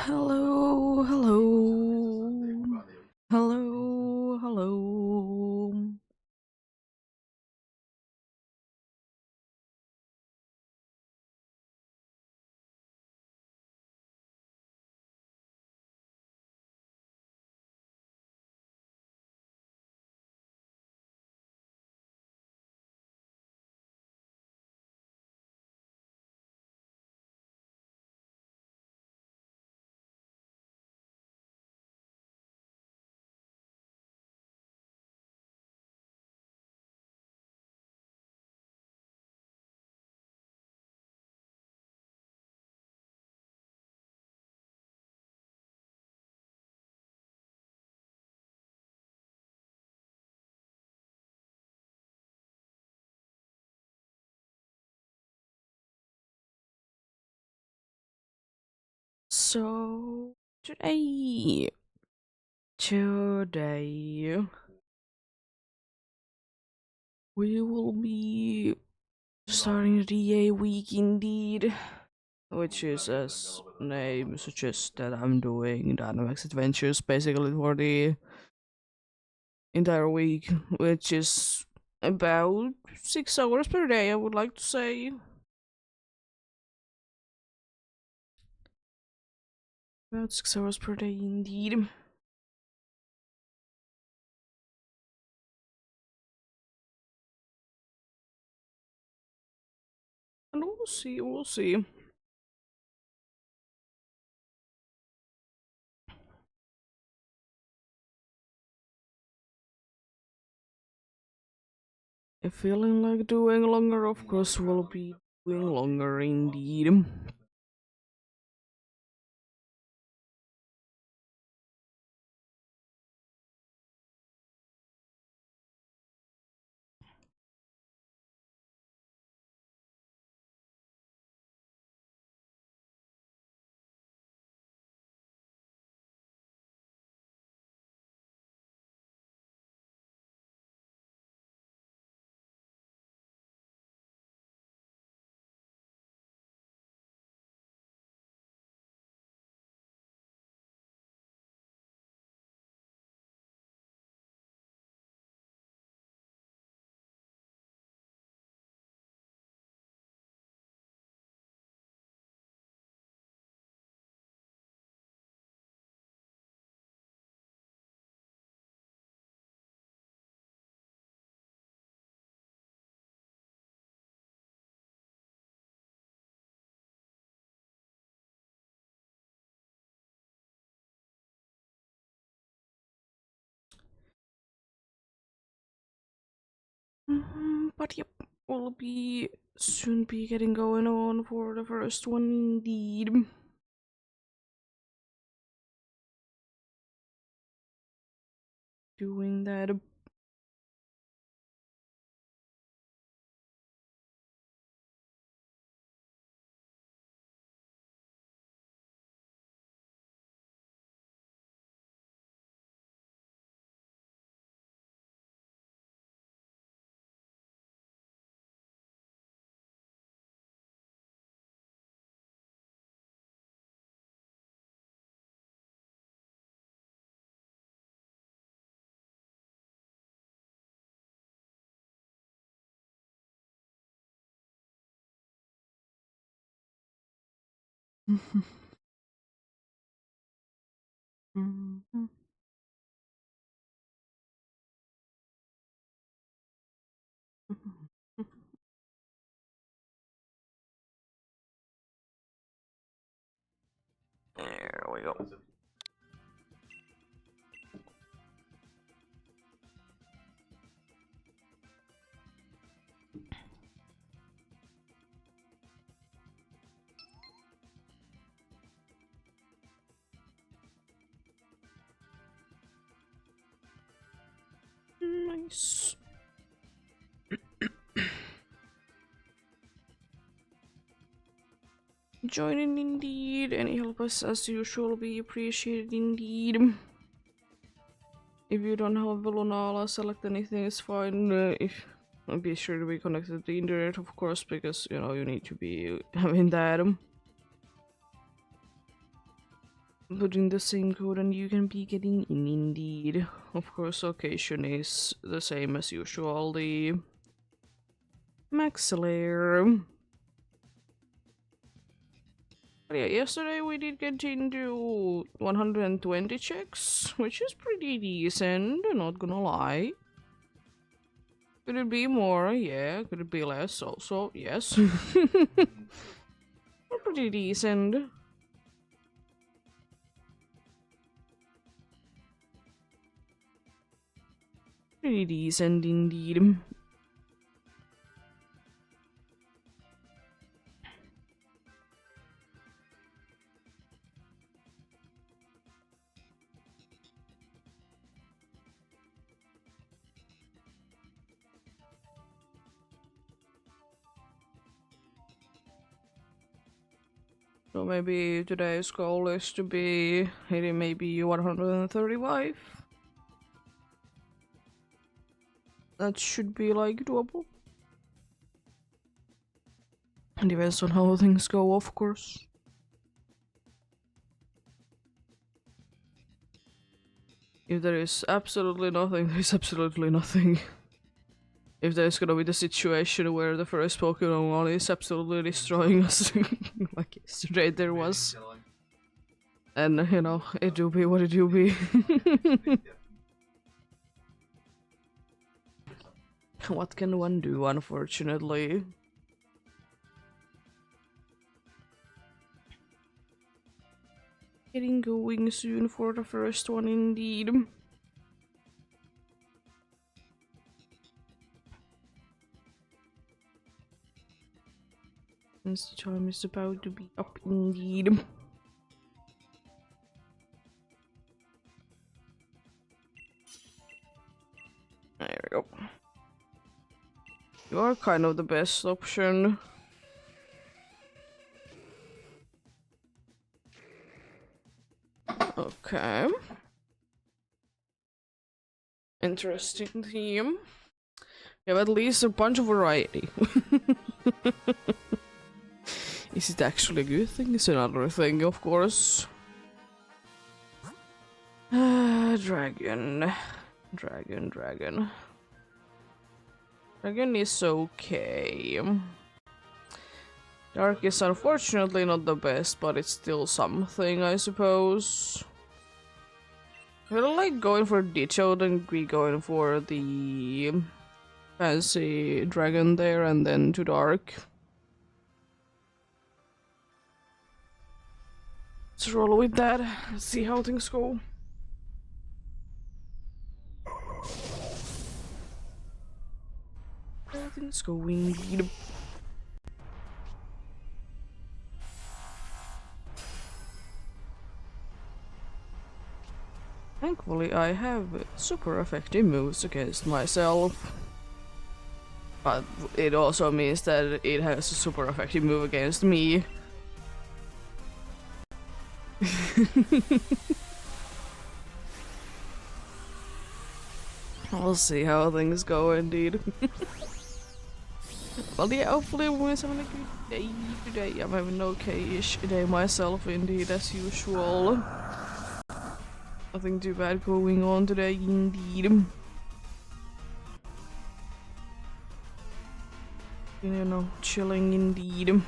Hello, hello, hello, hello. So today we will be starting the DA week indeed, which is as name suggests that I'm doing Dynamax Adventures basically for the entire week, which is about 6 hours per day. I would like to say about 6 hours per day indeed. And we'll see, we'll see. If feeling like doing longer, of course, we'll be doing longer indeed. But yep, we'll be soon be getting going on for the first one indeed. Doing that. There we go. Nice. Joining indeed. Any help us as usual will be appreciated indeed. If you don't have Lunala, select anything is fine. If be sure to be connected to the internet, of course, because you know you need to be having that. put in the same code and you can be getting in indeed. Of course, location is the same as usual, the max layer. But yeah, yesterday we did get into 120 checks, which is pretty decent, not gonna lie. Could it be more? Yeah. Could it be less? Also, yes. Pretty decent. Pretty decent indeed. So maybe today's goal is to be hitting maybe 135. That should be like doable. Depends on how things go, of course. If there is absolutely nothing, there is absolutely nothing. If there's gonna be the situation where the first Pokemon one is absolutely destroying us, like yesterday there was. And, you know, it do be what it do be. What can one do, unfortunately? Getting going soon for the first one, indeed. Since the time is about to be up, indeed. There we go. You are kind of the best option. Okay. Interesting theme. You have at least a bunch of variety. Is it actually a good thing? It's another thing, of course. Dragon. Dragon is okay. Dark is unfortunately not the best, but it's still something, I suppose. I don't like going for Ditcho, then we going for the fancy dragon there and then to Dark. Let's roll with that. Let's see how things go. How things go indeed. Thankfully, I have super effective moves against myself. But it also means that it has a super effective move against me. We'll see how things go, indeed. Well, yeah, hopefully everyone's having a good day today. I'm having an okay-ish day myself, indeed, as usual. Nothing too bad going on today, indeed. You know, chilling, indeed.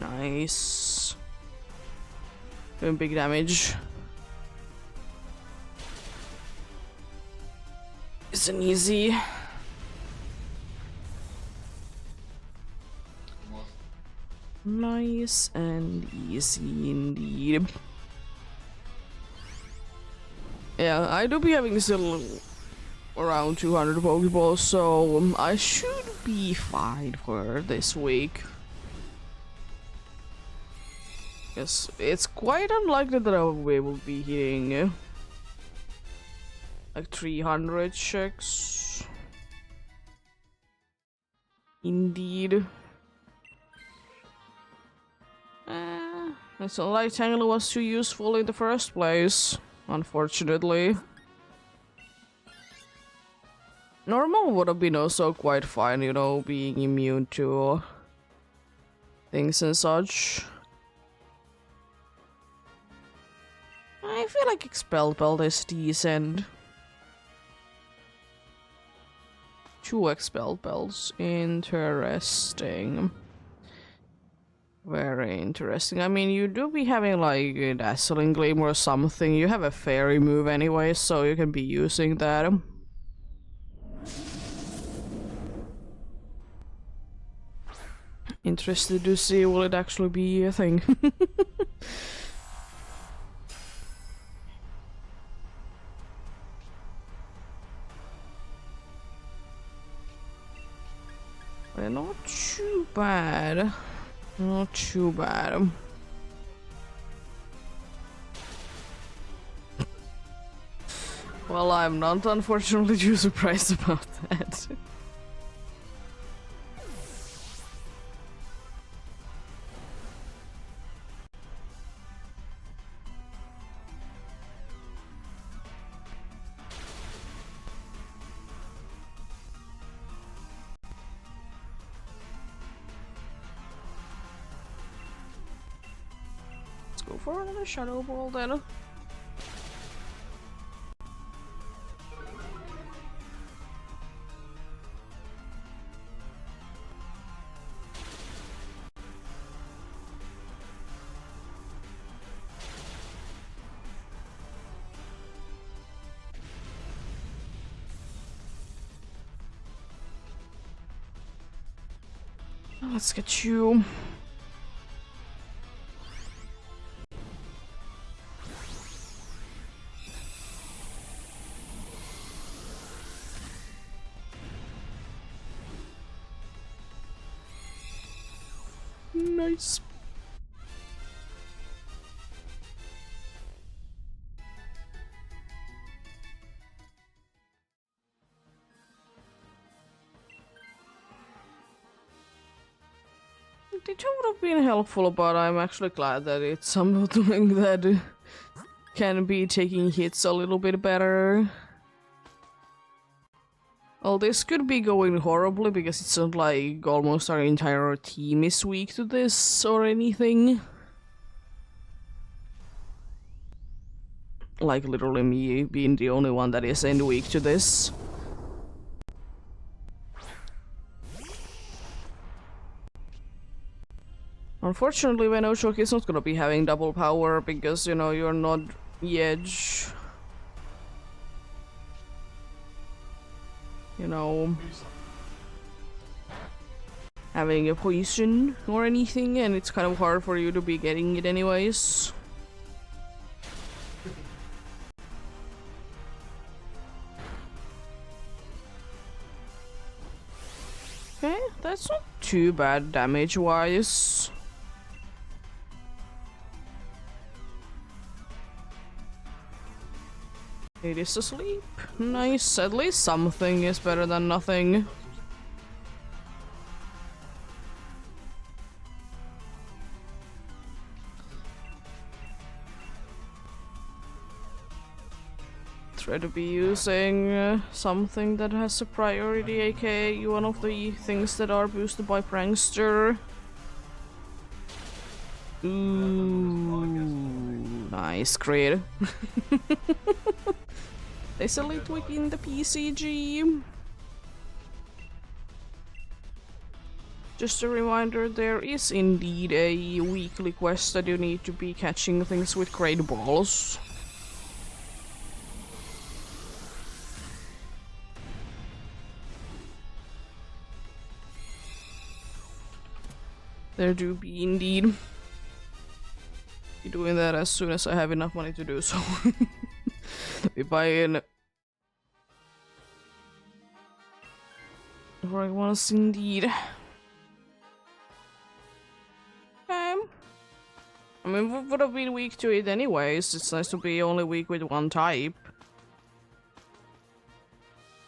Nice. Doing big damage. Isn't easy. Nice and easy indeed. Yeah, I do be having still around 200 Pokeballs, so I should be fine for this week. Yes, it's quite unlikely that I will be hitting like 300 checks. Indeed. It's not like Tangle was too useful in the first place, unfortunately. Normal would have been also quite fine, you know, being immune to things and such. I feel like Expel Belt is decent. 2 Expel Belts. Interesting. Very interesting. I mean, you do be having like a Dazzling Gleam or something. You have a fairy move anyway, so you can be using that. Interested to see will it actually be a thing. But not too bad. Not too bad. Well, I'm not unfortunately too surprised about that. Let's go for another Shadow Ball then. Let's get you. Nice. It would have been helpful, but I'm actually glad that it's something that can be taking hits a little bit better. Well, this could be going horribly because it's not like almost our entire team is weak to this or anything. Like literally me being the only one that isn't weak to this. Unfortunately, Venoshock is not gonna be having double power because, you know, you're not Edge. You know, having a poison or anything, and it's kind of hard for you to be getting it anyways. Okay, that's not too bad damage-wise. It is asleep. Nice. At least something is better than nothing. Try to be using something that has a priority, aka one of the things that are boosted by Prankster. Ooh, nice, crit. There's a little weak in the PCG. Just a reminder, there is indeed a weekly quest that you need to be catching things with great balls. There do be indeed. Be doing that as soon as I have enough money to do so. Be buying right ones indeed. Okay. I mean, we would have been weak to it anyways. It's nice to be only weak with one type.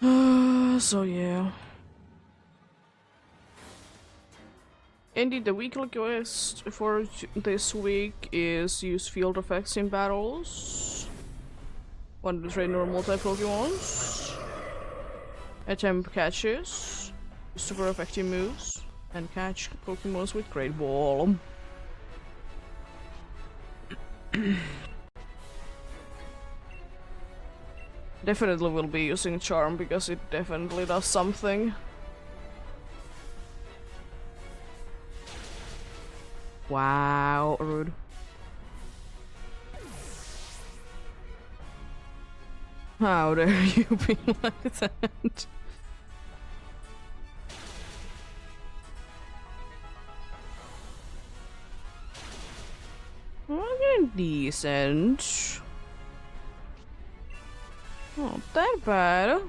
So yeah. Indeed, the weekly quest for this week is use field effects in battles. Want to train normal type Pokemons. Attempt catches. Super effective moves. And catch Pokemons with Great Ball. Definitely will be using Charm because it definitely does something. Wow, rude. How dare you be like that? Well, I'm getting decent. Not that bad.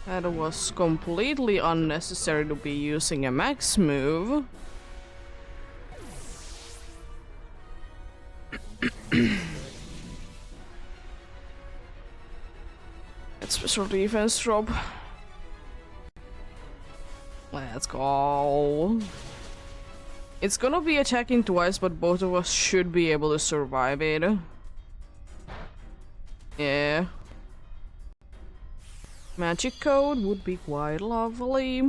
That was completely unnecessary to be using a max move. That's special defense drop. Let's go. It's gonna be attacking twice, but both of us should be able to survive it. Yeah. Magic code would be quite lovely.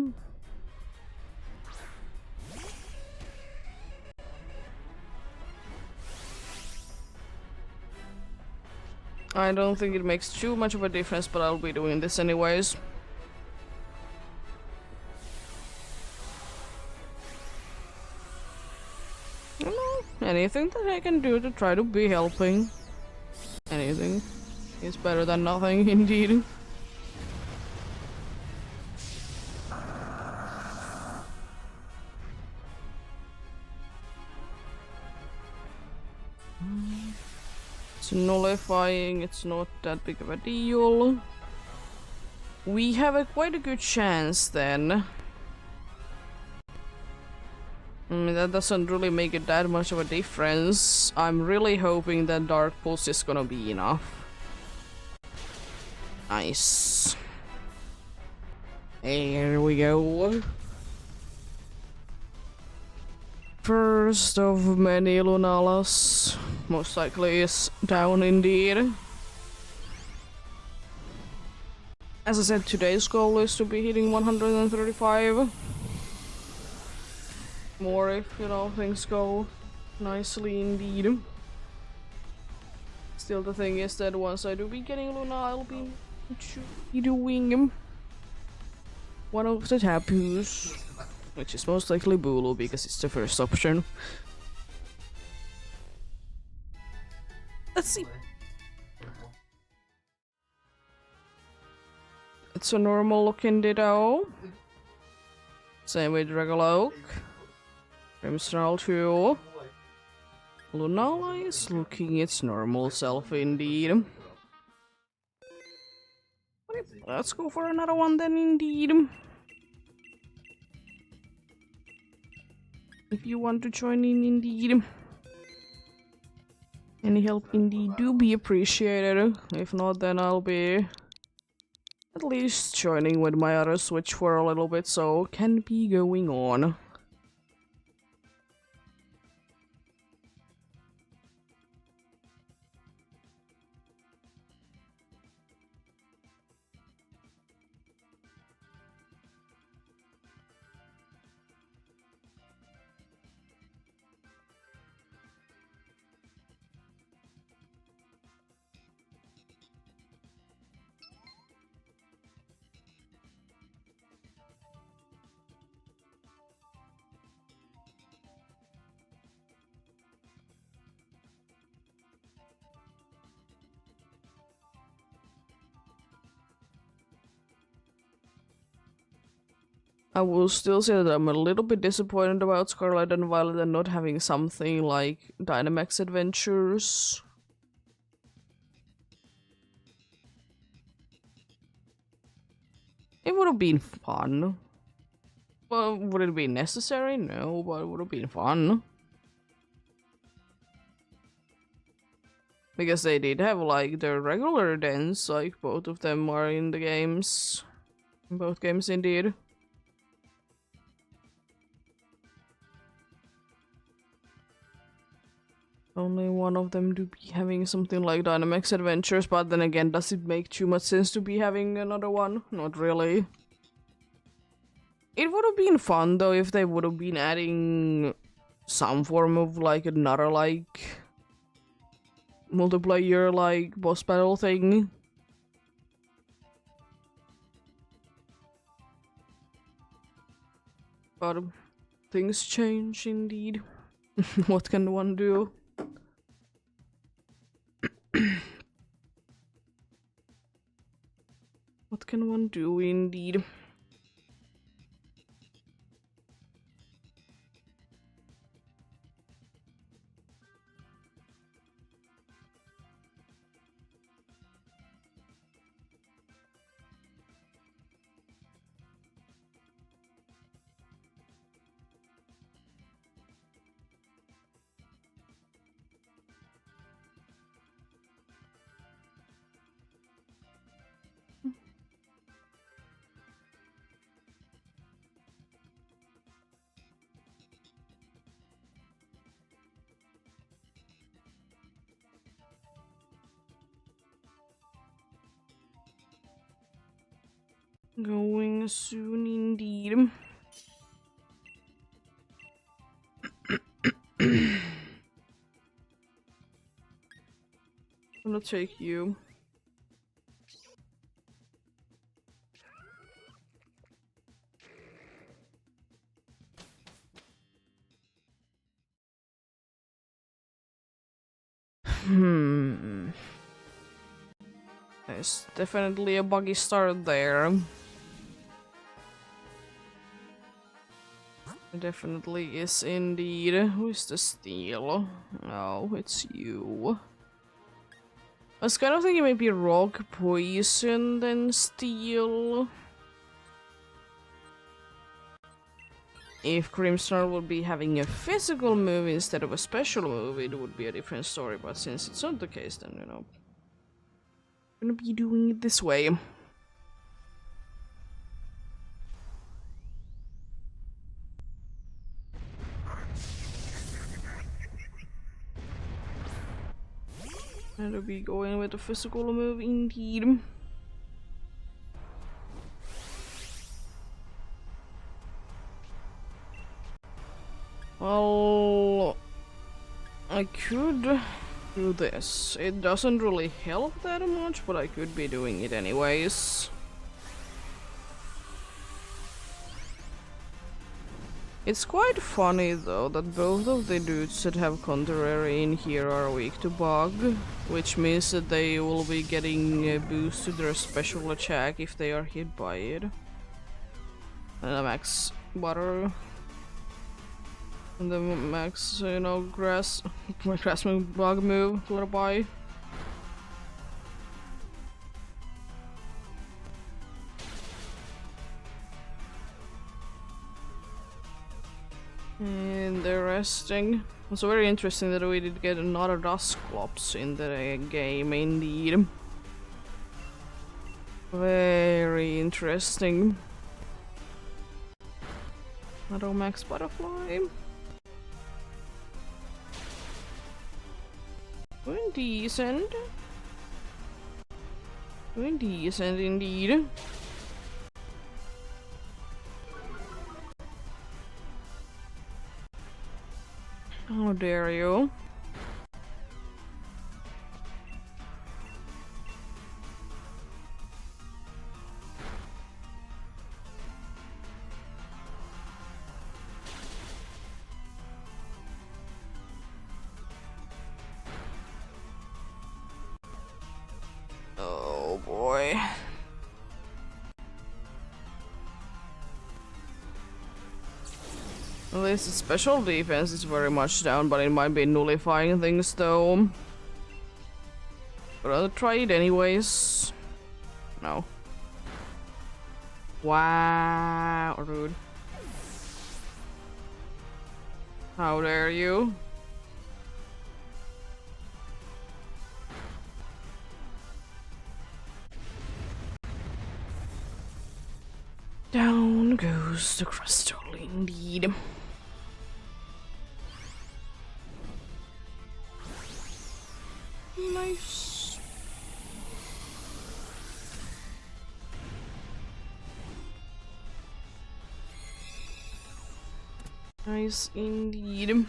I don't think it makes too much of a difference, but I'll be doing this anyways. Anything that I can do to try to be helping. Anything is better than nothing, indeed. It's nullifying, it's not that big of a deal. We have quite a good chance then. That doesn't really make it that much of a difference. I'm really hoping that Dark Pulse is gonna be enough. Nice. Here we go. First of many Lunalas. Most likely is down indeed. As I said, today's goal is to be hitting 135. More if, you know, things go nicely indeed. Still, the thing is that once I do be getting Luna, I'll be doing one of the Tapus, which is most likely Bulu because it's the first option. Let's see. It's a normal looking Ditto. Same with Dragaloak. Crimson 2. Lunala is looking its normal self indeed. Let's go for another one then indeed. If you want to join in indeed. Any help indeed do be appreciated. If not, then I'll be at least joining with my other Switch for a little bit, so can be going on. I will still say that I'm a little bit disappointed about Scarlet and Violet and not having something like Dynamax Adventures. It would have been fun. Well, would it be necessary? No, but it would have been fun. Because they did have like their regular dens, like both of them are in the games. In both games, indeed. Only one of them to be having something like Dynamax Adventures, but then again, does it make too much sense to be having another one? Not really. It would have been fun though if they would have been adding some form of like another like multiplayer like boss battle thing. But things change indeed. What can one do? What can one do indeed? Going soon indeed. I'm gonna take you. There's definitely a buggy start there. It definitely is indeed. Who's the steal? Oh, it's you. I was kind of thinking maybe rock, poison, then steel. If Grimstar would be having a physical move instead of a special move, it would be a different story, but since it's not the case, then, you know, I'm gonna be doing it this way. I'll be going with a physical move indeed. Well, I could do this. It doesn't really help that much, but I could be doing it anyways. It's quite funny though that both of the dudes that have contrary in here are weak to bug, which means that they will be getting a boost to their special attack if they are hit by it. And the max butter. And the max, you know, grass move, bug move, lullaby. Interesting. It's very interesting that we did get another Dusclops in the game, indeed. Very interesting. Another max butterfly. Doing decent. Doing decent indeed. How dare you? Oh boy. At least the special defense is very much down, but it might be nullifying things though. But I'll try it anyways. No. Wow, rude. How dare you? goes the crystal, indeed. Nice. Nice indeed.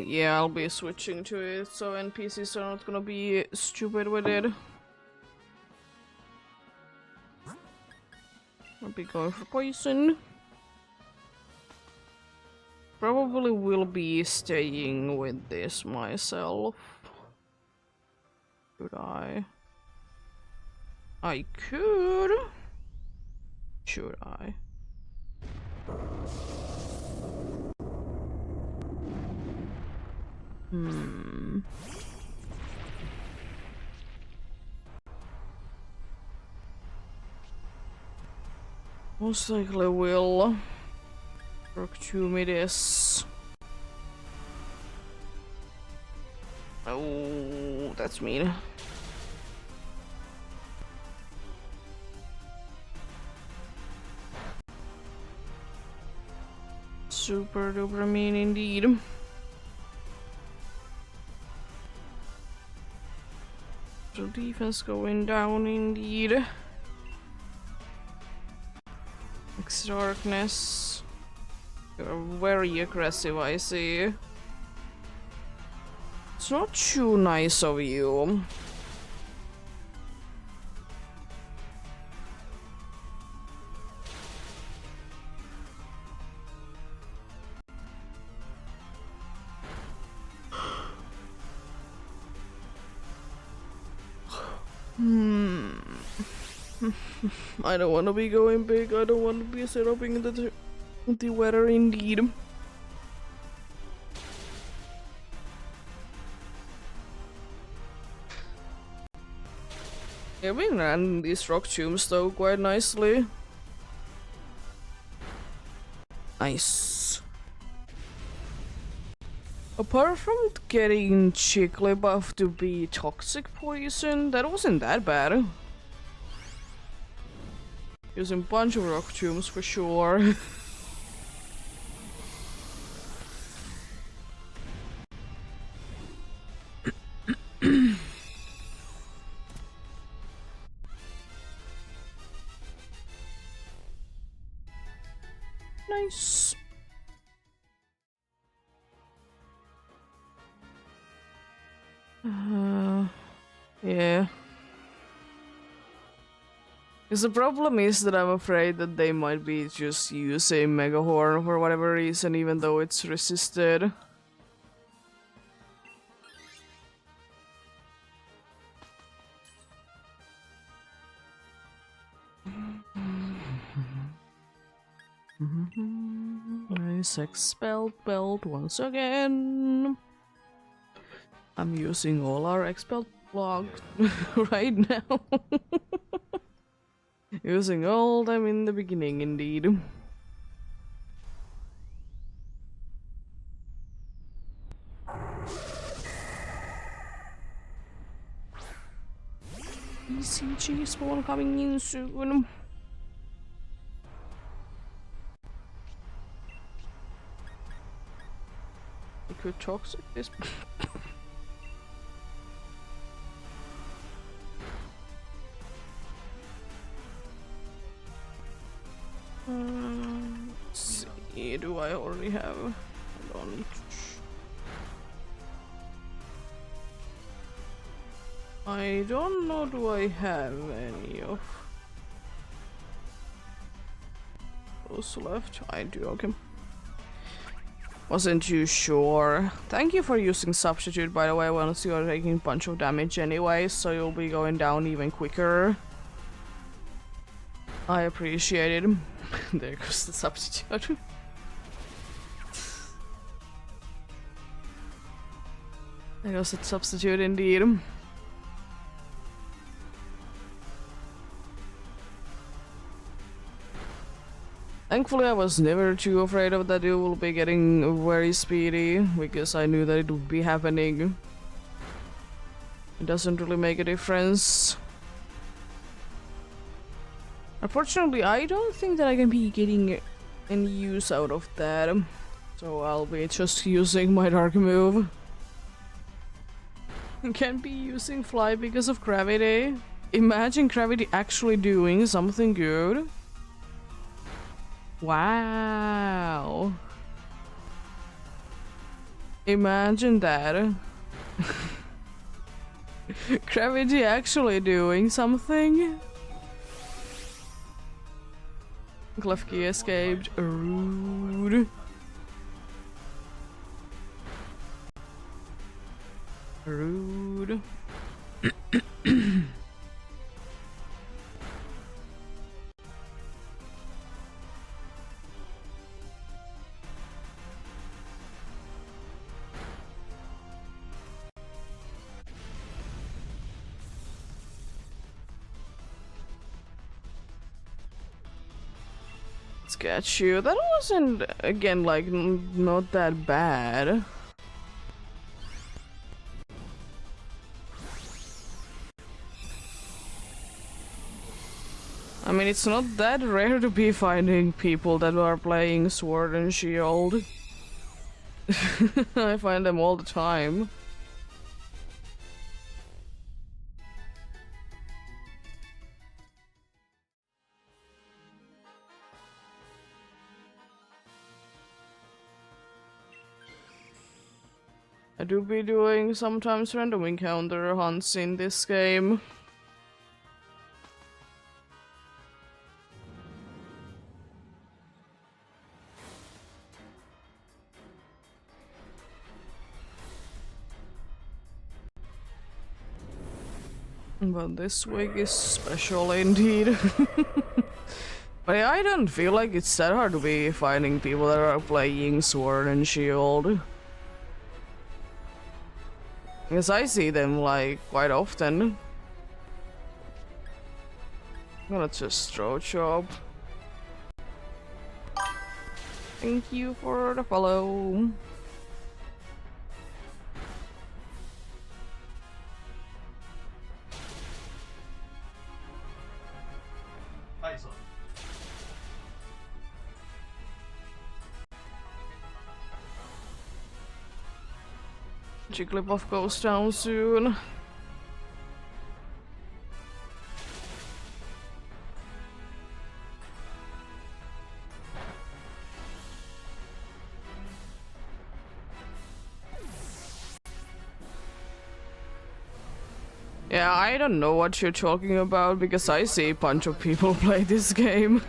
Yeah, I'll be switching to it, so NPCs are not gonna be stupid with it. I'll be going for poison. Probably will be staying with this myself. Should I? I could. Should I? Most likely will. Proctumidis. Oh, that's mean. Super duper mean indeed. So defense going down indeed. X darkness. You're very aggressive, I see. It's not too nice of you. I don't want to be going big. I don't want to be set up in the weather indeed. Yeah, we ran these rock tombs though quite nicely. Nice. Apart from getting Chickly buff to be toxic poison, that wasn't that bad. Using a bunch of rock tombs for sure. Nice. Yeah. Because the problem is that I'm afraid that they might be just using Mega Horn for whatever reason, even though it's resisted. Nice expelled belt once again. I'm using all our expelled blocks right now. Using all them in the beginning, indeed. ECG spawn coming in soon. I could toxic this. Let's see, do I already have? I don't. I don't know, do I have any of those left? I do, okay. Wasn't too sure. Thank you for using substitute, by the way, once you're taking a bunch of damage anyway, so you'll be going down even quicker. I appreciate it. There goes the substitute. There goes the substitute indeed. Thankfully, I was never too afraid of that it will be getting very speedy, because I knew that it would be happening. It doesn't really make a difference. Unfortunately, I don't think that I can be getting any use out of that. So I'll be just using my dark move. Can't be using fly because of gravity. Imagine gravity actually doing something good. Wow. Imagine that. Gravity actually doing something. Klefki escaped. Rude. Rude. Sketch you. That wasn't, again, like, not that bad. I mean, it's not that rare to be finding people that are playing Sword and Shield. I find them all the time. I do be doing sometimes random encounter hunts in this game. But this week is special indeed. But yeah, I don't feel like it's that hard to be finding people that are playing Sword and Shield. Because I see them, like, quite often. I'm gonna just throw chop. Thank you for the follow. Hi, son. Jigglypuff goes down soon. Yeah, I don't know what you're talking about because I see a bunch of people play this game.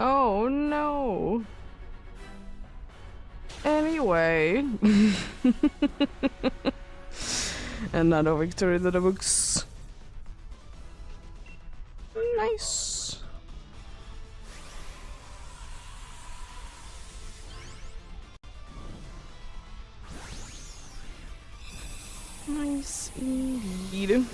Oh no. Anyway. Another victory to the books. Nice. Nice indeed.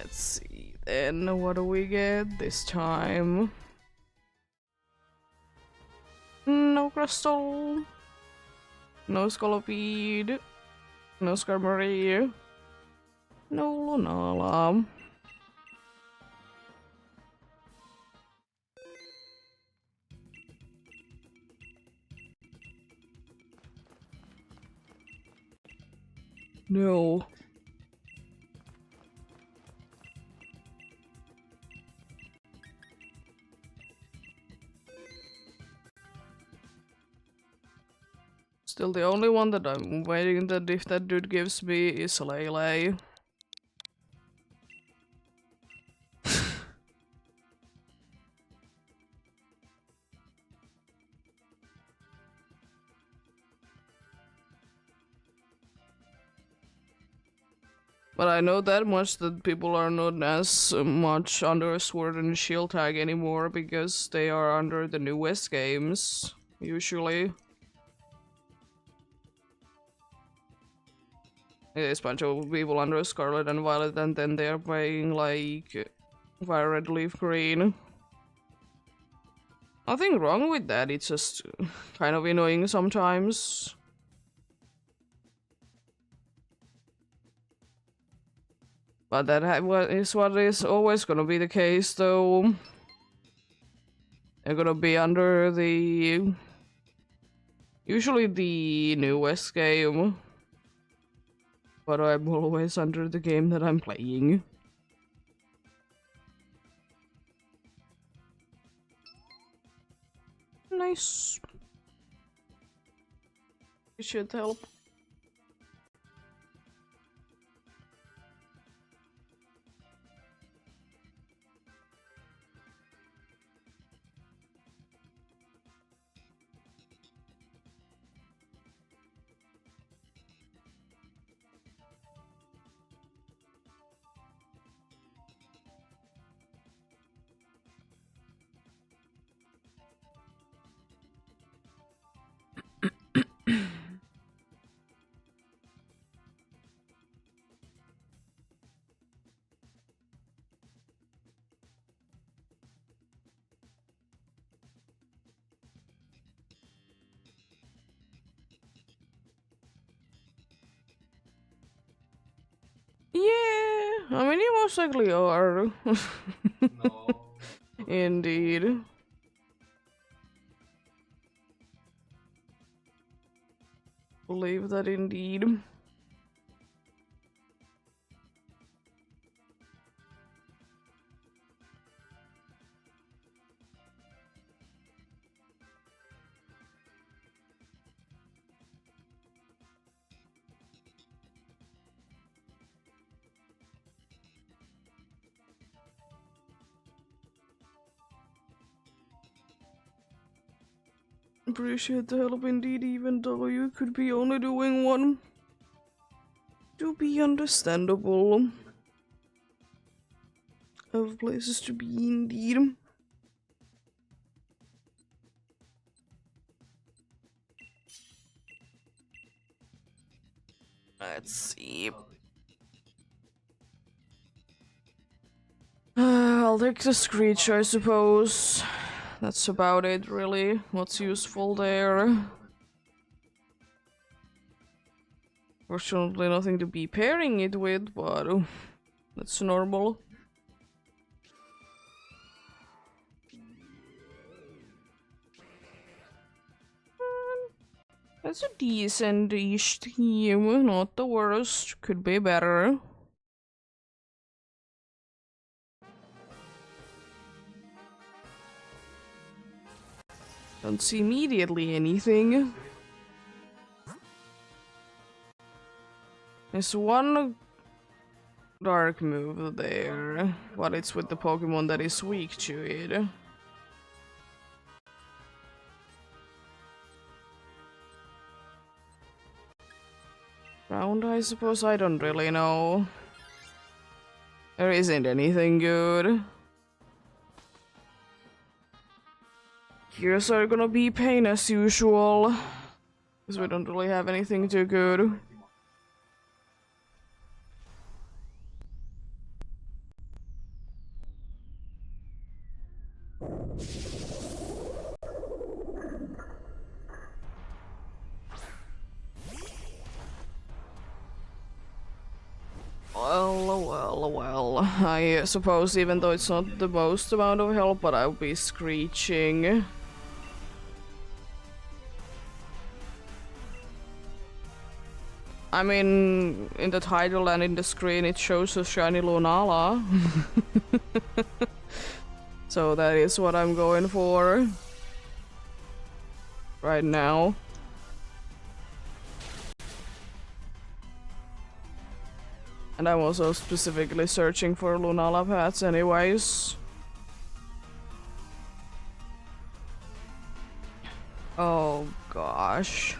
Let's see then, what do we get this time? No crystal, no scolopede, no skarmory, no lunala. No. Still, the only one that I'm waiting that if that dude gives me is Lele. But I know that much that people are not as much under a sword and shield tag anymore because they are under the newest games, usually. There's a bunch of people under Scarlet and Violet and then they're playing like Fire Red Leaf Green. Nothing wrong with that, it's just kind of annoying sometimes. But that is what is always gonna be the case, though. They're gonna be under the... usually the newest game. But I'm always under the game that I'm playing. Nice. It should help. Yeah, I mean, you most likely are. No. Indeed. Believe that indeed. Appreciate the help indeed, even though you could be only doing one. To be understandable. Have places to be indeed. Let's see. I'll take the screech, I suppose. That's about it, really. What's useful there? Fortunately, nothing to be pairing it with, but that's normal. That's a decent-ish team, not the worst. Could be better. Don't see immediately anything. There's one dark move there, but it's with the Pokemon that is weak to it. Round, I suppose? I don't really know. There isn't anything good. Gears are gonna be pain as usual. Because we don't really have anything too good. Well, I suppose even though it's not the most amount of help, but I'll be screeching. I mean, in the title and in the screen it shows a shiny Lunala. So that is what I'm going for right now. And I'm also specifically searching for Lunala paths anyways. Oh gosh.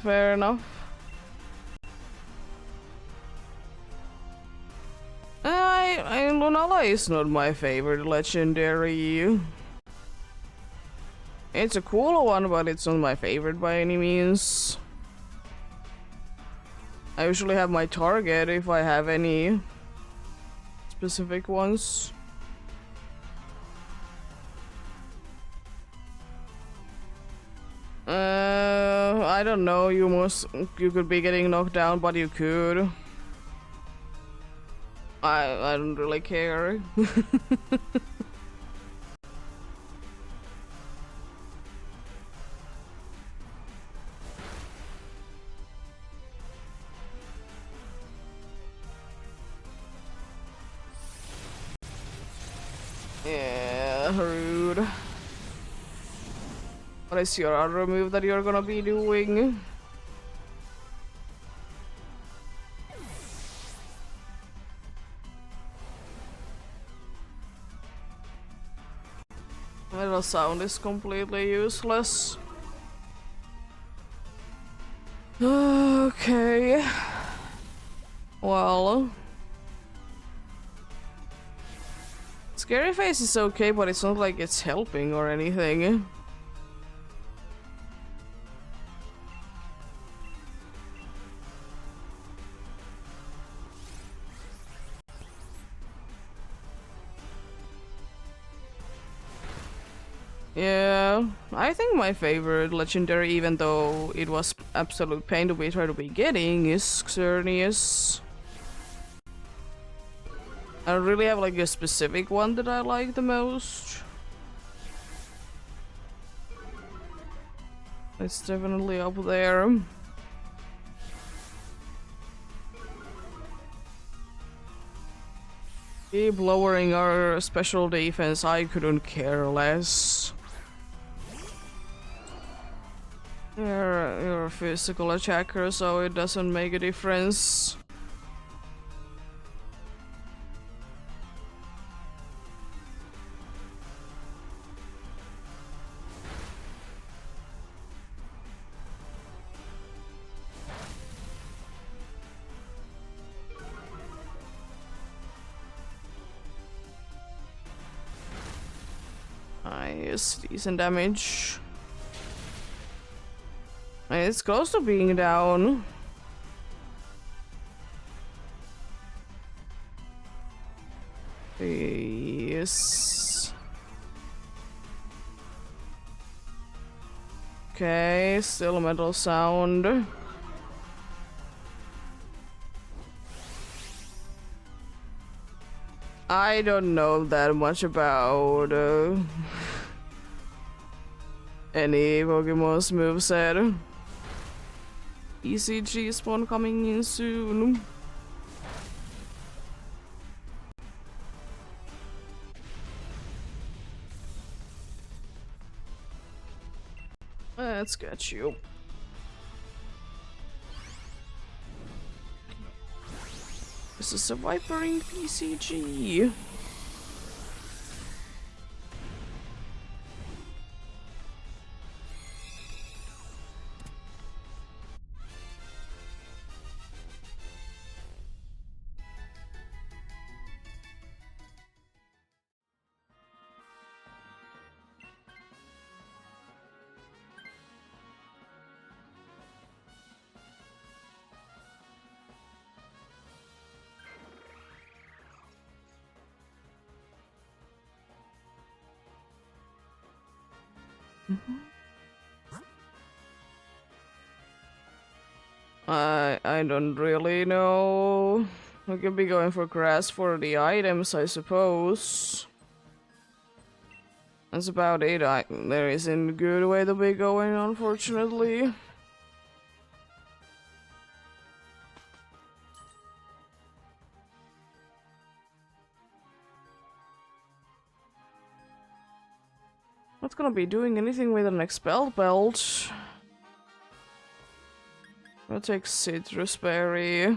Fair enough. Lunala is not my favorite legendary. It's a cool one, but it's not my favorite by any means. I usually have my target if I have any specific ones. I don't know. You could be getting knocked down, but you could. I don't really care. Yeah, rude. What is your other move that you're gonna be doing? Metal sound is completely useless. Okay. Well. Scary face is okay, but it's not like it's helping or anything. Yeah, I think my favorite legendary, even though it was absolute pain to be try to be getting, is Xerneas. I don't really have like a specific one that I like the most. It's definitely up there. Keep lowering our special defense, I couldn't care less. You're a physical attacker, so it doesn't make a difference. Nice, decent damage. It's close to being down. Yes. Okay, still metal sound. I don't know that much about any Pokemon's moveset. ECG spawn coming in soon. Let's get you. This is a vipering PCG. I don't really know. We could be going for grass for the items, I suppose. That's about it. There isn't a good way to be going, unfortunately. Not gonna be doing anything with an expelled belt. I'll take citrus berry.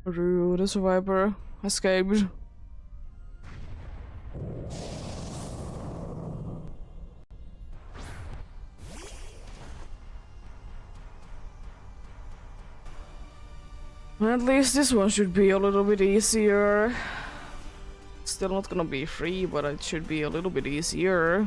Rude, the survivor escaped. At least this one should be a little bit easier. Still not gonna be free, but it should be a little bit easier.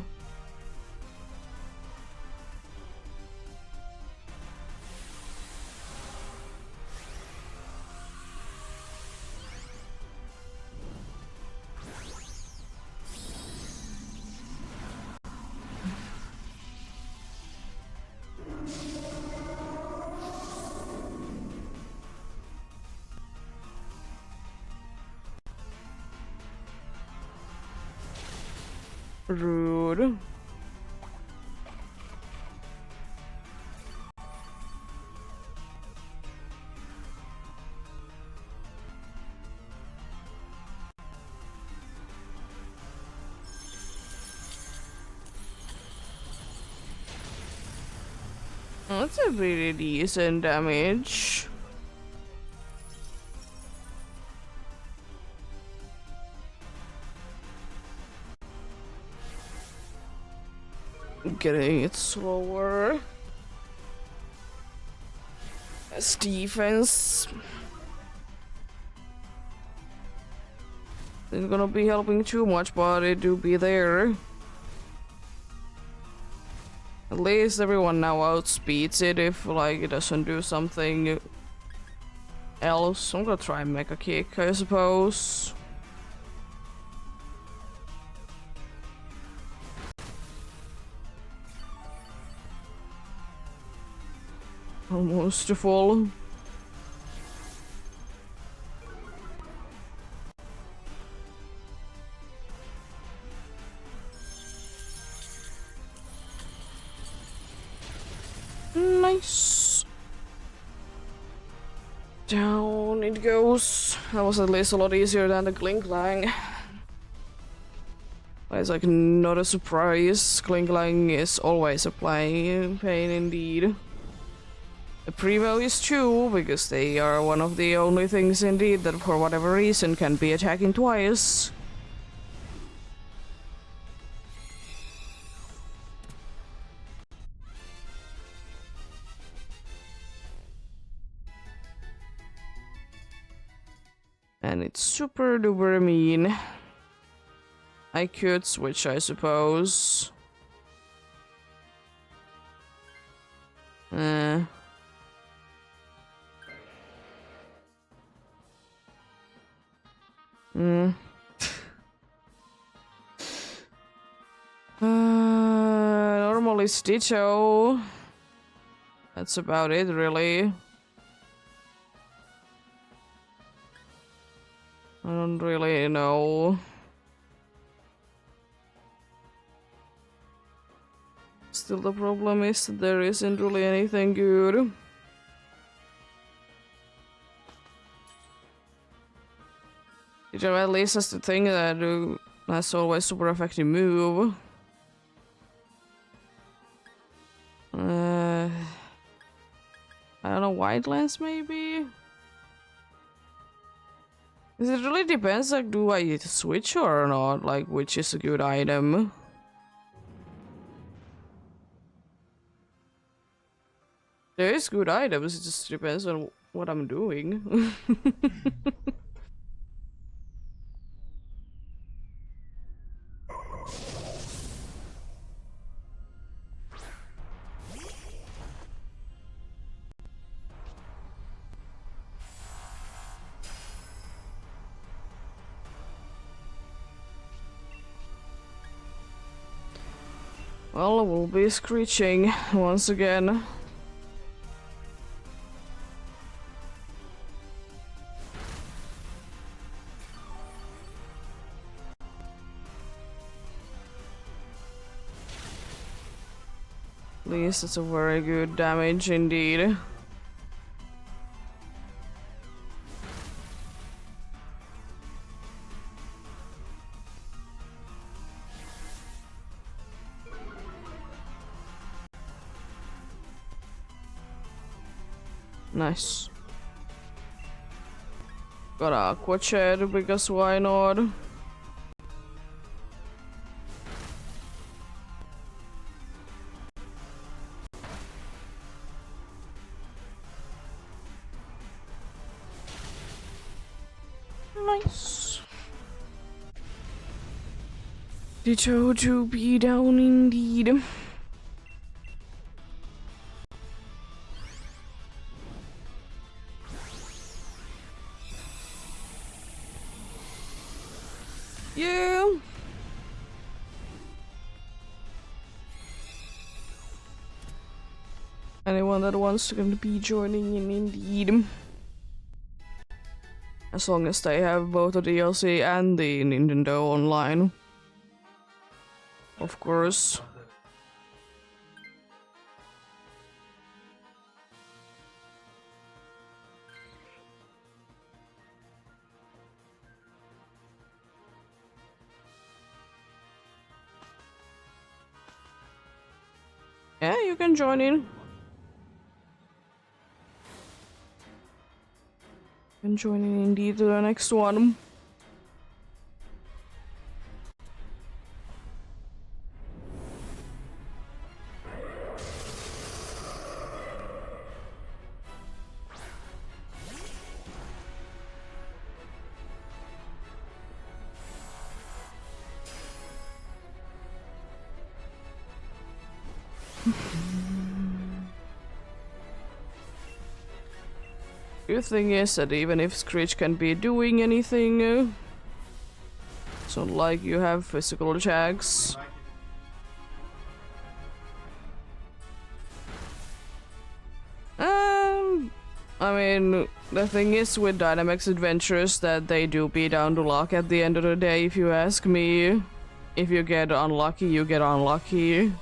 Rude. That's a pretty decent damage. Getting it slower. As defense isn't gonna be helping too much, but it do be there. At least everyone now outspeeds it if like it doesn't do something else. I'm gonna try and make a kick, I suppose. Almost full. Nice. Down it goes. That was at least a lot easier than the Kling Klang. It's like not a surprise. Kling Klang is always a pain indeed. The Primo is too, because they are one of the only things indeed that for whatever reason can be attacking twice. And it's super duper mean. I could switch, I suppose. Normally Stitcho. That's about it, really. I don't really know. Still, the problem is that there isn't really anything good. Stitcho at least has the thing that has always super effective move. I don't know, White Lens maybe? It really depends, like, do I switch or not? Like, which is a good item? There is good items, it just depends on what I'm doing. Well, we'll be screeching once again. At least it's a very good damage indeed. Nice. Got Aqua Chat because why not? Nice. The Jojo be down indeed. Yeah. Anyone that wants to be joining in indeed. As long as they have both the DLC and the Nintendo Online. Of course. Yeah, you can join in. You can join in indeed to the next one. Good thing is that even if Screech can be doing anything, it's not like you have physical attacks. I mean, the thing is with Dynamax Adventures that they do be down to luck at the end of the day, if you ask me. If you get unlucky, you get unlucky.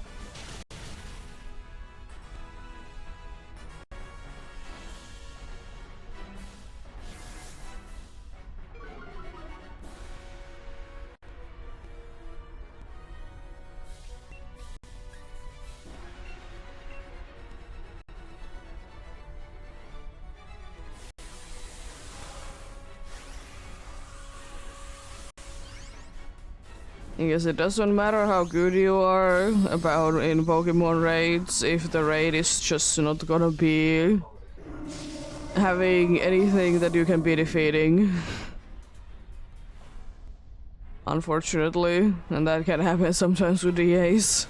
I guess it doesn't matter how good you are about in Pokemon raids if the raid is just not gonna be having anything that you can be defeating. Unfortunately, and that can happen sometimes with DAs.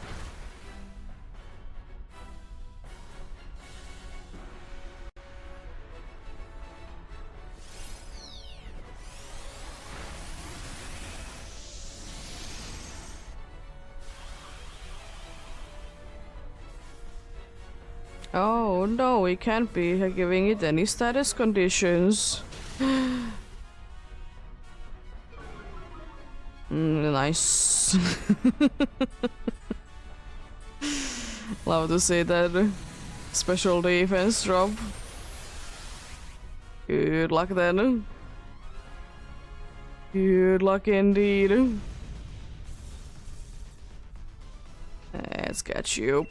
Oh no, we can't be giving it any status conditions. Nice. Love to see that special defense drop. Good luck then. Good luck indeed. Let's catch you.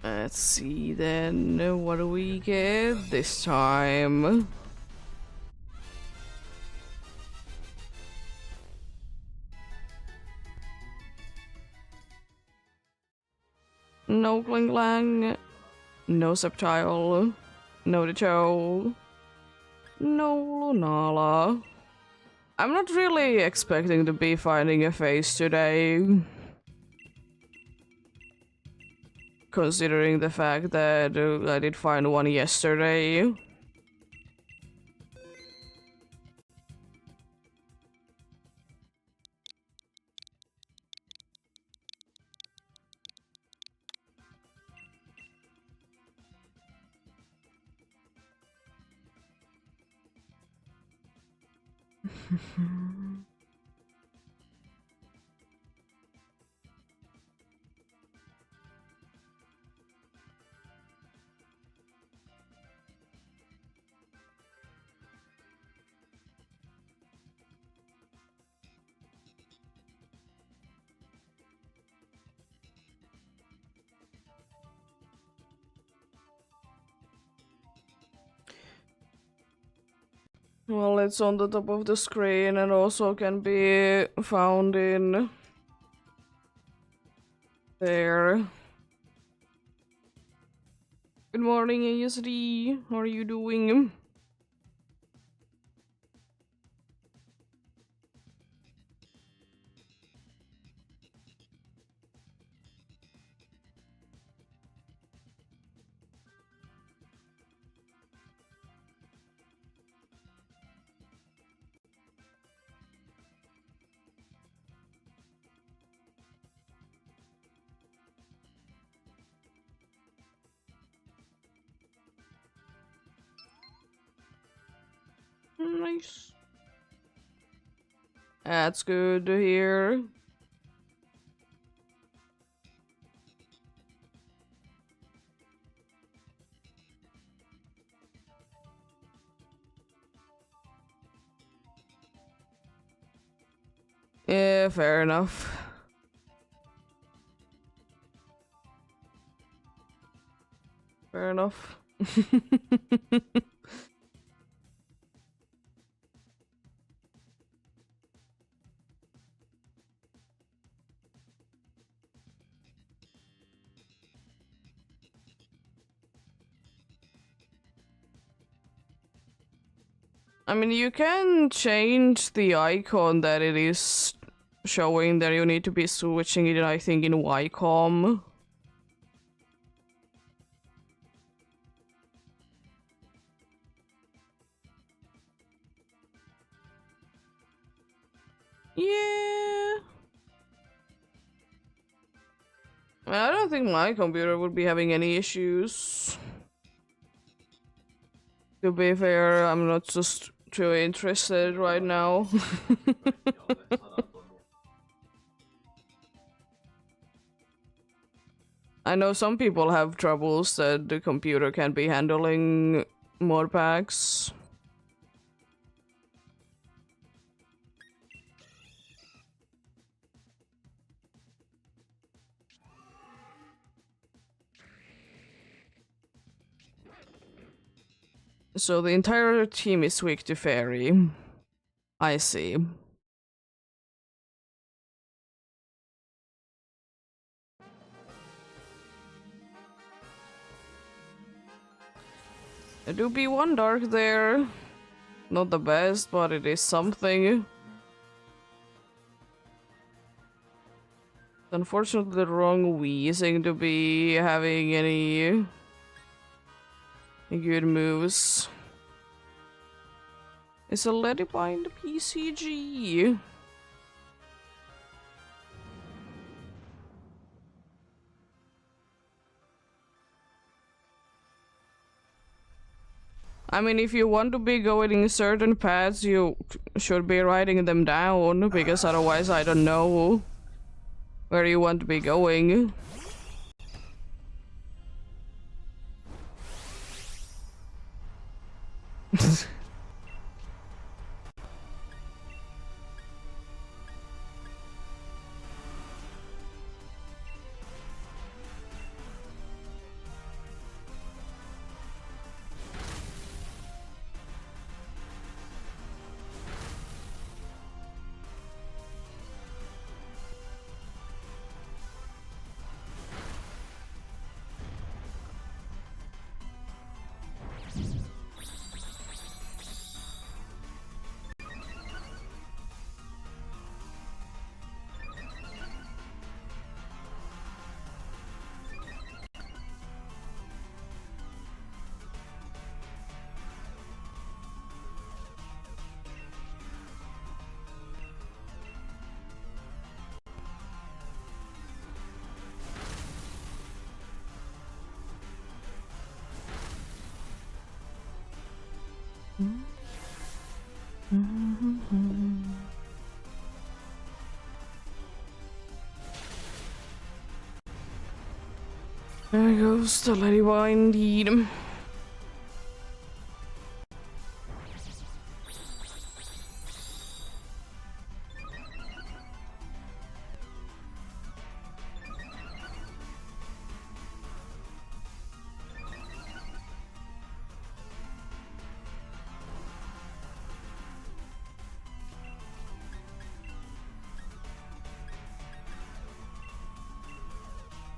Let's see then, what do we get this time? No Klinglang, no Subtile, no Ditto. No, Lunala. I'm not really expecting to be finding a face today. Considering the fact that I did find one yesterday. Well, it's on the top of the screen and also can be found in there. Good morning, ASD. How are you doing? Nice. That's good to hear. Yeah, fair enough. Fair enough. I mean, you can change the icon that it is showing that you need to be switching it, I think, in Ycom. Yeah. I don't think my computer would be having any issues. To be fair, I'm not just too interested right now. I know some people have troubles that the computer can't be handling mod packs. So the entire team is weak to fairy. I see. There do be one dark there. Not the best, but it is something. Unfortunately, the wrong wheezing to be having any good moves. It's a Let It Bind PCG. I mean, if you want to be going in certain paths, you should be writing them down, because otherwise I don't know where you want to be going. There goes the ladybug indeed.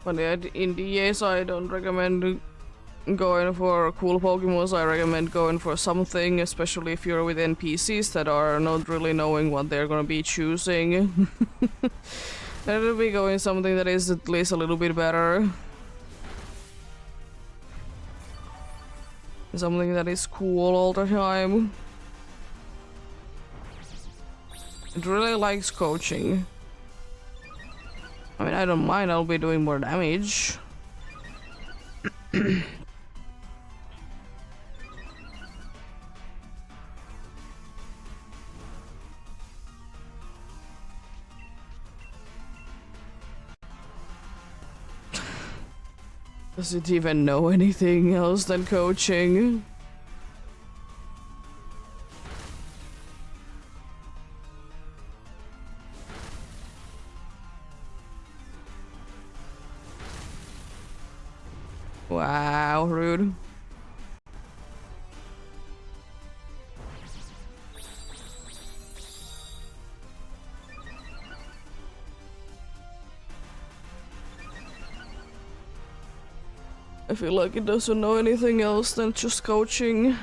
But yeah, in DAs I don't recommend going for cool Pokemons. I recommend going for something, especially if you're with NPCs that are not really knowing what they're gonna be choosing. Better be going something that is at least a little bit better. Something that is cool all the time. It really likes coaching. I mean, I don't mind, I'll be doing more damage. Does it even know anything else than coaching? Wow, rude. I feel like it doesn't know anything else than just coaching.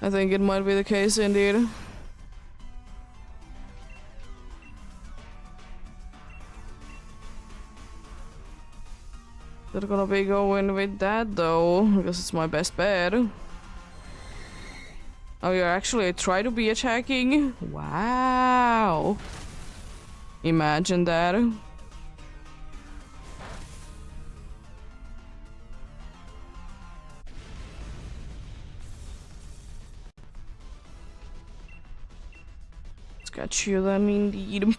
I think it might be the case indeed. They're gonna be going with that though, because it's my best bet. Oh, you're actually try to be attacking? Wow. Imagine that. It's got you then indeed.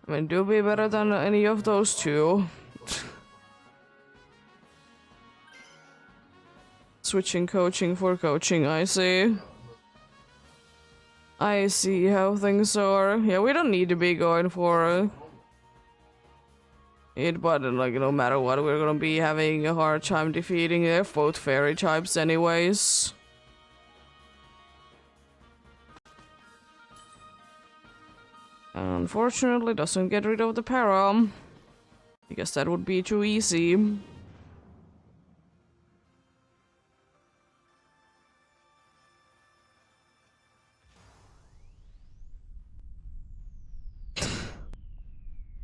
I mean, do be better than any of those two. Switching coaching for coaching, I see. I see how things are. Yeah, we don't need to be going for it, but like no matter what, we're gonna be having a hard time defeating. They're both fairy types anyways. Unfortunately, doesn't get rid of the para. Because that would be too easy. And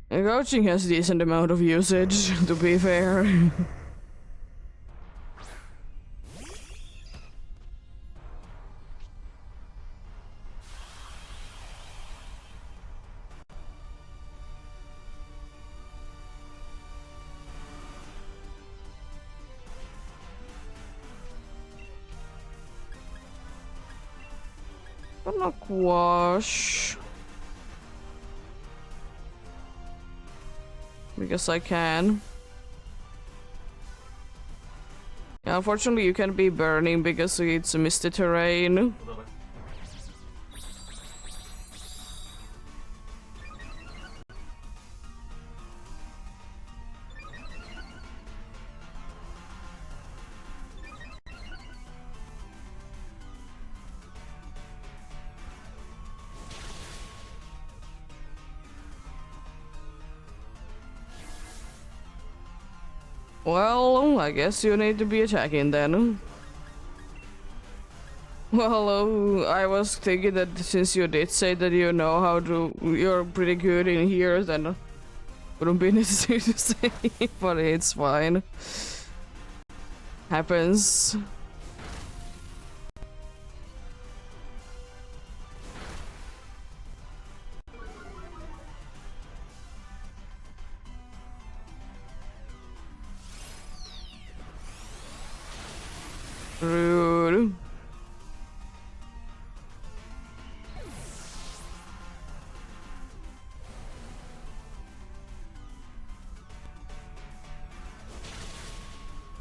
coaching has a decent amount of usage, to be fair. Gonna quash. Because I can. Yeah, unfortunately you can't be burning because it's a misty terrain. Well, I guess you need to be attacking then. Well, I was thinking that since you did say that you know how to, you're pretty good in here, then Wouldn't be necessary to say, but it's fine. Happens. Rude.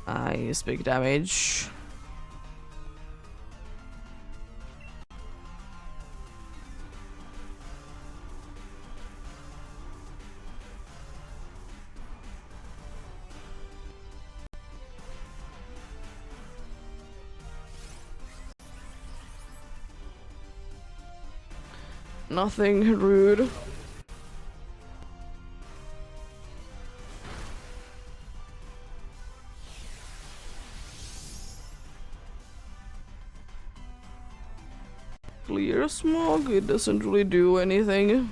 Nice, big damage. Nothing rude. Clear smog, it doesn't really do anything.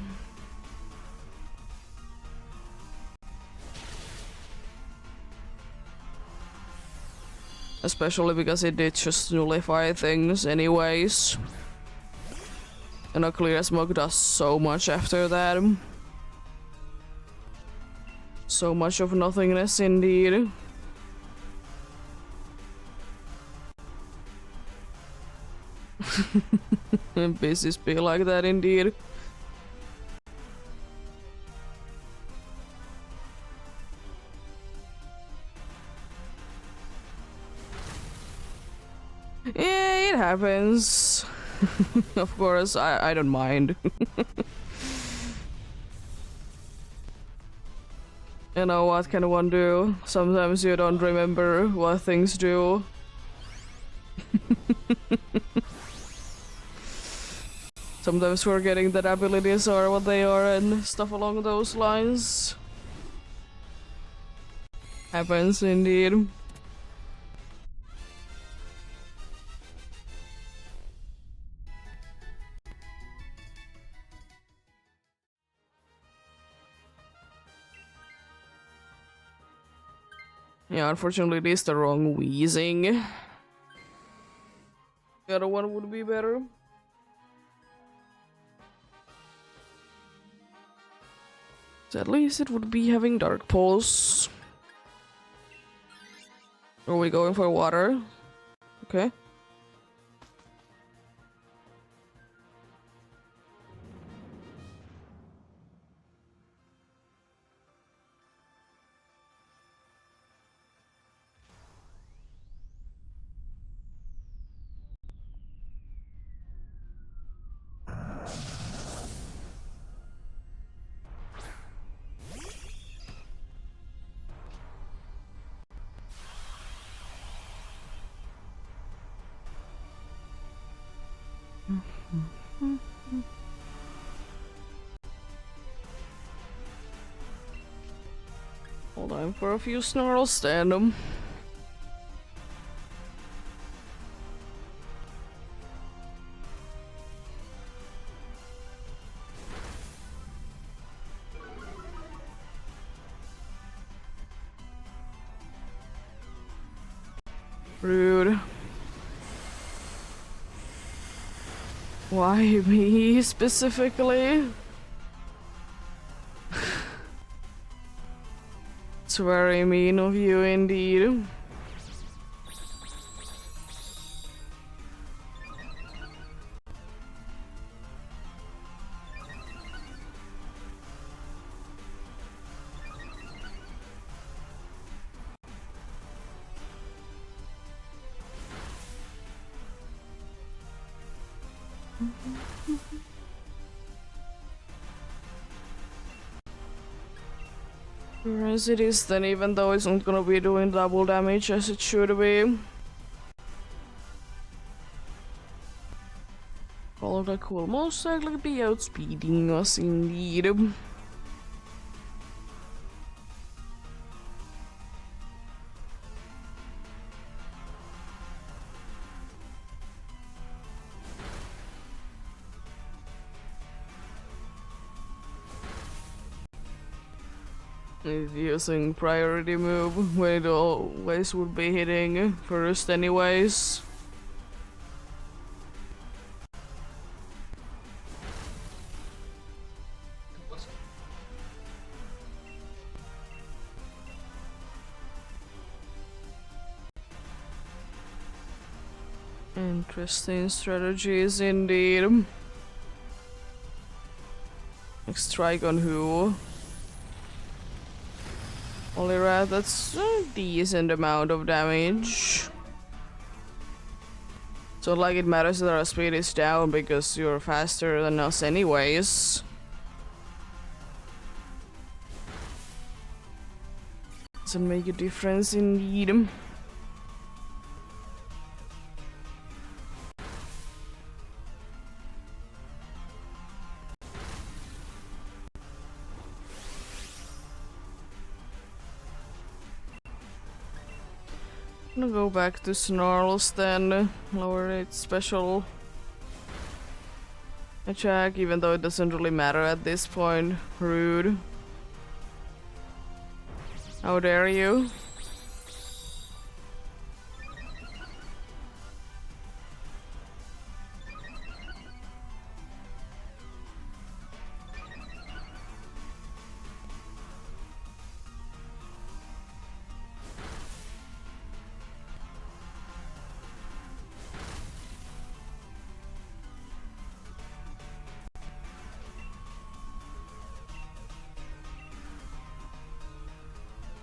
Especially because it did just nullify things anyways. And a clear smog does so much after that. So much of nothingness indeed. Business be like that indeed. Yeah, it happens. Of course, I don't mind. You know, what can one do? Sometimes you don't remember what things do. Sometimes forgetting that abilities are what they are and stuff along those lines. Happens indeed. Yeah, unfortunately it is the wrong wheezing. The other one would be better. So at least it would be having Dark Pulse. Are we going for water? Okay. Hold on for a few snarls, stand 'em. Rude. Why me specifically? It's very mean of you indeed. As it is then, even though it's not gonna be doing double damage as it should be. All that will most likely be outspeeding us indeed. Using priority move when it always would be hitting first anyways. What's Interesting strategies indeed. Like strike on who? Only rat, that's a decent amount of damage. So like it matters that our speed is down because you're faster than us anyways. Doesn't make a difference indeed. I'm gonna go back to Snarls then, lower its special attack, even though it doesn't really matter at this point. Rude. How dare you?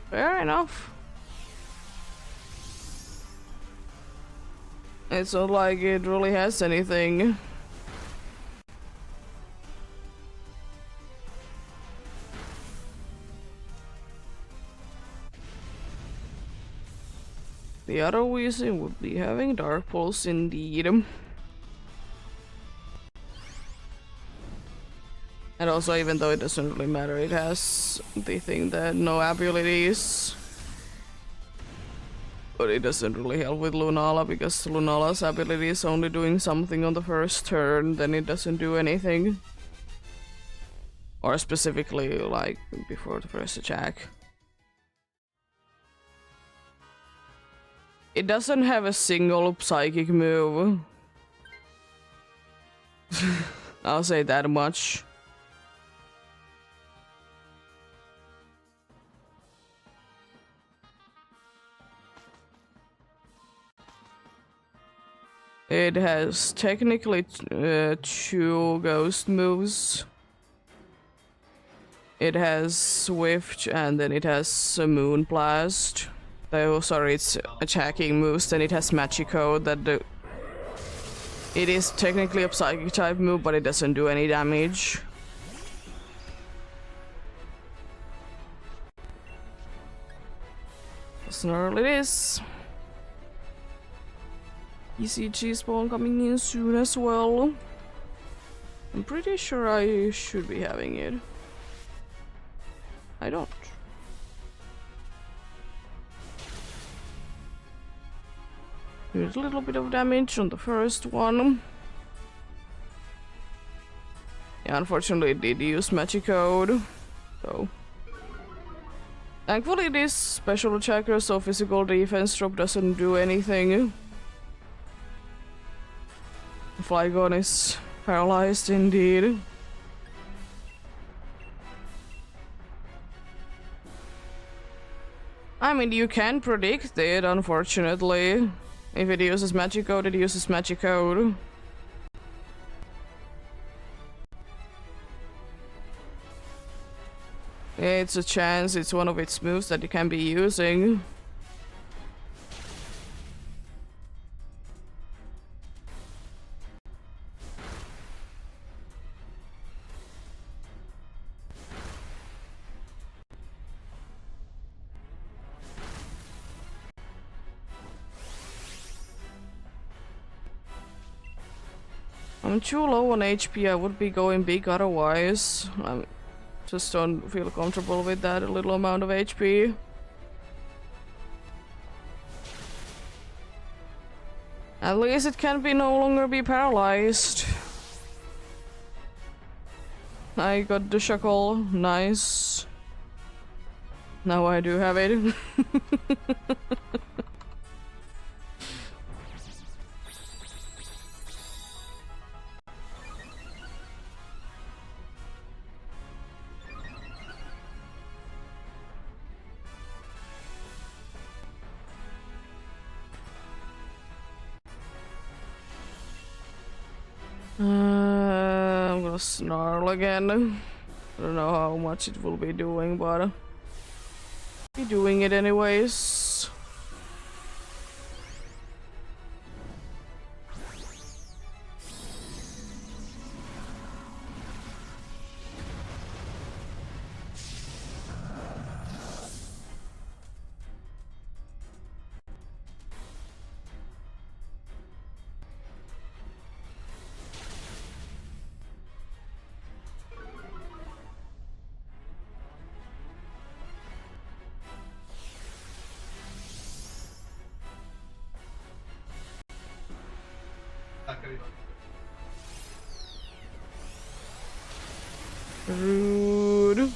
Fair enough. It's not like it really has anything. The other Weezy would be having Dark Pulse indeed. And also, even though it doesn't really matter, it has the thing that no abilities. But it doesn't really help with Lunala because Lunala's ability is only doing something on the first turn, then it doesn't do anything. Or specifically, like, before the first attack. It doesn't have a single psychic move. I'll say that much. It has technically two ghost moves. It has Swift and then it has a Moon Blast. Oh, sorry, it's attacking moves. Then it has Magico that it is technically a psychic type move, but it doesn't do any damage. Snarl it is. ECG spawn coming in soon as well. I'm pretty sure I should be having it. I don't. Here's a little bit of damage on the first one. Yeah, unfortunately it did use Magic Code. So thankfully this special attacker, so physical defense drop doesn't do anything. Flygon is paralyzed indeed. I mean, you can predict it, unfortunately. If it uses Magic Code, it uses Magic Code. Yeah, it's a chance, it's one of its moves that it can be using. I'm too low on HP, I would be going big otherwise. I just don't feel comfortable with that little amount of HP. At least it can be no longer be paralyzed. I got the shackle, nice. Now I do have it. I'm gonna snarl again. I don't know how much it will be doing, but be doing it anyways. Rude.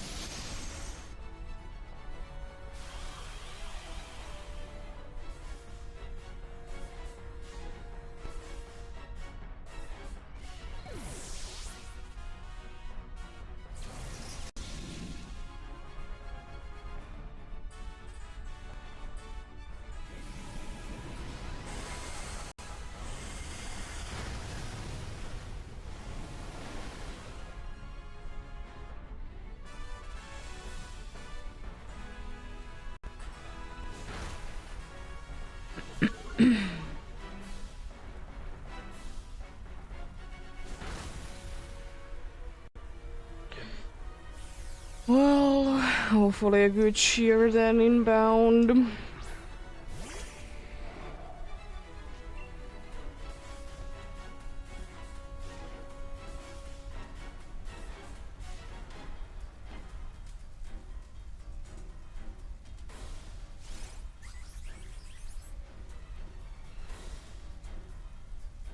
Well, hopefully a good cheer then inbound.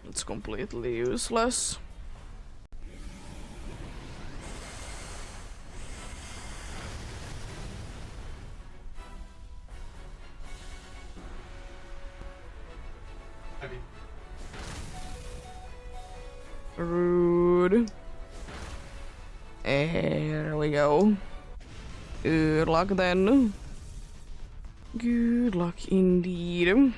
It's completely useless. Rude. There we go. Good luck then. Good luck indeed.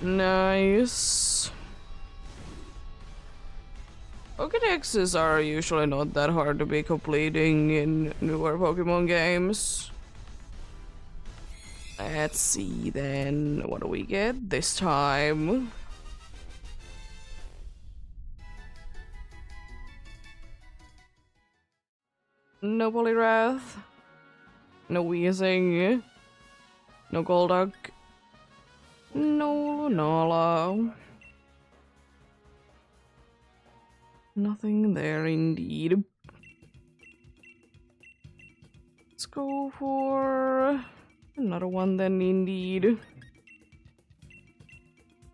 Nice. Pokédexes are usually not that hard to be completing in newer Pokemon games. Let's see then, what do we get this time? No Poliwrath, no Weezing, no Golduck, no Lunala. Nothing there indeed. Let's go for another one then indeed.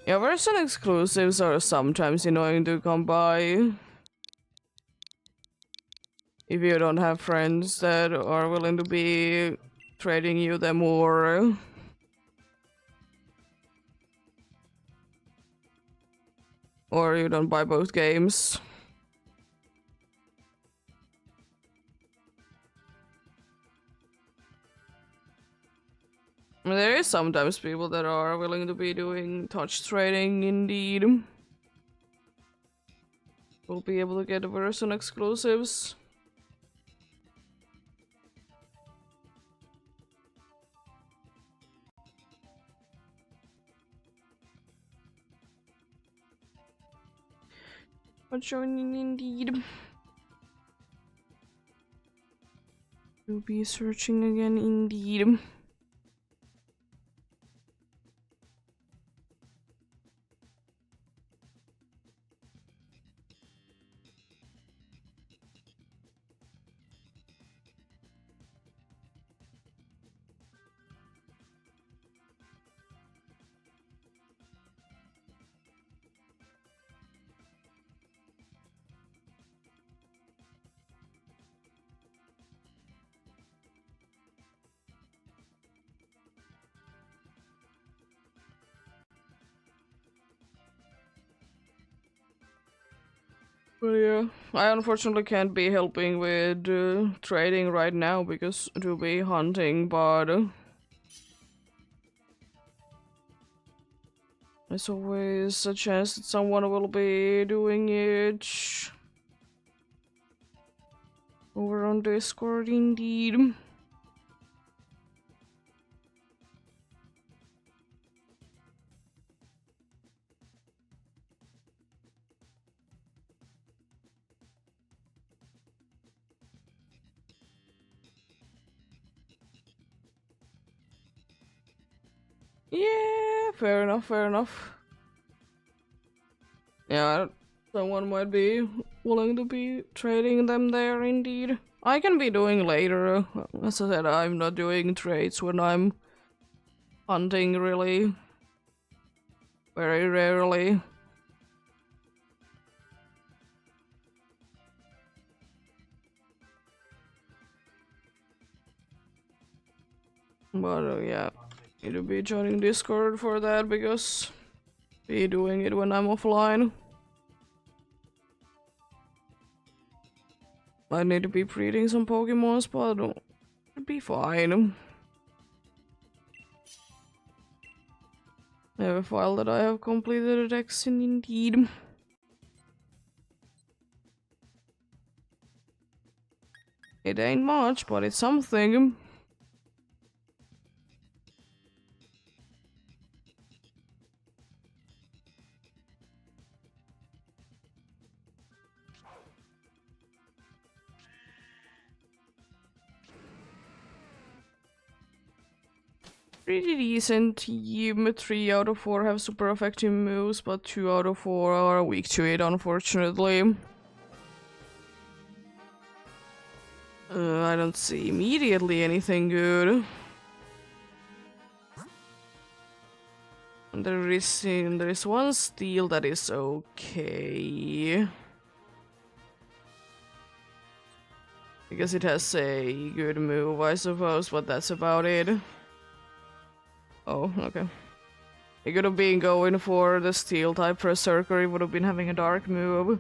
Yeah, version exclusives are sometimes annoying to come by. If you don't have friends that are willing to be trading you them more. Or you don't buy both games. I mean, there is sometimes people that are willing to be doing touch trading indeed. We'll be able to get the version exclusives. But joining indeed. We'll be searching again indeed. But yeah, I unfortunately can't be helping with trading right now because to be hunting, but there's always a chance that someone will be doing it over on Discord, indeed. Yeah, fair enough, fair enough. Yeah, someone might be willing to be trading them there, indeed. I can be doing later. As I said, I'm not doing trades when I'm hunting, really. Very rarely. But yeah, need to be joining Discord for that because be doing it when I'm offline. I need to be breeding some Pokemons, but it'll be fine. I have a file that I have completed a dex in, indeed. It ain't much, but it's something. Pretty decent team. 3 out of 4 have super effective moves, but 2 out of 4 are weak to it, unfortunately. I don't see immediately anything good. There is one steel that is okay. Because it has a good move, I suppose, but that's about it. Oh, okay. It could have been going for the steel type Berserker, it would have been having a dark move.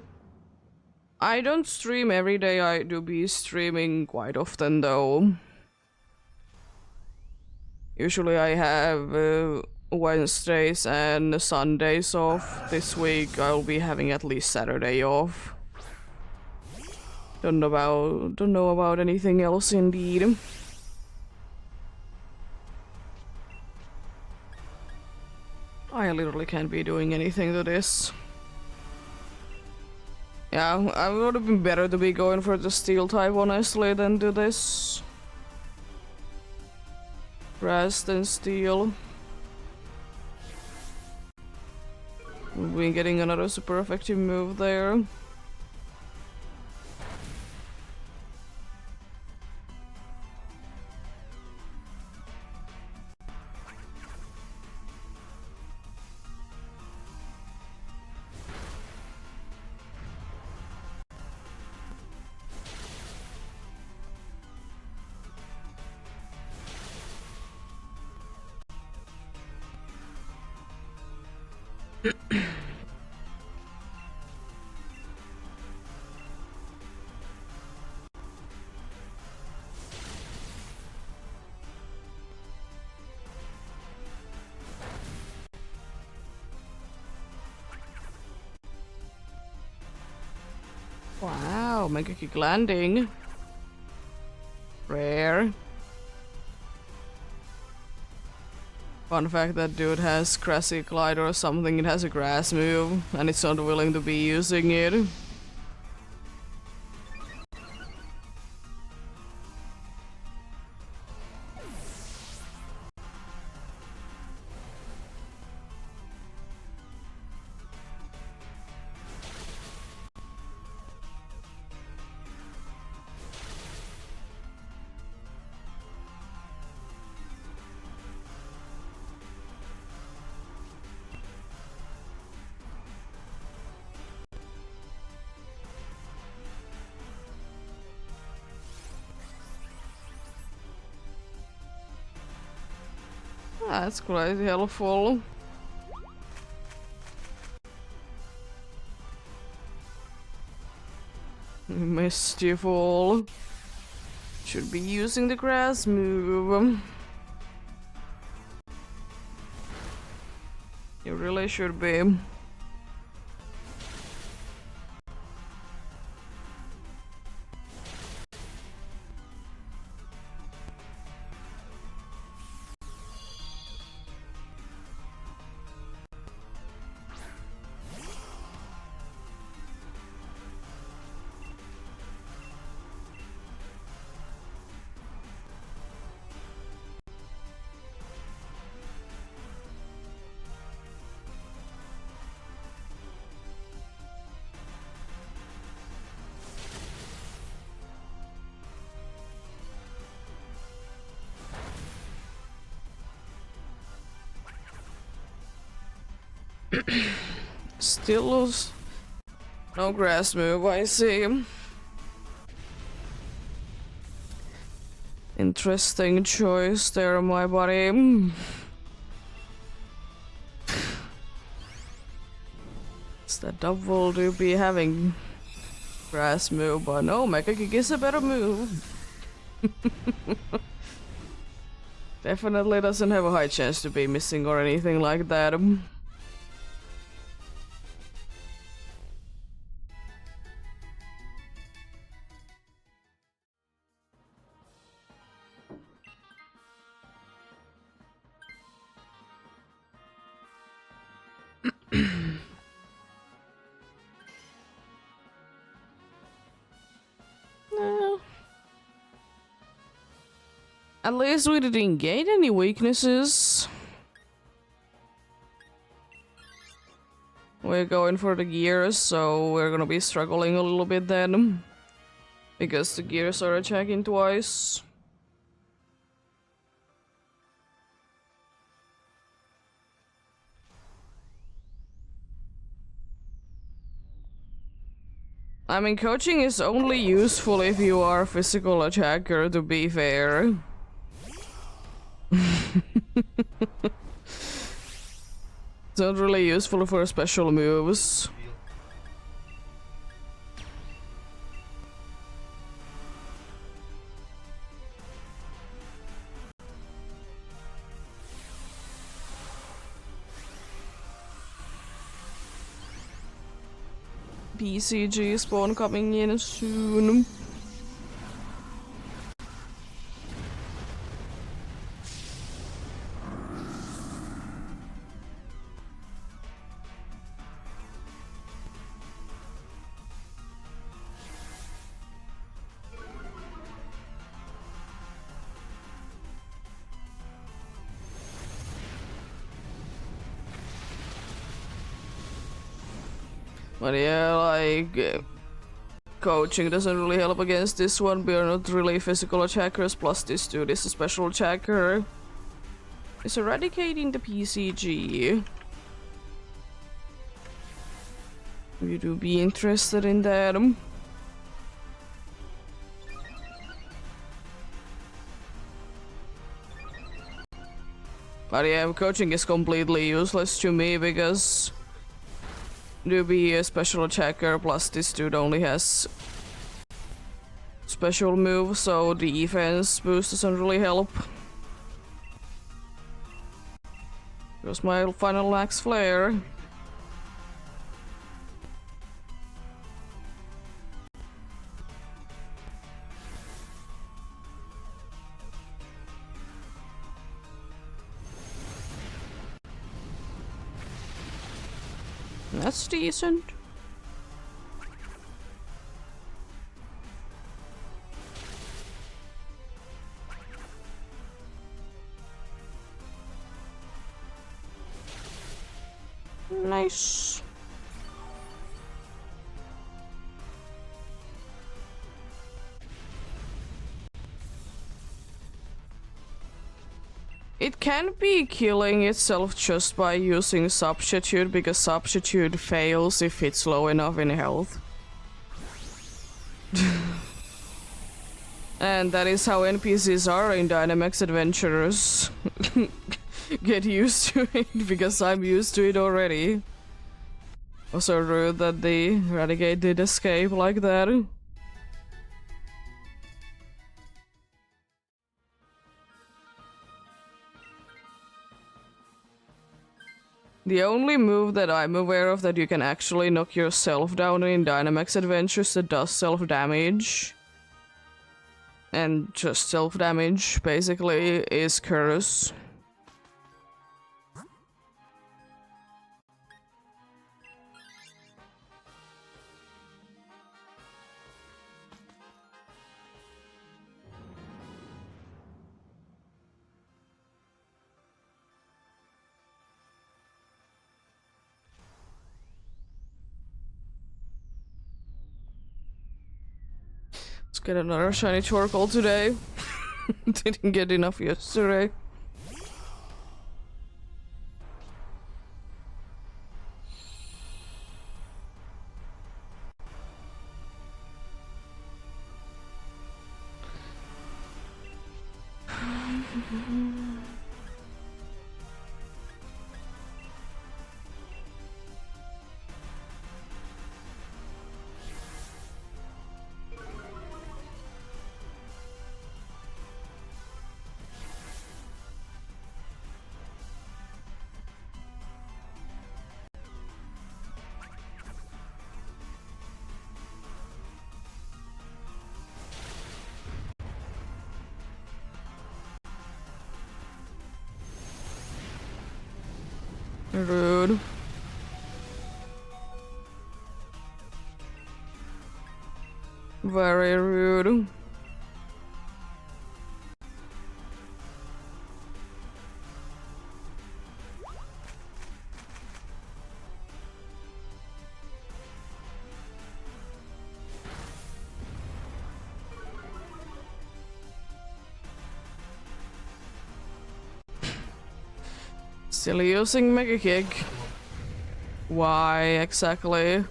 I don't stream every day, I do be streaming quite often though. Usually I have Wednesdays and Sundays off. This week I'll be having at least Saturday off. Don't know about anything else, indeed. I literally can't be doing anything to this. Yeah, I would have been better to be going for the steel type, honestly, than do this. Brass than steel. We've been getting another super effective move there. Wow, Mega Kick landing. Rare. Fun fact, that dude has Grassy Glide or something, it has a grass move, and it's not willing to be using it. That's quite helpful. Mischieful. Should be using the grass move. You really should be. Still no grass move, I see. Interesting choice there, my buddy. It's that double to be having grass move, but no, Mega Kick is a better move. Definitely doesn't have a high chance to be missing or anything like that. No. At least we didn't gain any weaknesses. We're going for the gears, so we're gonna be struggling a little bit then. Because the gears are attacking twice. I mean, coaching is only useful if you are a physical attacker, to be fair. It's not really useful for special moves. PCG spawn coming in soon. But yeah, like, coaching doesn't really help against this one. We are not really physical attackers, plus this dude is a special attacker. It's eradicating the PCG. You do be interested in that. But yeah, coaching is completely useless to me because to be a special attacker, plus this dude only has special moves, so the defense boost doesn't really help. Here's my final Axe Flare. That's decent. Nice. It can be killing itself just by using substitute, because substitute fails if it's low enough in health. And that is how NPCs are in Dynamax Adventurers. Get used to it, because I'm used to it already. Also rude that the Renegade did escape like that. The only move that I'm aware of that you can actually knock yourself down in Dynamax Adventures that does self-damage and just self-damage basically is Curse. Let's get another shiny Torkoal today. Didn't get enough yesterday. Rude. Very rude. Still using Mega Kick. Why exactly?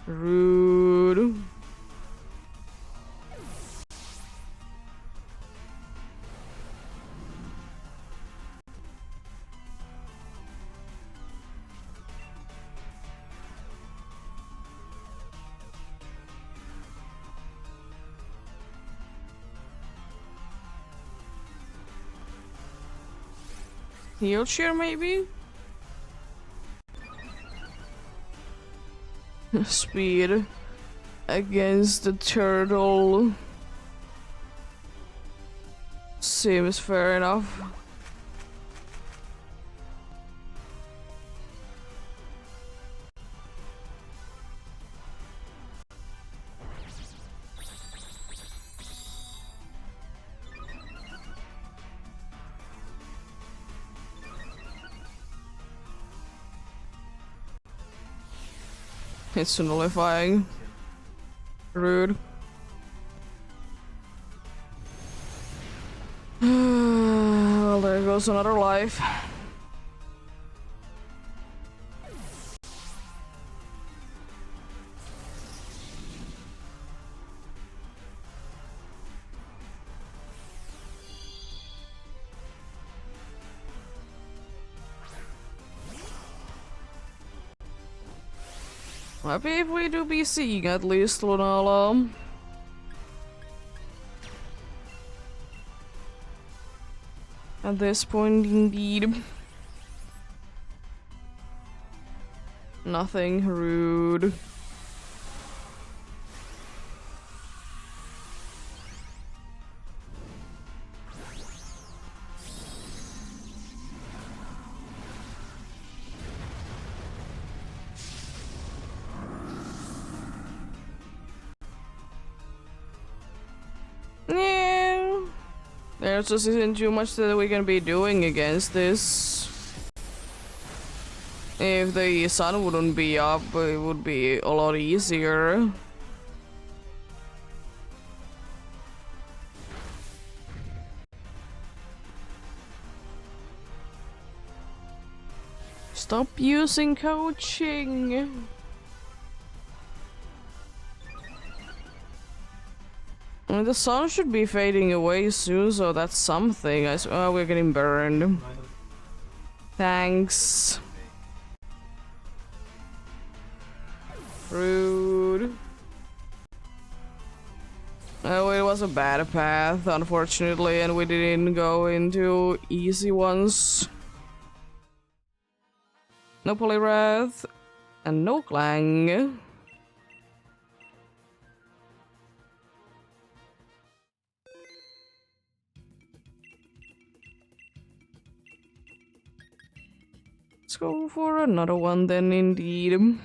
Rude. Heal cheer maybe? Speed against the turtle seems fair enough. It's nullifying. Rude. Well, there goes another life. Happy if we do be seeing at least Lunala. At this point, indeed. Nothing rude. Yeah. There just isn't too much that we can be doing against this. If the sun wouldn't be up, it would be a lot easier. Stop using coaching. I mean, the sun should be fading away soon, so that's something. Oh, we're getting burned. Thanks. Rude. Oh, it was a bad path, unfortunately, and we didn't go into easy ones. No Poliwrath, and no Clang. Let's go for another one then, indeed.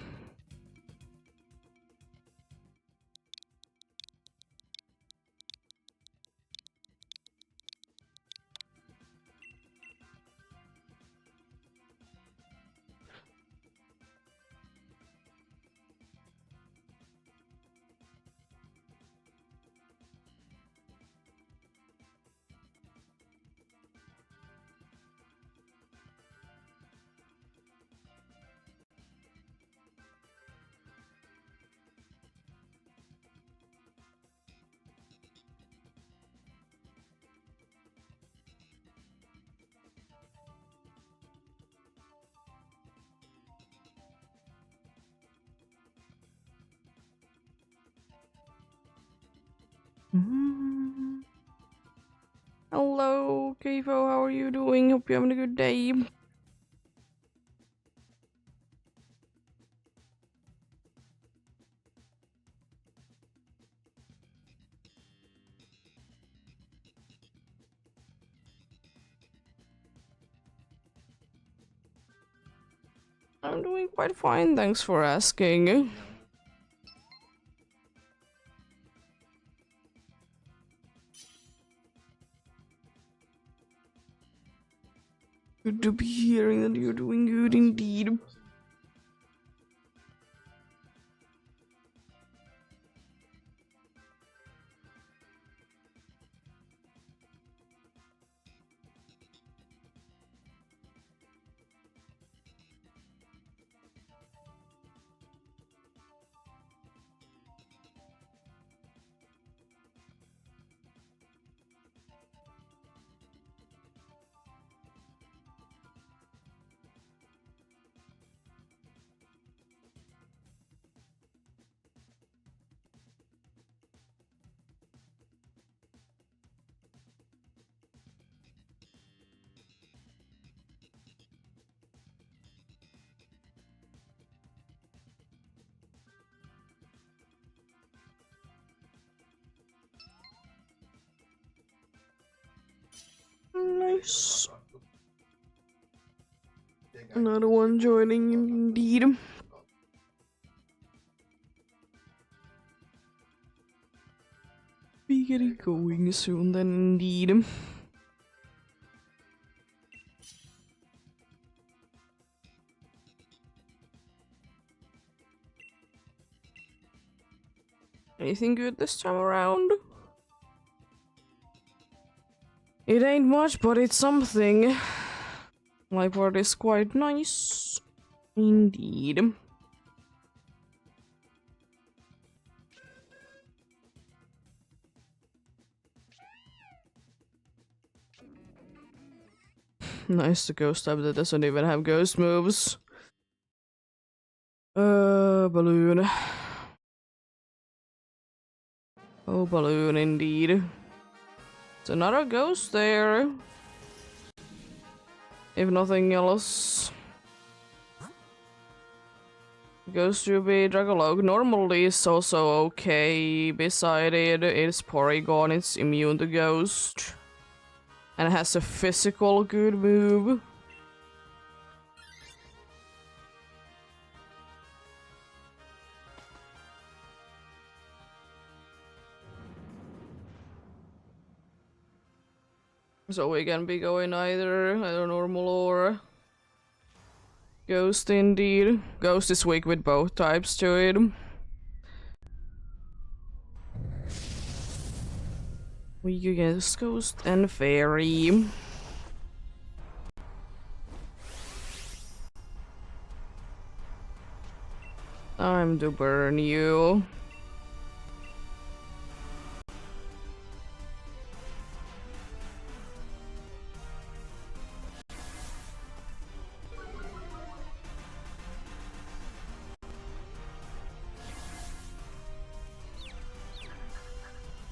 Hello, Keifo, how are you doing? Hope you're having a good day. I'm doing quite fine, thanks for asking. Good to be hearing that you're doing good indeed. Nice. Another one joining indeed. Be getting going soon then indeed. Anything good this time around? It ain't much, but it's something. My part is quite nice. Indeed. Nice, the ghost type that doesn't even have ghost moves. Balloon. Oh, balloon indeed. It's another ghost there. If nothing else. Ghost Ruby Dragolog normally is also okay. Beside it, it's Porygon, it's immune to Ghost. And it has a physical good move. So we can be going either normal or Ghost indeed. Ghost is weak with both types to it. Weak against Ghost and Fairy. Time to burn you.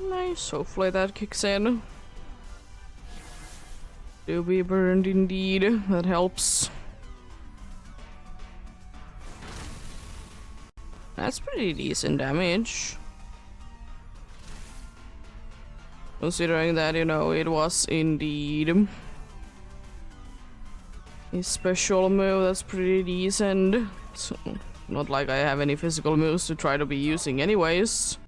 Nice, hopefully that kicks in. To be burned indeed, that helps. That's pretty decent damage. Considering that, you know, it was indeed a special move, that's pretty decent. So, not like I have any physical moves to try to be using anyways.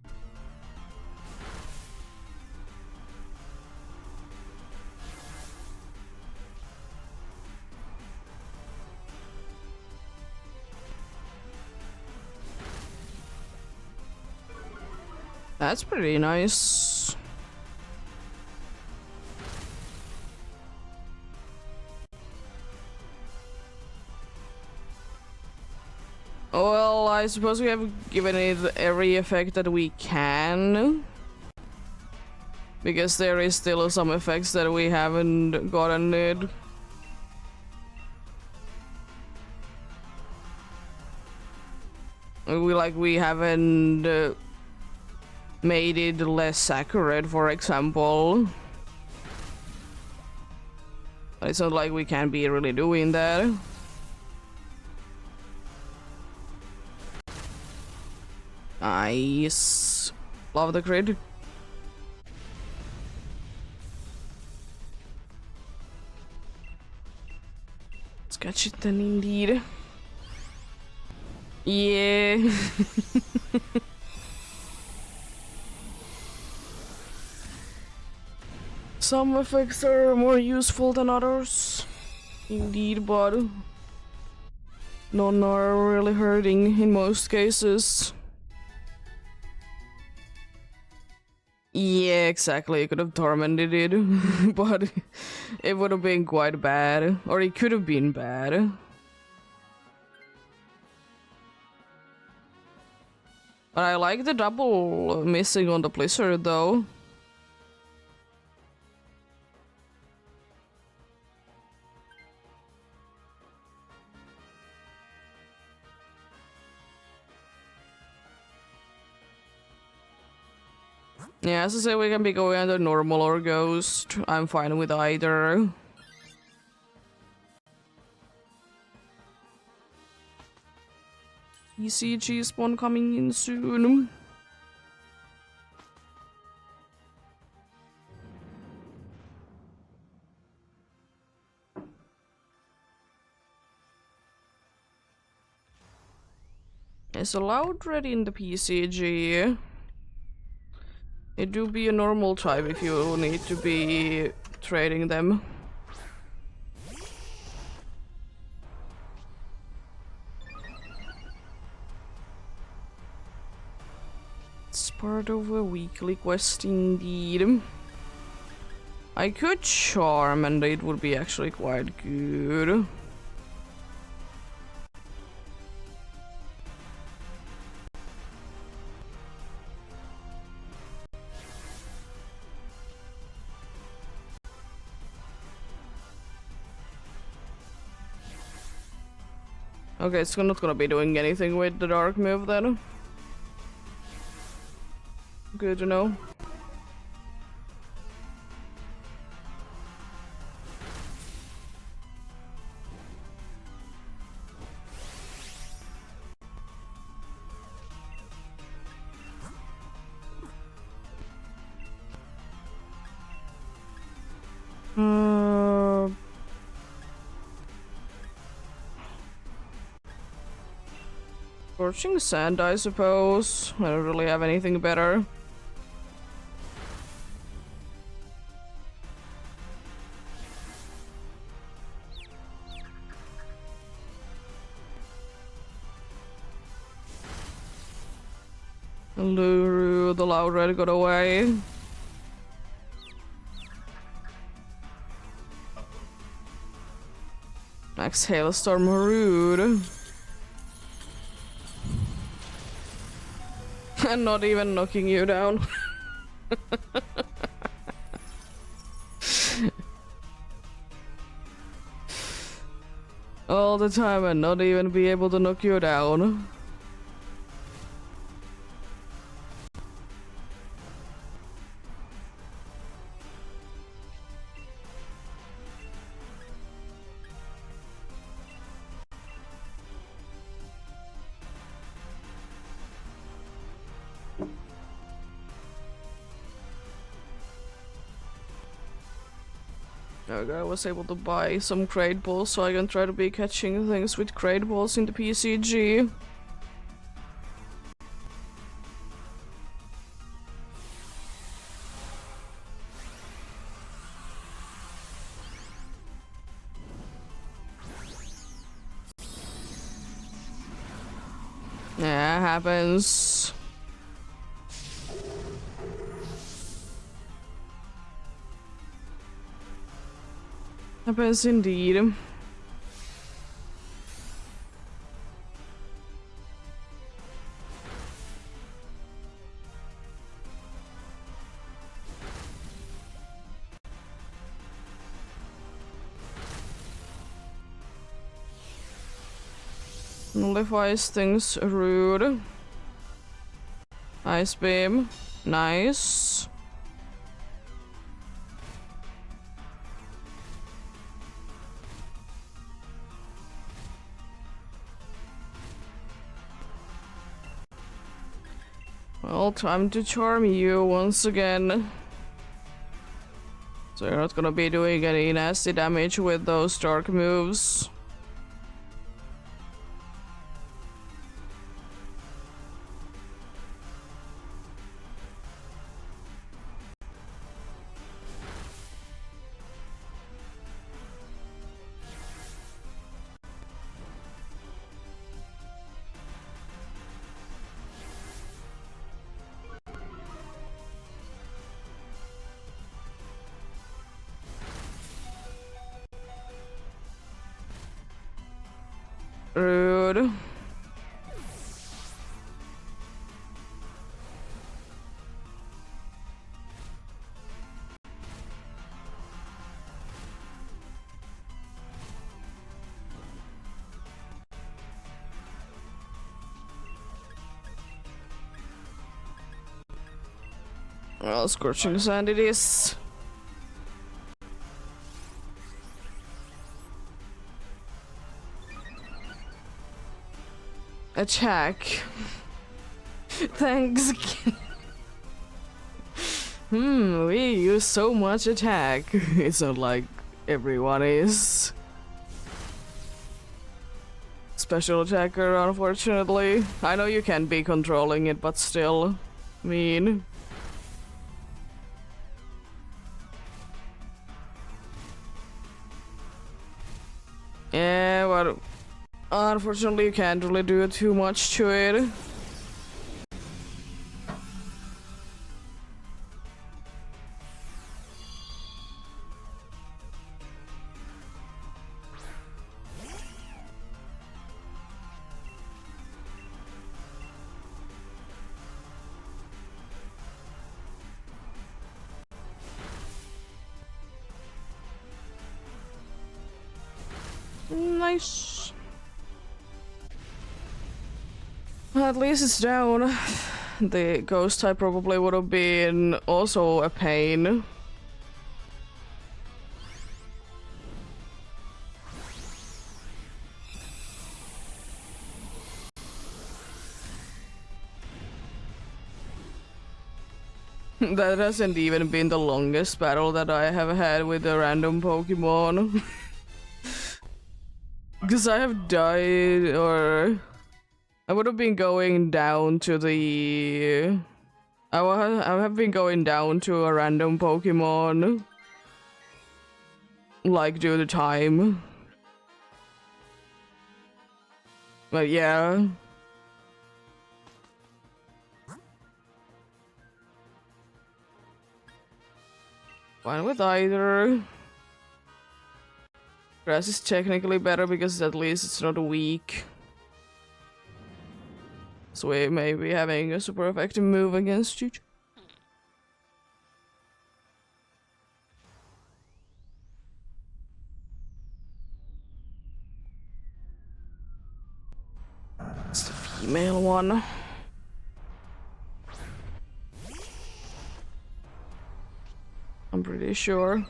That's pretty nice. Well, I suppose we have given it every effect that we can. Because there is still some effects that we haven't gotten it. We haven't made it less accurate, for example. It's not like we can be really doing that. Nice. Love the grid. Let's catch it then indeed. Yeah. Some effects are more useful than others. Indeed, but none are really hurting in most cases. Yeah, exactly. You could have tormented it, but it would have been quite bad. Or it could have been bad. But I like the double missing on the Blizzard, though. Yeah, as I say, we can be going under normal or ghost. I'm fine with either. ECG spawn coming in soon. It's allowed ready in the PCG. It do be a normal type if you need to be trading them. It's part of a weekly quest indeed. I could charm and it would be actually quite good. Okay, it's not gonna be doing anything with the dark move then. Good to know. Scorching Sand, I suppose. I don't really have anything better. Luru, the loud red got away. Next Hailstorm rude. And not even knocking you down. All the time and not even be able to knock you down. Okay, I was able to buy some crate balls, so I can try to be catching things with crate balls in the PCG. Yeah, happens. Happens indeed. Nullifies things rude. Ice beam. Nice. Well, time to charm you once again. So you're not gonna be doing any nasty damage with those dark moves. Rude. Well, scorching sand it is. Attack. Thanks. We use so much attack. It's not like everyone is. Special attacker, unfortunately. I know you can be controlling it, but still. Mean. Yeah, but unfortunately you can't really do too much to it. Nice. At least it's down. The ghost type probably would have been also a pain. That hasn't even been the longest battle that I have had with a random Pokemon. Because I have died, or I would have been going down to the... I have been going down to a random Pokemon. Like, due to time. But yeah. Fine with either. Grass is technically better because at least it's not weak. So we may be having a super effective move against you. It's the female one. I'm pretty sure.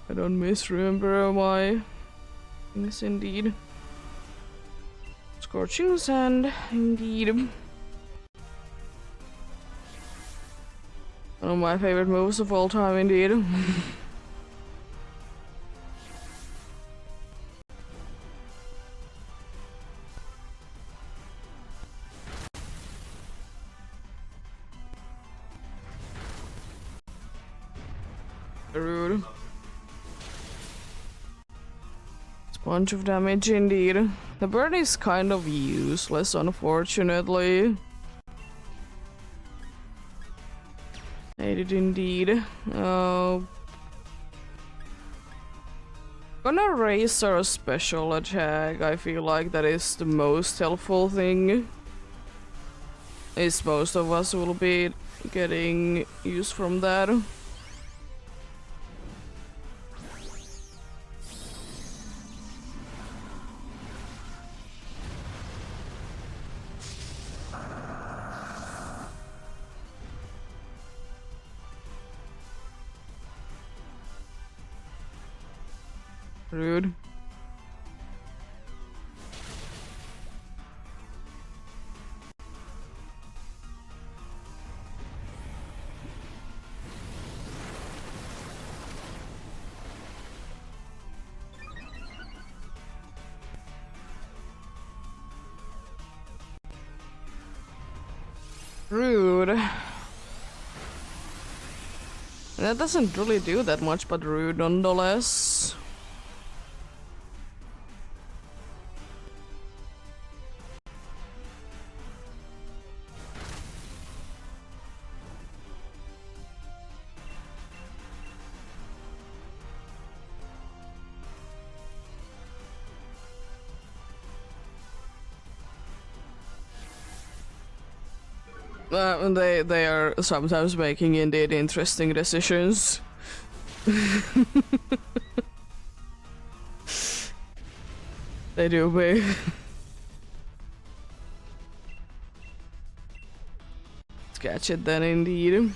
I don't misremember my things indeed. Scorching sand, indeed. One of my favorite moves of all time, indeed. Rude. It's a bunch of damage, indeed. The bird is kind of useless, unfortunately. Hated indeed. Gonna raise our special attack. I feel like that is the most helpful thing. Is most of us will be getting use from that. Rude. Rude. That doesn't really do that much, but rude nonetheless. They are sometimes making indeed interesting decisions. They do be. Let's catch it then, indeed.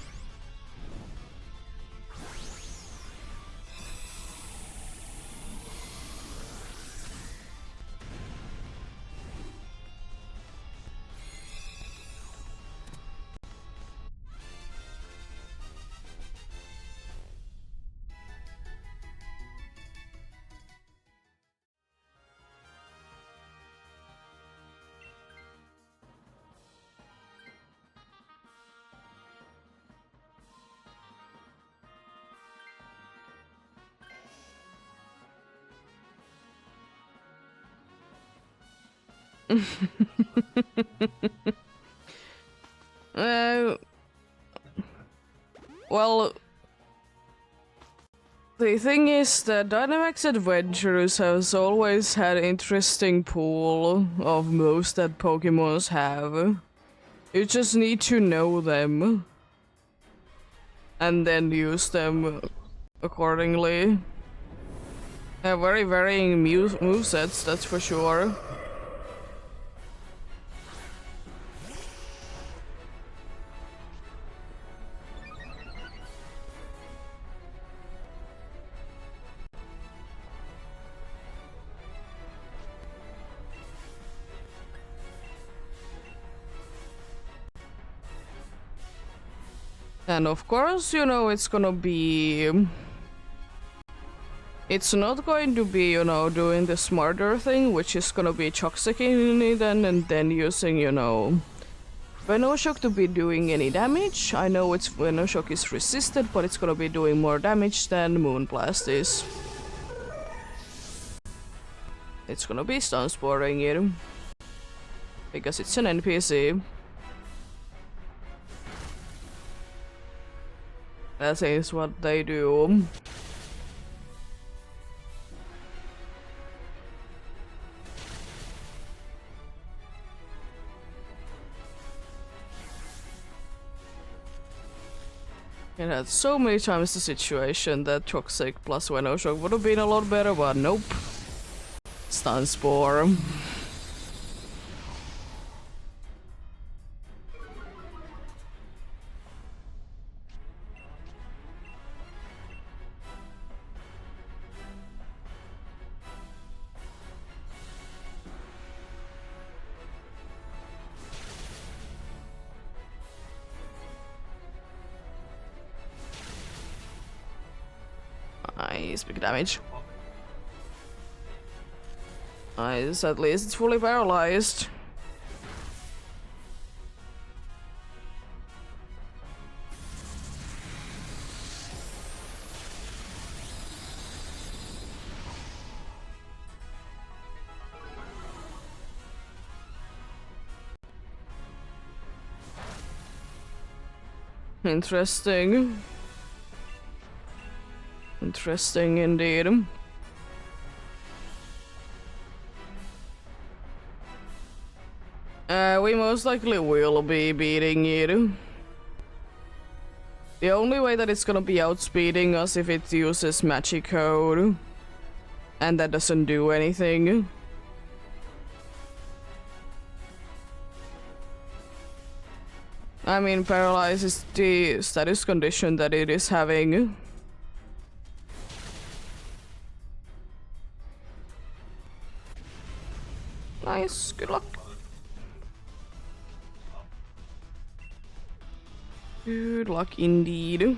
uh, well, the thing is that Dynamax Adventures has always had interesting pool of moves that Pokemons have. You just need to know them and then use them accordingly. Very varying movesets, that's for sure. And of course, you know, it's gonna be... It's not going to be, you know, doing the smarter thing, which is gonna be Toxicking it and then using, you know, Venoshock to be doing any damage. I know it's Venoshock is resisted, but it's gonna be doing more damage than Moonblast is. It's gonna be stun sporing it. Because it's an NPC. That is what they do. It had so many times the situation that Toxic plus Venoshock would have been a lot better, but nope. Stun Spore. Nice, big damage. Nice, at least it's fully paralyzed. Interesting. Interesting indeed. We most likely will be beating it. The only way that it's gonna be outspeeding us if it uses magic code. And that doesn't do anything. I mean, paralyze is the status condition that it is having. Nice, good luck. Good luck indeed.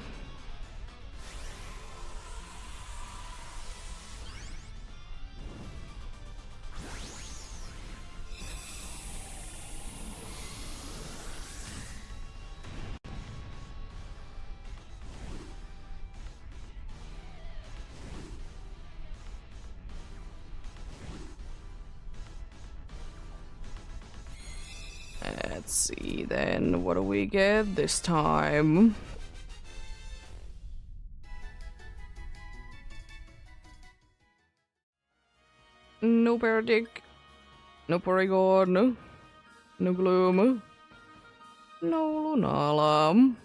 Let's see then, what do we get this time? No Paradig, no Porygon, no Gloom, no Lunala.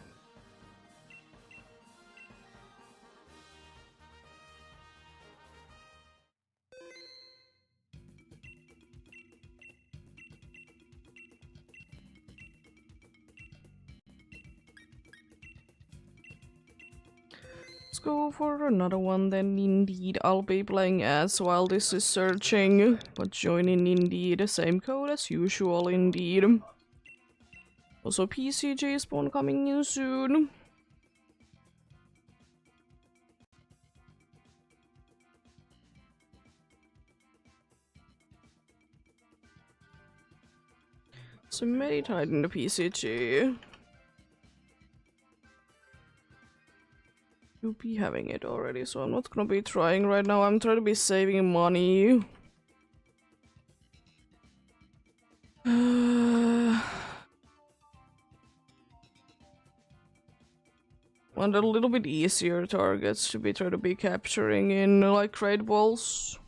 Let's go for another one then, indeed. I'll be playing as while this is searching, but joining indeed, same code as usual indeed. Also PCG spawn coming in soon. So Meditite in the PCG. You'll be having it already, so I'm not gonna be trying right now. I'm trying to be saving money. Want a little bit easier targets to be try to be capturing in like trade balls.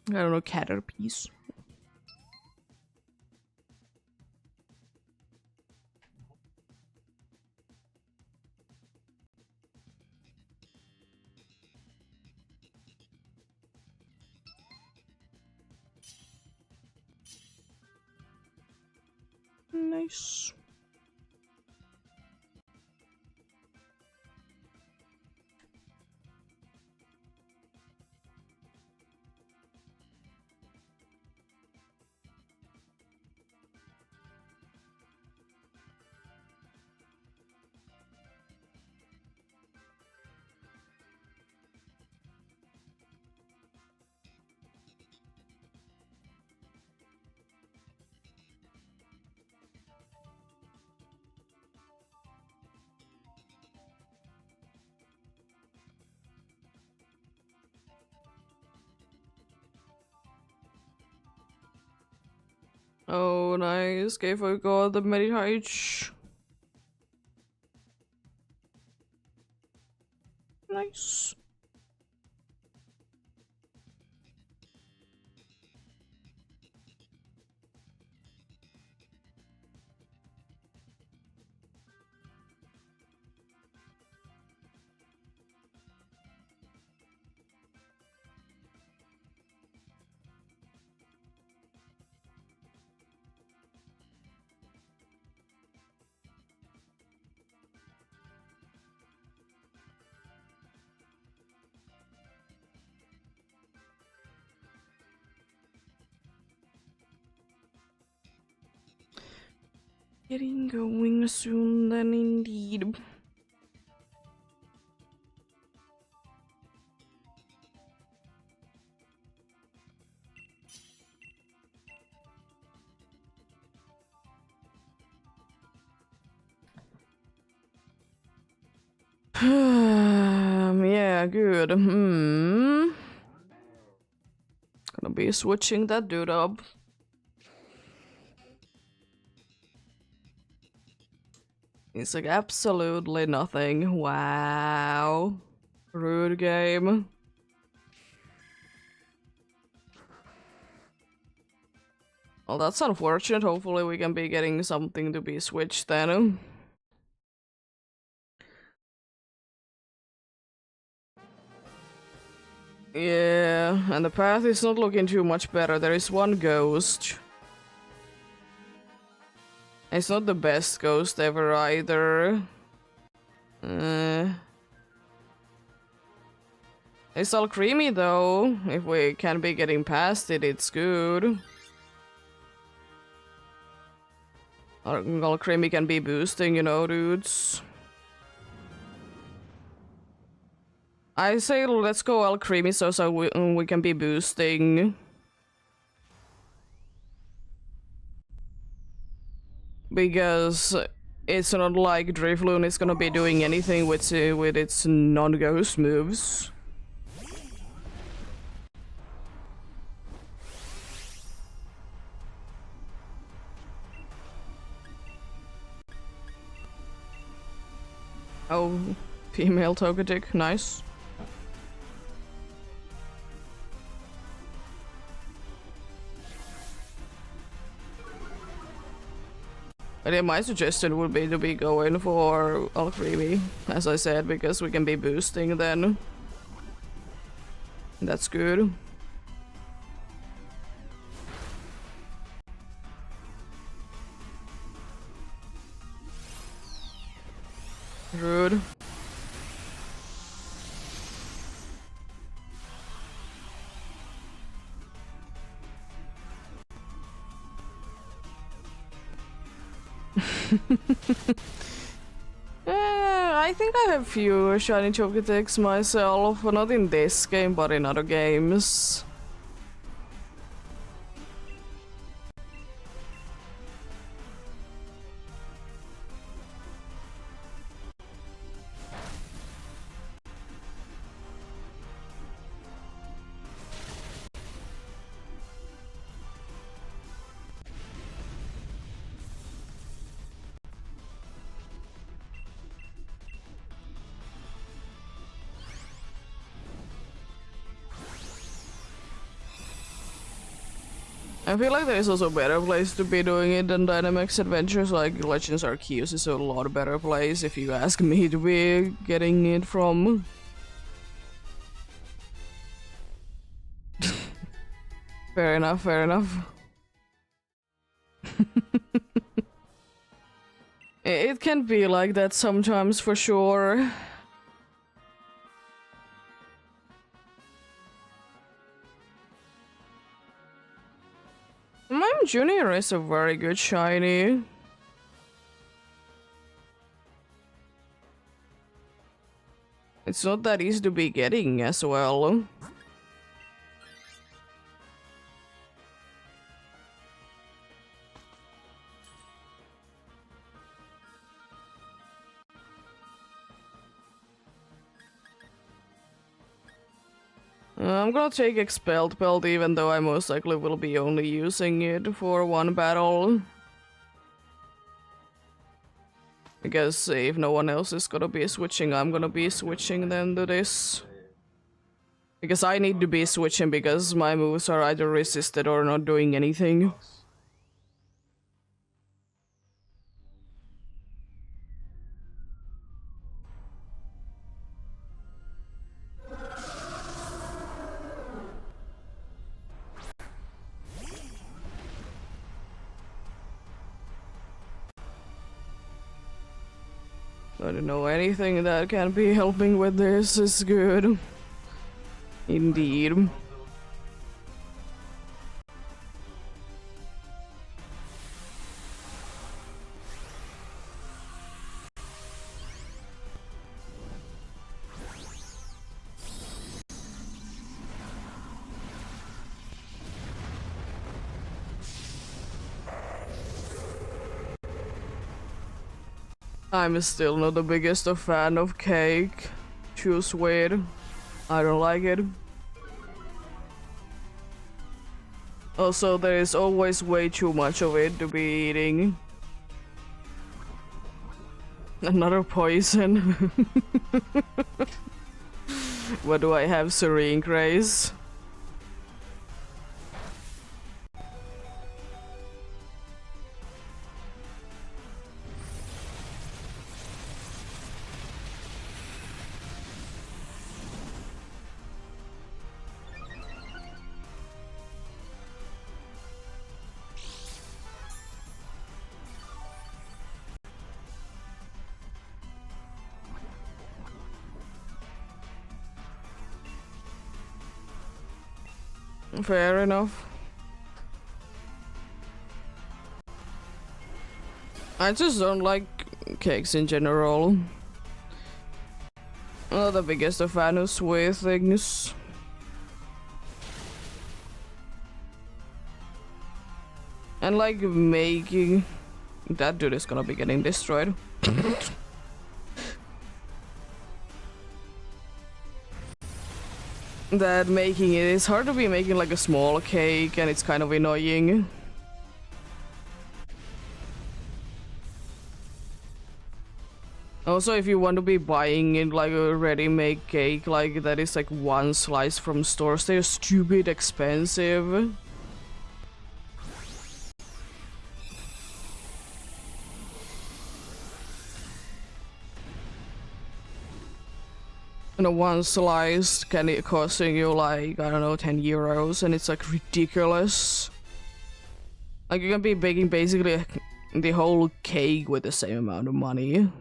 I don't know, Caterpies. Nice. Oh, nice. Okay, forgot the Meditite. Nice. Getting going soon then indeed. Yeah, good. Gonna be switching that dude up. It's like absolutely nothing. Wow. Rude game. Well, that's unfortunate. Hopefully we can be getting something to be switched then. Yeah, and the path is not looking too much better. There is one ghost. It's not the best ghost ever either. It's all creamy though. If we can be getting past it, it's good. All creamy can be boosting, you know, dudes. I say let's go all creamy so we can be boosting. Because it's not like Drifloon is gonna be doing anything with its non-ghost moves. Oh, female Togetic, nice. But yeah, my suggestion would be to be going for Alcremie, as I said, because we can be boosting then. That's good. Rude. I think I have few shiny Chocoteks myself, not in this game, but in other games. I feel like there is also a better place to be doing it than Dynamax Adventures, like Legends Arceus is a lot better place if you ask me to be getting it from. Fair enough, fair enough. It can be like that sometimes, for sure. Mime Junior is a very good shiny. It's not that easy to be getting as well. I'm gonna take Expelled Belt even though I most likely will be only using it for one battle. Because if no one else is gonna be switching, I'm gonna be switching then to this. Because I need to be switching because my moves are either resisted or not doing anything. I don't know, anything that can be helping with this is good. Indeed. I'm still not the biggest of fan of cake. Too sweet. I don't like it. Also, there is always way too much of it to be eating. Another poison. What do I have? Serene Grace. Fair enough. I just don't like cakes in general. I'm not the biggest of fan of sweet things. And like making... That dude is gonna be getting destroyed. That making it is hard to be making like a small cake and it's kind of annoying. Also, if you want to be buying it like a ready-made cake like that is like one slice from stores, they're stupid expensive. And a one slice can it costing you like, I don't know, 10 euros, and it's like ridiculous. Like you can be baking basically the whole cake with the same amount of money.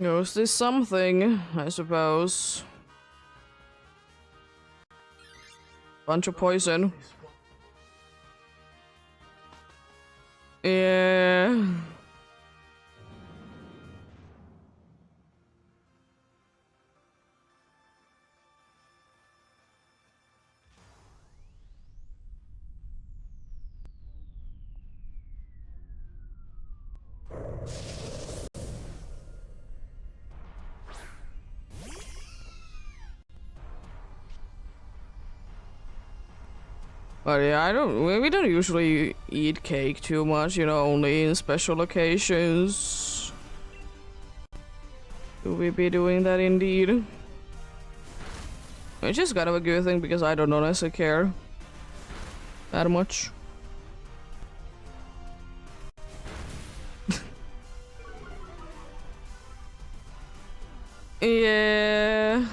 Is this something, I suppose? Bunch of poison. Yeah. But yeah, we don't usually eat cake too much, you know, only in special occasions. Do we be doing that indeed? Which is kind of a good thing because I don't honestly care that much. Yeah.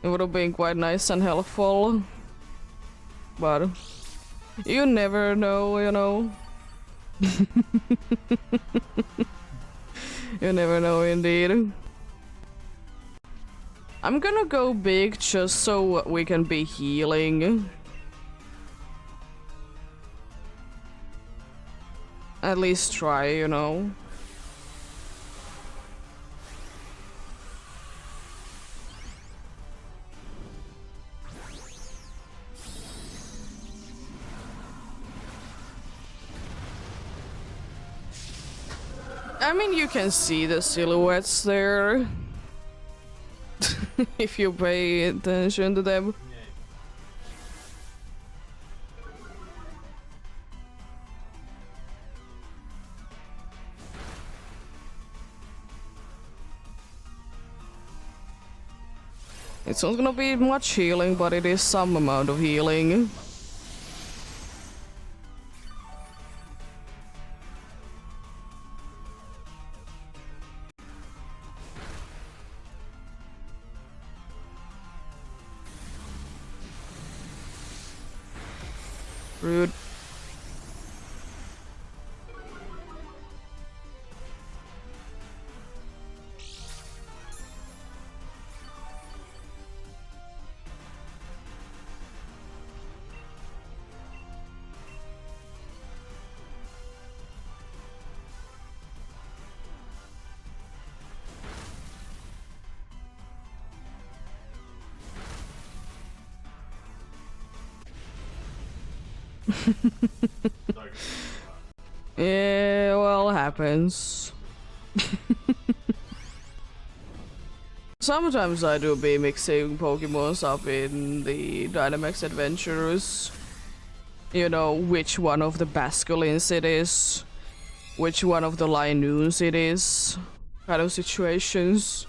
It would have been quite nice and helpful. But you never know, you know. You never know indeed. I'm gonna go big just so we can be healing. At least try, you know. I mean, you can see the silhouettes there. If you pay attention to them. It's not gonna be much healing, but it is some amount of healing. Rude. Yeah, well, happens. Sometimes I do be mixing Pokemons up in the Dynamax Adventures. You know, which one of the Basculins it is, which one of the Linoons it is, kind of situations.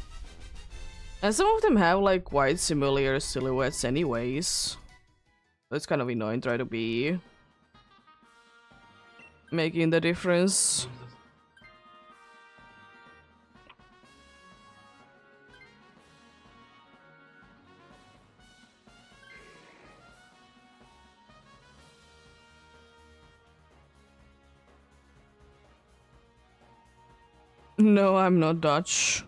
And some of them have like quite similar silhouettes anyways. It's kind of annoying trying to be making the difference. No, I'm not Dutch.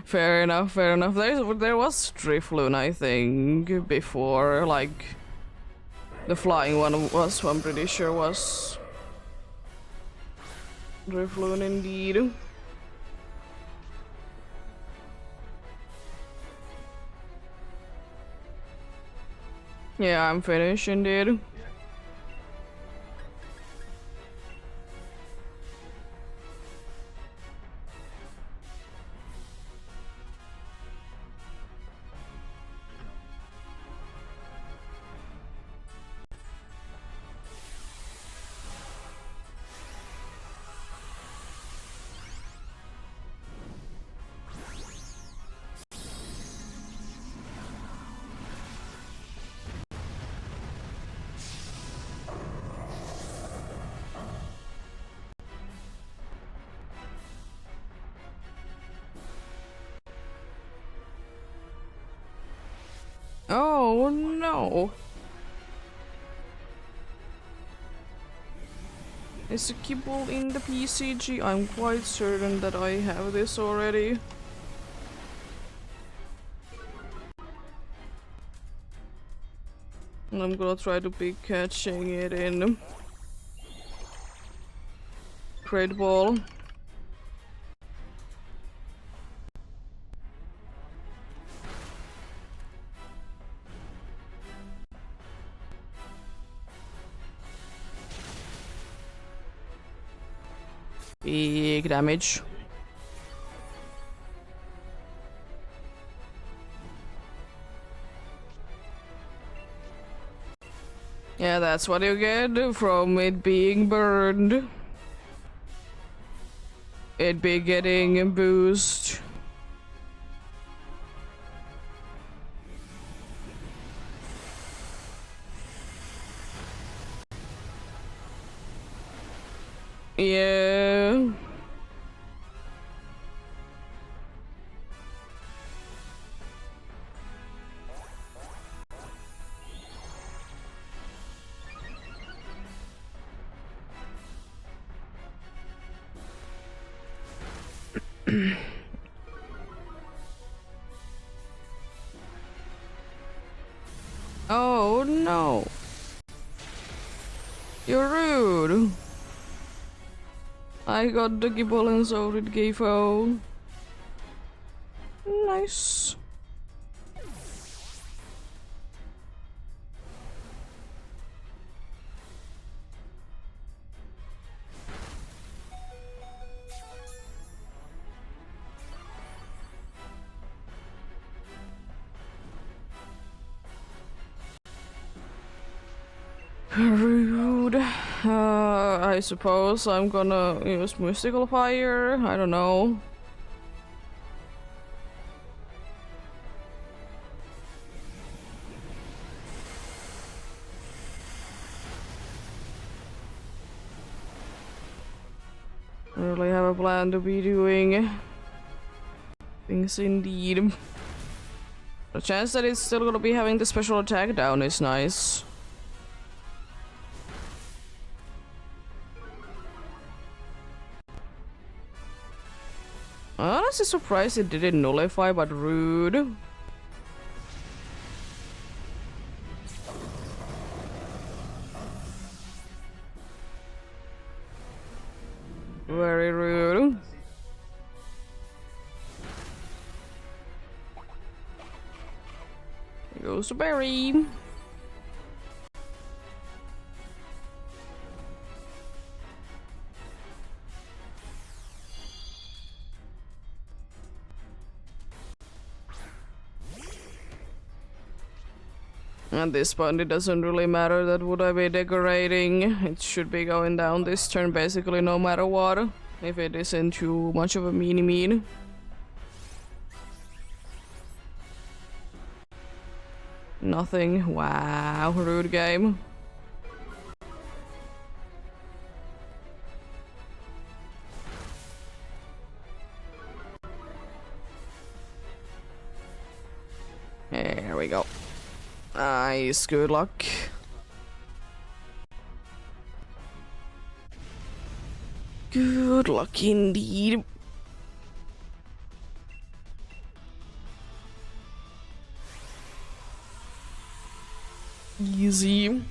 Fair enough, fair enough. There was Drifloon, I think, before, like, the flying one was, I'm pretty sure was Drifloon indeed. Yeah, I'm finished indeed. Oh no. Is a kibble in the PCG? I'm quite certain that I have this already. And I'm gonna try to be catching it in Great Ball. Big damage. Yeah, that's what you get from it being burned. It be getting a boost. Yeah. Oh no. You're rude. I got the Gibble and so did Gifo. Nice. Rude. I suppose I'm gonna use Mystical Fire. I don't know. I really have a plan to be doing things indeed. The chance that it's still gonna be having the special attack down is nice. I'm honestly surprised it didn't nullify, but rude. Very rude. goes the berry. At this point, it doesn't really matter that would I be decorating. It should be going down this turn basically no matter what. If it isn't too much of a meanie. Nothing. Wow, rude game. There we go. Nice, good luck. Good luck indeed. Easy.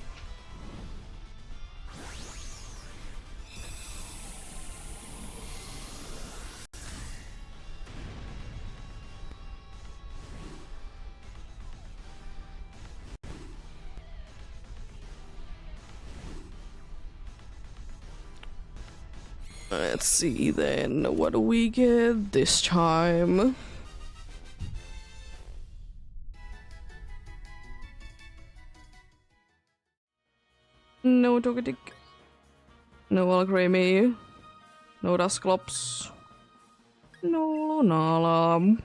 Let's see then, what do we get this time? No Togetic. No Alcremie. No Dusclops. No Lunala.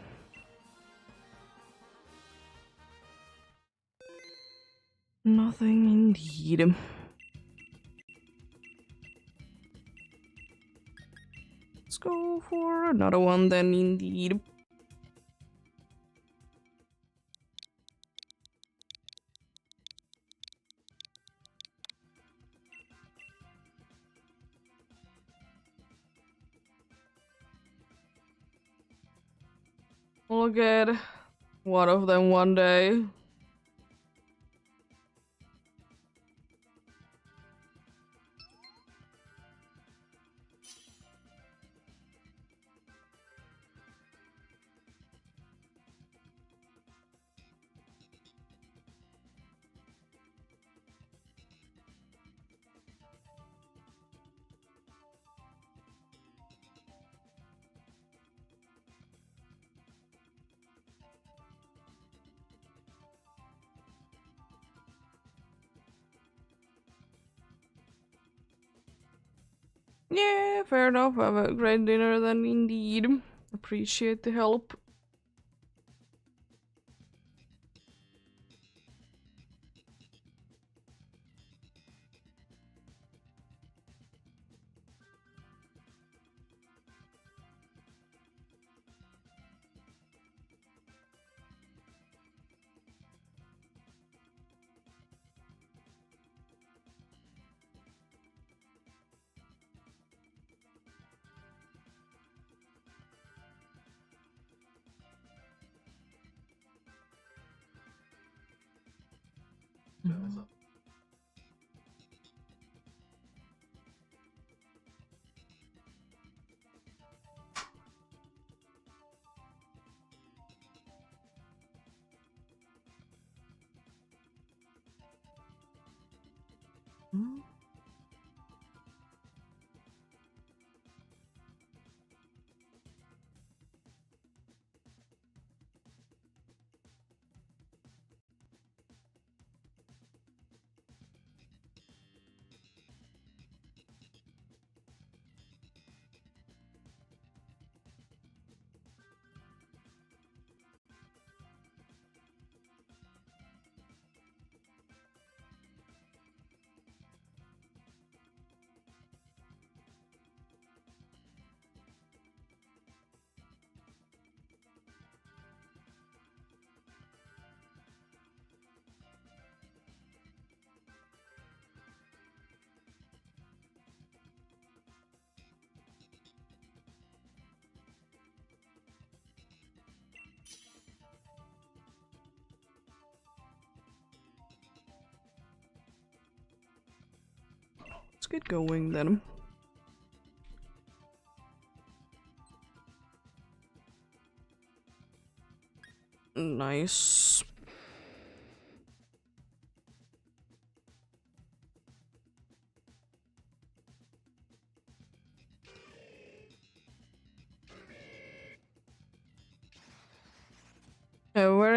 Nothing indeed. Let's go for another one then indeed. We'll get one of them one day. Yeah, fair enough. Have a great dinner then indeed. Appreciate the help. Mm. Let's get going then. Nice.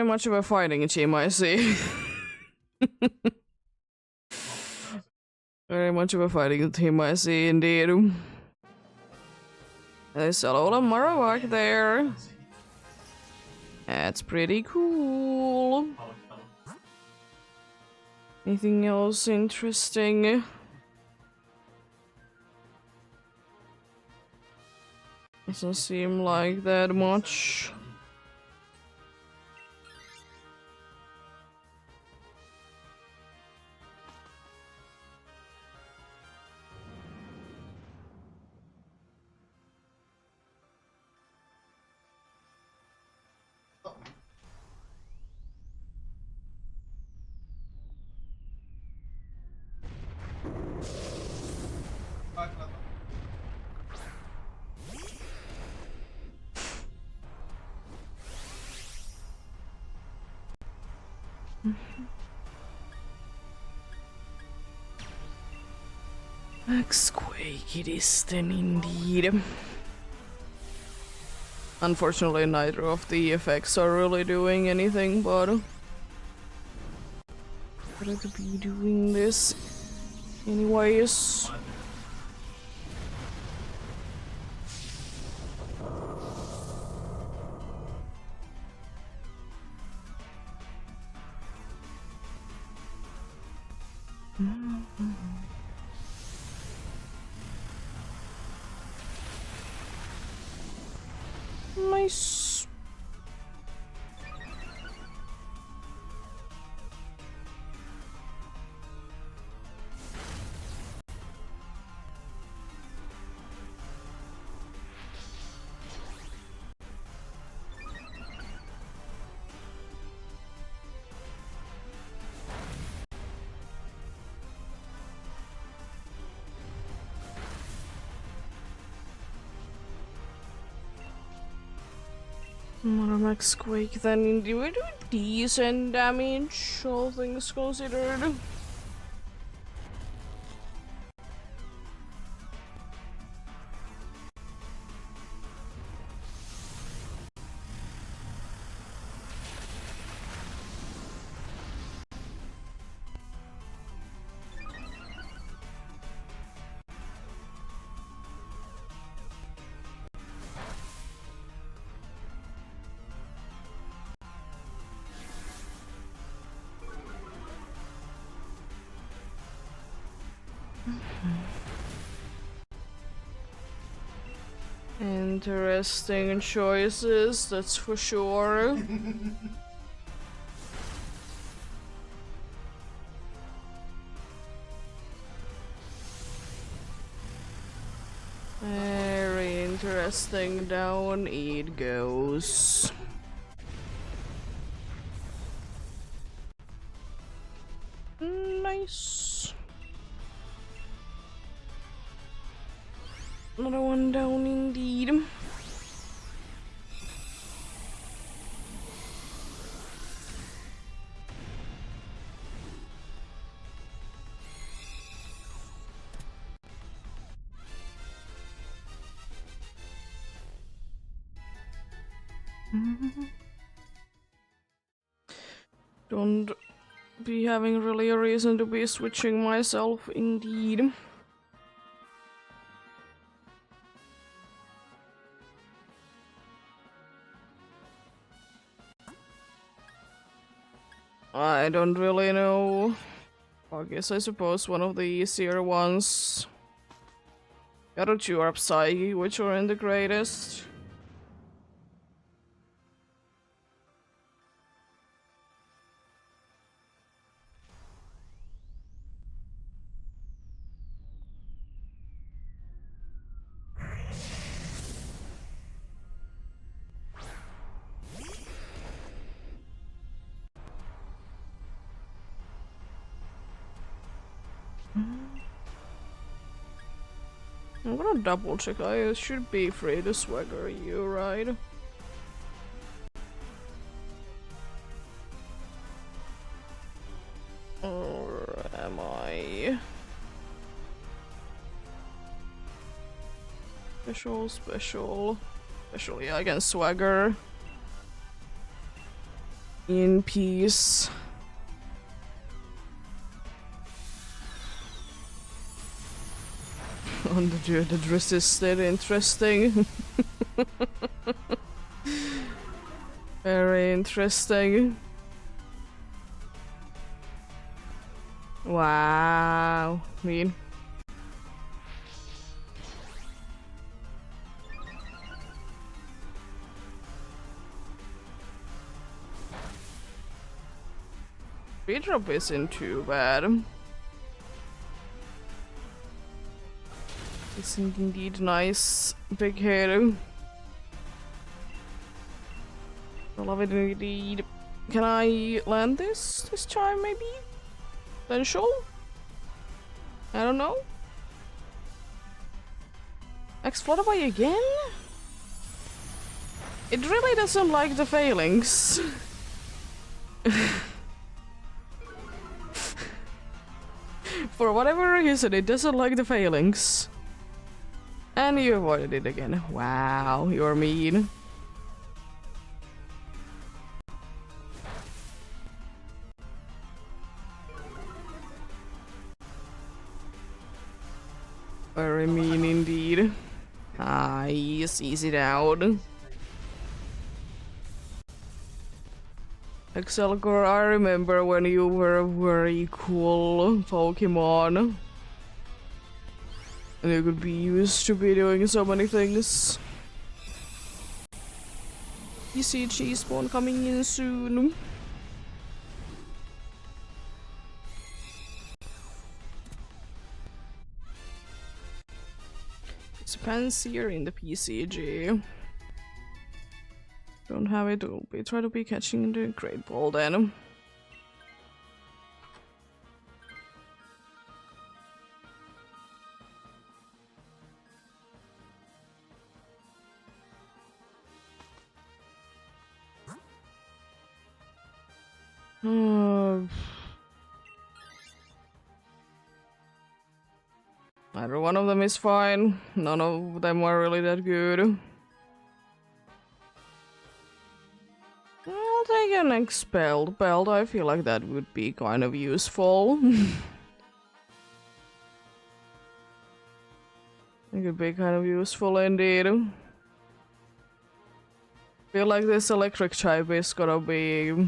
much of a fighting team, I see. Very much of a fighting team, I see, indeed. There's a lot of Marowak there. That's pretty cool. Anything else interesting? Doesn't seem like that much. Quake it is then indeed. Unfortunately, neither of the effects are really doing anything, but better to be doing this anyways. Nice. Max Quake then indeed we do decent damage, all things considered. Interesting choices, that's for sure. Very interesting. Down it goes. Nice. Another one down indeed. Don't be having really a reason to be switching myself indeed. I don't really know. I guess I suppose one of the easier ones. Garuchu or Psyche, which aren't the greatest. I'm gonna double check. I should be free to swagger you, right? Or am I? Special. Yeah, I can swagger. in peace. On the dress is still interesting. Very interesting. Wow. Mean. Speed drop isn't too bad. It's indeed nice. Big hit. I love it indeed. Can I land this time maybe? Potential? I don't know. X Flutterby again? It really doesn't like the failings. For whatever reason, it doesn't like the failings. And you avoided it again. Wow, you're mean. Very mean indeed. Nice, easy down. Excelgor, I remember when you were a very cool Pokemon. And you could be used to be doing so many things. You see cheese spawn coming in soon. It's a Pansear in the PCG. Don't have it, we'll be try to be catching the Great Ball then. Either one of them is fine. None of them are really that good. I'll take an expelled belt. I feel like that would be kind of useful. It could be kind of useful indeed. Feel like this electric type is gonna be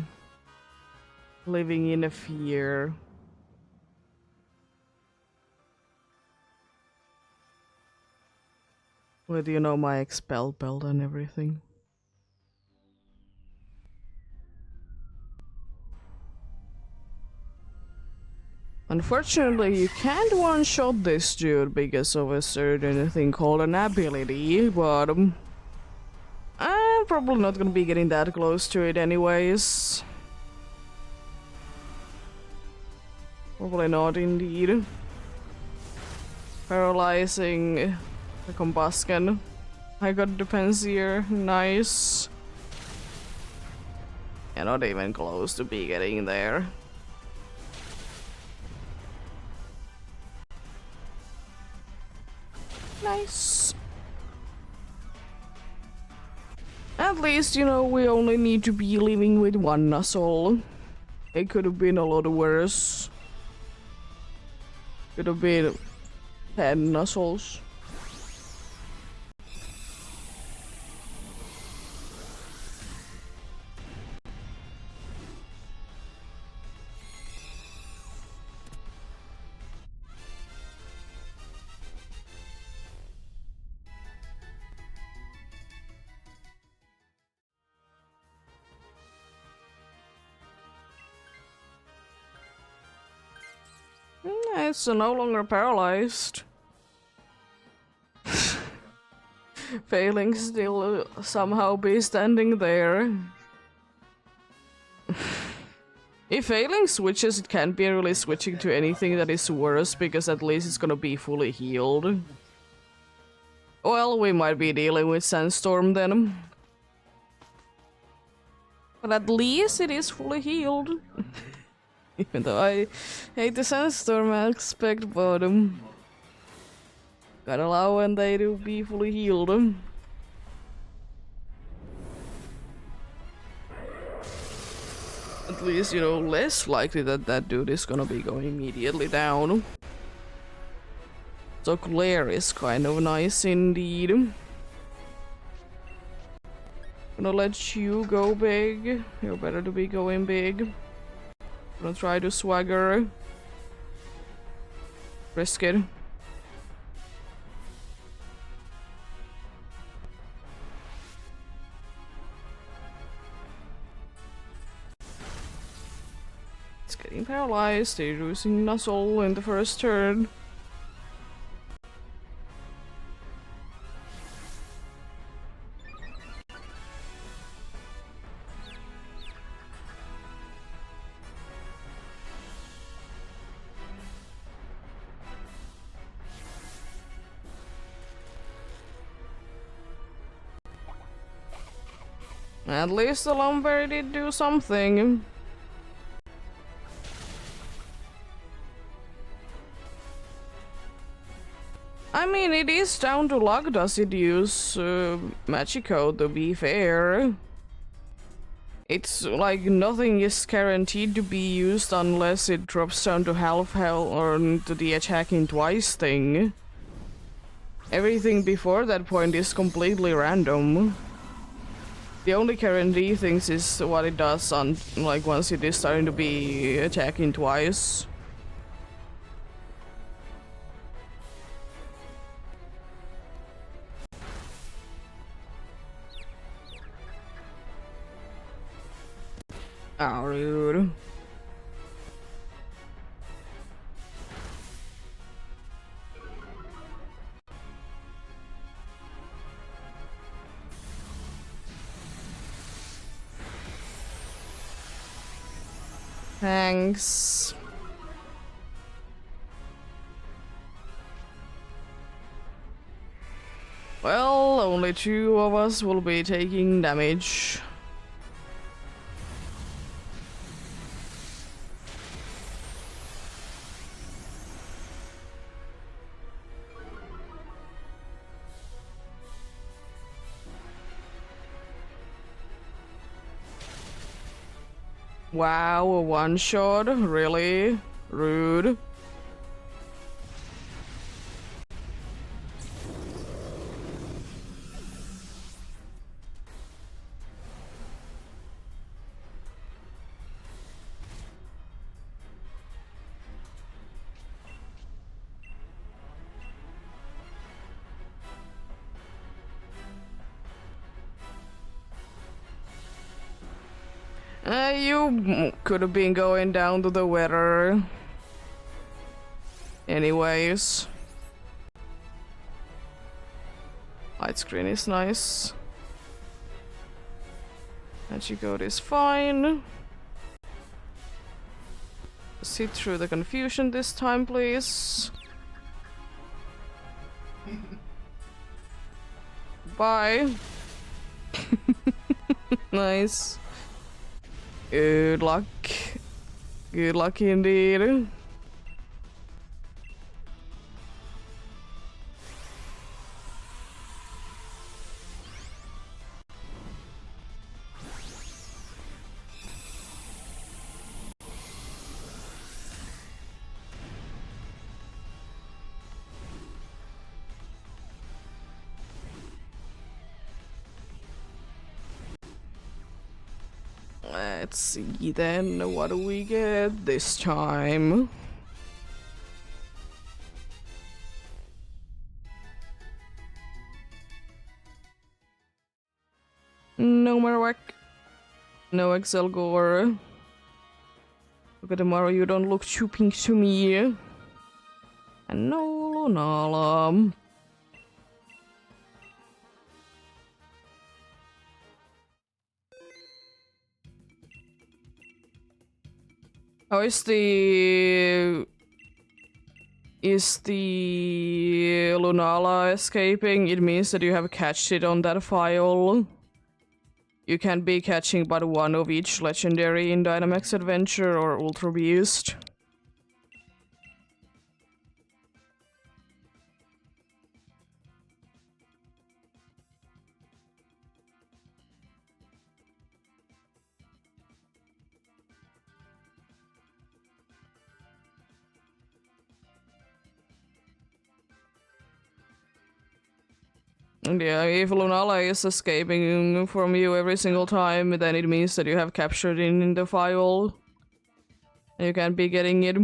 living in a fear. With, you know, my expelled belt and everything. Unfortunately, you can't one-shot this dude because of a certain thing called an ability, but I'm probably not gonna be getting that close to it anyways. Probably not indeed. Paralyzing the combustion. I got the Pansear, nice. Yeah, not even close to be getting there. Nice. At least, you know, we only need to be living with one Nuzzle. It could have been a lot worse. Could have been 10 Nuzzles. It's no longer paralyzed. Failing still somehow be standing there. If failing switches, it can't be really switching to anything that is worse, because at least it's gonna be fully healed. Well, we might be dealing with Sandstorm then. But at least it is fully healed. Even though I hate the Sandstorm aspect, but gotta allow when they do be fully healed. At least, you know, less likely that that dude is gonna be going immediately down. So Claire is kind of nice indeed. Gonna let you go big. You're better to be going big. Gonna try to swagger. Risk it. It's getting paralyzed. They're losing Nuzzle in the first turn. At least the Lumberry did do something. I mean, it is down to luck. Does it use Magico, to be fair? It's like nothing is guaranteed to be used unless it drops down to half health or to the attacking twice thing. Everything before that point is completely random. The only guarantee things is what it does on, like, once it is starting to be attacking twice. Oh, rude. Thanks. Well, only 2 of us will be taking damage. Wow, a one shot? Really? Rude. You could have been going down to the weather. Anyways. Light screen is nice. Magic is fine. See through the confusion this time, please. Bye. Nice. Good luck. Good luck indeed. Let's see then, what do we get this time? No Marowak. No Excelgor. Look at tomorrow, you don't look too pink to me. And no Lunala. How is the... Is the Lunala escaping? It means that you have catched it on that file. You can be catching but one of each legendary in Dynamax Adventure or Ultra Beast. And yeah, if Lunala is escaping from you every single time, then it means that you have captured it in the file. And you can't be getting it.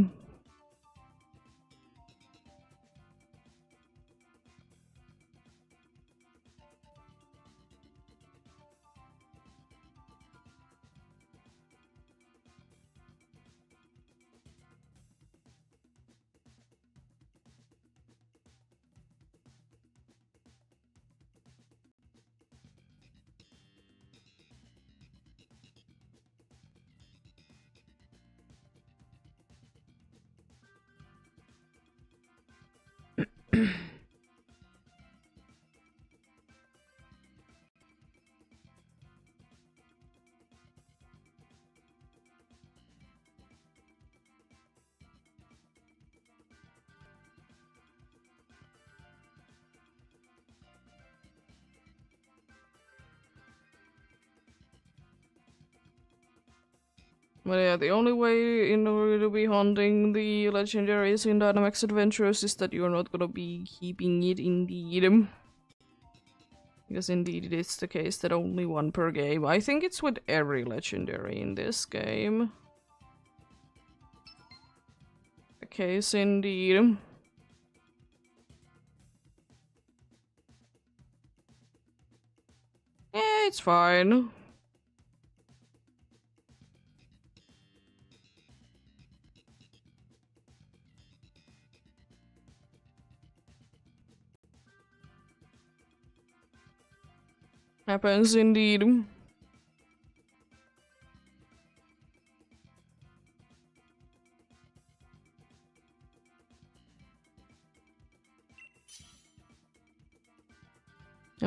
But yeah, the only way in order to be hunting the legendaries in Dynamax Adventures is that you're not gonna be keeping it indeed. Because indeed it is the case that only one per game. I think it's with every legendary in this game. The case indeed. Yeah, it's fine. Happens indeed. I'm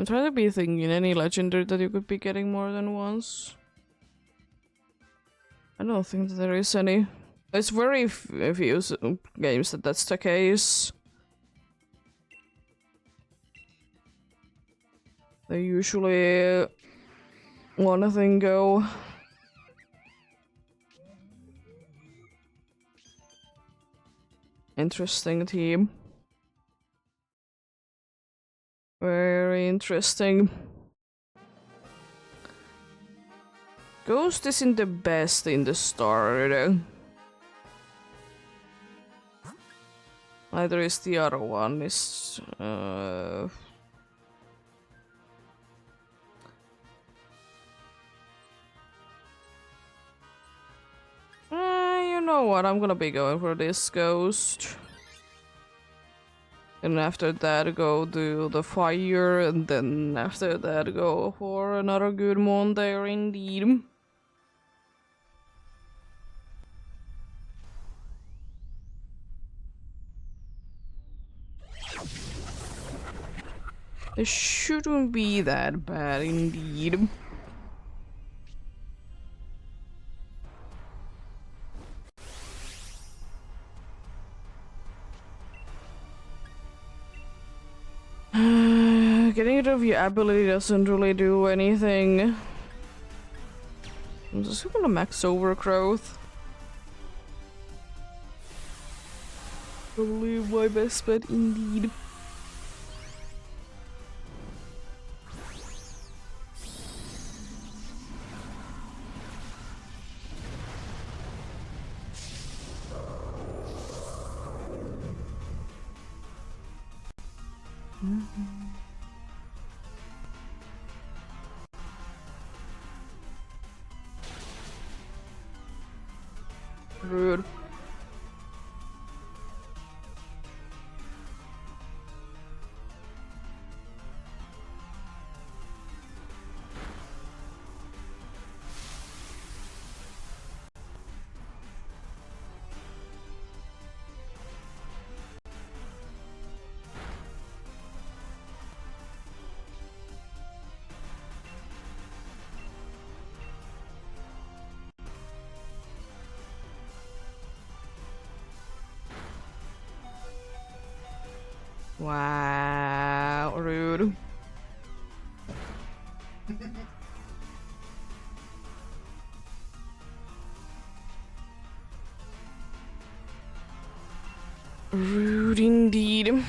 trying to be thinking any legendary that you could be getting more than once. I don't think that there is any. It's very few games that that's the case. They usually one thing go. Interesting team. Very interesting. Ghost isn't the best in the starter. Neither is the other one. Is you know what? I'm gonna be going for this ghost. And after that, go do the fire, and then after that, go for another good one there indeed. It shouldn't be that bad indeed. Getting rid of your ability doesn't really do anything. I'm just gonna max overgrowth. Probably my best bet indeed. Rude. Wow, rude. Rude indeed.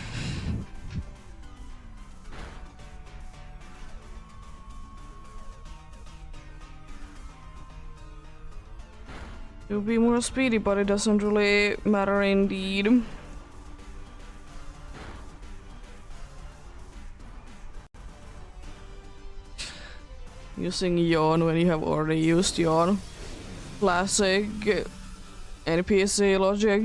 It would be more speedy, but it doesn't really matter indeed. Using yawn when you have already used yawn. Classic NPC logic.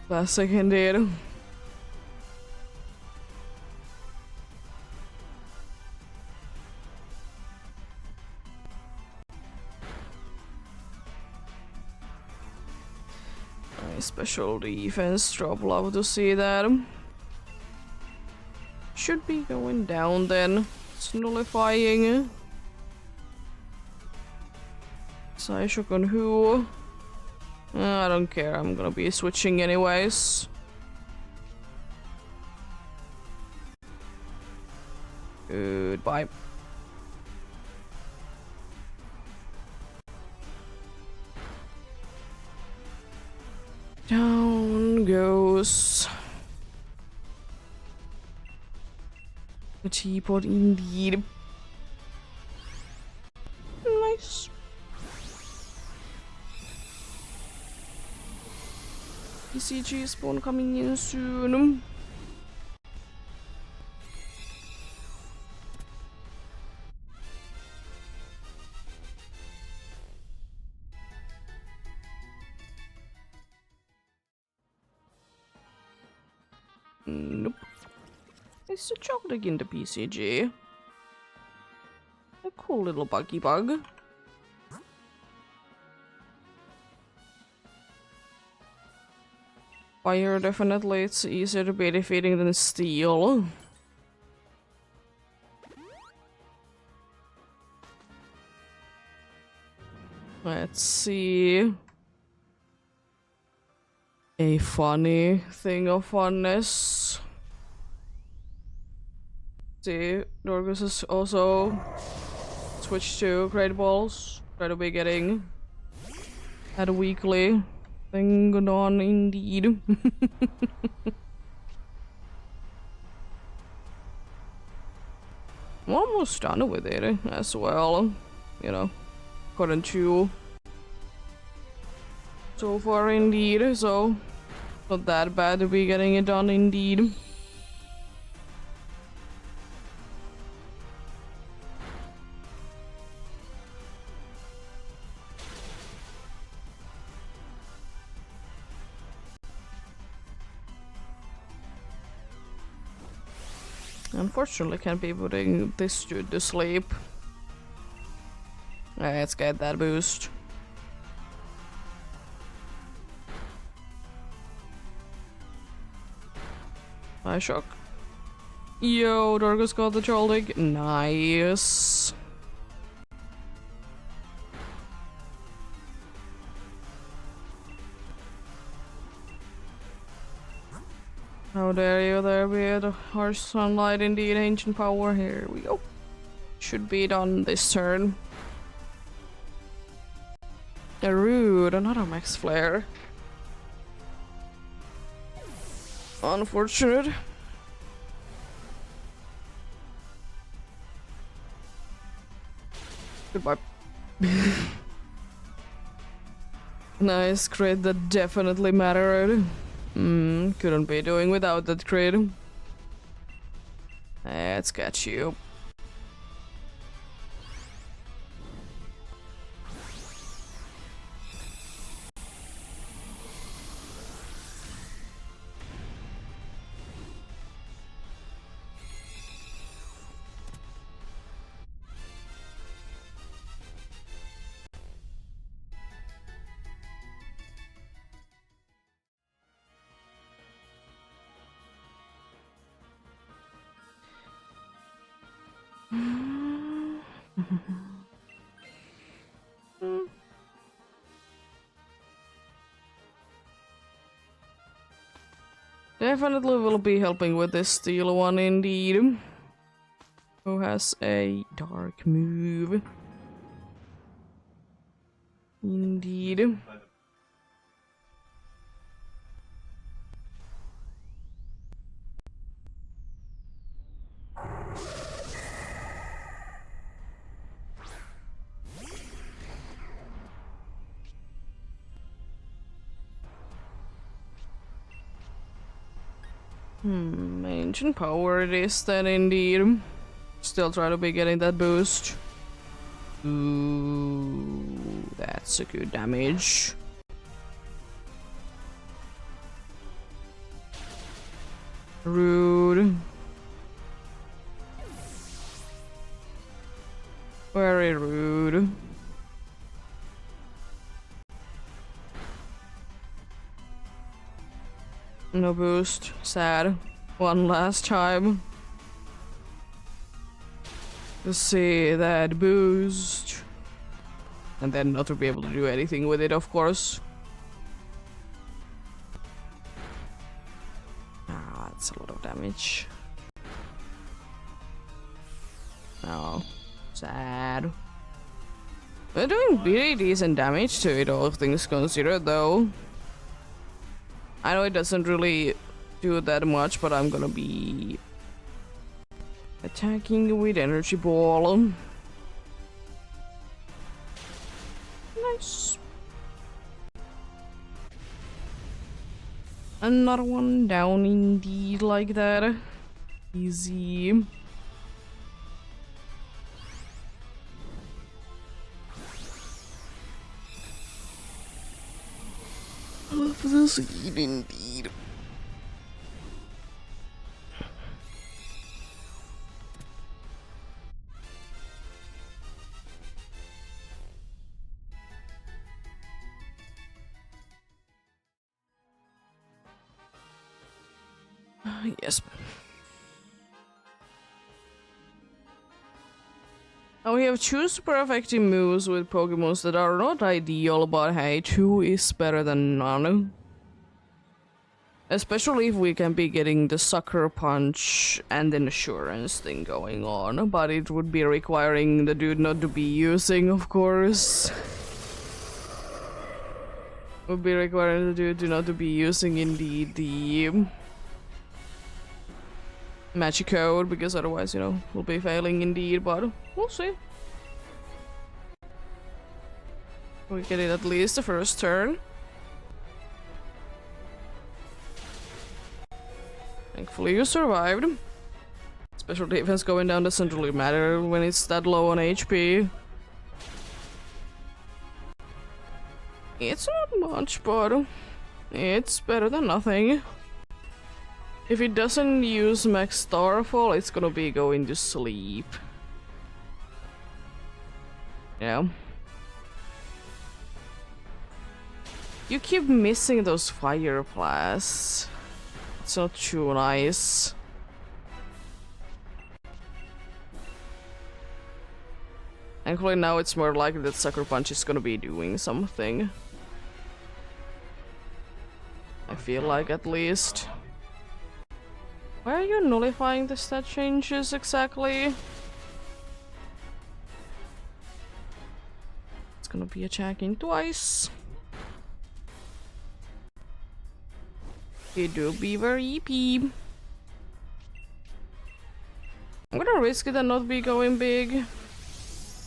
Classic indeed. Nice special defense drop, love to see that. Should be going down then. It's nullifying. Saishok on who? I don't care, I'm gonna be switching anyways. Goodbye. Down goes the teapot indeed. Nice. ECG spawn coming in soon. Nope. It's a chocolate in the PCG. A cool little buggy bug. Fire definitely, it's easier to be defeating than steel. Let's see. A funny thing of funness. See, Dorcas has also switched to Great Balls. Try to be getting that weekly thing going on indeed. I'm almost done with it as well. You know, couldn't you? So far indeed, so not that bad to be getting it done indeed. Unfortunately, can't be putting this dude to sleep. Let's get that boost. Nice shock. Yo, Dorcas got the Chaldig. Nice. How dare you there be a harsh sunlight indeed, ancient power. Here we go. Should be done this turn. A rude, another max flare. Unfortunate. Goodbye. Nice crit, that definitely mattered. Couldn't be doing without that crit. Let's catch you. Definitely will be helping with this steel one indeed. Who has a dark move. Indeed. Ancient power it is then indeed. Still try to be getting that boost. Ooh, that's a good damage. Rude. Very rude. No boost. Sad. One last time. To see that boost. And then not to be able to do anything with it, of course. Ah, that's a lot of damage. Oh, sad. We're doing pretty decent damage to it, all things considered, though. I know it doesn't really do that much, but I'm gonna be attacking with energy ball. Nice. Another one down indeed, like that. Easy. Love this eat indeed. Yes. Now we have two super effective moves with Pokemons that are not ideal, but hey, two is better than none. Especially if we can be getting the Sucker Punch and an Assurance thing going on, but it would be requiring the dude not to be using, of course. Would be requiring the dude not to be using indeed the magic code, because otherwise, you know, we'll be failing indeed, but we'll see. We get it at least the first turn. Thankfully you survived. Special defense going down doesn't really matter when it's that low on HP. It's not much, but it's better than nothing. If it doesn't use Max Starfall, it's gonna be going to sleep. Yeah. You keep missing those fire blasts. It's not too nice. Thankfully now it's more likely that Sucker Punch is gonna be doing something. I feel like, at least. Why are you nullifying the stat changes exactly? It's gonna be attacking twice. It do be very EP. I'm gonna risk it and not be going big.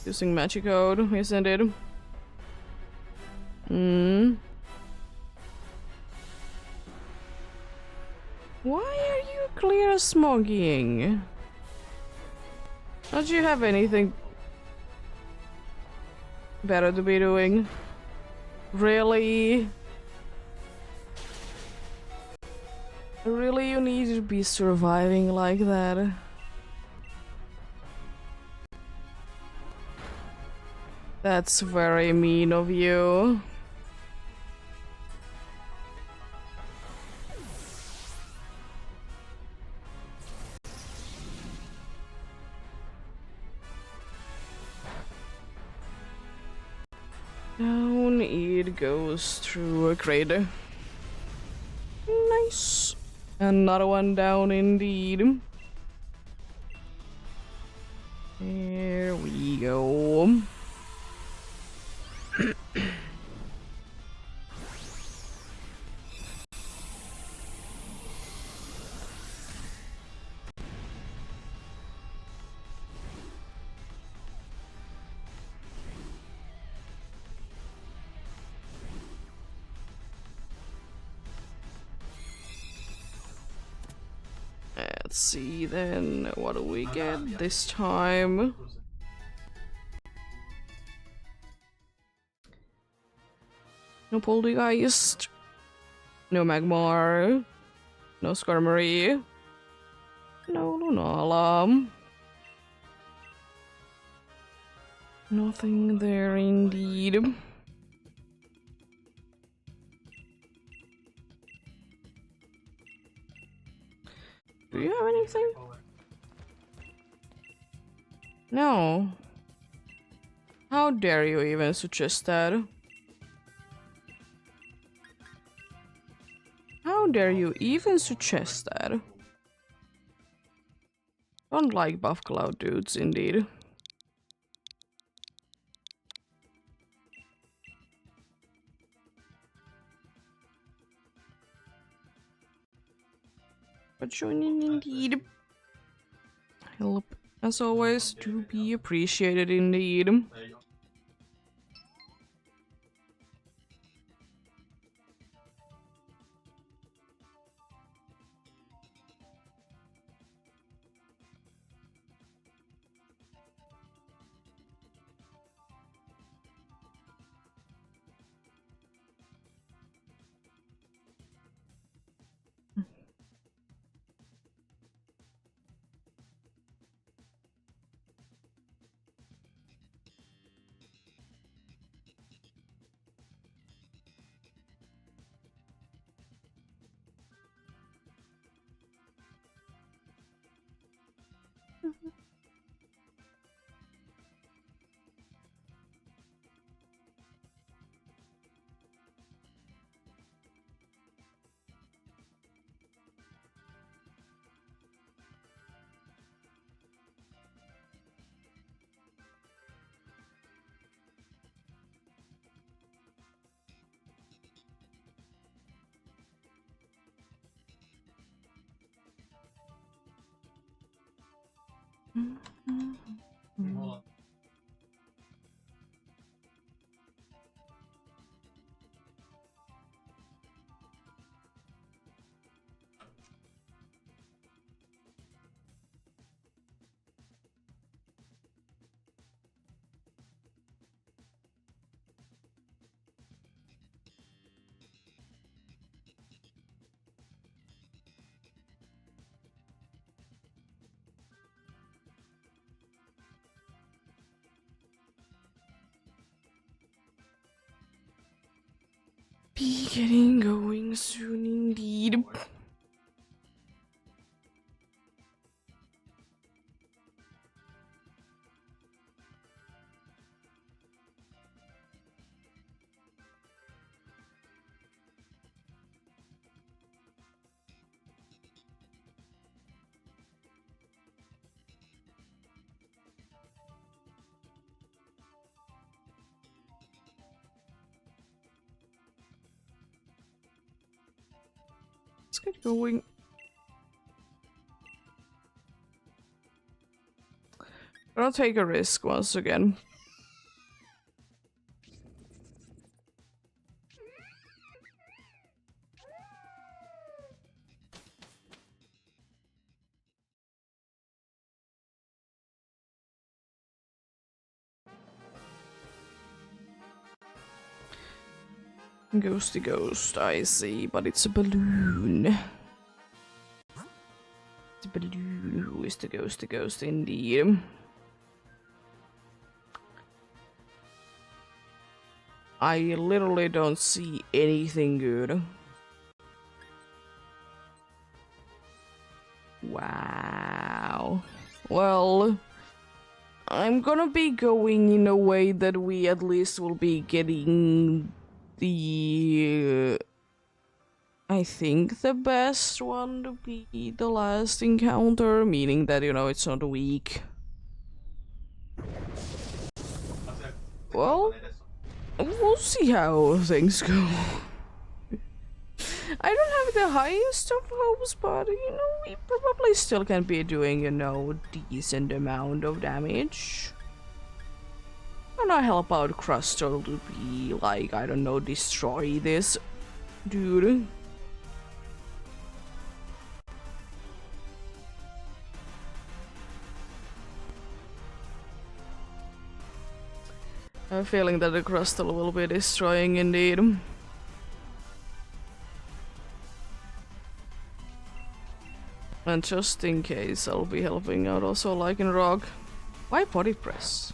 Using magic code, isn't it? Why are you clear smogging? Don't you have anything better to be doing? Really? Really, you need to be surviving like that? That's very mean of you. Down it goes through a crater. Nice. Another one down indeed. There we go. let's see then. What do we get this time? No Poltergeist. No Magmar. No Skarmory. No Lunala. Nothing there indeed. Do you have anything? No. How dare you even suggest that? How dare you even suggest that? Don't like buff cloud dudes, indeed. But joining indeed. Help, as always, to be appreciated indeed. Be getting going soon indeed. Let's get going. I'll take a risk once again. Ghosty ghost, I see, but it's a balloon. It's a balloon. Who is the ghosty ghost indeed? I literally don't see anything good. Wow. Well, I'm gonna be going in a way that we at least will be getting the I think the best one to be the last encounter, meaning that, you know, it's not weak. Well, we'll see how things go. I don't have the highest of hopes, but, you know, we probably still can be doing, you know, decent amount of damage. And I help out Crustle to be like, I don't know, destroy this dude. I have a feeling that the crystal will be destroying indeed. And just in case, I'll be helping out also like in rock. Why body press?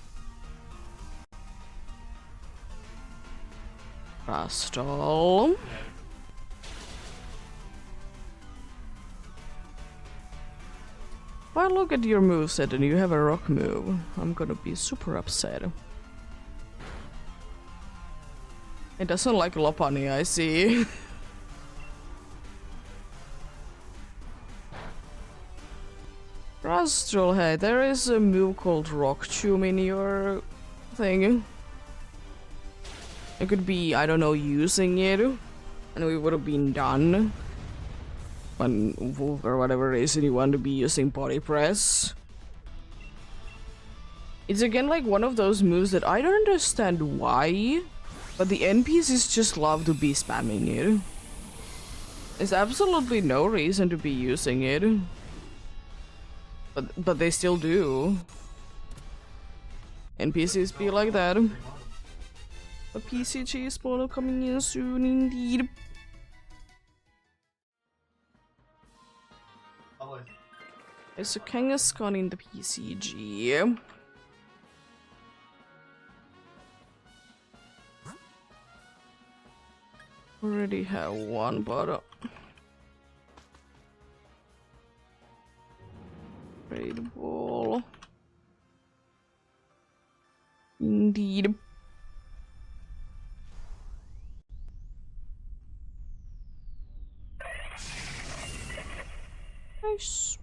Crystal. If I look at your moveset and you have a rock move, I'm gonna be super upset. It doesn't like Lopunny, I see. Rastral, hey, there is a move called Rock Tomb in your thing. It could be, I don't know, using it, and we would have been done. When, for whatever reason, you want to be using body press. It's again like one of those moves that I don't understand why, but the NPCs just love to be spamming it. There's absolutely no reason to be using it. But they still do. NPCs be like that. A PCG spawner coming in soon indeed. There's a Kangaskhan in the PCG. Already have one, but Great ball. Indeed. Nice.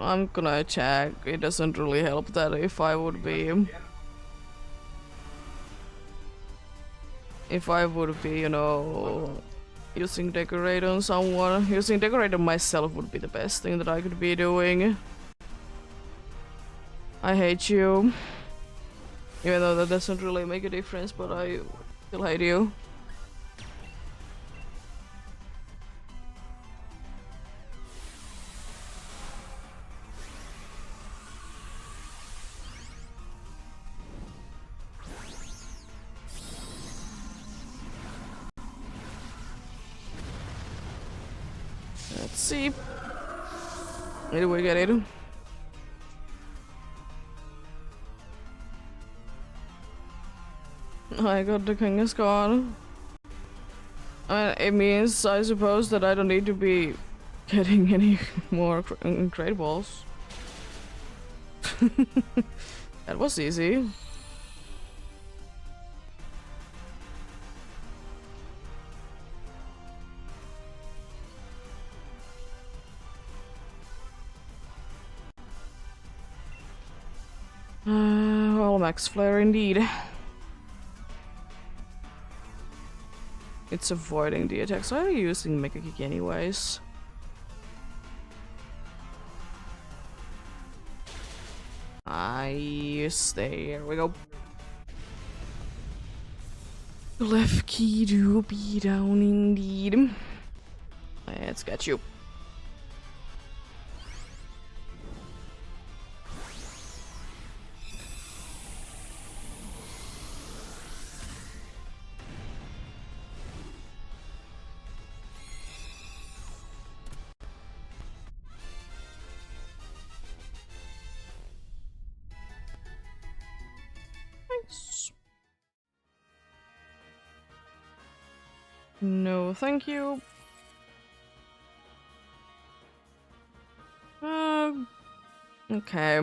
I'm gonna check. It doesn't really help that if I would be... If I would be, you know, using decorate on someone. Using decorate on myself would be the best thing that I could be doing. I hate you. Even though that doesn't really make a difference, but I still hate you. Let's see. Did we get it? I got the Kangaskhan. It means, I suppose, that I don't need to be getting any more great balls. That was easy. Well, max flare indeed. It's avoiding the attacks. Why are you using Mega Kick anyways? Nice. There we go. Left key to be down indeed. Let's get you. Nice. No, thank you. Okay.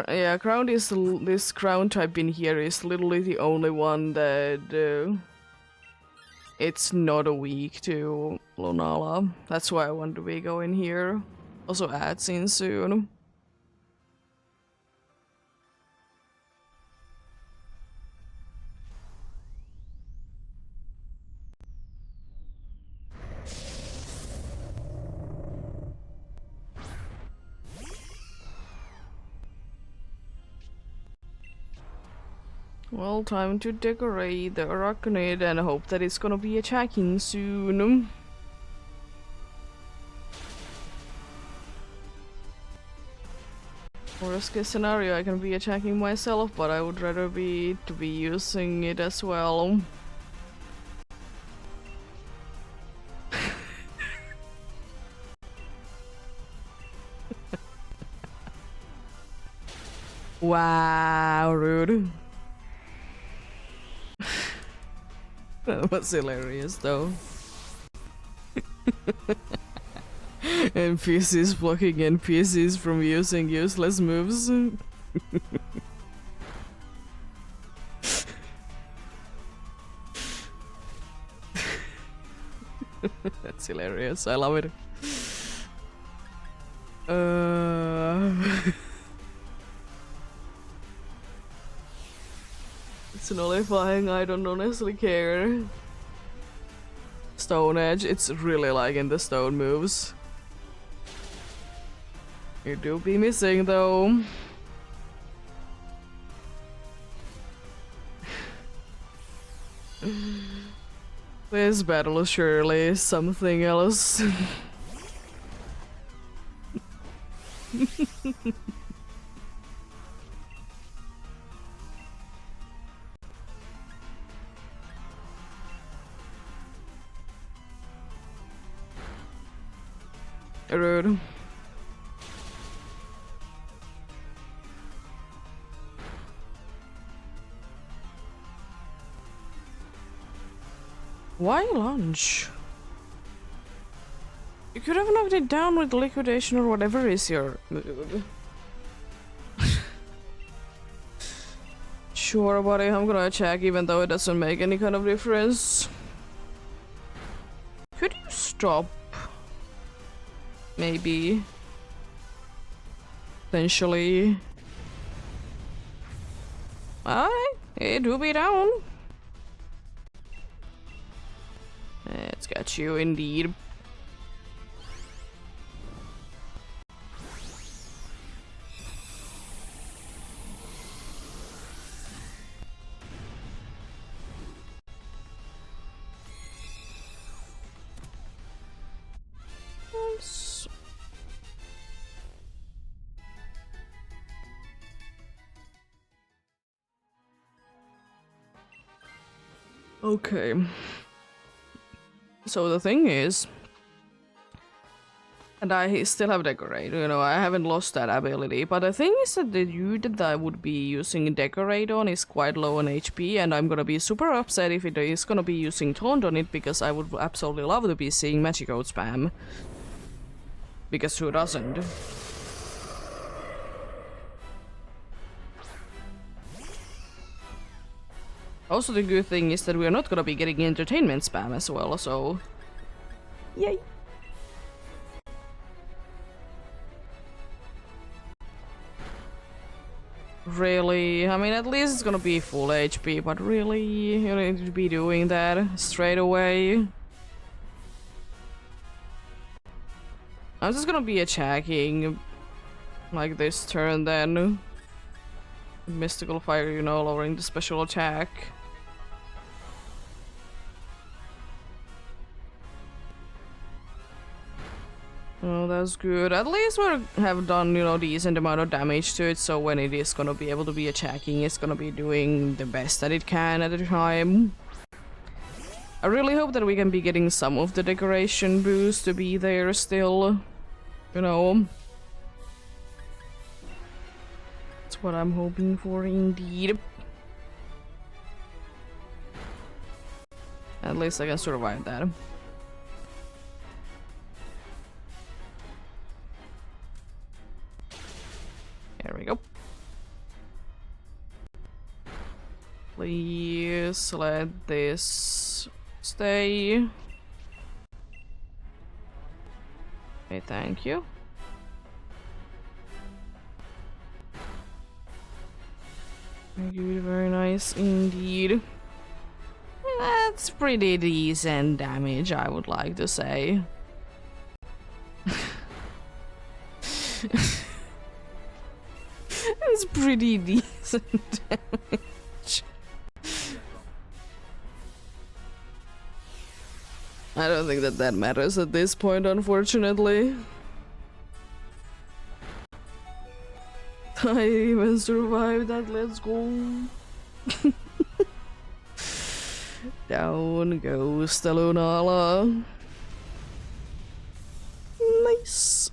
Yeah, ground is this ground type in here is literally the only one that it's not a weak to Lunala. That's why I want to be going here. Also ads in soon. Well, time to decorate the arachnid and hope that it's gonna be attacking soon. Worst case scenario, I can be attacking myself, but I would rather be using it as well. Wow, rude. That was hilarious though. NPCs blocking NPCs from using useless moves. That's hilarious, I love it. It's nullifying, I don't honestly care. Stone Edge, it's really liking the stone moves. You do be missing though. This battle is surely something else. Rude. Why lunch? You could have knocked it down with liquidation or whatever is your move. Sure, buddy, I'm gonna check even though it doesn't make any kind of difference. Could you stop? Maybe. Potentially. Alright, it will be down. It's got you indeed. Okay. So the thing is, and I still have Decorate, you know, I haven't lost that ability, but the thing is that the unit that I would be using Decorate on is quite low on HP, and I'm gonna be super upset if it is gonna be using Taunt on it, because I would absolutely love to be seeing Magic Out spam. Because who doesn't? Also, the good thing is that we're not gonna be getting entertainment spam as well, so... Yay! Really? I mean, at least it's gonna be full HP, but really, you need to be doing that straight away. I'm just gonna be attacking like this turn then. Mystical Fire, you know, lowering the special attack. Oh, that's good. At least we have done, you know, decent amount of damage to it, so when it is gonna be able to be attacking, it's gonna be doing the best that it can at the time. I really hope that we can be getting some of the decoration boost to be there still. You know. That's what I'm hoping for indeed. At least I can survive that. There we go. Please let this stay. Okay, thank you. Thank you, very nice indeed. That's pretty decent damage, I would like to say. It's pretty decent damage. I don't think that that matters at this point, unfortunately. I even survived that, let's go. Down goes the Lunala. Nice.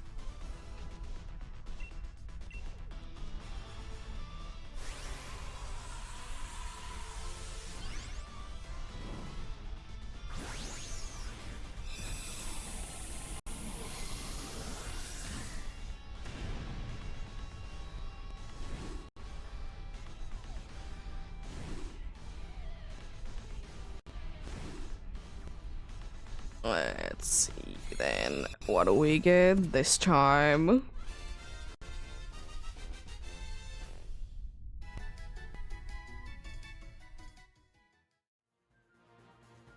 Let's see then. What do we get this time?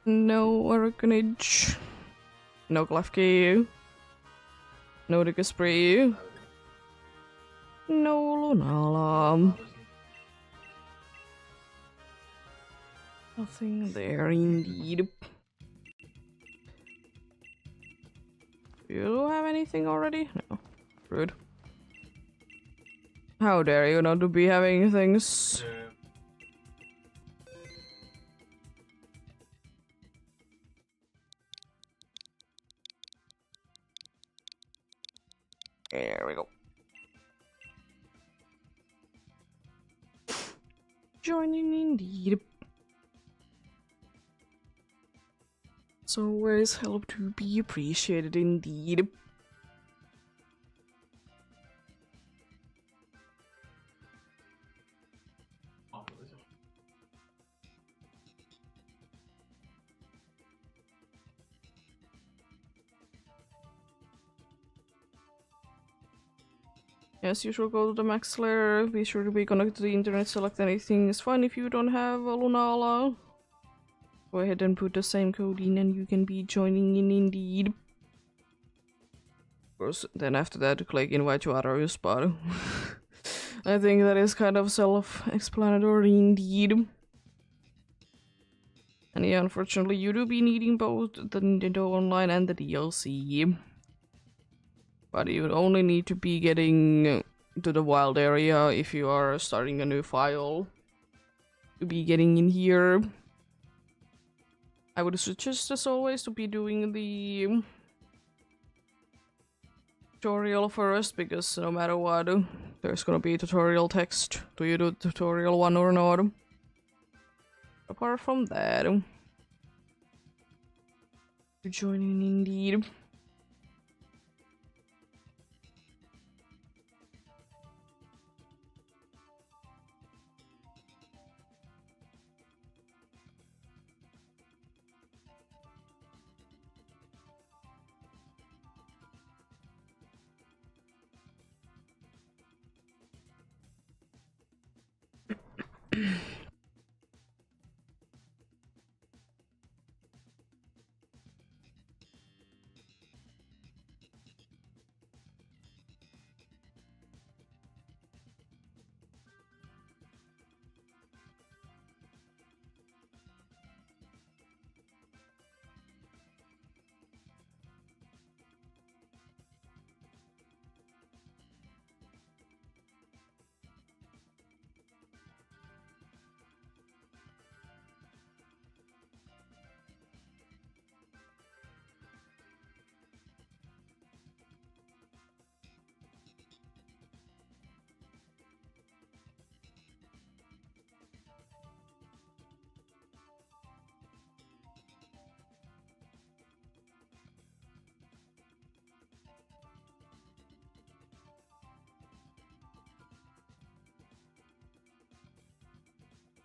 No Organage. No Glafki. No Dickesprit. No Lunala. Nothing there indeed. You have anything already? No. Rude. How dare you not to be having things? There we go. Joining indeed. It's always help to be appreciated indeed. Yes, you should go to the max layer. Be sure to be connected to the internet. Select anything. It's fine if you don't have a Lunala. Go ahead and put the same code in and you can be joining in indeed. Of course, then after that, click invite to other spot. I think that is kind of self-explanatory indeed. And yeah, unfortunately, you do be needing both the Nintendo Online and the DLC. But you only need to be getting to the wild area if you are starting a new file. To be getting in here. I would suggest, as always, to be doing the tutorial first, because no matter what, there's gonna be tutorial text. Do you do tutorial 1 or not? Apart from that, you're joining indeed.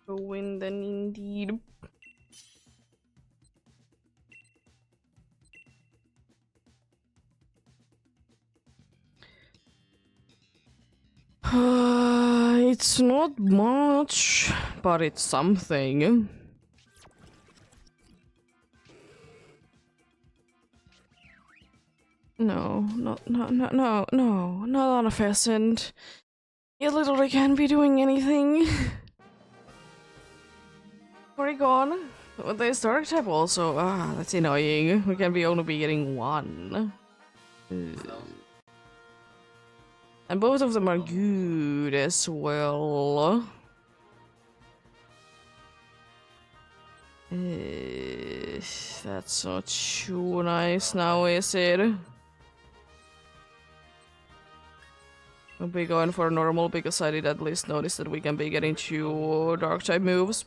Go win then indeed. It's not much, but it's something. No, not on a pheasant. You literally can't be doing anything. Porygon, But there's dark type also. Ah, that's annoying. We can only be getting one. And both of them are good as well. That's not too nice now, is it? I'll be going for normal because I did at least notice that we can be getting 2 dark type moves.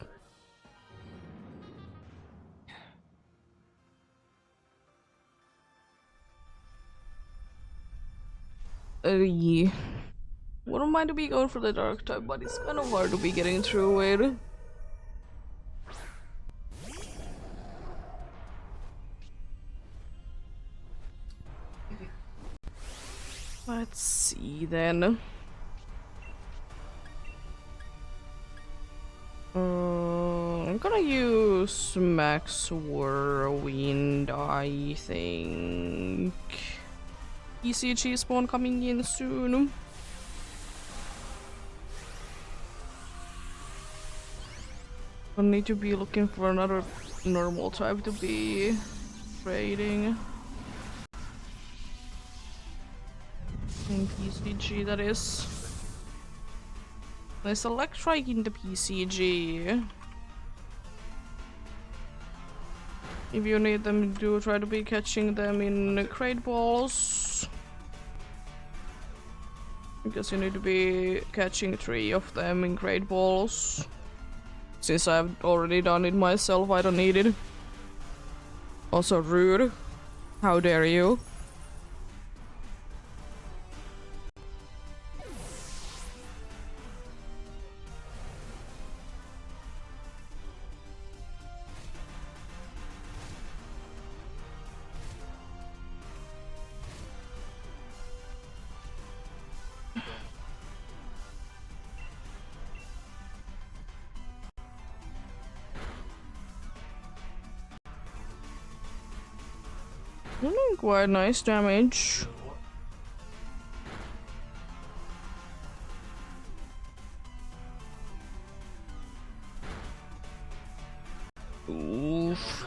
Yeah. Wouldn't mind to be going for the dark type, but it's kind of hard to be getting through it. Let's see then. I'm gonna use Max Whirlwind, I think. ECG spawn coming in soon. I'll need to be looking for another normal type to be trading. In PCG, that is. There's Electrike in the PCG. If you need them, do try to be catching them in crate balls. Because you need to be catching 3 of them in crate balls. Since I've already done it myself, I don't need it. Also rude. How dare you? Quite nice damage. Oof.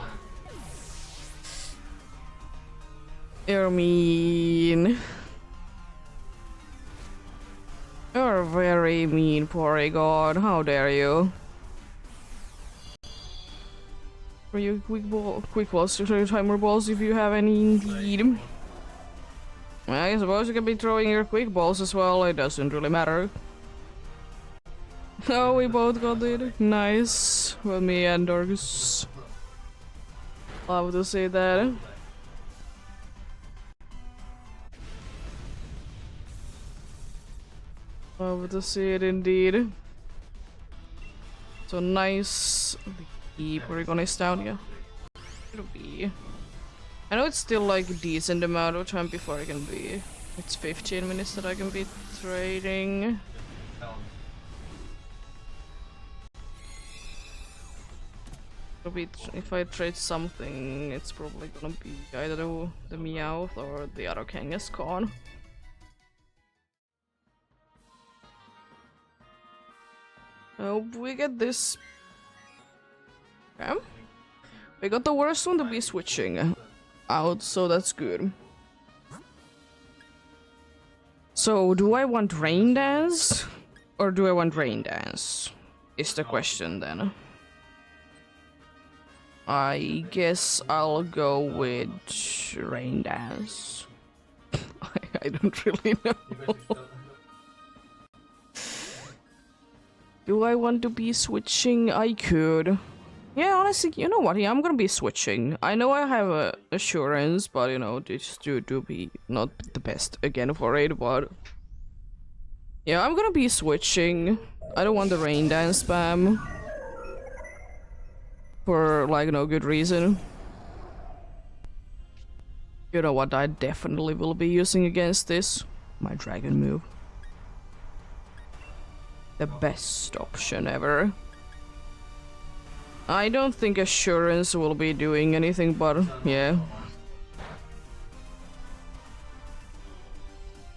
You're mean. You're very mean, Porygon. How dare you? For you quick balls to throw timer balls if you have any indeed. I suppose you can be throwing your quick balls as well, it doesn't really matter. Oh, we both got it. Nice. Well, me and Dorgus. Love to see that. Love to see it indeed. So nice. The Porygon is down, yeah. It'll be. I know it's still like a decent amount of time before I can be. It's 15 minutes that I can be trading. It'll be if I trade something, it's probably gonna be either the Meowth or the other Kangaskhan. Hope we get this. Okay. We got the worst one to be switching out, so that's good. So, do I want Rain Dance? Or do I want Rain Dance? Is the question then. I guess I'll go with Rain Dance. I don't really know. Do I want to be switching? I could. Yeah, honestly, you know what? Yeah, I'm gonna be switching. I know I have a assurance, but you know, just to be not the best again for it, but yeah, I'm gonna be switching. I don't want the Rain Dance spam for like no good reason. You know what? I definitely will be using against this. My dragon move. The best option ever. I don't think Assurance will be doing anything, but yeah.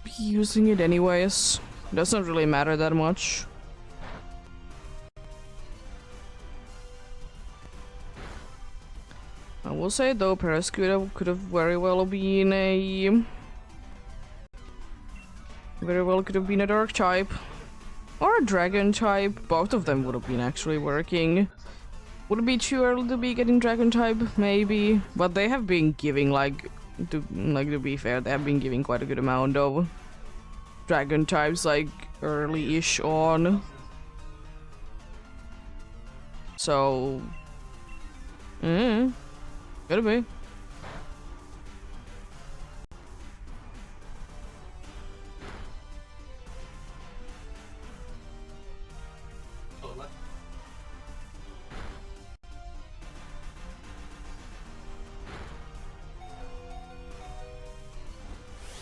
Be using it anyways. Doesn't really matter that much. I will say though, Perescuda could have very well been a dark type or a dragon type. Both of them would have been actually working. Would it be too early to be getting dragon type? Maybe, but they have been giving to be fair, they have been giving quite a good amount of dragon types early-ish on. So, could be.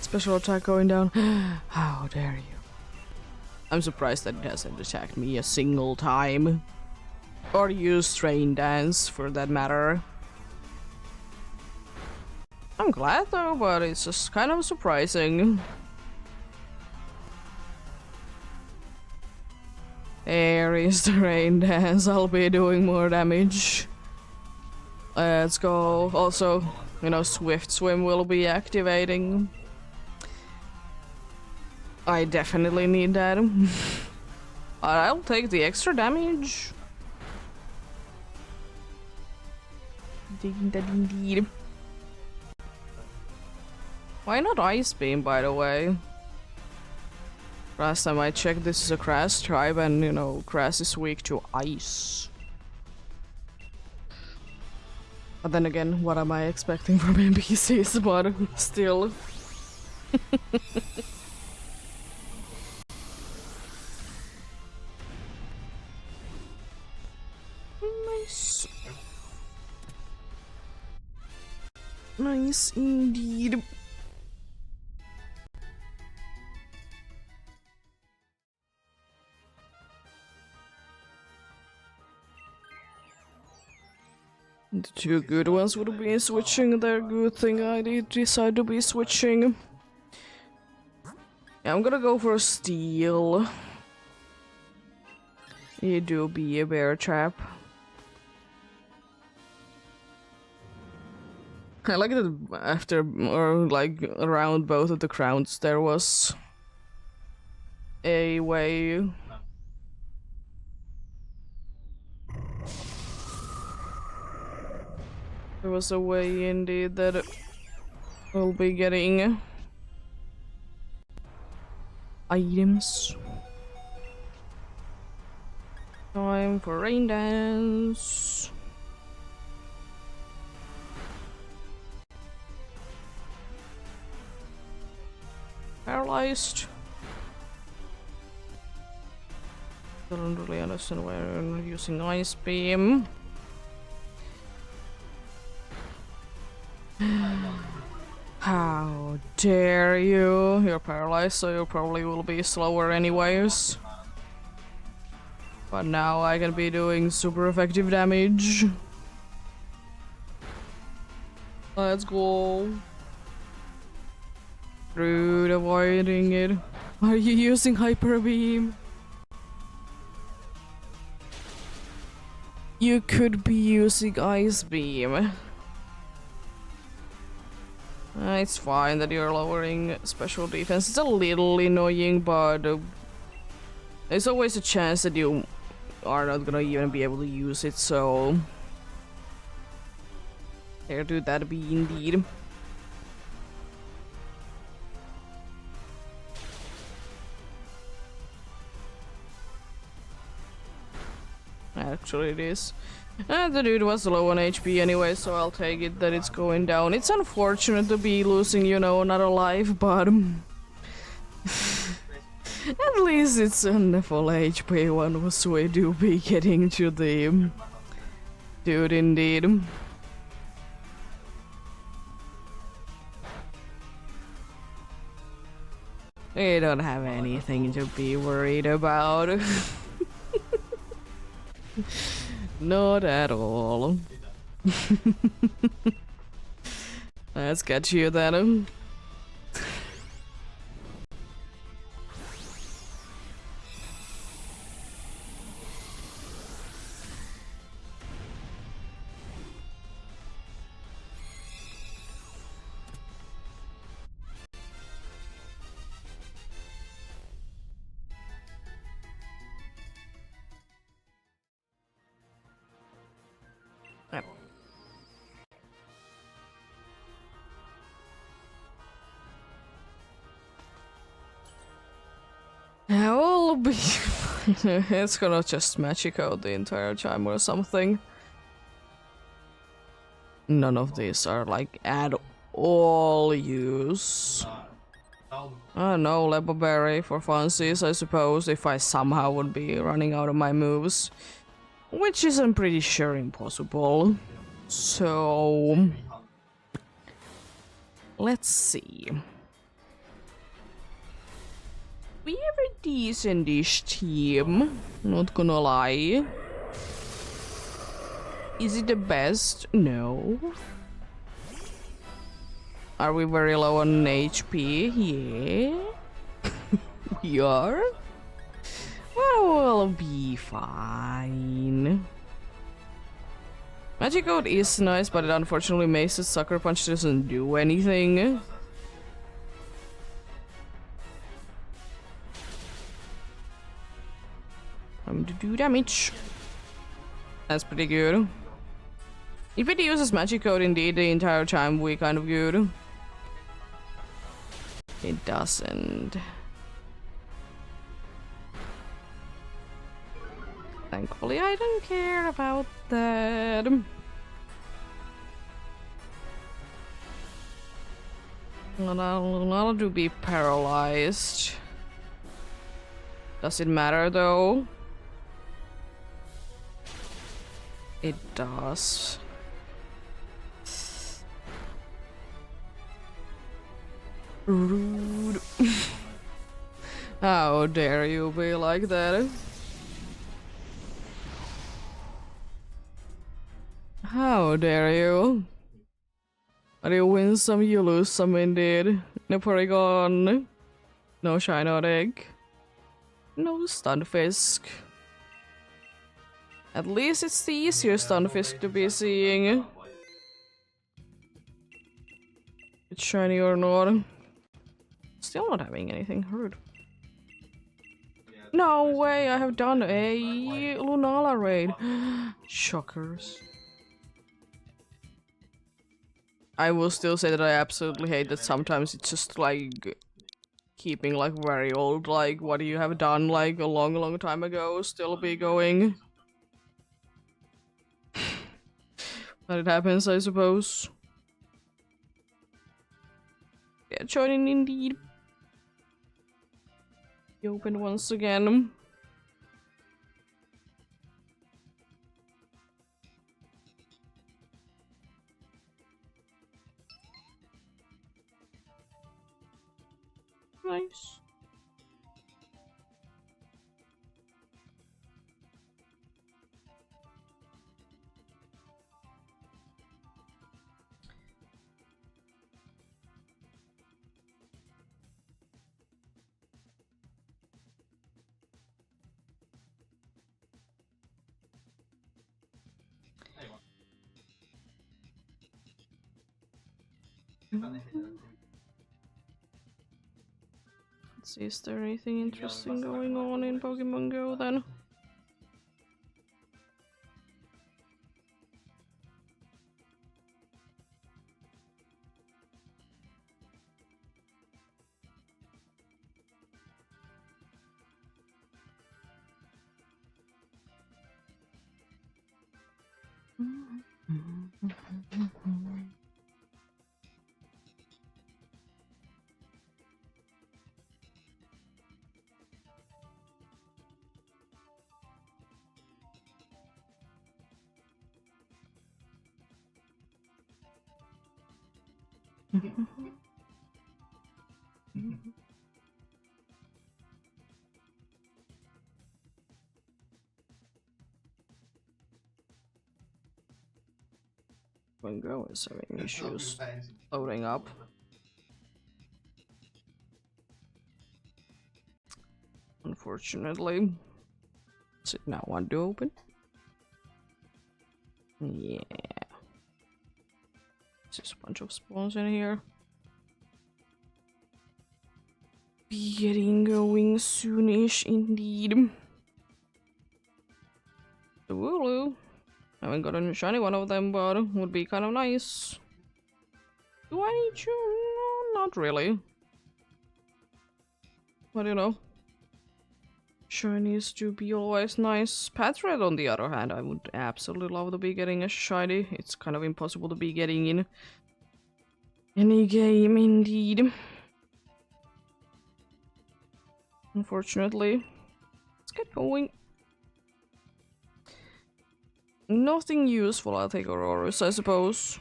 Special attack going down. How dare you? I'm surprised that it hasn't attacked me a single time. Or used Rain Dance, for that matter. I'm glad though, but it's just kind of surprising. There is the Rain Dance, I'll be doing more damage. Let's go. Also, Swift Swim will be activating. I definitely need that. I'll take the extra damage. Indeed. Why not Ice Beam, by the way? Last time I checked, this is a Grass tribe, and Grass is weak to ice. But then again, what am I expecting from NPCs? But still. Nice. Nice indeed. The two good ones would be switching. They're good thing I did decide to be switching. Yeah, I'm gonna go for a steal. You do be a bear trap. I like that after, or around both of the crowns, there was a way. There was a way indeed that we'll be getting items. Time for Rain Dance. Paralyzed. Don't really understand why I'm using Ice Beam. How dare you? You're paralyzed, so you probably will be slower anyways. But now I can be doing super effective damage. Let's go. Rude, avoiding it. Are you using Hyper Beam? You could be using Ice Beam. It's fine that you're lowering special defense. It's a little annoying, but there's always a chance that you are not gonna even be able to use it, so there do that be indeed. Actually it is. And the dude was low on HP anyway, so I'll take it that it's going down. It's unfortunate to be losing, another life, but at least it's on the full HP one, so we do be getting to the dude indeed. We don't have anything to be worried about. Not at all. Let's get you then. I'll be. It's gonna just magic out the entire time or something. None of these are like at all use. I don't know, Lepo Berry for funsies, I suppose, if I somehow would be running out of my moves. Which is, I'm pretty sure, impossible. So... let's see. We have a decent-ish team, not gonna lie. Is it the best? No. Are we very low on HP? Yeah. We are? Well, we'll be fine. Magic Code is nice, but it unfortunately makes it Sucker Punch doesn't do anything. Time to do damage. That's pretty good. If it uses Magic Code indeed the entire time, we're kind of good. It doesn't. Thankfully, I don't care about that. I'll do be paralyzed. Does it matter though? It does. Rude. How dare you be like that? How dare you? But you win some, you lose some indeed. No Porygon. No Shiinotic. No Stunfisk. At least it's the easier Stunfisk to be seeing. It's shiny or not. Still not having anything. Rude. No way, I have done a Lunala raid. Shockers. I will still say that I absolutely hate that sometimes it's just like keeping like very old, like what you have done like a long time ago still be going. But it happens, I suppose. Yeah, joining indeed. Be open once again. Nice. Let's see, is there anything interesting going on in Pokemon Go then? Pokemon Go is having issues loading up. Unfortunately. Is it now want to open? Yeah. There's a bunch of spawns in here. Be getting going soonish indeed. The Wooloo. Haven't got a shiny one of them, but would be kind of nice. Do I need you? No, not really. But you know. Shinies do be always nice. Patred, on the other hand, I would absolutely love to be getting a shiny. It's kind of impossible to be getting in any game, indeed. Unfortunately. Let's get going. Nothing useful, I'll take Aurorus, I suppose.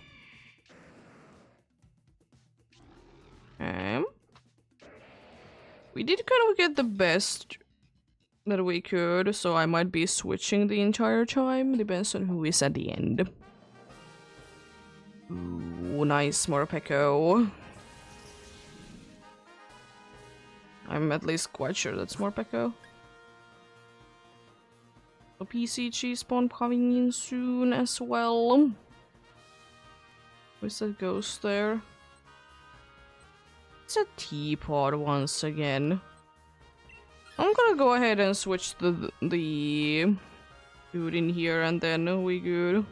We did kind of get the best that we could, so I might be switching the entire time. Depends on who is at the end. Ooh, nice Morpeko. I'm at least quite sure that's Morpeko. So PCG spawn coming in soon as well. Where's that ghost there? It's a teapot once again. I'm gonna go ahead and switch the dude in here and then we good.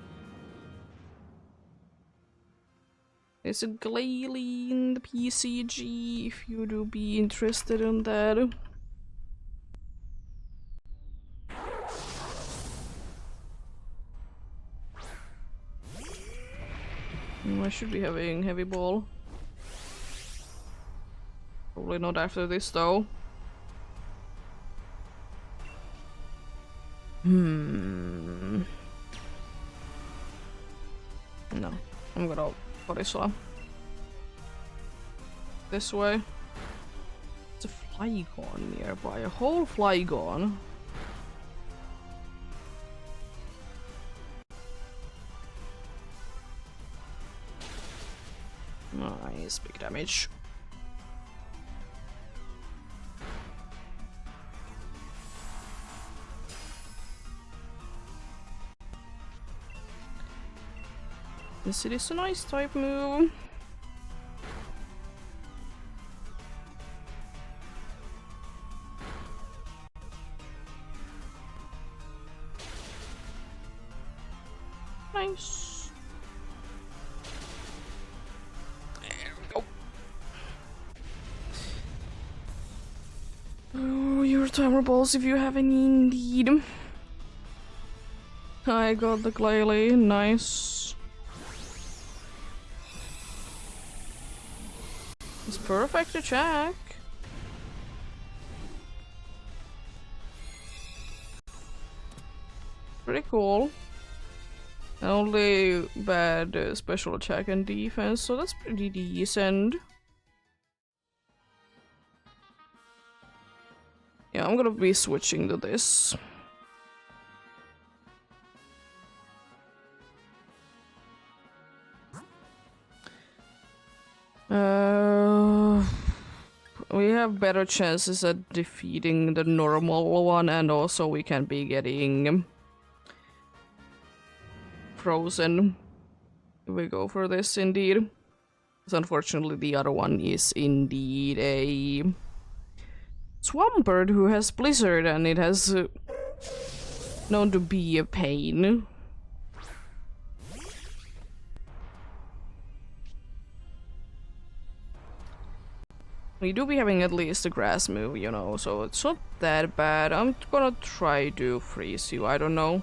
There's a Glalie in the PCG if you do be interested in that. I should be having heavy ball. Probably not after this though. No, I'm gonna Borisla. This way. It's a Flygon nearby, a whole Flygon. Nice, big damage. This is a nice type move. Nice. There we go. Oh, your timer balls if you have any indeed. I got the Glalie, nice. It's perfect to check. Pretty cool. Only bad special attack and defense, so that's pretty decent. Yeah, I'm gonna be switching to this. We have better chances at defeating the normal one, and also we can be getting frozen if we go for this indeed. Because unfortunately the other one is indeed a Swampert who has Blizzard, and it has known to be a pain. We do be having at least a grass move, you know, so it's not that bad. I'm gonna try to freeze you, I don't know.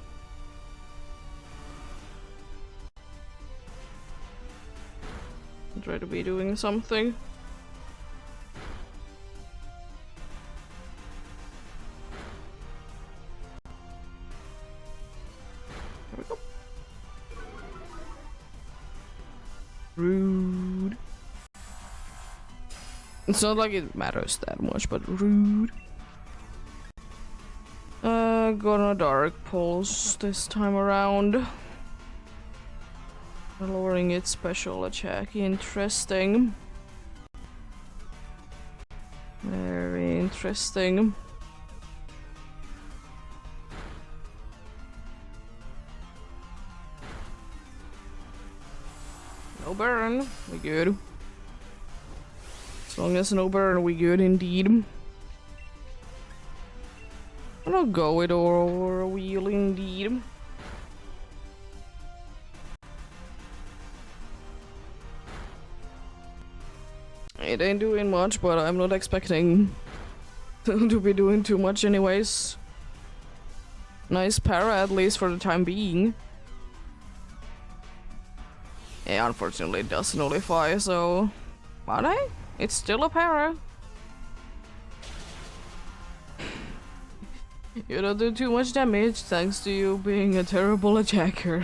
I'll try to be doing something. There we go. Rude. It's not like it matters that much, but rude. Gonna Dark Pulse this time around. Lowering its special attack. Interesting. Very interesting. No burn. We good. As long as no burn, we good indeed. I'm gonna go with Aurora Wheel indeed. It ain't doing much, but I'm not expecting to be doing too much anyways. Nice para, at least for the time being. Yeah, unfortunately it does nullify, so... But hey, it's still a para. You don't do too much damage thanks to you being a terrible attacker.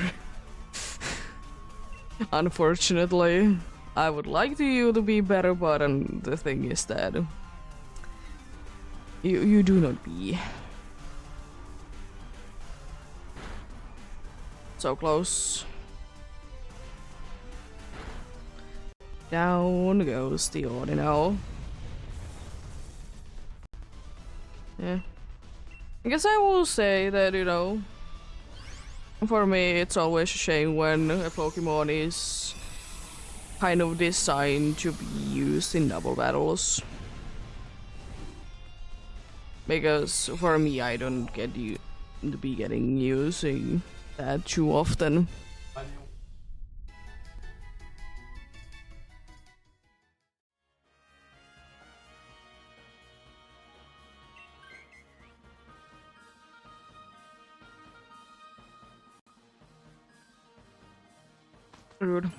Unfortunately. I would like you to be better, but the thing is that... You do not be. So close. Down goes the Ordinal. Yeah. I guess I will say that, you know, for me it's always a shame when a Pokemon is kind of designed to be used in double battles. Because for me I don't get you to be getting using that too often. Rude.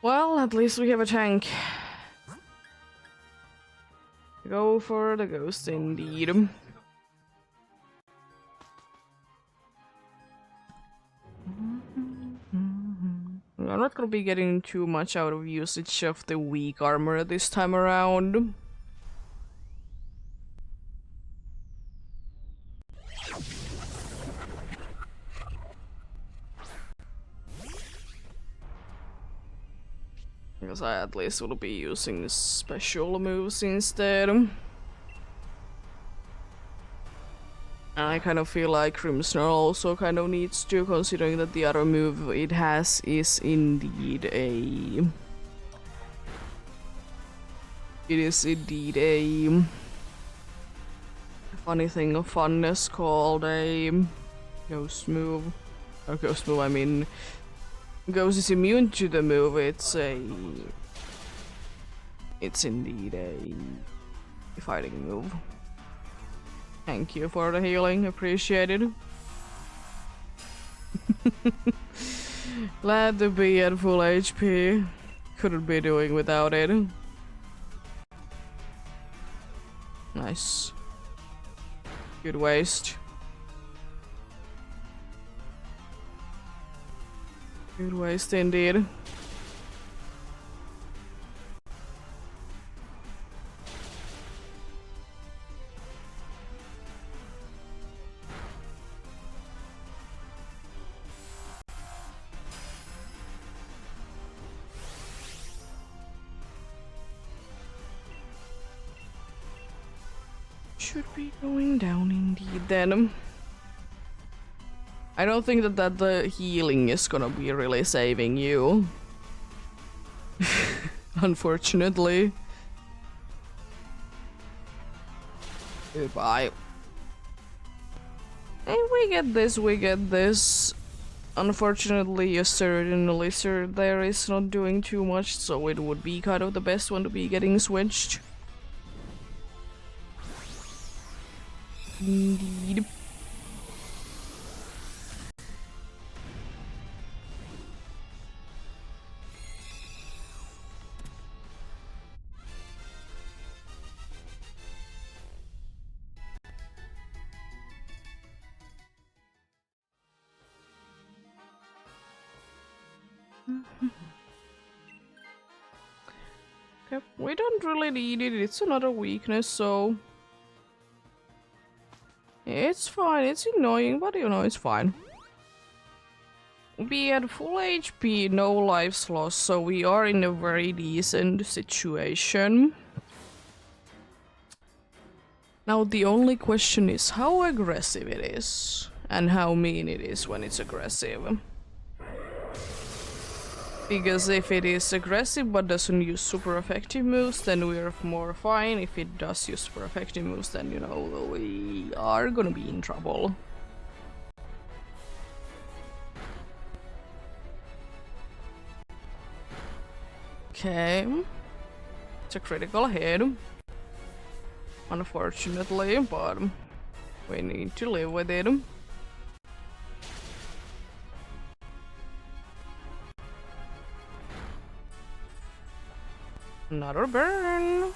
Well, at least we have a tank. Go for the ghost indeed. I'm not gonna be getting too much out of usage of the weak armor this time around. Because I at least will be using special moves instead. And I kind of feel like Crimsoner also kind of needs to, considering that the other move it has is indeed a... It is indeed a funny thing of funness called a ghost move. Or ghost move, I mean... Ghost is immune to the move, it's indeed a fighting move. Thank you for the healing, appreciate it. Glad to be at full HP. Couldn't be doing without it. Nice. Good waste. Good waste indeed. Should be going down indeed then. I don't think that the healing is gonna be really saving you. Unfortunately. Goodbye. Hey, we get this, we get this. Unfortunately, a certain lizard there is not doing too much, so it would be kind of the best one to be getting switched. Indeed. Okay, we don't really need it, it's another weakness, so... It's fine, it's annoying, but you know, it's fine. We at full HP, no lives lost, so we are in a very decent situation. Now the only question is how aggressive it is, and how mean it is when it's aggressive. Because if it is aggressive but doesn't use super effective moves, then we're more fine. If it does use super effective moves, then, you know, we are gonna be in trouble. Okay. It's a critical hit. unfortunately, but we need to live with it. Another burn.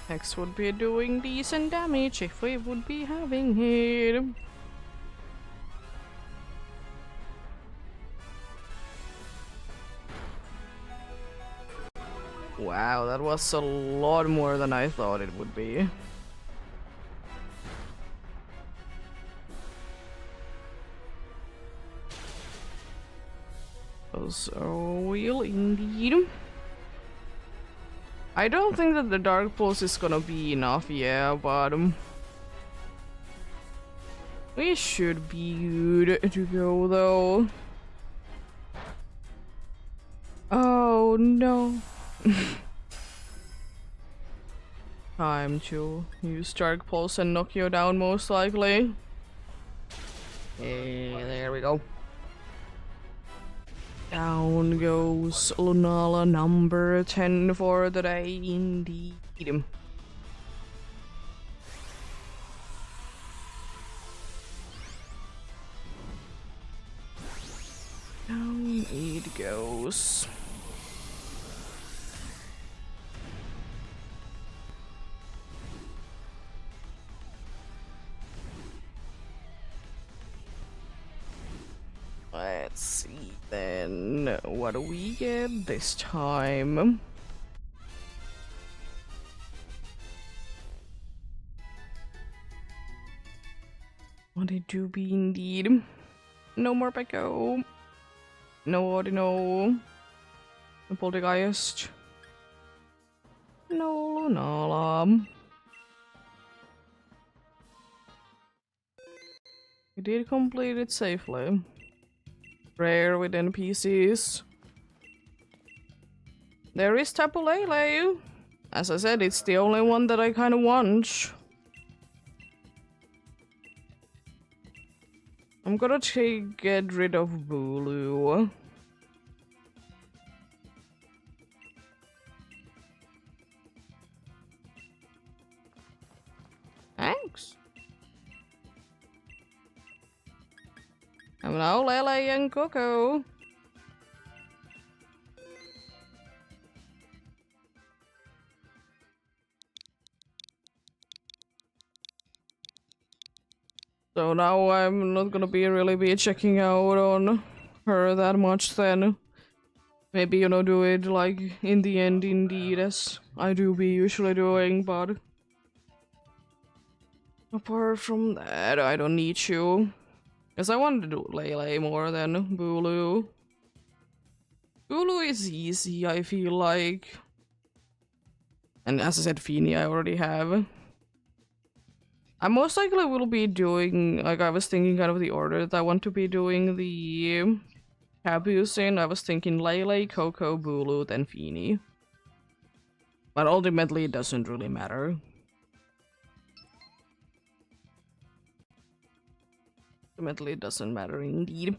X would be doing decent damage if we would be having it. Wow, that was a lot more than I thought it would be. So real indeed. I don't think that the Dark Pulse is gonna be enough, yeah, but we should be good to go though. Oh no. Time to use Dark Pulse and knock you down most likely. Yeah, there we go. Down goes Lunala number 10 for the day indeed. Down it goes. Let's see then, what do we get this time? What it do be indeed? No more Pekko. No Ordino. No Poltergeist. No Lunala. We did complete it safely. Rare with NPCs. There is Tapu Lele. As I said, it's the only one that I kind of want. I'm gonna get rid of Bulu. Thanks. I'm now Lele and Coco. So now I'm not gonna really be checking out on her that much then. Maybe, you know, do it like in the end indeed as I do be usually doing, but apart from that, I don't need you. Because I wanted to do Lele more than Bulu. Bulu is easy, I feel like. And as I said, Feeny I already have. I most likely will be doing, like I was thinking kind of the order that I want to be doing the Cabus in. I was thinking Lele, Coco, Bulu, then Feeny. But ultimately it doesn't really matter. Ultimately it doesn't matter indeed.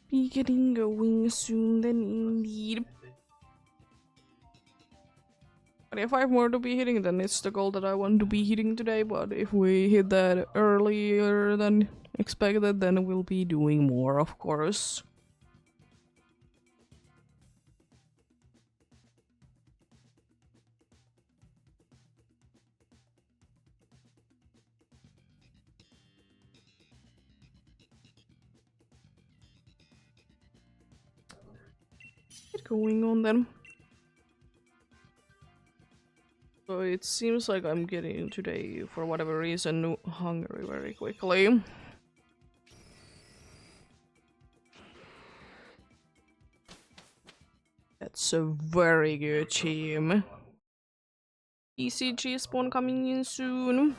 be getting going soon then indeed. But if I have more to be hitting, then it's the goal that I want to be hitting today. But if we hit that earlier than expected, then we'll be doing more, of course. What's going on then? So it seems like I'm getting today, for whatever reason, hungry very quickly. That's a very good team. ECG spawn coming in soon.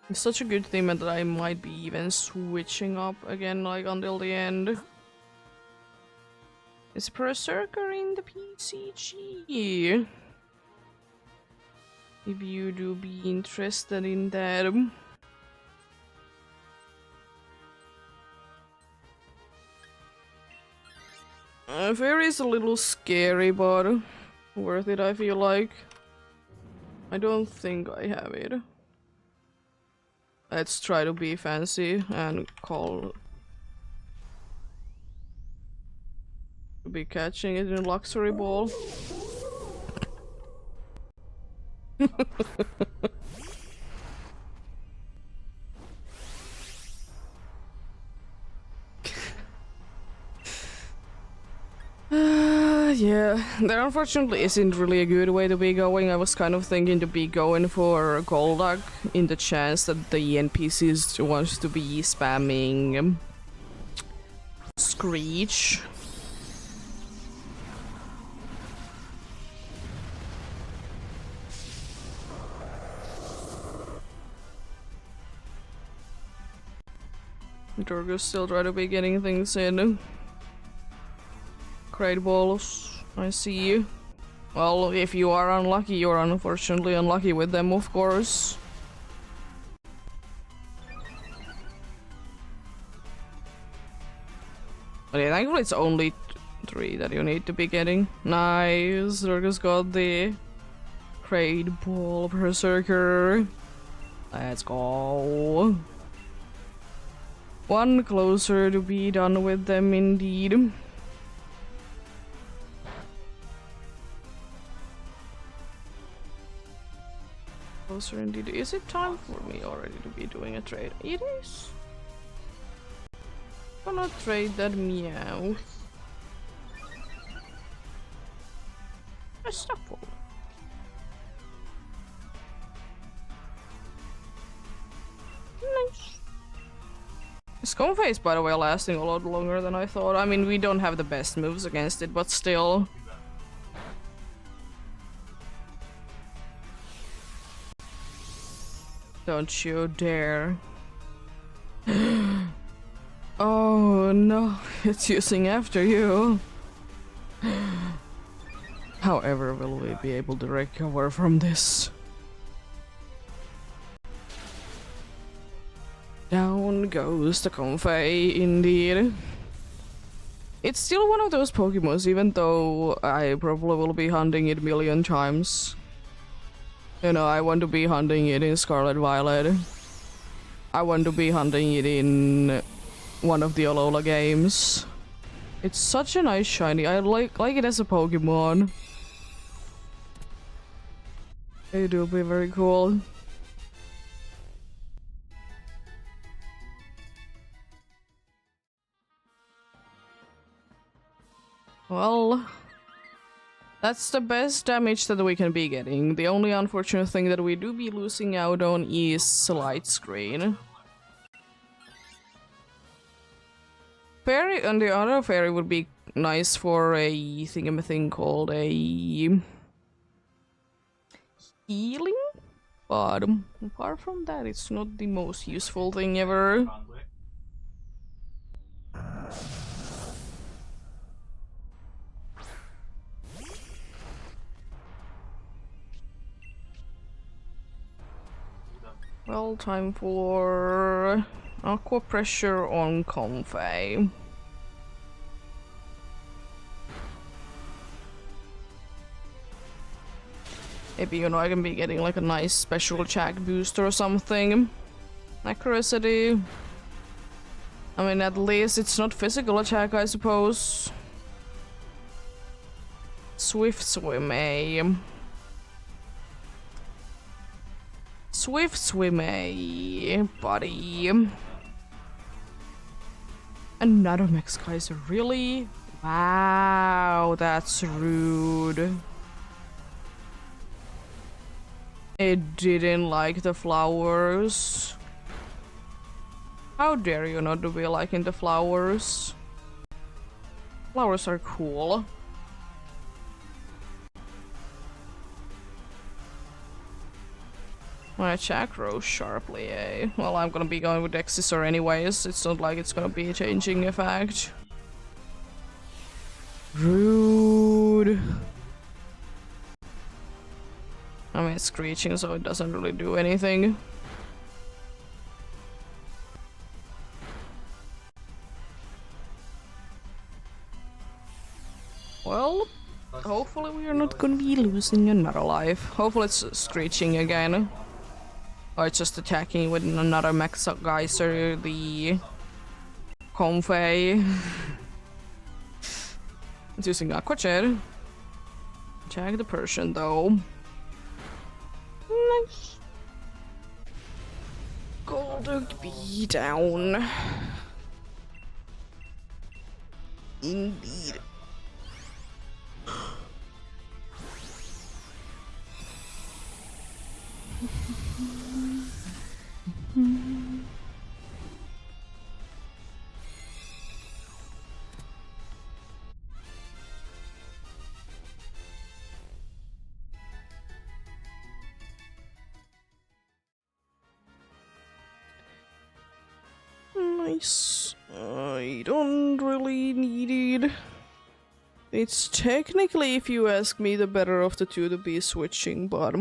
It's such a good theme that I might be even switching up again, like until the end. Is Berserker in the PCG? If you do be interested in that. Fairy is a little scary, but worth it, I feel like. I don't think I have it. Let's try to be fancy and call to be catching it in a luxury ball. Yeah, there unfortunately isn't really a good way to be going. I was kind of thinking to be going for Golduck in the chance that the NPCs wants to be spamming Screech. Durga's still trying to be getting things in. Great balls, I see you. Well, if you are unlucky, you're unfortunately unlucky with them, of course. But yeah, thankfully it's only 3 that you need to be getting. Nice, Durga's got the great ball Berserker. Let's go. One closer to be done with them indeed. Closer indeed. Is it time for me already to be doing a trade? It is. Gonna trade that meow. A shuffle. Nice. Scone Face, by the way, lasting a lot longer than I thought. I mean, we don't have the best moves against it, but still. Don't you dare. Oh no, it's using after you. However, will we be able to recover from this? Down goes the Confei, indeed. It's still one of those Pokemons, even though I probably will be hunting it a million times. You know, I want to be hunting it in Scarlet Violet. I want to be hunting it in one of the Alola games. It's such a nice shiny. I like it as a Pokemon. It will be very cool. Well, that's the best damage that we can be getting. The only unfortunate thing that we do be losing out on is light screen. Fairy, and the other fairy would be nice for a thingamathing called a healing, but apart from that, it's not the most useful thing ever. Well, time for Aqua pressure on Comfey. Maybe, you know, I can be getting like a nice special attack boost or something. Accuracy. I mean, at least it's not physical attack, I suppose. Swift swim, eh? Swift swim, eh, buddy? Another Max Kaiser, really? Wow, that's rude. It didn't like the flowers. How dare you not to be liking the flowers? Flowers are cool. My attack rose sharply, eh? Well, I'm gonna be going with Excisor anyways. It's not like it's gonna be a changing effect. Rude. I mean, it's screeching, so it doesn't really do anything. Well, hopefully we are not gonna be losing another life. Hopefully it's screeching again. Or it's just attacking with another Max Geyser, the Comfey. It's using Aqua Jet. Attack the Persian though. Nice. Golden be down. Indeed. Nice. I don't really need it. It's technically, if you ask me, the better of the two to be switching, but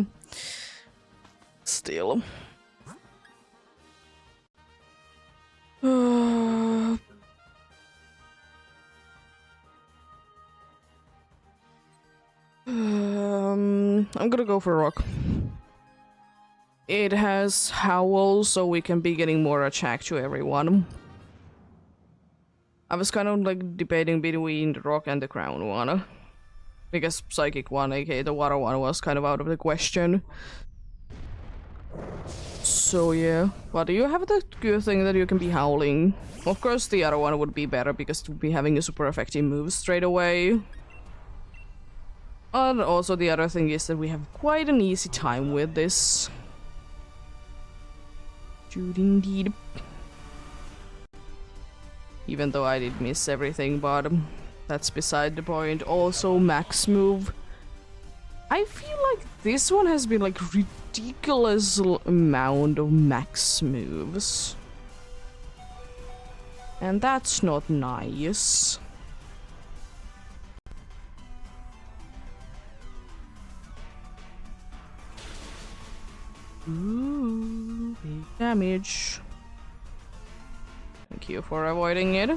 still. I'm gonna go for Rock. It has Howl, so we can be getting more attack to everyone. I was kind of like debating between the Rock and the Crown one. Because Psychic one, aka the Water one, was kind of out of the question. So yeah, but you have the good thing that you can be Howling. Of course the other one would be better because it would be having a super effective move straight away. And also the other thing is that we have quite an easy time with this. Indeed. Even though I did miss everything, but that's beside the point. Also, max move. I feel like this one has been like ridiculous amount of max moves. And that's not nice. Ooh, big damage. Thank you for avoiding it.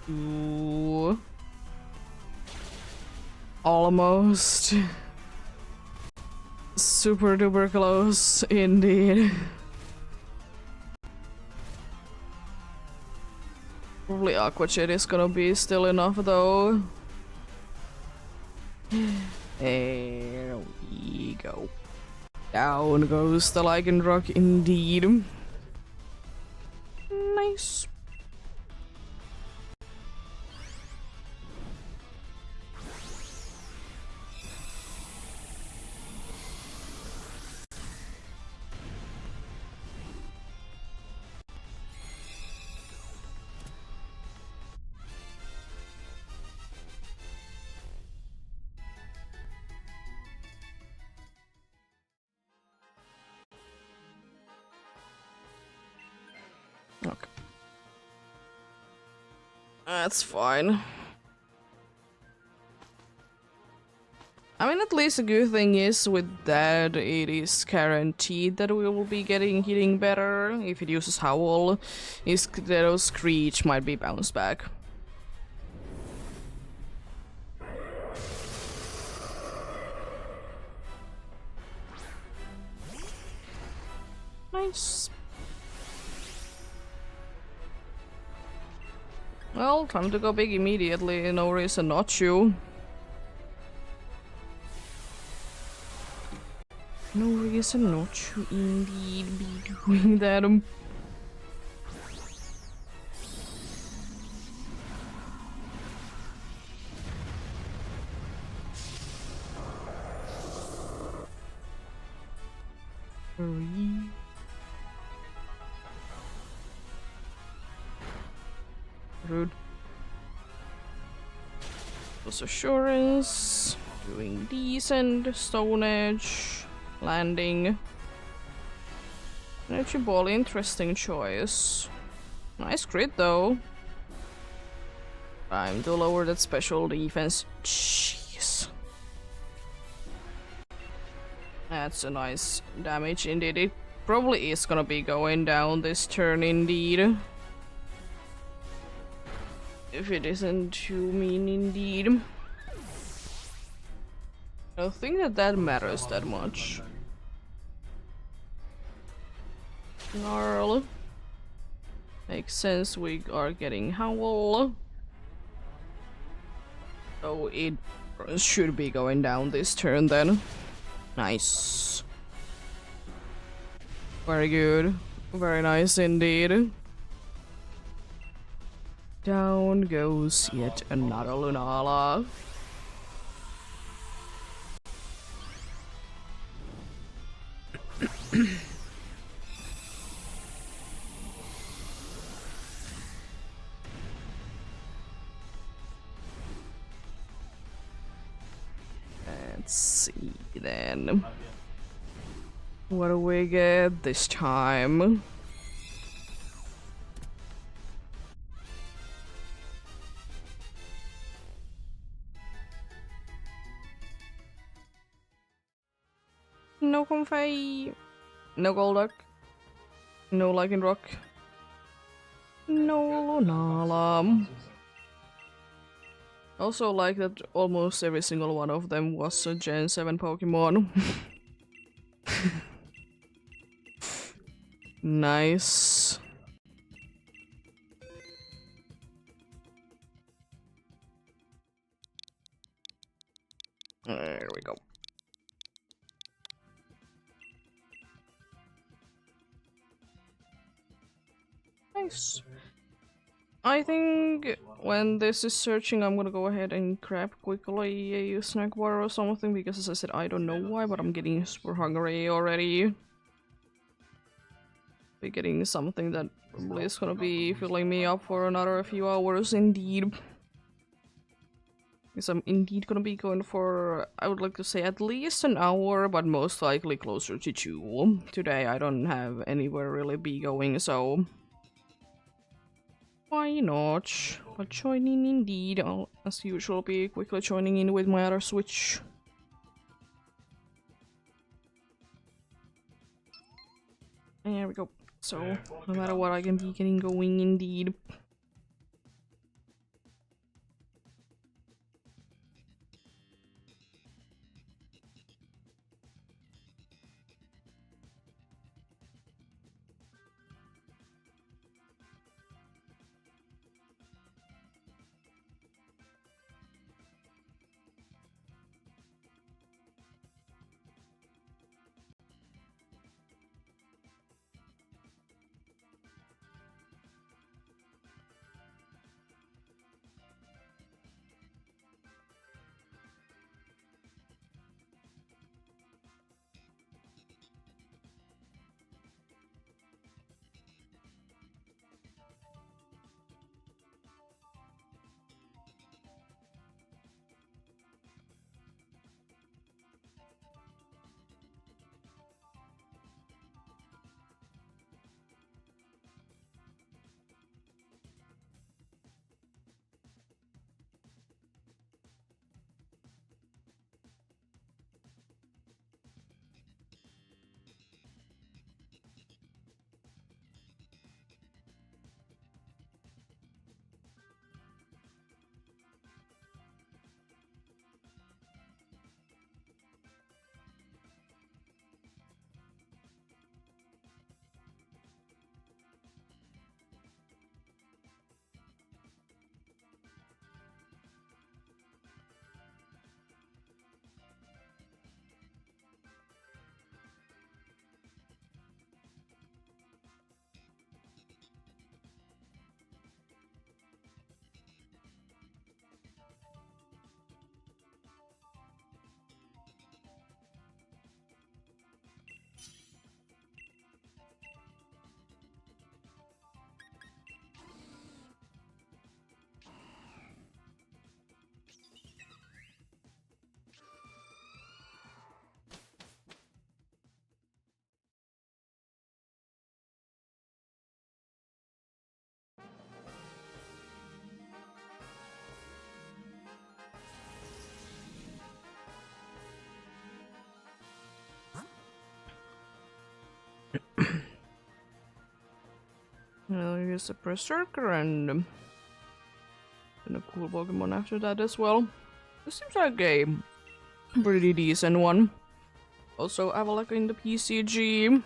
Ooh. Almost. Super duper close, indeed. Probably Aqua Jet is gonna be still enough though. There we go. Down goes the Lycanroc indeed. Nice. Okay. That's fine. I mean, at least the good thing is with that, it is guaranteed that we will be getting hitting better. If it uses Howl, his little Screech might be bounced back. Nice. Well, time to go big immediately, no reason not to. No reason not to indeed be doing that. Rude. Plus assurance. Doing decent. Stone Edge. Landing. Energy Ball, interesting choice. Nice crit though. Time to lower that special defense. Jeez. That's a nice damage indeed. It probably is gonna be going down this turn indeed. If it isn't too mean indeed. I don't think that matters that much. Snarl. Makes sense, we are getting Howl. So it should be going down this turn then. Nice. Very good. Very nice indeed. Down goes yet another Lunala. Let's see then. What do we get this time? No Confei. No Golduck. No Lycan Rock. No Lunala. Also like that almost every single one of them was a Gen 7 Pokemon. Nice. There we go. Nice. I think when this is searching, I'm gonna go ahead and grab quickly a snack bar or something, because as I said, I don't know why, but I'm getting super hungry already. Be getting something that probably is gonna be filling me up for another few hours indeed. Because I'm indeed gonna be going for, I would like to say at least an hour, but most likely closer to 2. Today I don't have anywhere really be going, so why not? But joining indeed, I'll as usual be quickly joining in with my other Switch. And there we go. So, no matter what, I can be getting going indeed. I'll use a Berserker and a cool Pokemon after that as well. This seems like a pretty decent one. Also, Avalok in the PCG.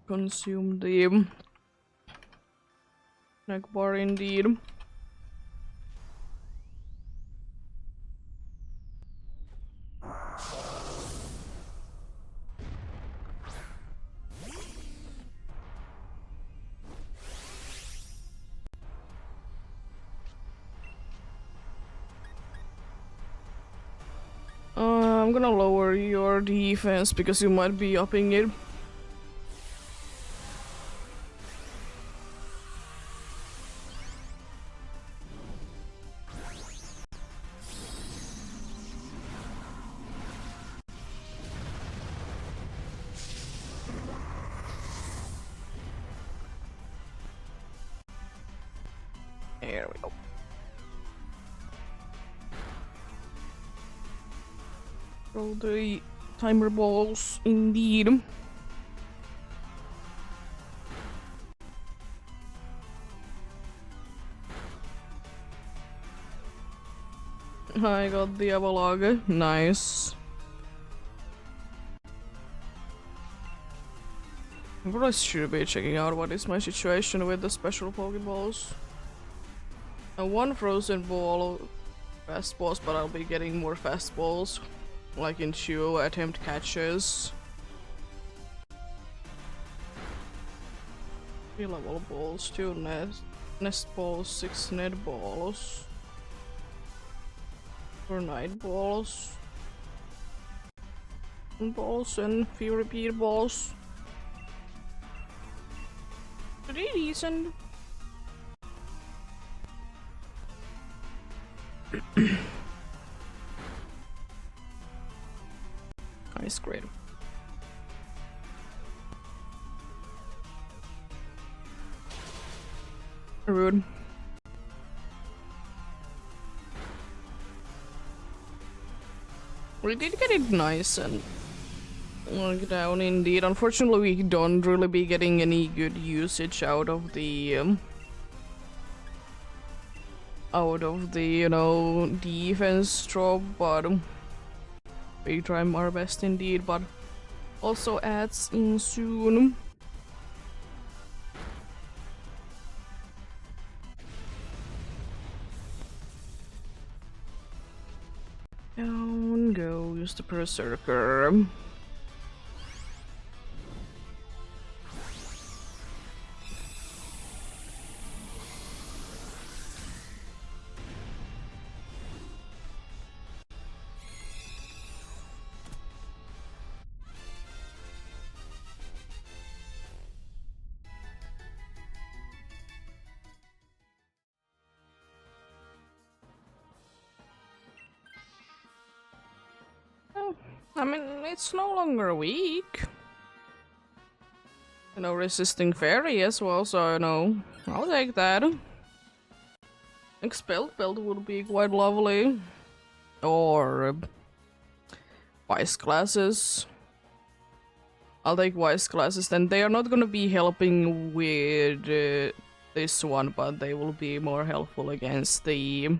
Consume the snack bar indeed. I'm gonna lower your defense because you might be upping it. There we go. Roll the timer balls indeed. I got the Avalog. Nice. I probably should be checking out what is my situation with the special Pokeballs. One frozen ball, fast balls, but I'll be getting more fast balls, like in Chew attempt catches. 3 level balls, 2 nest balls, 6 net balls, 4 night balls, and few repeat balls. Pretty decent. Nice, great. Rude. We did get it nice and down indeed. Unfortunately, we don't really be getting any good usage out of the you know, defense drop, but we try our best indeed, but also adds in soon. Down goes the Berserker. I mean, it's no longer weak. You know, resisting fairy as well, so you know, I'll take that. Expelled belt would be quite lovely. Or wise classes. I'll take wise classes, then they are not gonna be helping with this one, but they will be more helpful against the...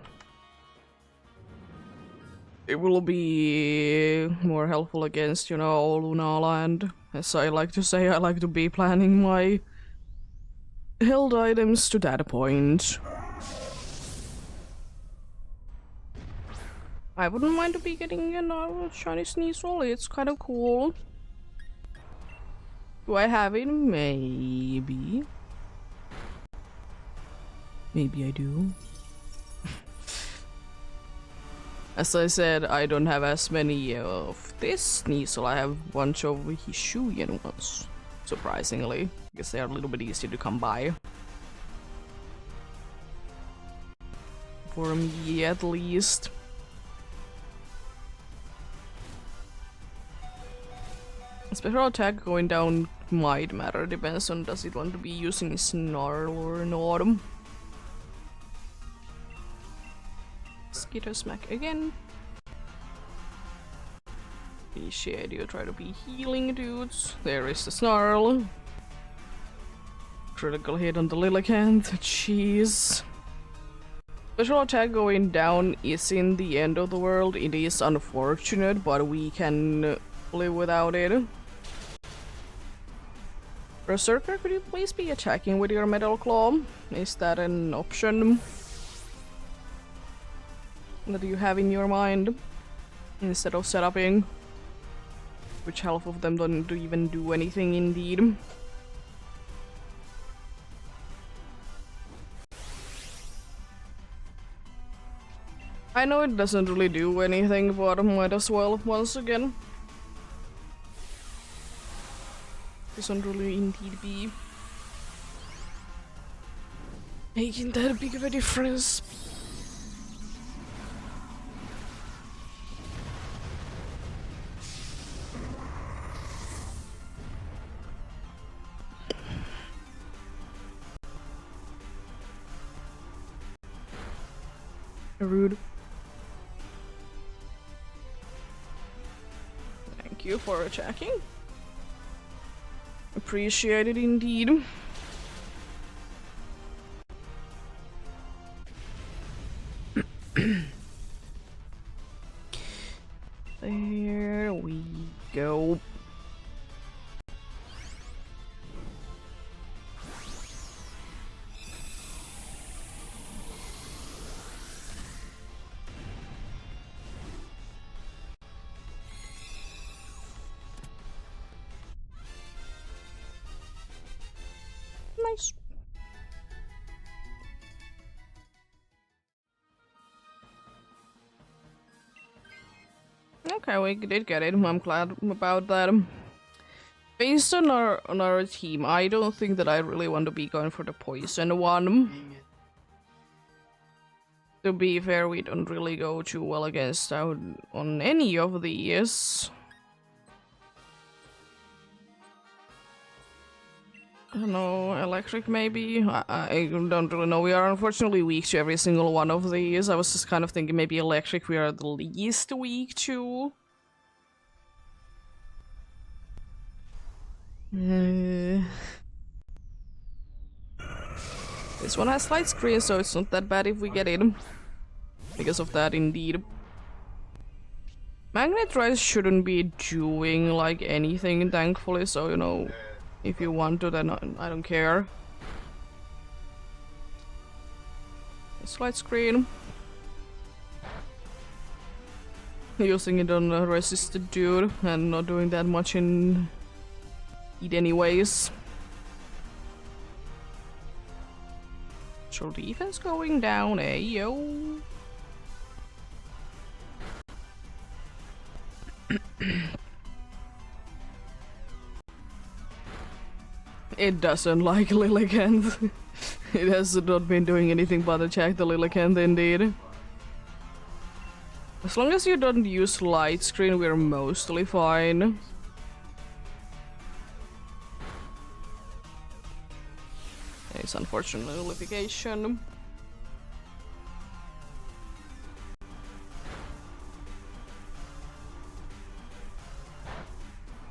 It will be more helpful against, you know, Lunala, and as I like to say, I like to be planning my held items to that point. I wouldn't mind to be getting a shiny Sneasel, it's kind of cool. Do I have it? Maybe. Maybe I do. As I said, I don't have as many of this Sneasel. I have a bunch of Hishuian ones, surprisingly. I guess they are a little bit easier to come by. For me, at least. Special attack going down might matter, depends on does it want to be using Snarl or not. Skitter smack again. Appreciate you try to be healing dudes. There is the Snarl. critical hit on the Lillicant. Jeez. Special attack going down isn't the end of the world. It is unfortunate, but we can live without it. Berserker, could you please be attacking with your Metal Claw? Is that an option that you have in your mind instead of setuping? Which half of them don't even do anything indeed. I know it doesn't really do anything, but might as well once again. Doesn't really indeed be making that big of a difference. Rude. Thank you for attacking. Appreciate it indeed. There we go. Nice. Okay, we did get it. I'm glad about that. Based on our team, I don't think that I really want to be going for the poison one. To be fair, we don't really go too well against out on any of these. I don't know, electric maybe? I don't really know. We are unfortunately weak to every single one of these. I was just kind of thinking maybe electric we are the least weak to. This one has light screen, so it's not that bad if we get it. Because of that, indeed. Magnet Rise shouldn't be doing like anything, thankfully, so you know, if you want to, then I don't care. Light screen. Using it on a resisted dude and not doing that much in it anyways. Special defense going down, ayo. It doesn't like Lillicant. It has not been doing anything but attack the Lillicant indeed. As long as you don't use light screen, we're mostly fine. It's unfortunate nullification.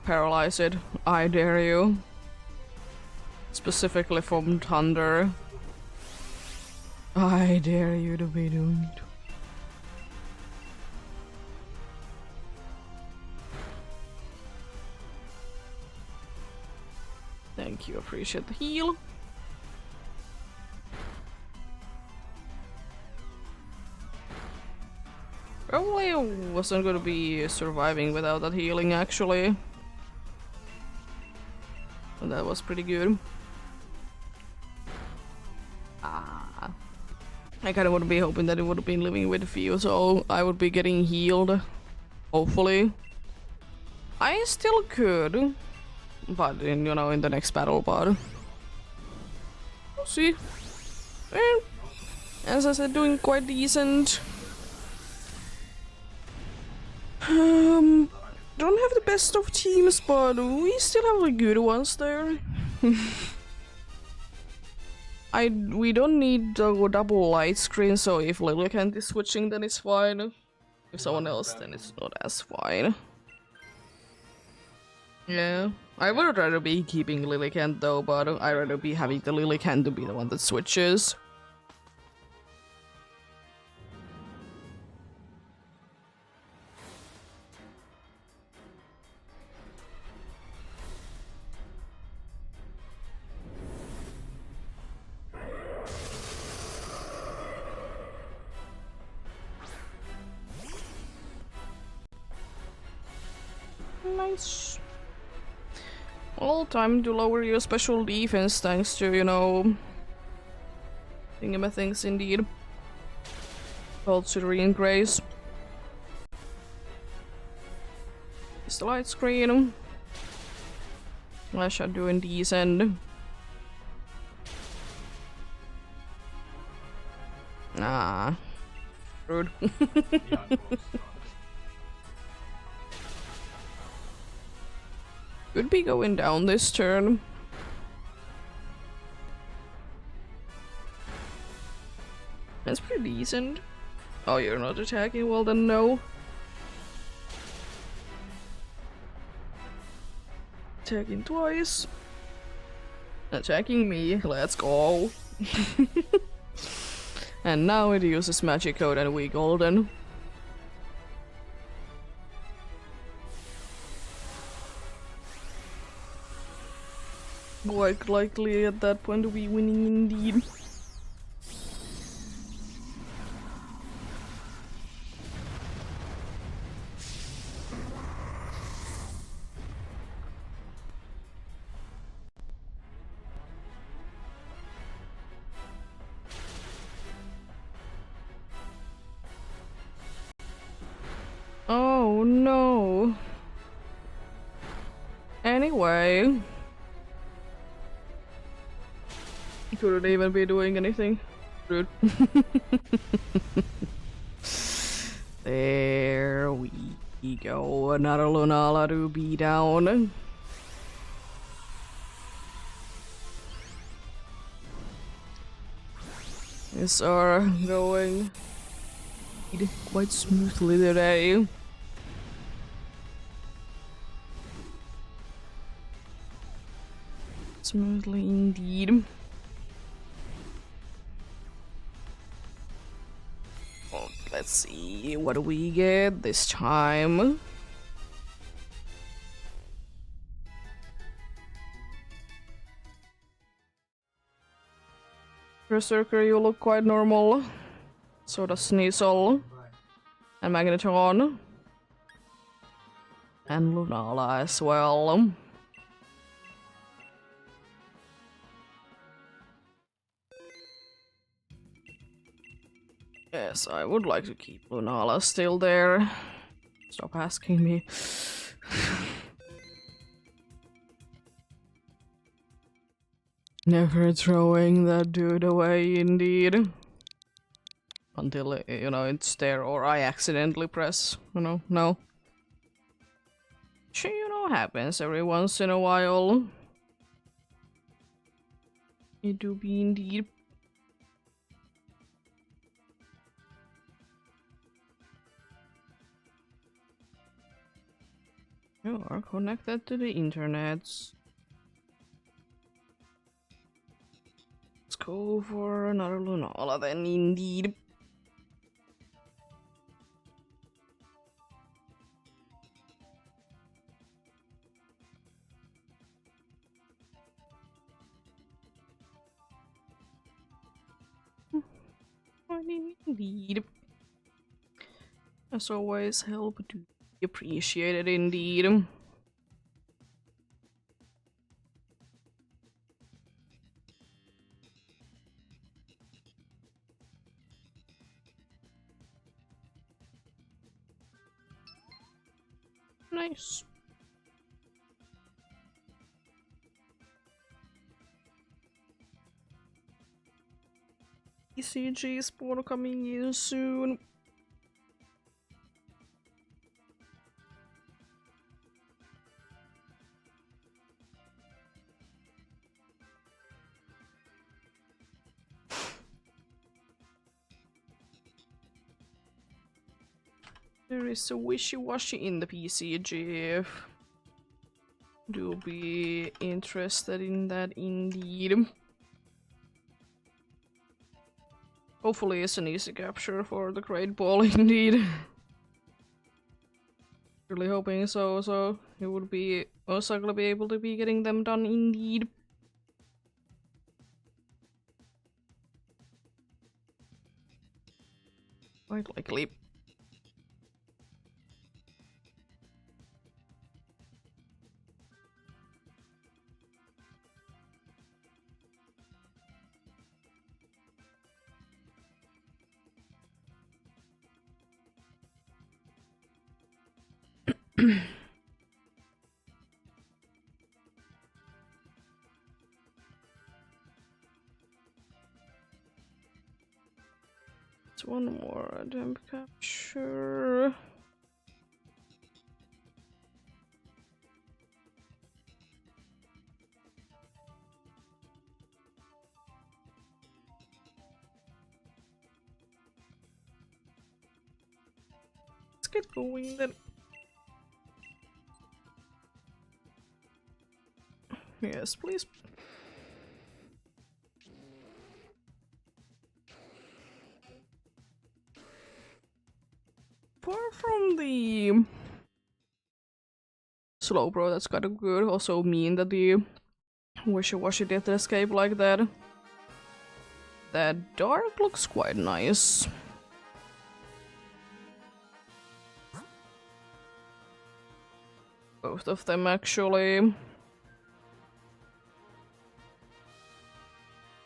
Paralyze it, I dare you. Specifically from Thunder. I dare you to be doing it. Thank you, appreciate the heal. Probably wasn't gonna be surviving without that healing actually. And that was pretty good. I kinda would be hoping that it would have been living with a few, so I would be getting healed. Hopefully. I still could. But in, you know, in the next battle, but we'll see. And as I said, doing quite decent. Don't have the best of teams, but we still have the good ones there. We don't need the double light screen, so if Lillicant is switching, then it's fine. If someone else, then it's not as fine. Yeah, I would rather be keeping Lillicant though, but I'd rather be having the Lillicant to be the one that switches. Nice. Well, time to lower your special defense thanks to, you know, things indeed. Called Serene Grace. Is the light screen? I shall do in decent. Ah. Rude. Could be going down this turn. That's pretty decent. Oh, you're not attacking? Well then no. Attacking twice. Attacking me. Let's go. And now it uses magic code and we golden. Quite likely at that point to be winning indeed. Oh no. Anyway. Couldn't even be doing anything. Rude. There we go. Another Lunala to be down. These are going quite smoothly today. Smoothly indeed. Oh, let's see, what do we get this time? Berserker, you look quite normal. So does Sneasel. And Magnetron. And Lunala as well. Yes, I would like to keep Lunala still there. Stop asking me. Never throwing that dude away, indeed. Until, you know, it's there or I accidentally press, you know, no. Which, you know, happens every once in a while. It do be indeed. You are connected to the internet. Let's go for another Lunala then, indeed. Indeed. As always, help to be appreciated indeed. Nice. ECG spawn coming in soon. There is a wishy-washy in the PCG. do be interested in that indeed. Hopefully it's an easy capture for the Great Ball indeed. Really hoping so, so it would be most likely be able to be getting them done indeed. Quite likely. It's one more attempt capture. Let's get going then. Yes, please. Apart from the slow bro, that's kind of good. Also mean that the wishy-washy did escape like that. That dark looks quite nice. Both of them actually.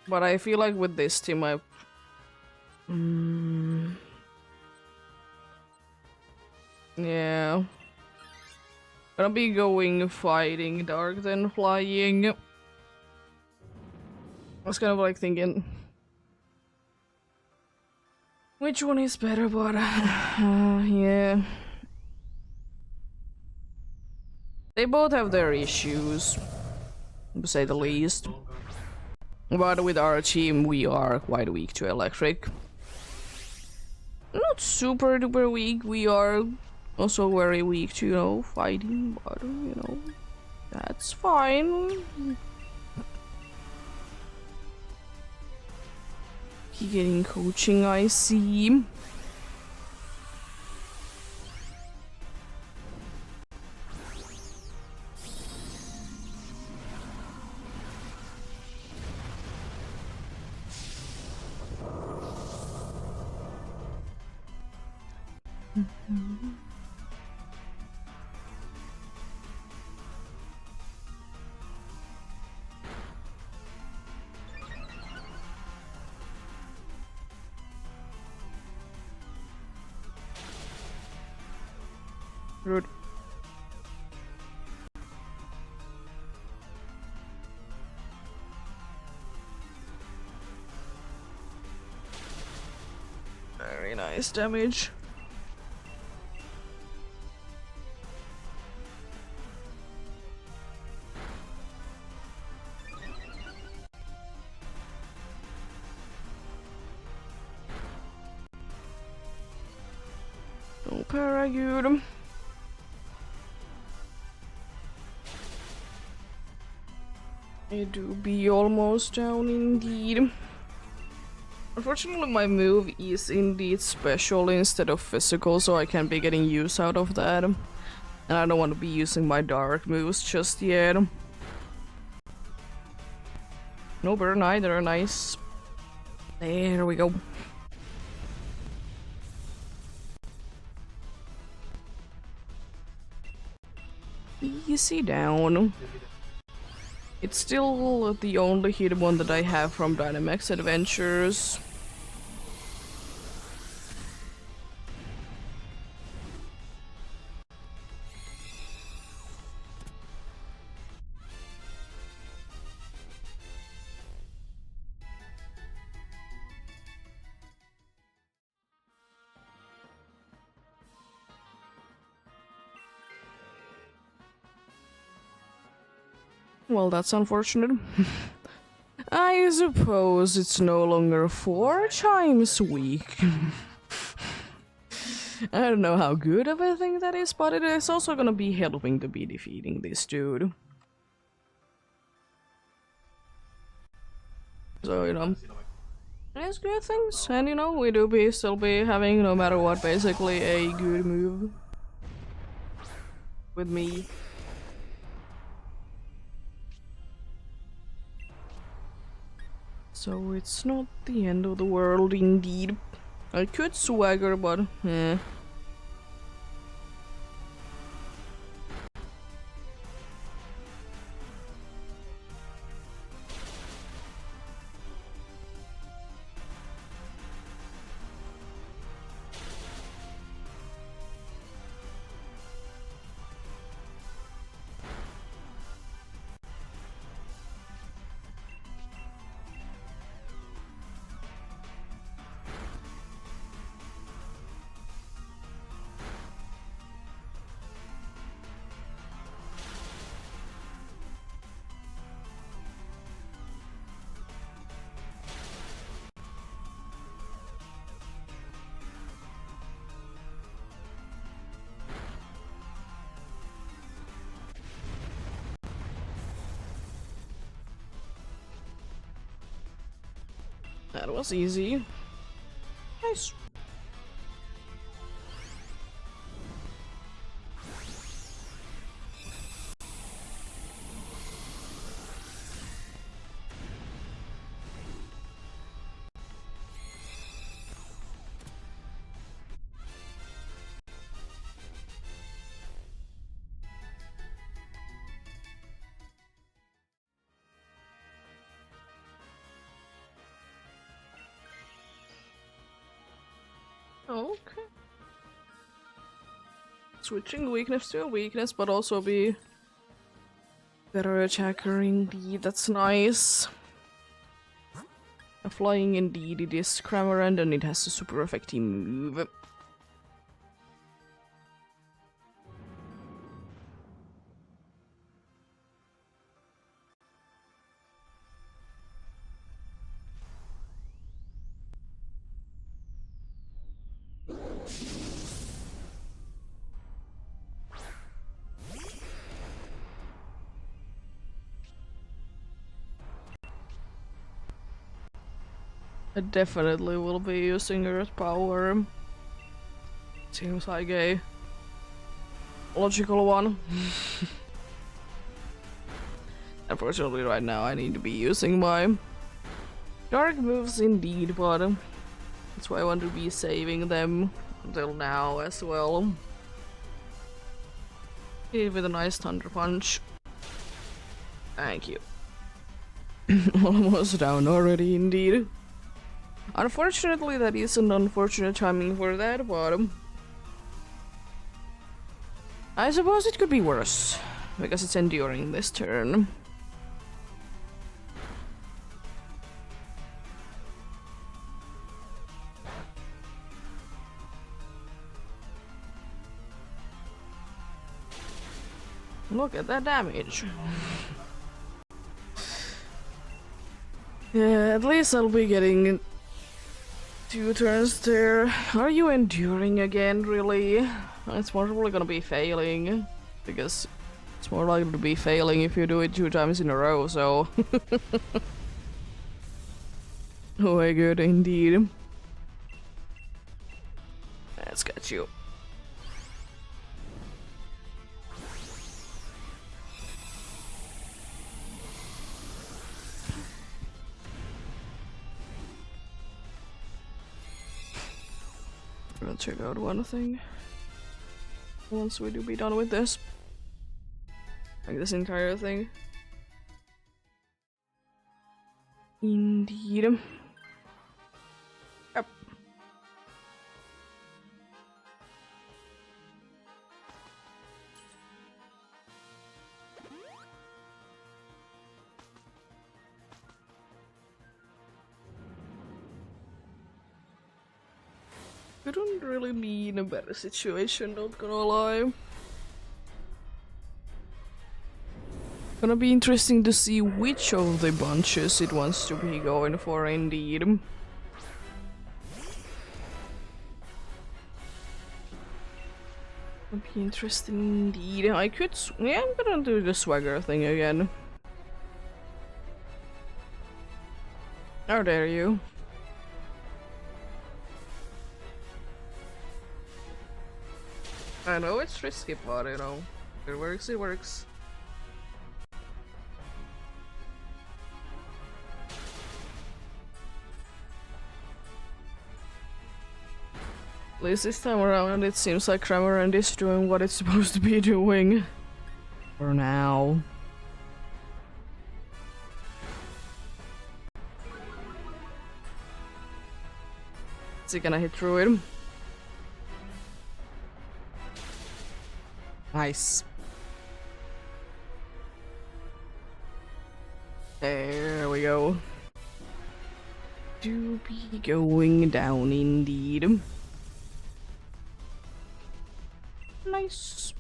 But I feel like with this team I... yeah. Gonna be going fighting dark then flying. I was kind of like thinking... which one is better, but... yeah. They both have their issues, to say the least. But with our team, we are quite weak to electric. Not super duper weak, we are also very weak to, you know, fighting, but, you know, that's fine. Keep getting coaching, I see. Good. Very nice damage. Oh, Paragood. It do be almost down indeed. Unfortunately, my move is indeed special instead of physical, so I can't be getting use out of that. And I don't want to be using my dark moves just yet. No burn either, nice. There we go. Easy down. It's still the only hit one that I have from Dynamax Adventures. Well, that's unfortunate. I suppose it's no longer 4 times a week. I don't know how good of a thing that is, but it is also gonna be helping to be defeating this dude. So, it's good things, and we do still be having, no matter what, basically a good move with me. So it's not the end of the world indeed. I could swagger, but eh. That was easy. Nice. Okay. Switching weakness to a weakness, but also be better attacker indeed. That's nice. A flying indeed. It is Cramorant and it has a super effective move. I definitely will be using Earth Power. Seems like a logical one. Unfortunately, right now I need to be using my dark moves indeed, but that's why I want to be saving them until now as well. Hit with a nice Thunder Punch. Thank you. Almost down already, indeed. Unfortunately, that is an unfortunate timing for that, but I suppose it could be worse, because it's enduring this turn. Look at that damage. Yeah, at least I'll be getting 2 turns there. Are you enduring again, really? It's probably gonna be failing, because it's more likely to be failing if you do it 2 times in a row, so... Oh my god, indeed. Let's get you. I'll check out one thing once we do be done with this. Like this entire thing. Indeed. Yep. Couldn't really be in a better situation, not gonna lie. Gonna be interesting to see which of the bunches it wants to be going for indeed. Would be interesting indeed. I could yeah, I'm gonna do the swagger thing again. How dare you? I know it's risky, but you know, it works, it works. At least this time around it seems like Cramorant is doing what it's supposed to be doing. For now. Is he gonna hit through it? Nice. There we go. Do be going down indeed. Nice.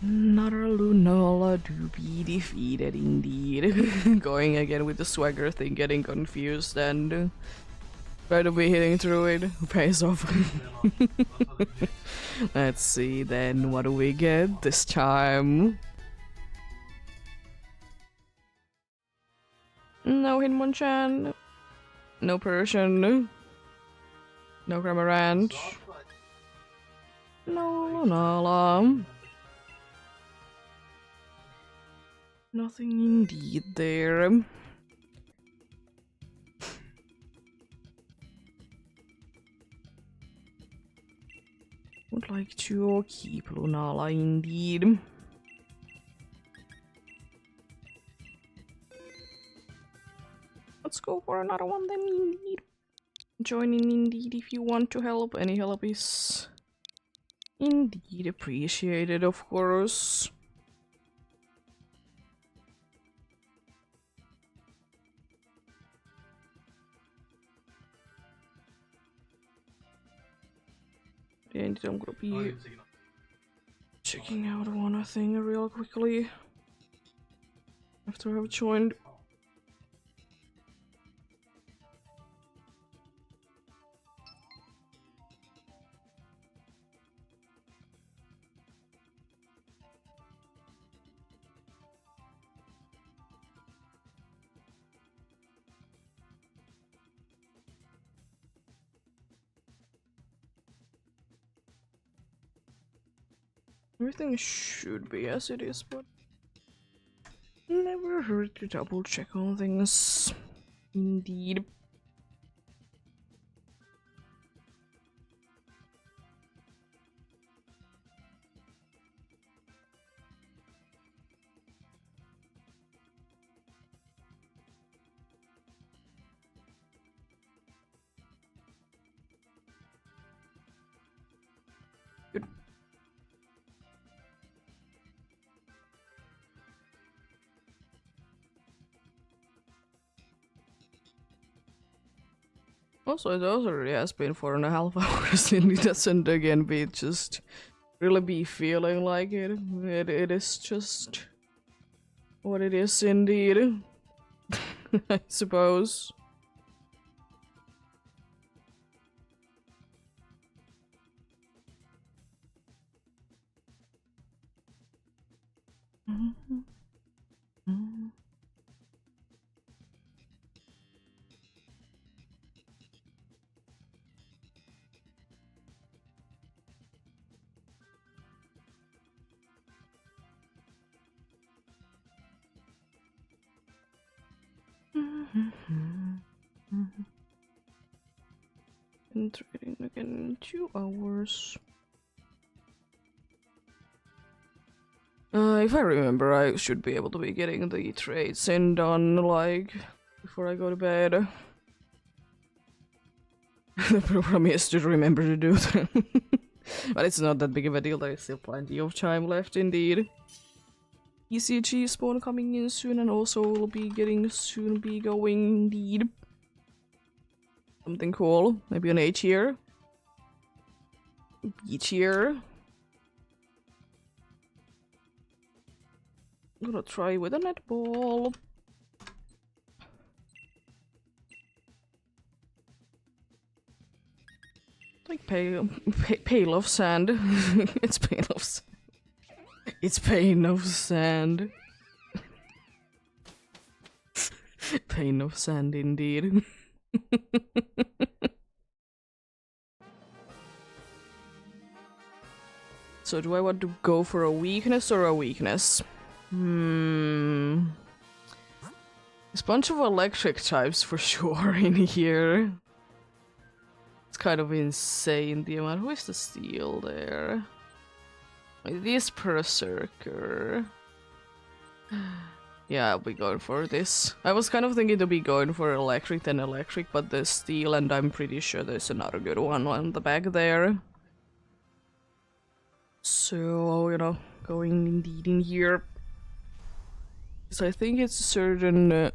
Another Lunala to be defeated indeed. Going again with the swagger thing, getting confused and try to be hitting through it. Pays off. Let's see then, what do we get this time? No Hitmonchan. No Persian. No Cramorant. No Lunala. Nothing indeed there. Would like to keep Lunala indeed. Let's go for another one then indeed. Join in indeed if you want to help. Any help is indeed appreciated, of course. And I'm gonna be checking out one thing real quickly after I've joined. Everything should be as it is, but never hurt to double check on things. Indeed. Good. Also, it also really has been 4.5 hours and it doesn't again be just really be feeling like it. It is just what it is indeed. I suppose. And trading again in 2 hours. If I remember, I should be able to be getting the trades in done, like, before I go to bed. The problem is to remember to do them. But it's not that big of a deal, there is still plenty of time left indeed. ECG spawn coming in soon, and also will be getting soon be going indeed. Something cool, maybe an A tier. B tier. I'm gonna try with a netball. Like pail of sand. It's pail of sand. It's pain of sand. Pain of sand indeed. So do I want to go for a weakness or a weakness? There's a bunch of electric types for sure in here. It's kind of insane the amount. Who is the steel there? This berserker. Yeah, I'll be going for this. I was kind of thinking to be going for electric then electric, but there's steel and I'm pretty sure there's another good one on the back there. So, you know, going indeed in here. Because I think it's a certain...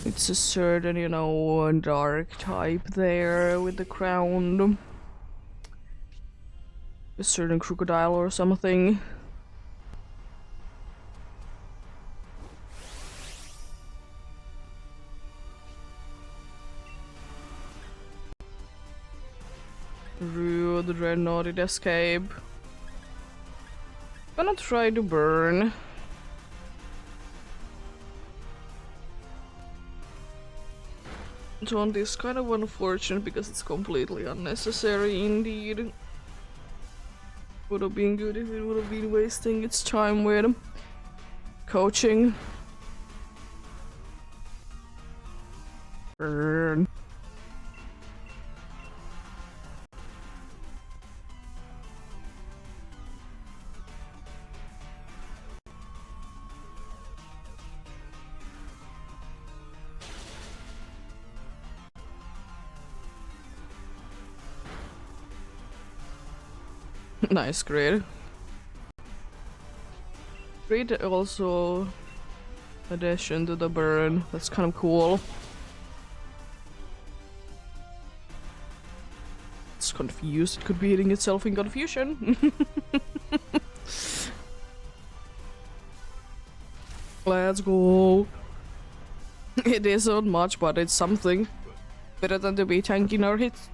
it's a certain, you know, dark type there with the crown. A certain crocodile or something. Rude, Dreadnought did escape. Gonna try to burn. Taunt is kind of unfortunate because it's completely unnecessary indeed. Would have been good if it would have been wasting its time with coaching. Burn. Nice grid. Grid also addition to the burn. That's kind of cool. It's confused. It could be hitting itself in confusion. Let's go. It isn't much, but it's something. Better than to be tanking our hits.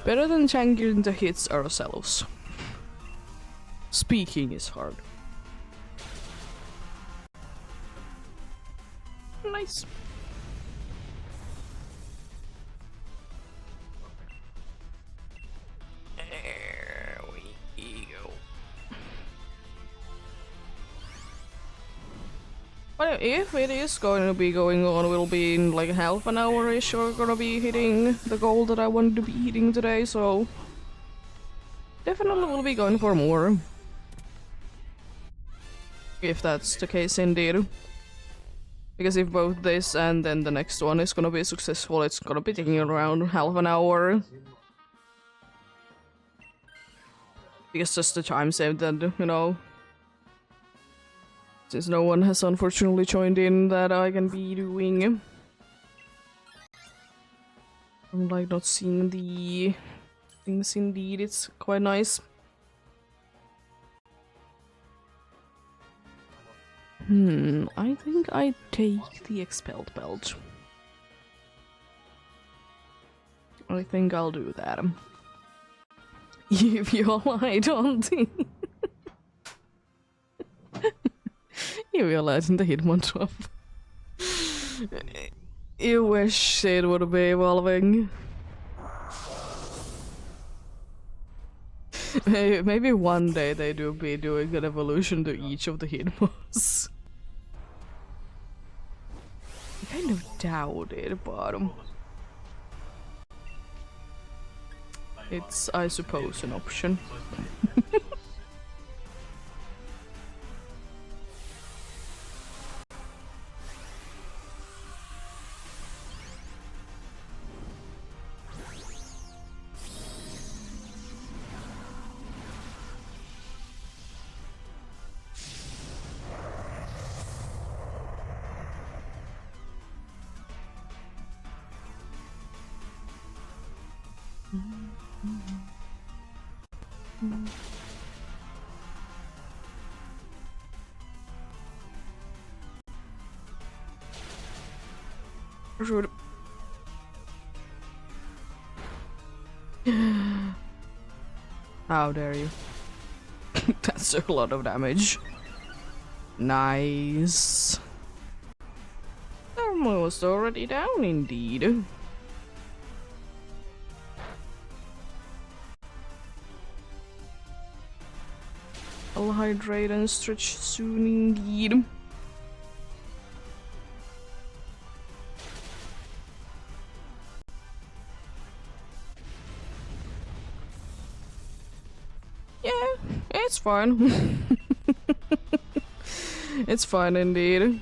Better than tanking the hits ourselves. Speaking is hard. Nice. There we go. But if it is going to be going on, we'll be in like half an hour-ish or gonna be hitting the goal that I wanted to be hitting today, so definitely will be going for more. If that's the case indeed. Because if both this and then the next one is gonna be successful, it's gonna be taking around half an hour. Because just the time saved that, you know, since no one has unfortunately joined in that I can be doing. I'm like not seeing the things indeed, it's quite nice. I think I take the expelled belt. I think I'll do that. If you're light on the... You realize in the Hitmontop. You wish it would be evolving. Maybe one day they do be doing an evolution to each of the Hitmons. I kind of doubt it, but it's, I suppose, an option. Rude. How dare you? That's a lot of damage. Nice. Almost already down indeed. I'll hydrate and stretch soon indeed. Yeah, it's fine. It's fine indeed. And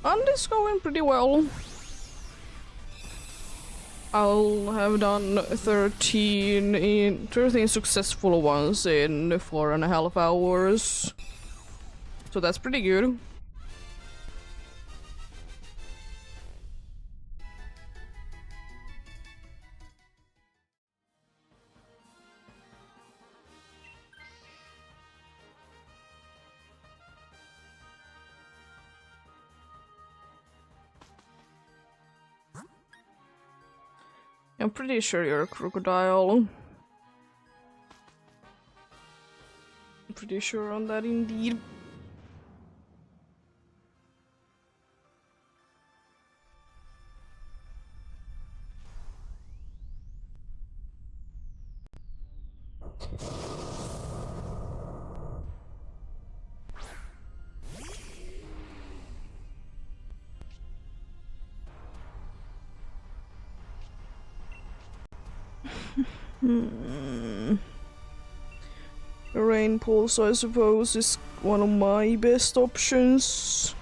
it's going pretty well. I'll have done 13 successful ones in 4.5 hours. So that's pretty good. I'm pretty sure you're a crocodile. I'm pretty sure on that indeed. Rain pulse, I suppose, is one of my best options.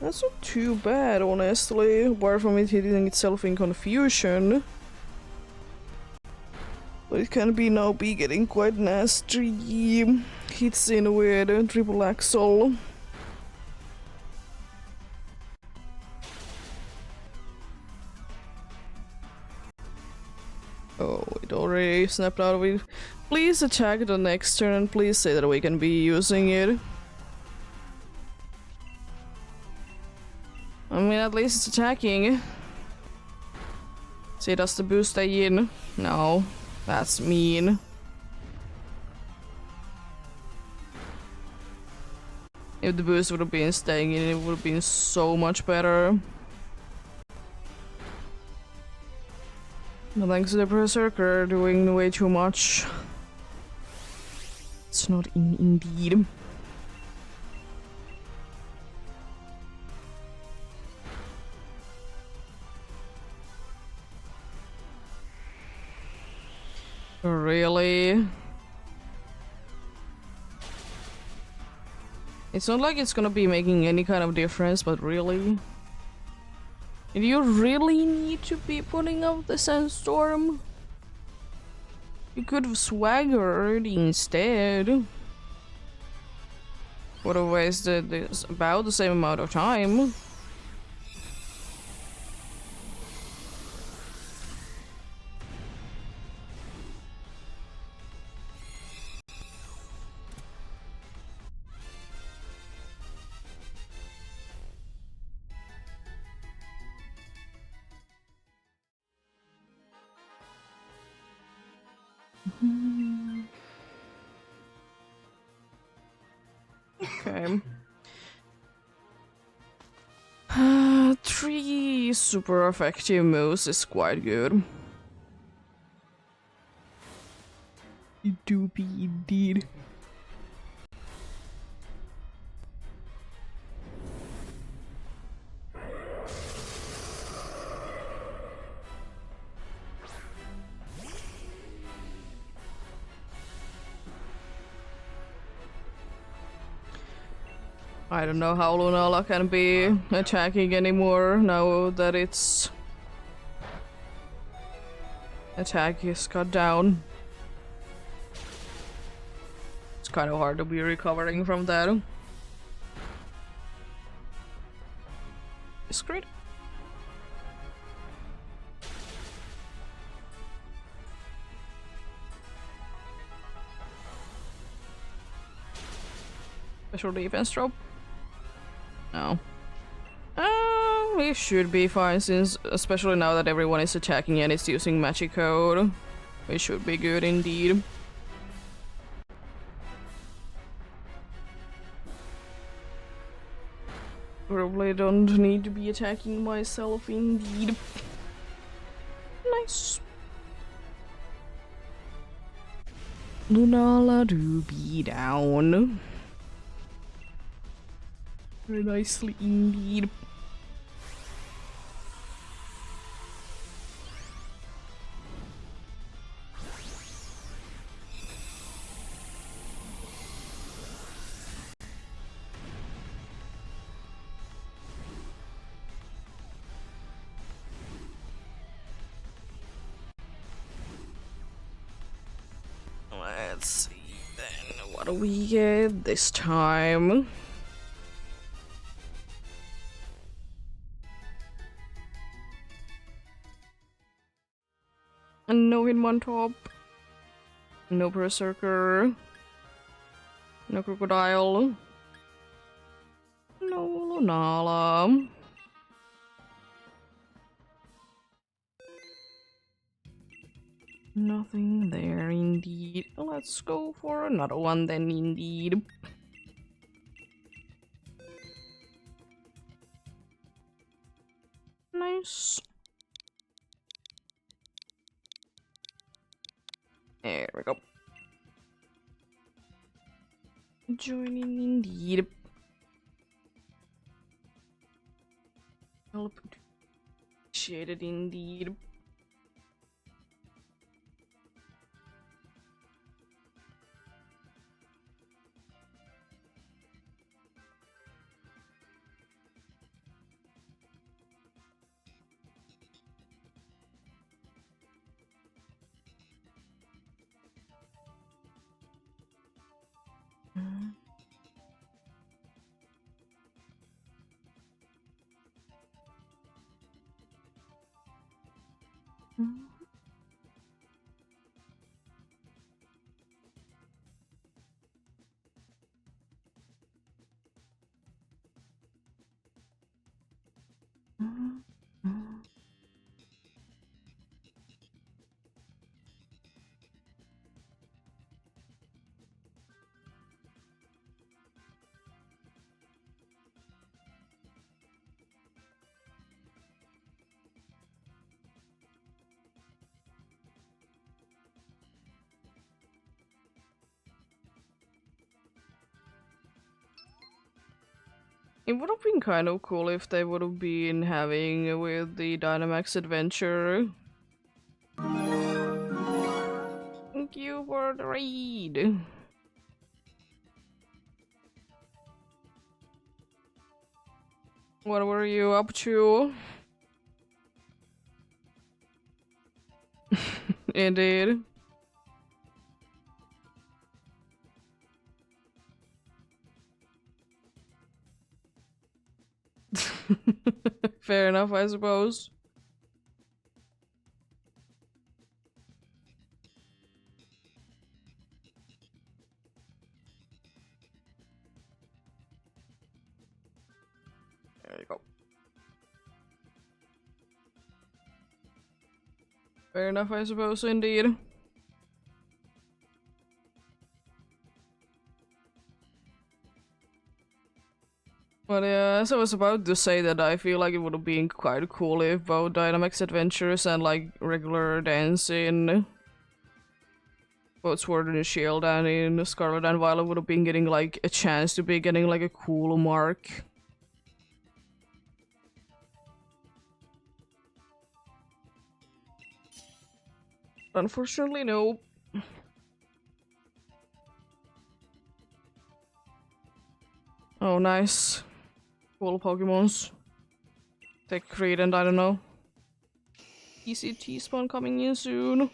That's not too bad, honestly, apart from it hitting itself in confusion. But it can be now be getting quite nasty hits in with triple axle. Oh, it already snapped out of it. Please attack the next turn and please say that we can be using it. I mean, at least it's attacking. See, does the boost stay in? No, that's mean. If the boost would have been staying in, it would have been so much better. But thanks to the Berserker doing way too much. It's not indeed. Really? It's not like it's gonna be making any kind of difference, but really? Did you really need to be putting up the sandstorm? You could have swaggered instead. Would have wasted this about the same amount of time. Okay. 3 super effective moves is quite good. You do be indeed. I don't know how Lunala can be attacking anymore now that its attack is cut down. It's kind of hard to be recovering from that. It's great. Special defense drop? No. It should be fine, since especially now that everyone is attacking and it's using magic code. It should be good indeed. Probably don't need to be attacking myself indeed. Nice. Lunala do be down. Very nicely indeed. Let's see then, what do we get this time? No Hitmontop, no Berserker, no Crocodile, no Lunala. Nothing there indeed. Let's go for another one then indeed. Nice. There we go. Joining indeed. Appreciated indeed. It would have been kind of cool if they would have been having with the Dynamax adventure. Thank you for the raid. What were you up to? Indeed. Fair enough, I suppose. There you go. Fair enough, I suppose, indeed. But as I was about to say that I feel like it would have been quite cool if both Dynamax Adventures and like regular dance in both Sword and Shield and in Scarlet and Violet would have been getting like a chance to be getting like a cool mark. Unfortunately, no. Oh, nice. Cool Pokemons. Tech Creed and I don't know. ECT spawn coming in soon.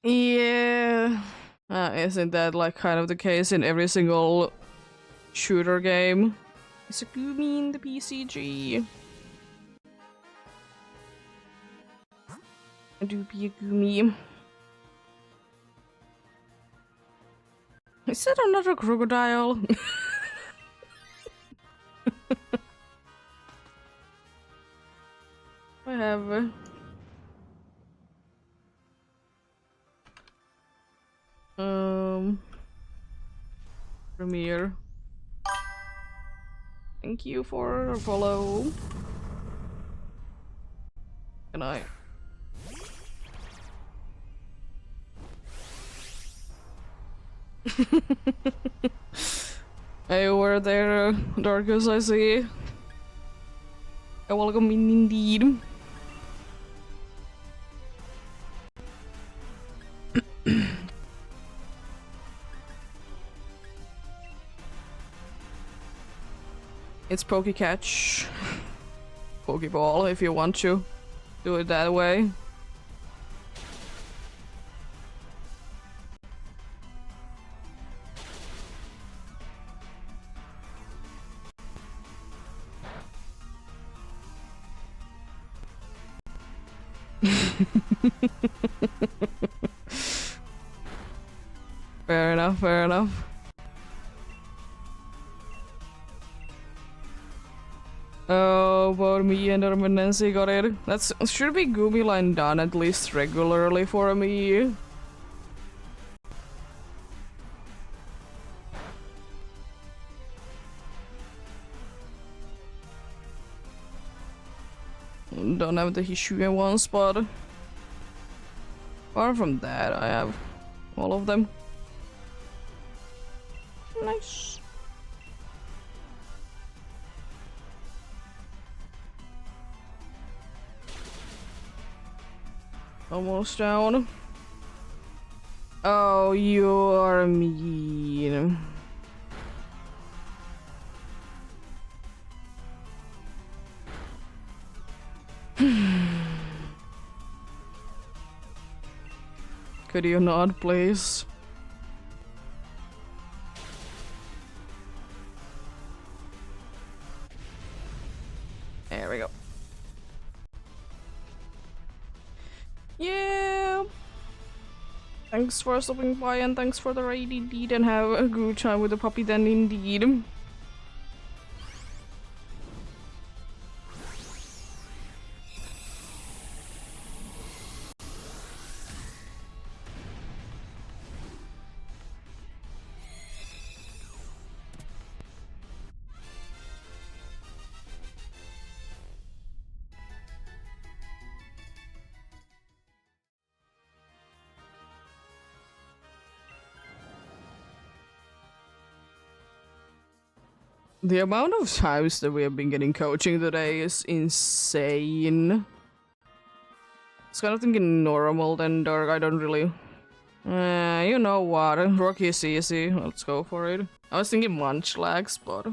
Yeah. Isn't that like kind of the case in every single shooter game? It's a Gumi in the PCG. I do be a Gumi. Is that another crocodile? I have. Premiere. Thank you for a follow. Can I? Hey, over there, Darkus, I see. Welcome in indeed. It's Pokecatch. Pokeball, if you want to do it that way. Fair enough, fair enough. Oh, both me and Nancy got it. That should be Goomy Line done at least regularly for me. Don't have the issue in one spot. Apart from that, I have all of them. Nice. Almost down. Oh, you are mean. Could you not, please? There we go. Yeah. Thanks for stopping by and thanks for the raid indeed, and have a good time with the puppy then indeed. The amount of times that we have been getting coaching today is insane. It's kind of thinking normal then dark, I don't really... you know what, Rocky is easy, let's go for it. I was thinking Munchlax, but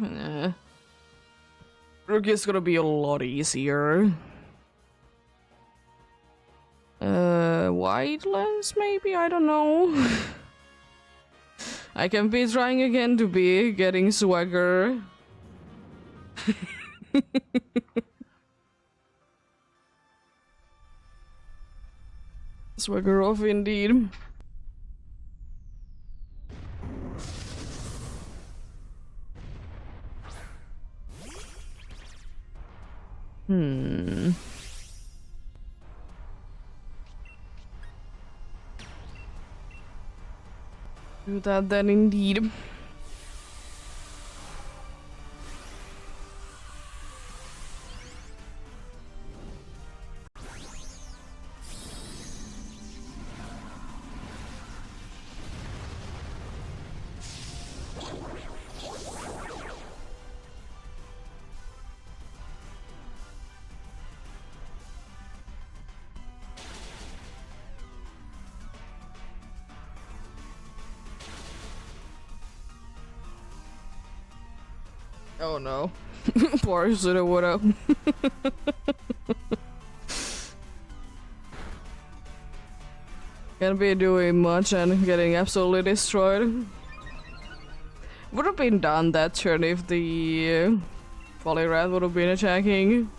Rocky is gonna be a lot easier. Wide lens maybe? I don't know. I can be trying again to be getting swagger. Swagger off indeed. Do that then indeed. Oh no. Poor shoulda woulda. Can't be doing much and getting absolutely destroyed. Would have been done that turn if the Polyrath would have been attacking.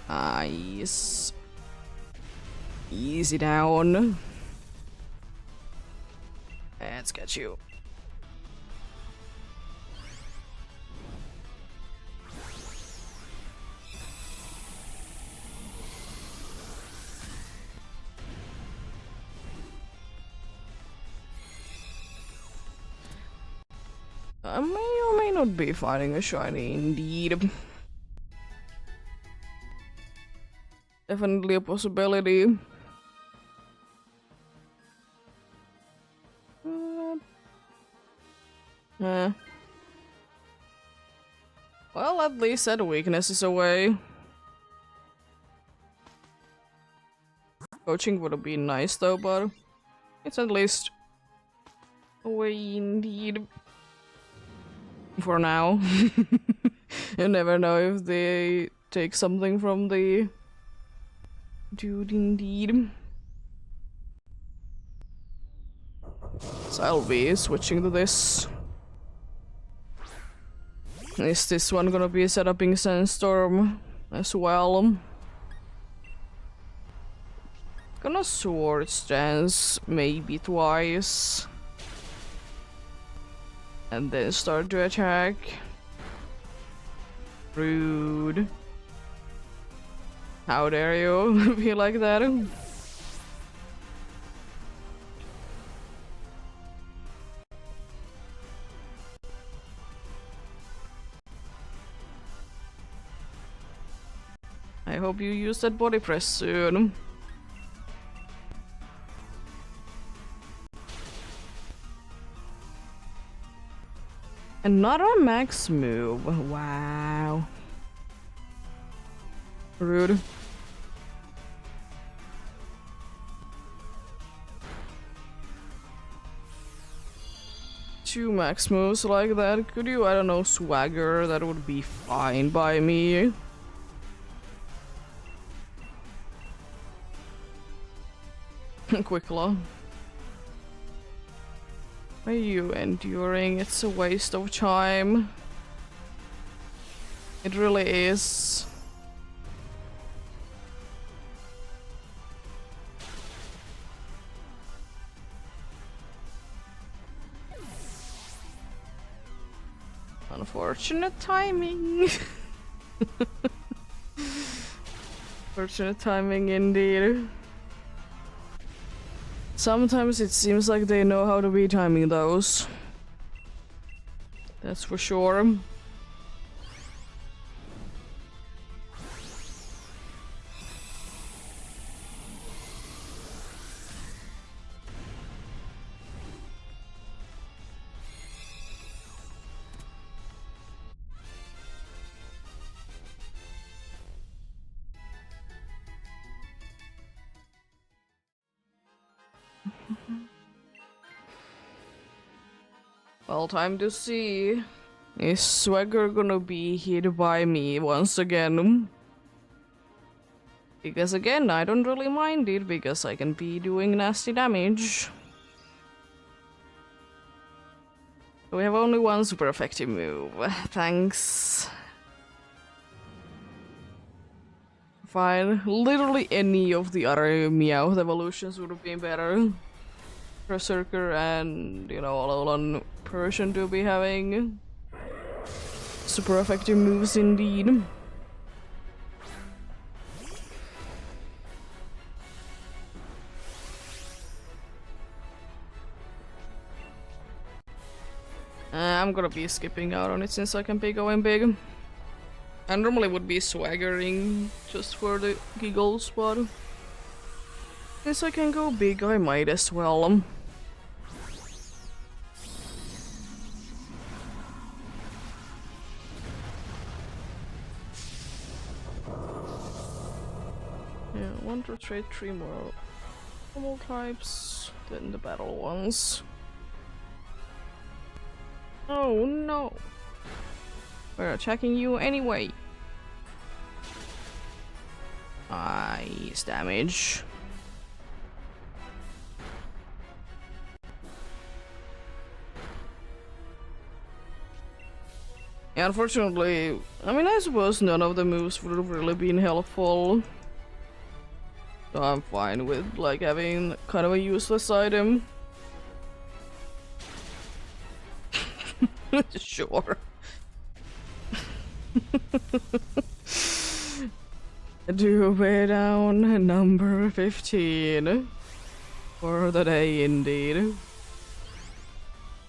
Nice. Easy down. Let's get you. I may or may not be finding a shiny indeed. Definitely a possibility. Well, at least that weakness is away. Coaching would have been nice though, but it's at least away indeed. For now. You never know if they take something from the dude indeed. So I'll be switching to this. Is this one gonna be set up in Sandstorm as well? Gonna Swords Dance maybe twice. And then start to attack. Rude. How dare you be like that? I hope you use that body press soon. Another max move. Wow. Rude. Two max moves like that. Could you, I don't know, swagger? That would be fine by me. Quick Claw. Why are you enduring? It's a waste of time. It really is. Unfortunate timing. Unfortunate timing indeed. Sometimes it seems like they know how to be timing those. That's for sure. Well, time to see. Is Swagger gonna be hit by me once again? Because again, I don't really mind it because I can be doing nasty damage. We have only one super effective move. Thanks. Fine. Literally any of the other Meowth evolutions would have been better. Berserker and, you know, Alolan Persian to be having super effective moves indeed. I'm gonna be skipping out on it since I can be going big. I normally would be swaggering just for the giggles, but since I can go big, I might as well. Yeah, want to trade 3 more normal types, then the battle ones. Oh no! We're attacking you anyway. Nice damage. Yeah, unfortunately, I mean, I suppose none of the moves would have really been helpful. So I'm fine with like having kind of a useless item. Sure. Do way down number 15 for the day indeed.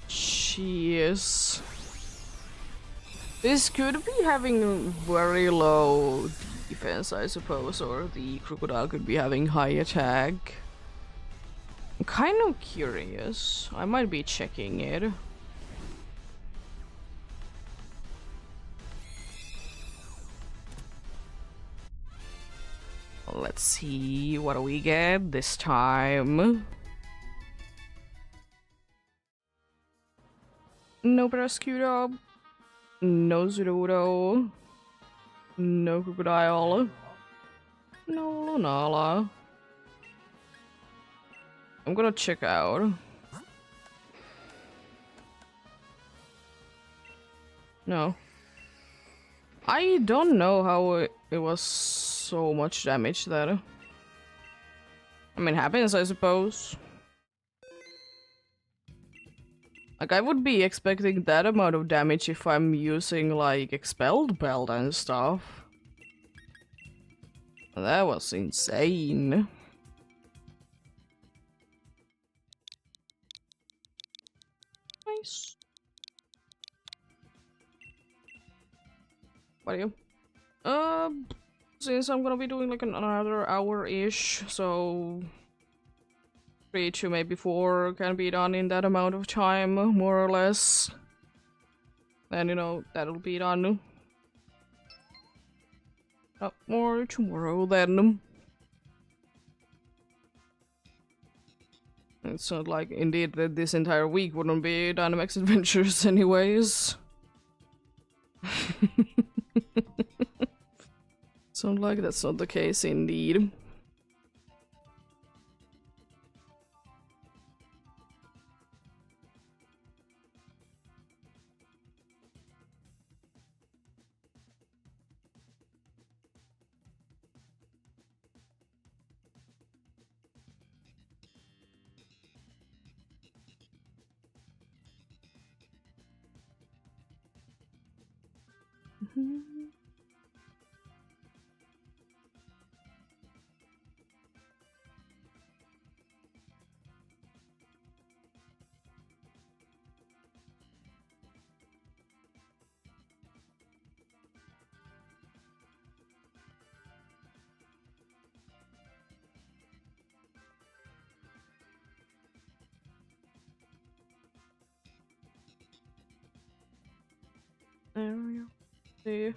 Jeez. This could be having very low defense, I suppose, or the crocodile could be having high attack. I'm kind of curious. I might be checking it. Let's see what do we get this time. No Barracuda, no Zoodoodle, no Crocodile, no Lunala. I'm gonna check out. No. I don't know how it was so much damage there. I mean, happens, I suppose. Like, I would be expecting that amount of damage if I'm using, like, Expelled Belt and stuff. That was insane. Nice. What are you? Since I'm gonna be doing like another hour-ish, so 3 to maybe 4 can be done in that amount of time, more or less. Then, you know, that'll be done. More tomorrow then. It's not like, indeed, that this entire week wouldn't be Dynamax Adventures anyways. Sounds like that's not the case indeed. There we go. See.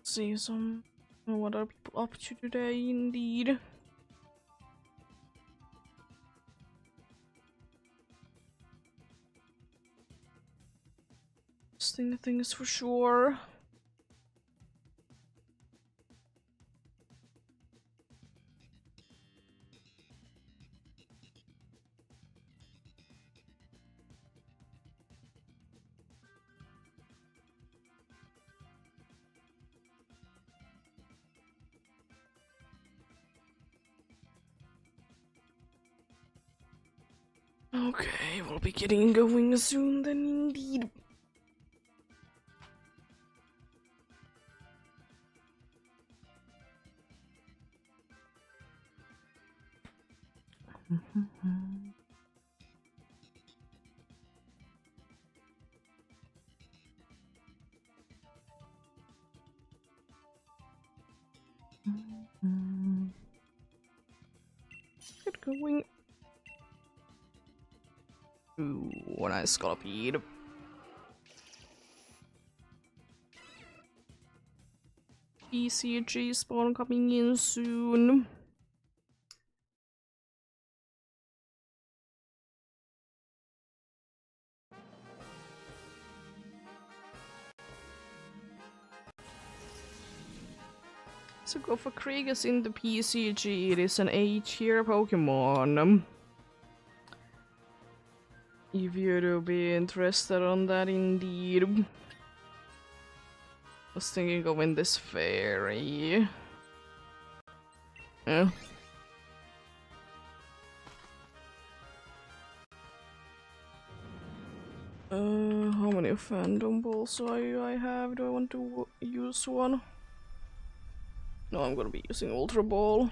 See some. What are people up to today, indeed? Things for sure. Okay, we'll be getting going soon then, indeed. Get going. Ooh, nice Scolipede. ECG spawn coming in soon. So go for Kriegas in the PCG. It is an A-tier Pokemon. If you do be interested on that, indeed. Was thinking of in this fairy. Yeah. How many fandom balls do I have? Do I want to use one? No, I'm gonna be using Ultra Ball.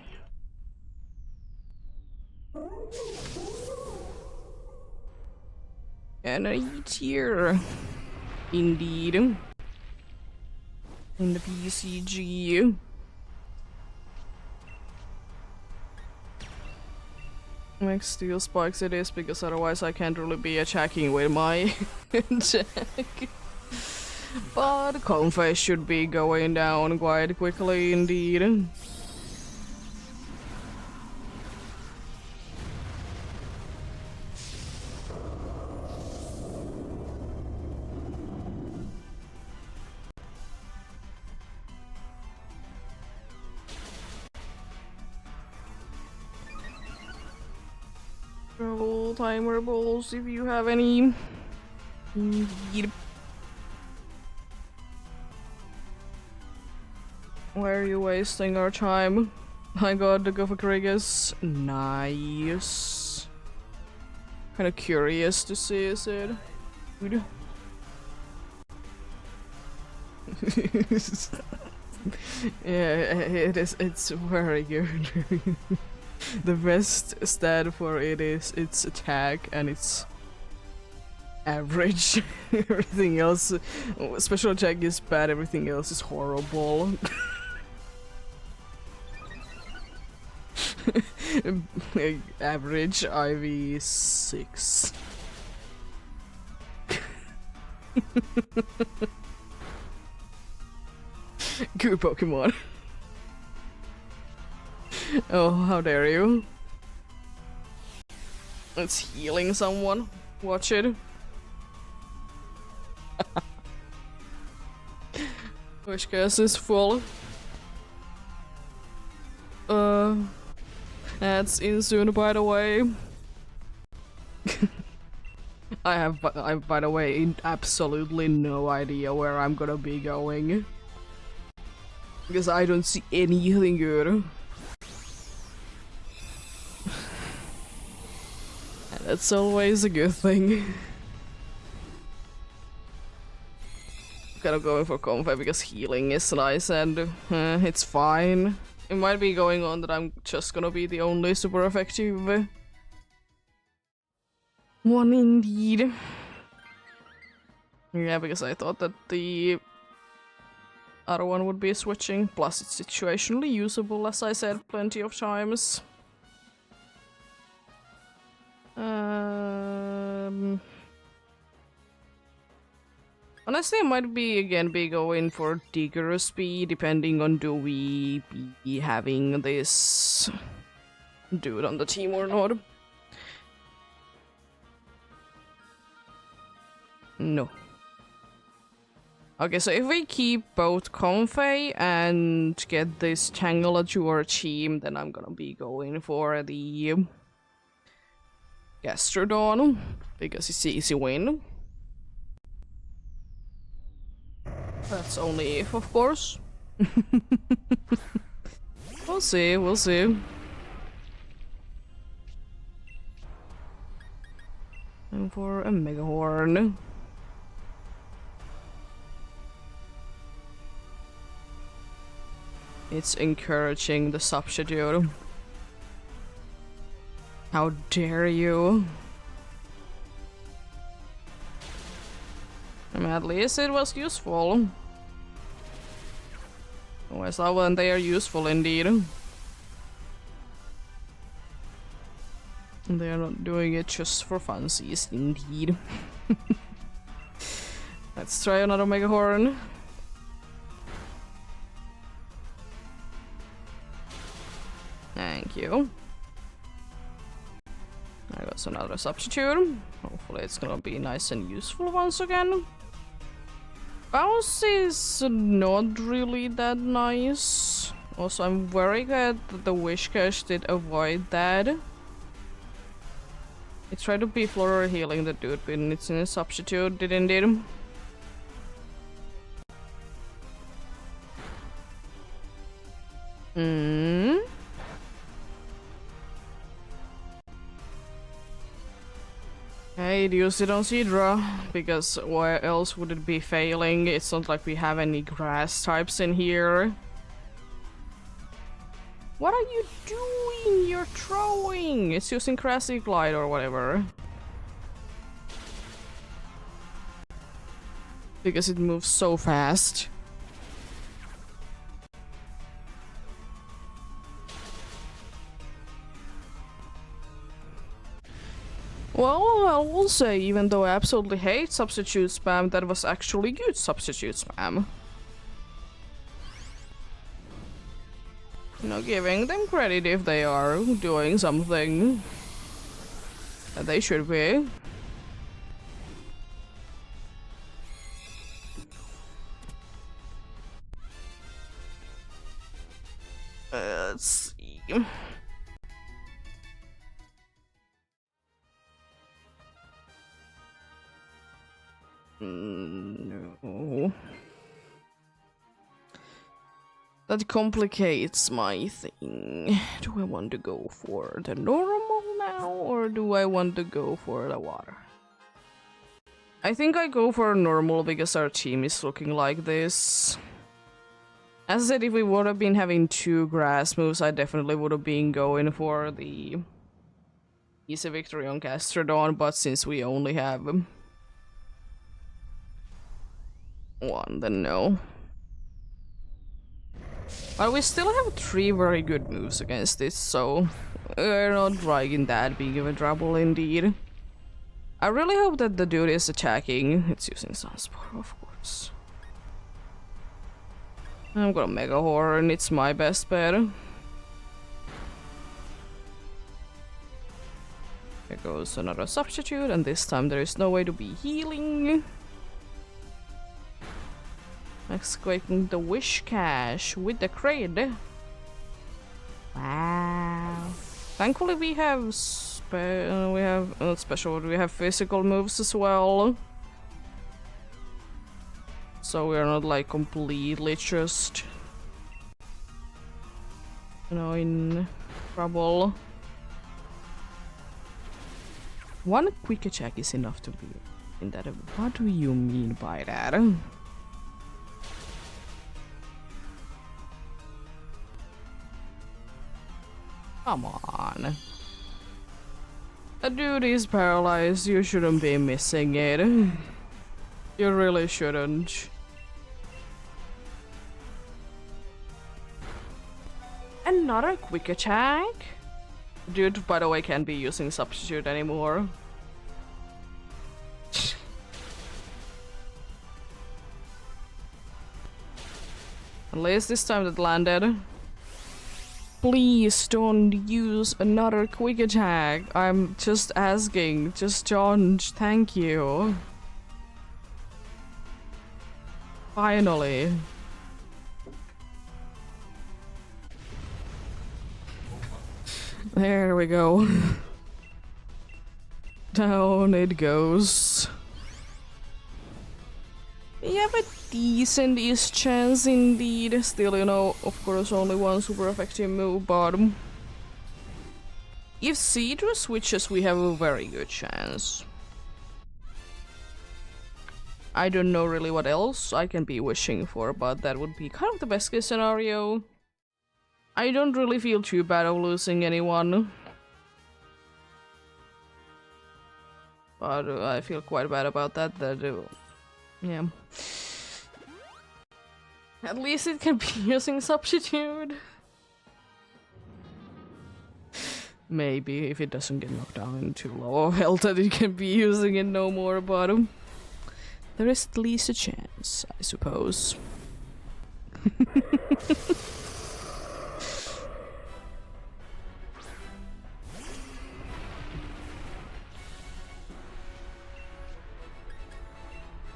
And a E-tier. Indeed. In the PCG. Max steel spikes it is, because otherwise I can't really be attacking with my attack. But Conface should be going down quite quickly indeed. Roll timer balls if you have any. Indeed. Why are you wasting our time? I got the Gopher-Krigus. Nice. Kinda curious to see, is it? Good. Yeah, it is. It's very good. The best stat for it is its attack and its average. Everything else, special attack is bad, everything else is horrible. Average IV 6. Good Pokemon. Oh, how dare you. It's healing someone. Watch it. Wish case is full. That's Insoon, by the way. I have, by the way, absolutely no idea where I'm gonna be going. Because I don't see anything good. And that's always a good thing. Kind of going for comfort because healing is nice and it's fine. It might be going on that I'm just gonna be the only super effective one indeed. Yeah, because I thought that the other one would be switching, plus it's situationally usable, as I said plenty of times. Honestly, I might be again going for Digger speed, depending on do we be having this dude on the team or not. No. Okay, so if we keep both Comfey and get this Tangela to our team, then I'm gonna be going for the Gastrodon, because it's easy win. That's only if, of course. We'll see, we'll see. And for a Megahorn. It's encouraging the substitute. How dare you? I mean, at least it was useful. Always love when they are useful indeed. They are not doing it just for funsies, indeed. Let's try another Megahorn. Thank you. I got another substitute. Hopefully it's gonna be nice and useful once again. Bounce is not really that nice. Also, I'm very glad that the Wish Cache did avoid that. It tried to be floral healing the dude, but it's in a substitute, didn't it? Hmm. Hey, do you sit on Sidra? Because where else would it be failing? It's not like we have any grass types in here. What are you doing? You're throwing! It's using Crassy Glide or whatever. Because it moves so fast. Well, I will say, even though I absolutely hate substitute spam, that was actually good substitute spam. You know, giving them credit if they are doing something that they should be. Let's see. No. That complicates my thing. Do I want to go for the normal now, or do I want to go for the water? I think I go for normal because our team is looking like this. As I said, if we would have been having 2 grass moves, I definitely would have been going for the easy victory on Castrodon, but since we only have 1, then no. But we still have 3 very good moves against this, so we're not like in that big of a trouble indeed. I really hope that the dude is attacking. It's using Sunspore, of course. I'm gonna Mega Horn, it's my best bet. Here goes another substitute, and this time there is no way to be healing. Executing the Wish Cash with the crit. Wow. Thankfully we have not special, we have physical moves as well. So we're not like completely just, you know, in trouble. 1 quick attack is enough to be in that. What do you mean by that? Come on. A dude is paralyzed, you shouldn't be missing it. You really shouldn't. Another quick attack? Dude, by the way, can't be using substitute anymore. At least this time that landed. Please don't use another quick attack. I'm just asking. Just don't. Thank you. Finally. There we go. Down it goes. We have a decent-ish chance indeed. Still, you know, of course only 1 super effective move, but if Cedra switches, we have a very good chance. I don't know really what else I can be wishing for, but that would be kind of the best case scenario. I don't really feel too bad of losing anyone. But I feel quite bad about that, yeah. At least it can be using substitute. Maybe if it doesn't get knocked down in too low of health that it can be using it no more, but there is at least a chance, I suppose.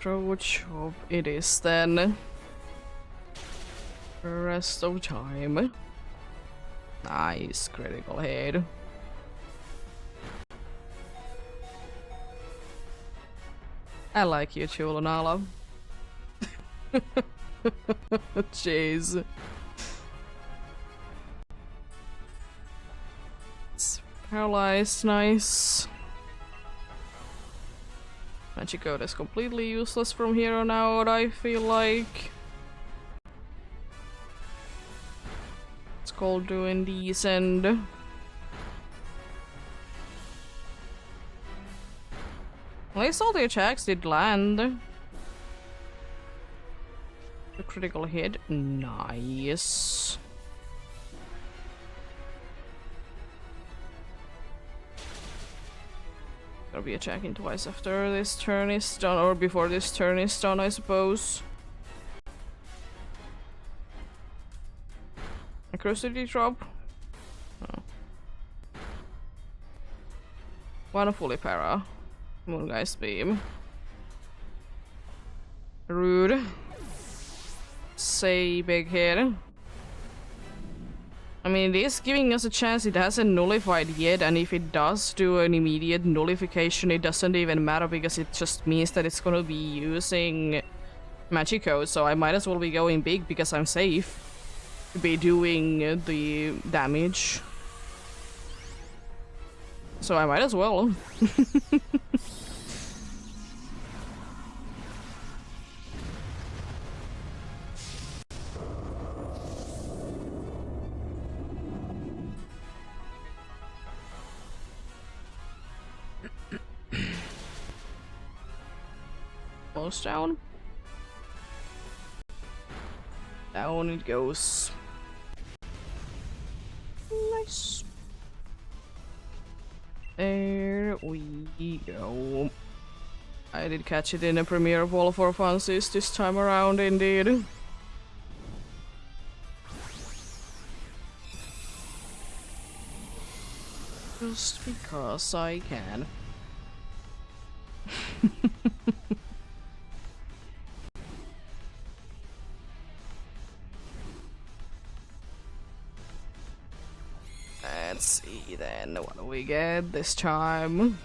Throw chop it is then. Rest of time. Nice critical hit. I like you, Chulanala. Jeez. Paralyzed, nice. Magic Code is completely useless from here on out, I feel like. It's called doing decent. At least all the attacks did land. The critical hit, nice. Gonna be attacking twice after this turn is done, or before this turn is done, I suppose. Accuracy drop? Oh. One fully para. Moongeist beam. Rude. Say big hit. I mean, it is giving us a chance. It hasn't nullified yet, and if it does do an immediate nullification, it doesn't even matter because it just means that it's gonna be using Magic Code, so I might as well be going big because I'm safe to be doing the damage. So I might as well. Almost down. Down it goes. Nice. There we go. I did catch it in a Premiere Ball for Fancies this time around, indeed. Just because I can. Let's see then, what do we get this time?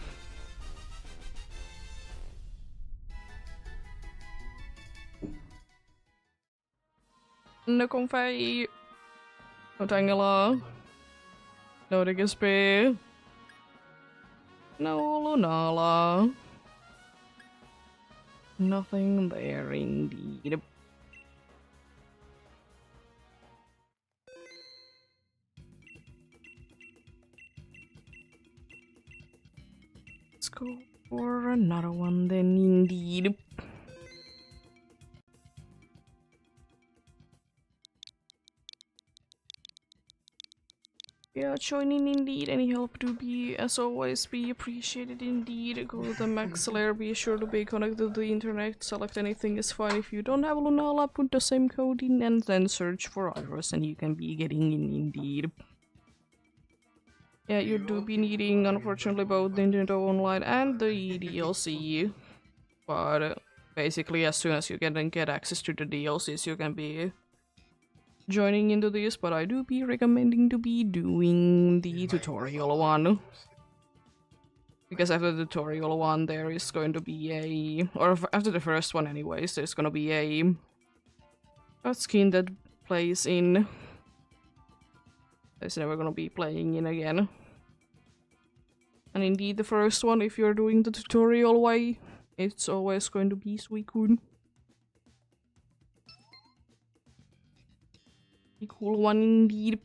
No confetti. No Tangela. No Diggisby. No Lunala. Nothing there indeed. Let's go for another one then indeed. Yeah, joining indeed. Any help to be, as always, be appreciated indeed. Go to the max layer, be sure to be connected to the internet. Select anything is fine. If you don't have Lunala, put the same code in and then search for others and you can be getting in indeed. Yeah, you do be needing, unfortunately, both Nintendo Online and the DLC. But basically, as soon as you can get access to the DLCs, you can be joining into this, but I do be recommending to be doing the tutorial one. Because after the tutorial one, there is going to be a... or after the first one anyways, there's gonna be a skin that plays in. It's never gonna be playing in again. And indeed, the first one, if you're doing the tutorial way, it's always going to be Suicune. Cool one indeed.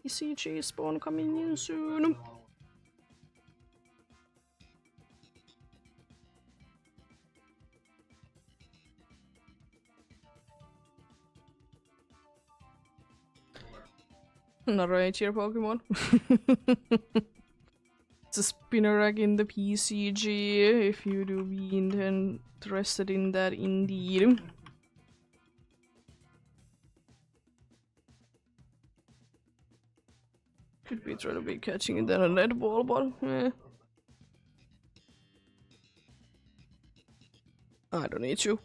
PCG spawn coming in soon. Another H-tier Pokemon. It's a Spinarak in the PCG, if you do be interested in that indeed. Could be trying to be catching it in a netball, but eh. I don't need you.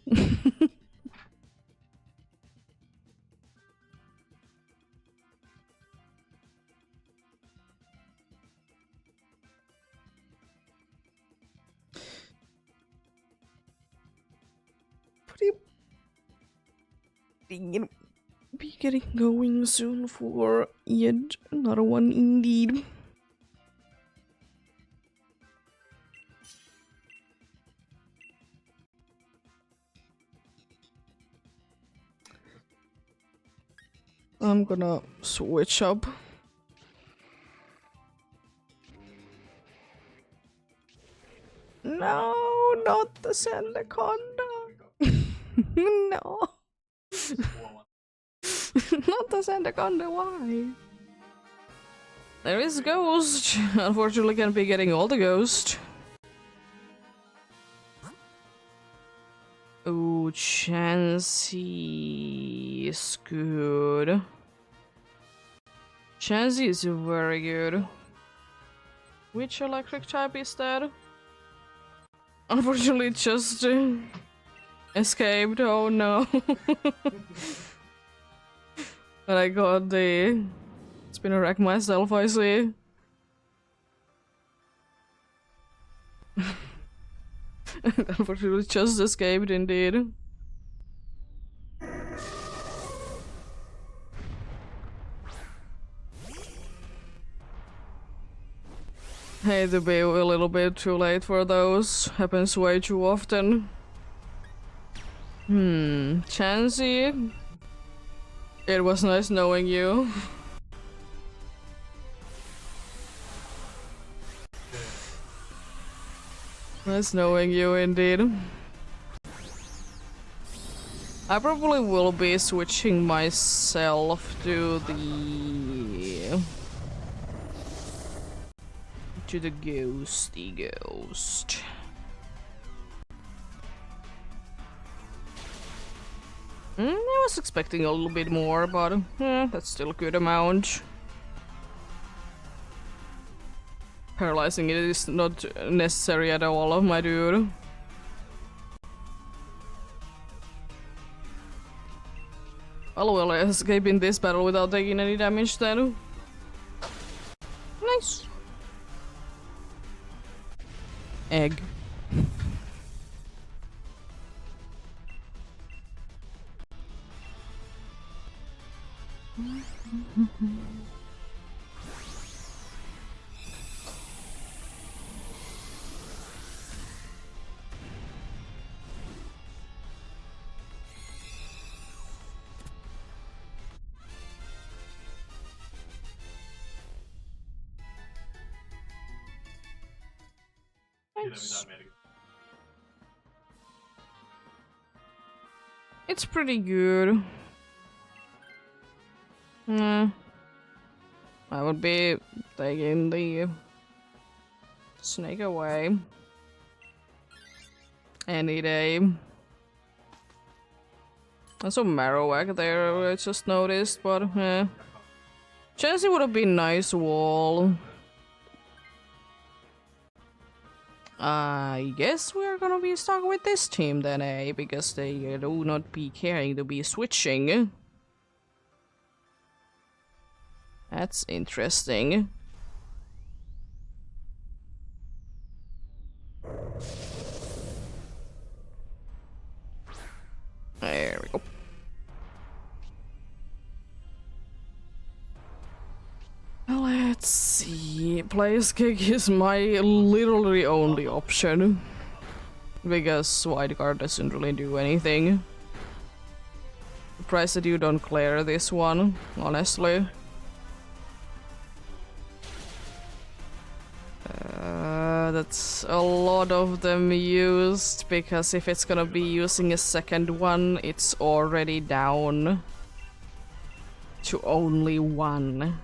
Be getting going soon for yet another one indeed. I'm gonna switch up. No, not the Sandaconda. No. Not the Sandaconda, why? There is Ghost. Unfortunately, can't be getting all the Ghost. Oh, Chansey is good. Chansey is very good. Which electric type is that? Unfortunately, it just escaped. Oh no. But I got the spinner rack myself, I see. Unfortunately, just escaped indeed. Hate to be a little bit too late for those. Happens way too often. Chansey. It was nice knowing you. Nice knowing you indeed. I probably will be switching myself to the ghosty ghost. I was expecting a little bit more, but that's still a good amount. Paralyzing it is not necessary at all, my dude. Well, escaping this battle without taking any damage then. Nice. Egg. Nice. It's pretty good. I would be taking the snake away any day. There's some Marowak there, I just noticed, but Chansey would have been nice wall. I guess we're gonna be stuck with this team then, because they do not be caring to be switching. That's interesting. There we go. Let's see. Player's kick is my literally only option. Because wildcard doesn't really do anything. Surprised that you don't clear this one, honestly. That's a lot of them used, because if it's gonna be using a second one, it's already down to only one.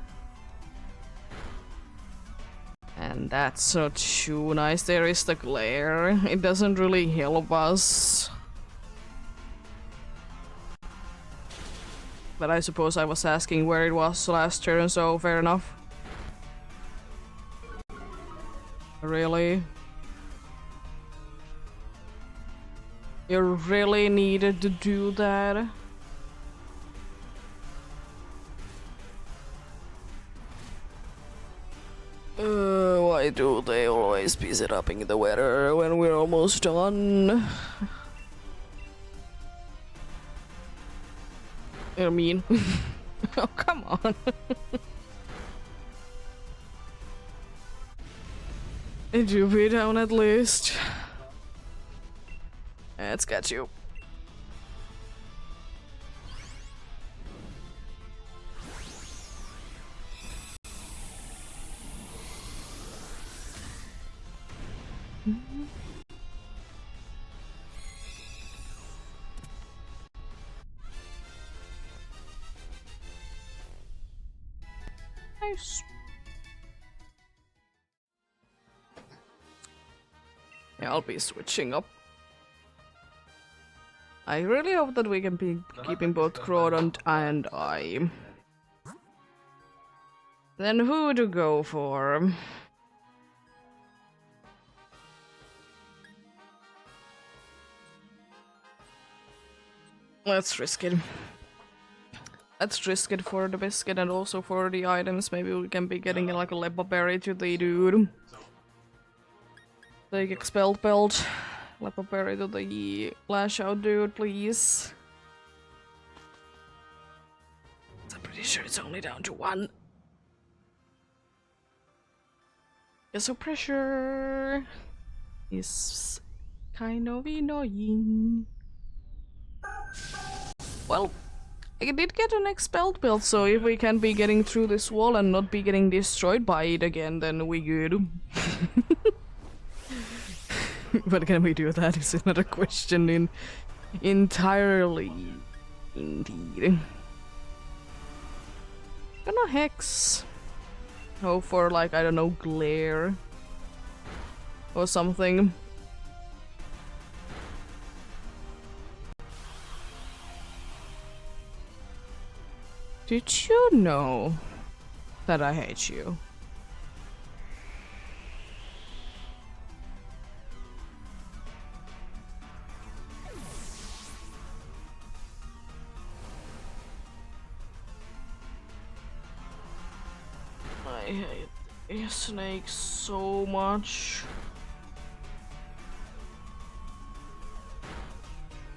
And that's not too nice. There is the glare. It doesn't really help us. But I suppose I was asking where it was last turn, so fair enough. Really? You really needed to do that? Why do they always piece it up in the weather when we're almost done? I mean, oh come on. Did you be down at least? Let's get you. Nice. Yeah, I'll be switching up. I really hope that we can be keeping both Crawdon and I. Then who to go for? Let's risk it. Let's risk it for the biscuit and also for the items. Maybe we can be getting like a Lepa berry to the dude. Take expelled belt. Lepa berry to the lash out dude, please. I'm pretty sure it's only down to 1. Yeah, so pressure is kind of annoying. Well, I did get an expelled build, so if we can be getting through this wall and not be getting destroyed by it again, then we good. But can we do that is another question entirely. Indeed. Gonna hex. Oh, for like, I don't know, glare. Or something. Did you know that I hate you? I hate these snakes so much.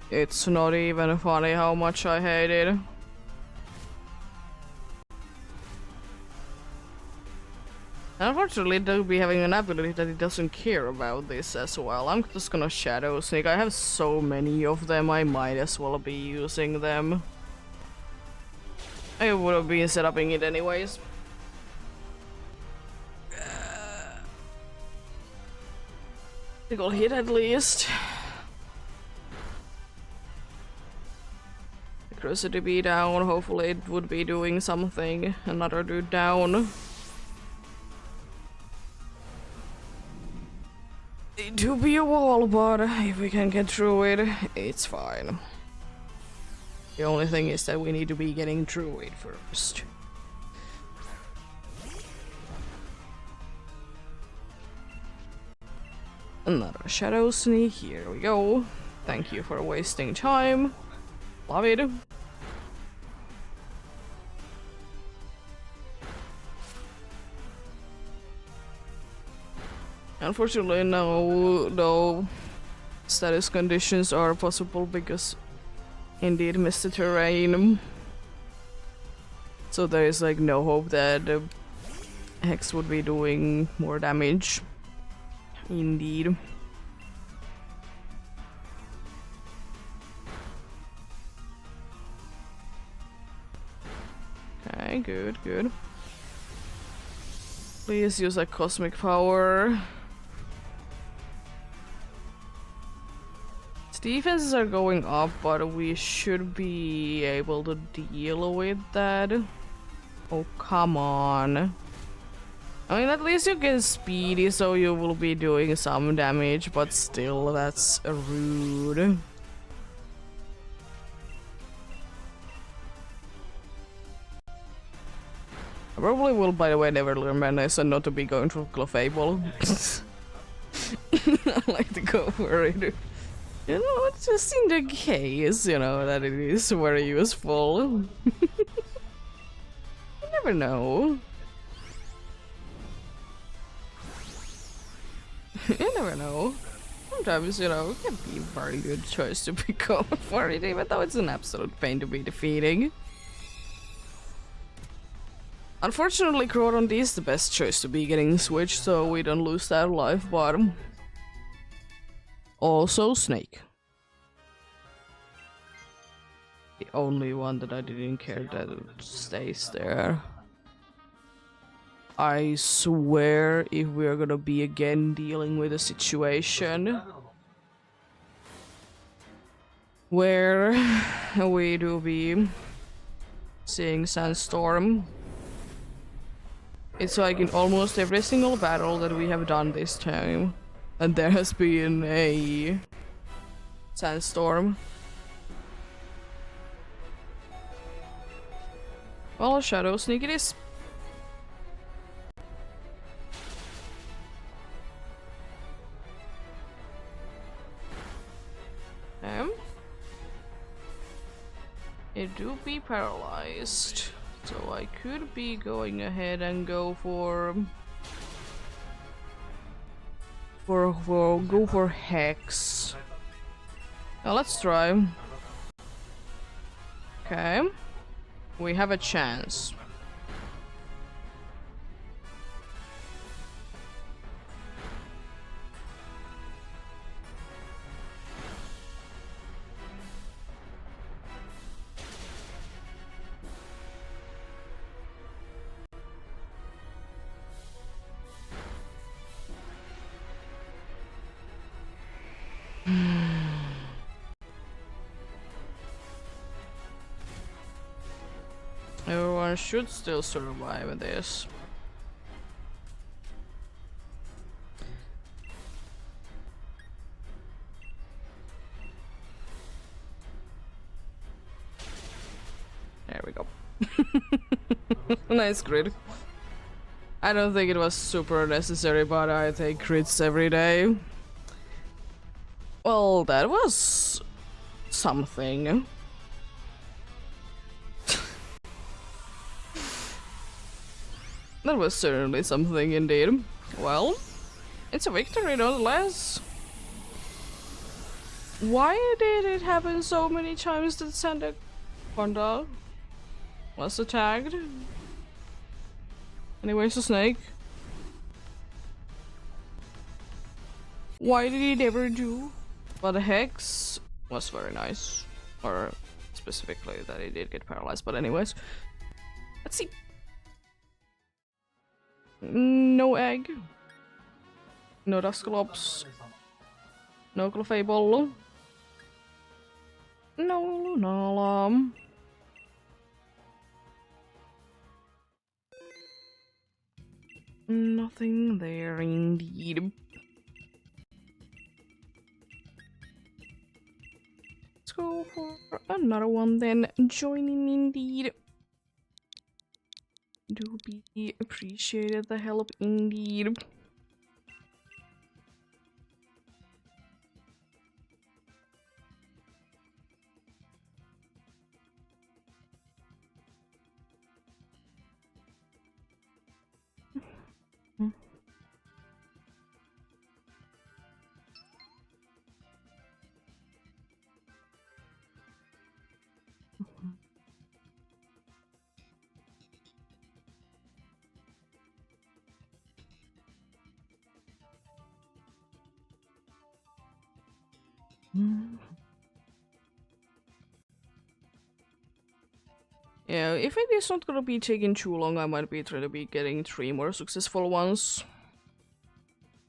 It's not even funny how much I hate it. Unfortunately, they'll be having an ability that it doesn't care about this as well. I'm just gonna Shadow Sneak. I have so many of them, I might as well be using them. I would have been setuping it anyways. Critical hit at least. Curiosity be down, hopefully it would be doing something. Another dude down. It do be a wall, but if we can get through it, it's fine. The only thing is that we need to be getting through it first. Another Shadow Sneak, here we go. Thank you for wasting time. Love it. Unfortunately, no status conditions are possible because indeed missed the terrain. So there is like no hope that the Hex would be doing more damage. Indeed. Okay, good, good. Please use a cosmic power. Defenses are going up, but we should be able to deal with that. Oh, come on. I mean, at least you get speedy, so you will be doing some damage, but still, that's rude. I probably will, by the way, never learn Menace and not to be going for Clefable. I like to go for it. It's just in the case, that it is very useful. You never know. You never know. Sometimes, it can be a very good choice to pick up for it, even though it's an absolute pain to be defeating. Unfortunately, Crawdon is the best choice to be getting switched, so we don't lose that life, but also Snake. The only one that I didn't care that stays there. I swear if we're gonna be again dealing with a situation where we do be seeing Sandstorm, it's like in almost every single battle that we have done this time, and there has been a Sandstorm. Well, Shadow Sneak it is. It do be paralyzed, so I could be going ahead and go for Hex. Now let's try. Okay, we have a chance. Everyone should still survive this. There we go. Nice crit. I don't think it was super necessary, but I take crits every day. Well, that was something. That was certainly something indeed. Well, it's a victory nonetheless. Why did it happen so many times that Santa Conda was attacked? Anyways, the snake. Why did he never do? But the Hex was very nice. Or specifically that he did get paralyzed, but anyways. Let's see. No egg. No Dusclops. No Clefable. No Lunala. Nothing there indeed. Let's go for another one then. Joining indeed. Do be appreciated the help indeed. Yeah, if it is not gonna be taking too long, I might be trying to be getting 3 more successful ones.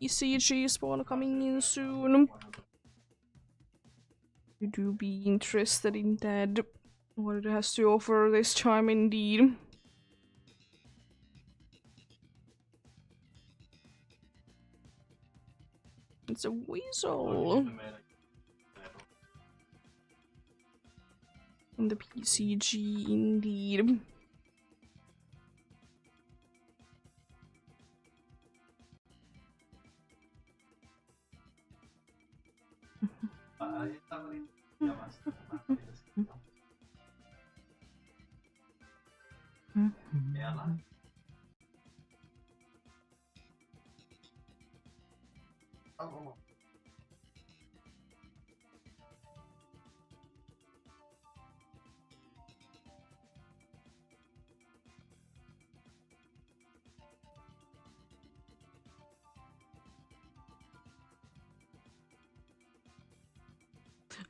ECG spawn coming in soon. You do be interested in that. What it has to offer this time indeed. It's a weasel. And the PCG indeed. ahí está ahorita, ya basta, más ahorita sí, ¿no? Véala. Ah, vamos.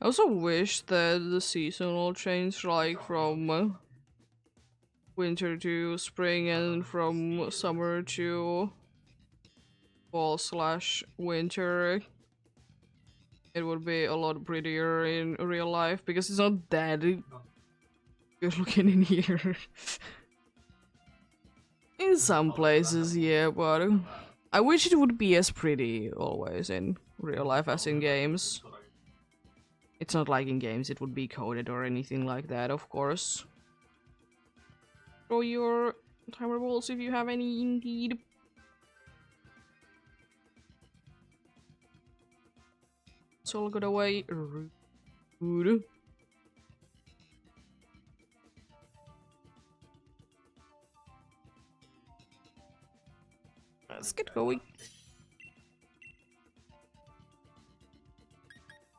I also wish that the season will change, like from winter to spring and from summer to fall slash winter. It would be a lot prettier in real life because it's not that good looking in here. In some places, yeah, but I wish it would be as pretty always in real life as in games. It's not like in games it would be coded or anything like that, of course. Throw your timer balls if you have any, indeed. It's all good away. Rude. Let's get going.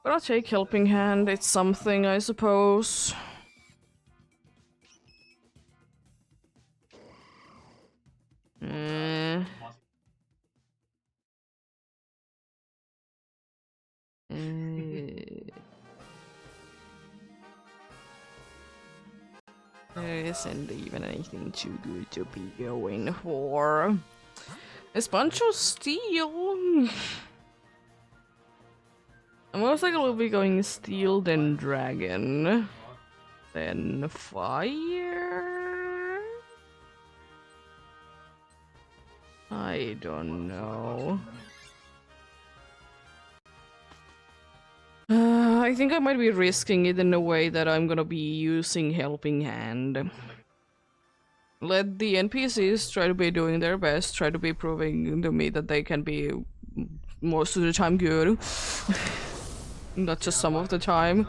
But I'll take helping hand, it's something, I suppose. Eh. There isn't even anything too good to be going for. A bunch of steel. I'm most likely will be going steel, then dragon, then fire. I don't know. I think I might be risking it in a way that I'm gonna be using helping hand. Let the NPCs try to be doing their best, try to be proving to me that they can be most of the time good. Not just some of the time.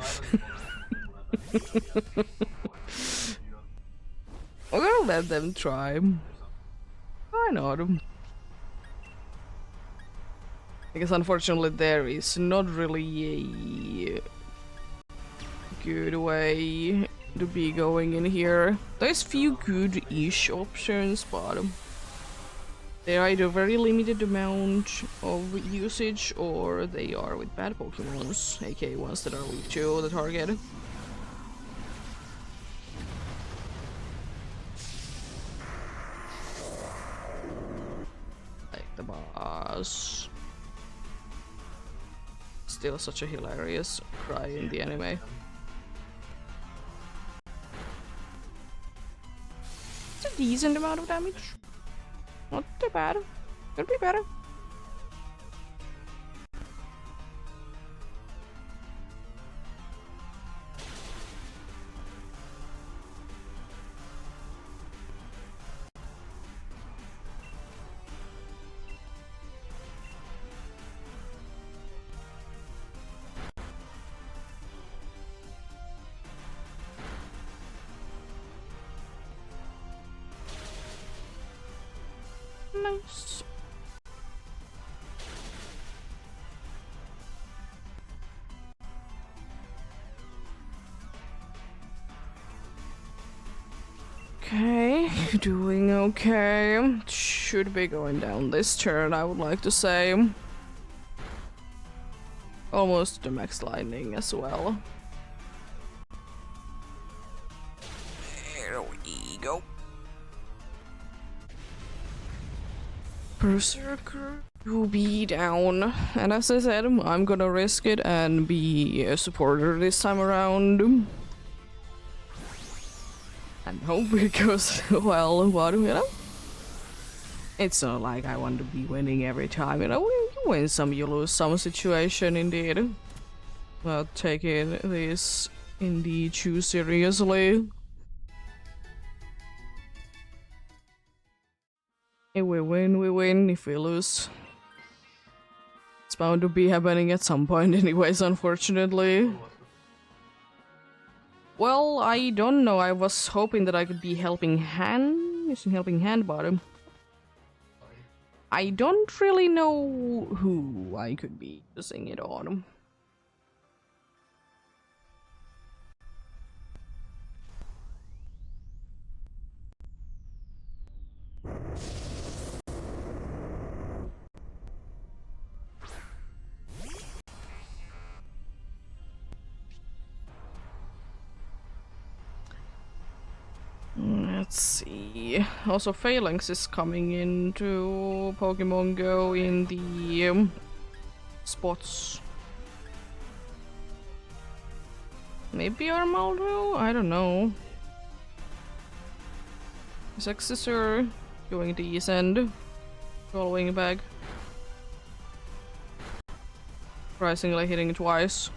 I'm gonna let them try. Why not? Because unfortunately there is not really a good way to be going in here. There's few good-ish options, but they're either very limited amount of usage or they are with bad Pokemons, aka ones that are weak to the target. Like the boss. Still such a hilarious cry in the anime. It's a decent amount of damage. Not too bad. Could be better. Nice. Okay, doing okay. Should be going down this turn, I would like to say. Almost the max lightning as well. There we go. Berserker to be down. And as I said, I'm gonna risk it and be a supporter this time around. And hope it goes well, but you know? It's not like I want to be winning every time, you know? You win some, you lose some situation, indeed. Not taking this indeed too seriously. If we win, we win. If we lose, it's It's bound to be happening at some point anyways, unfortunately. Well, I don't know. I was hoping that I could be helping hand, using helping hand bottom. I don't really know who I could be using it on. Let's see. Also, Phalanx is coming into Pokemon Go in the spots. Maybe Armaldo? I don't know. His successor going to East End. Following back. Surprisingly hitting twice.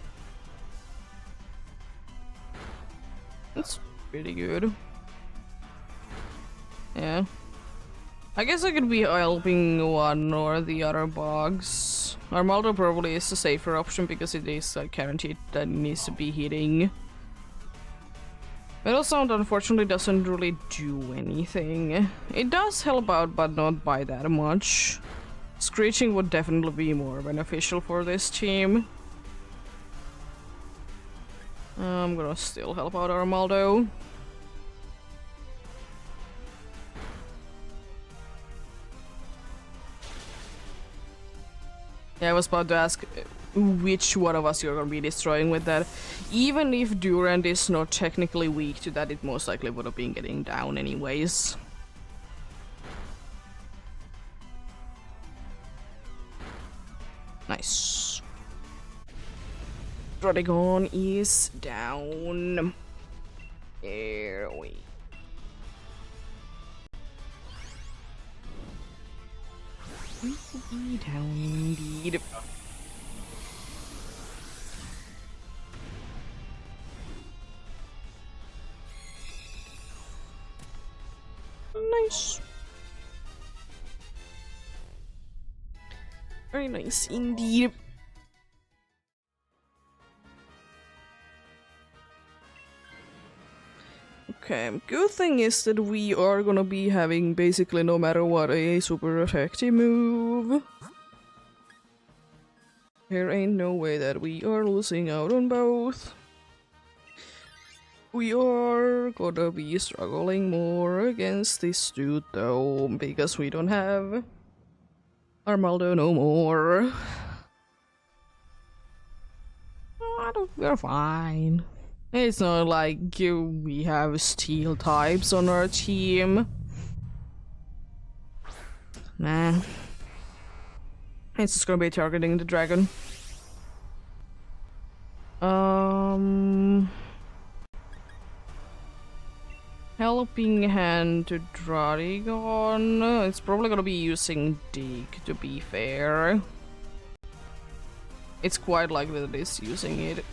That's pretty good. Yeah. I guess I could be helping one or the other bugs. Armaldo probably is the safer option because it is guaranteed that it needs to be hitting. Metal Sound unfortunately doesn't really do anything. It does help out, but not by that much. Screeching would definitely be more beneficial for this team. I'm gonna still help out Armaldo. Yeah, I was about to ask which one of us you're gonna be destroying with that. Even if Durant is not technically weak to that, it most likely would have been getting down anyways. Nice. Rodigon is down. There we down indeed. Nice. Very nice indeed. Okay, good thing is that we are gonna be having basically no matter what a super effective move. There ain't no way that we are losing out on both. We are gonna be struggling more against this dude though, because we don't have Armaldo no more. We're fine. It's not like we have steel types on our team. Nah. It's just gonna be targeting the dragon. Helping hand to Dradigon. It's probably gonna be using Dig, to be fair. It's quite likely that it's using it.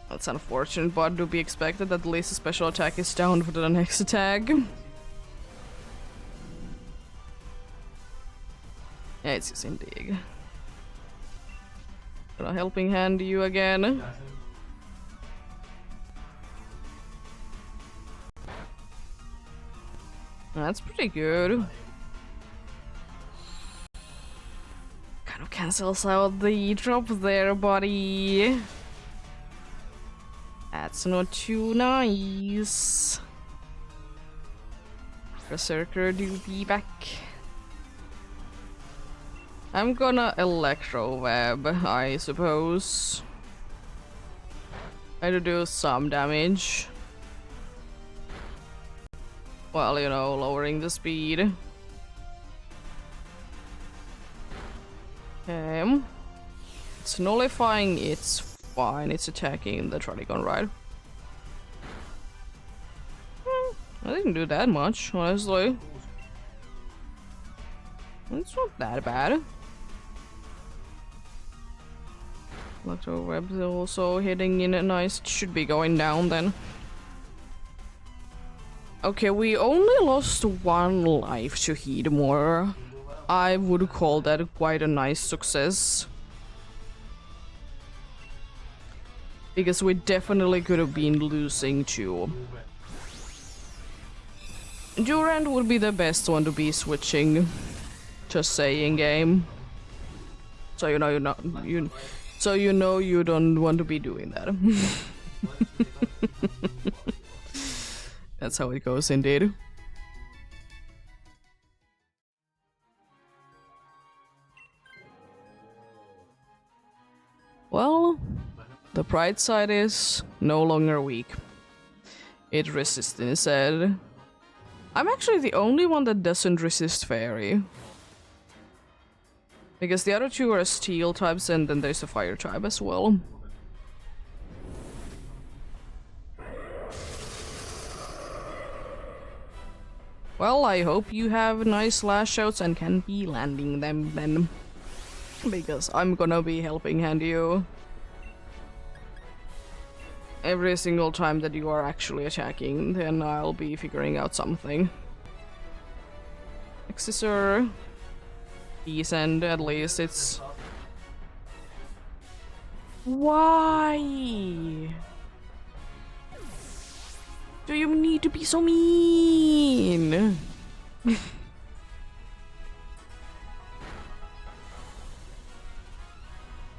That's unfortunate, but to be expected that at least the special attack is down for the next attack. Yeah, it's using Dig. Gonna helping hand you again. That's pretty good. Kind of cancels out the drop there, buddy. That's not too nice. Berserker do be back. I'm gonna Electro Web, I suppose. Try to do some damage. Well, you know, lowering the speed. Okay. It's nullifying, it's fine, it's attacking the Trodigon, right? I didn't do that much, honestly. It's not that bad. Electro Web also hitting in a nice, should be going down then. Okay, we only lost 1 life to Heatmore. I would call that quite a nice success. Because we definitely could have been losing to. Durant would be the best one to be switching. Just saying, game. So you know you're not so you know you don't want to be doing that. That's how it goes indeed. Well, the bright side is no longer weak. It resists instead. I'm actually the only one that doesn't resist fairy. Because the other two are steel types and then there's a fire type as well. Well, I hope you have nice lash outs and can be landing them then. Because I'm gonna be helping hand you every single time that you are actually attacking, then I'll be figuring out something. Accessor. Decent, at least it's... Why? Do you need to be so mean?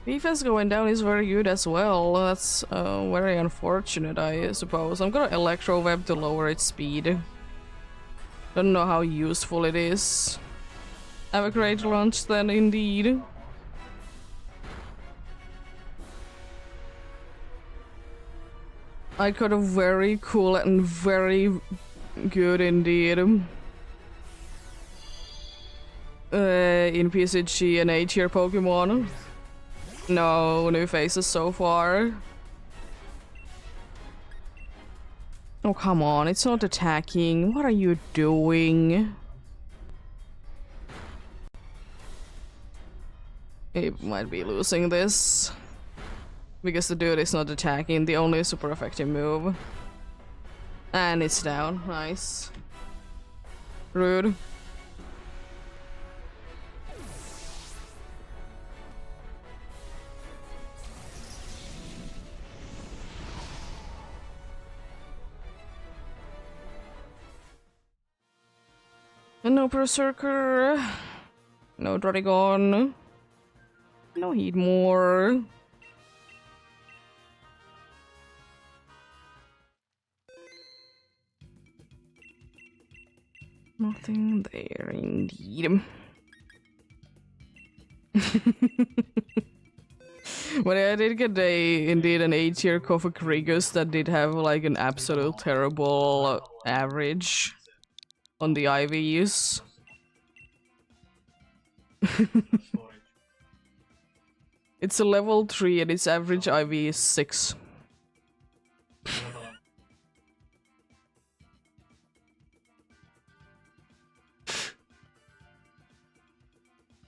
Defense going down is very good as well. That's very unfortunate, I suppose. I'm gonna Electro Web to lower its speed. Don't know how useful it is. Have a great lunch then, indeed. I got a very cool and very good indeed. In PCG and 8-tier Pokemon. No new faces so far. Oh, come on, it's not attacking. What are you doing? It might be losing this. Because the dude is not attacking, the only super effective move. And it's down, nice. Rude. And no Berserker. No Dragon. No Heatmore. Nothing there, indeed. But I did get indeed an 8-tier Kofakrigos that did have like an absolute terrible average on the IVs. It's a level 3 and its average IV is 6.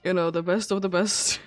You know, the best of the best.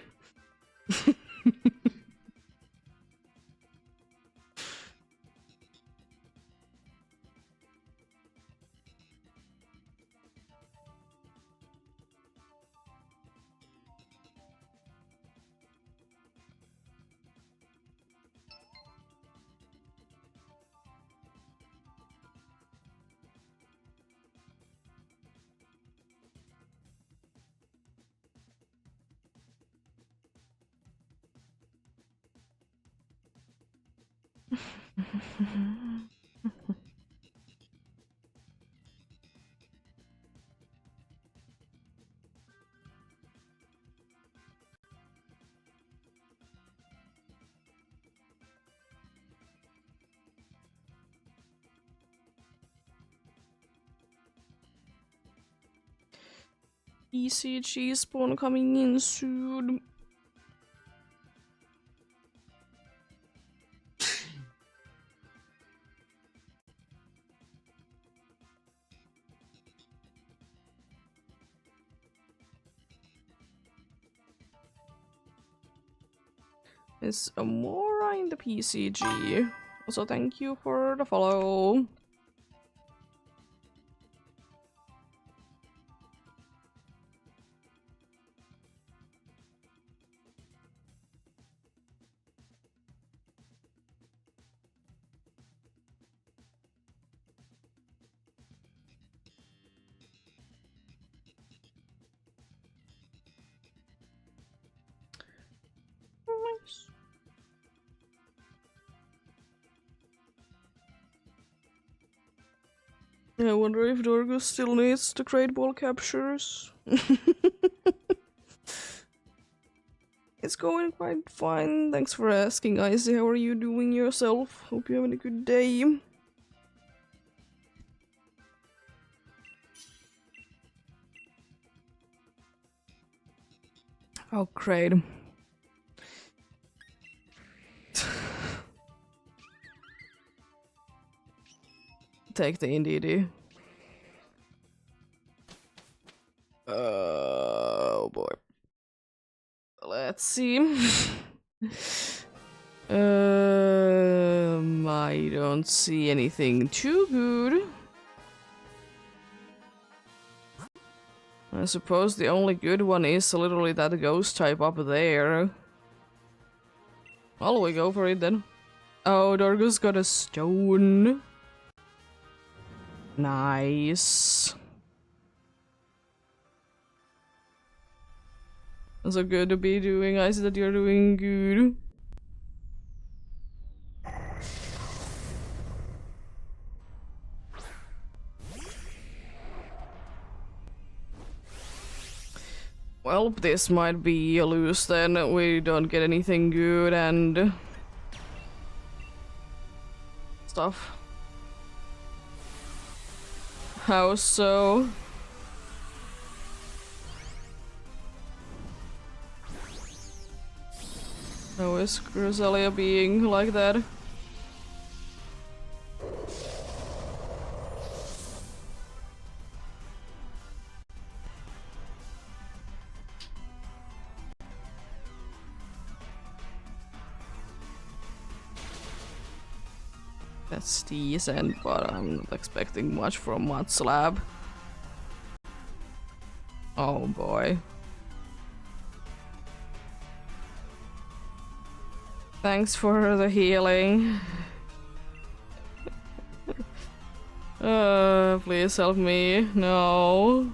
ECG spawn coming in soon. Is Amora in the PCG? Also, thank you for the follow. I wonder if Dorgus still needs the Great Ball captures. It's going quite fine. Thanks for asking, Icy. How are you doing yourself? Hope you're having a good day. Oh, great. Take the NDD. Oh boy. Let's see. I don't see anything too good. I suppose the only good one is literally that ghost type up there. Well, we go for it then. Oh, Dorgus got a stone. Nice. So good to be doing. I see that you're doing good. Well, this might be a lose then. We don't get anything good and stuff. How so? How is Crusalia being like that? That's decent, but I'm not expecting much from Mud Slab. Oh boy. Thanks for the healing. Please help me. No.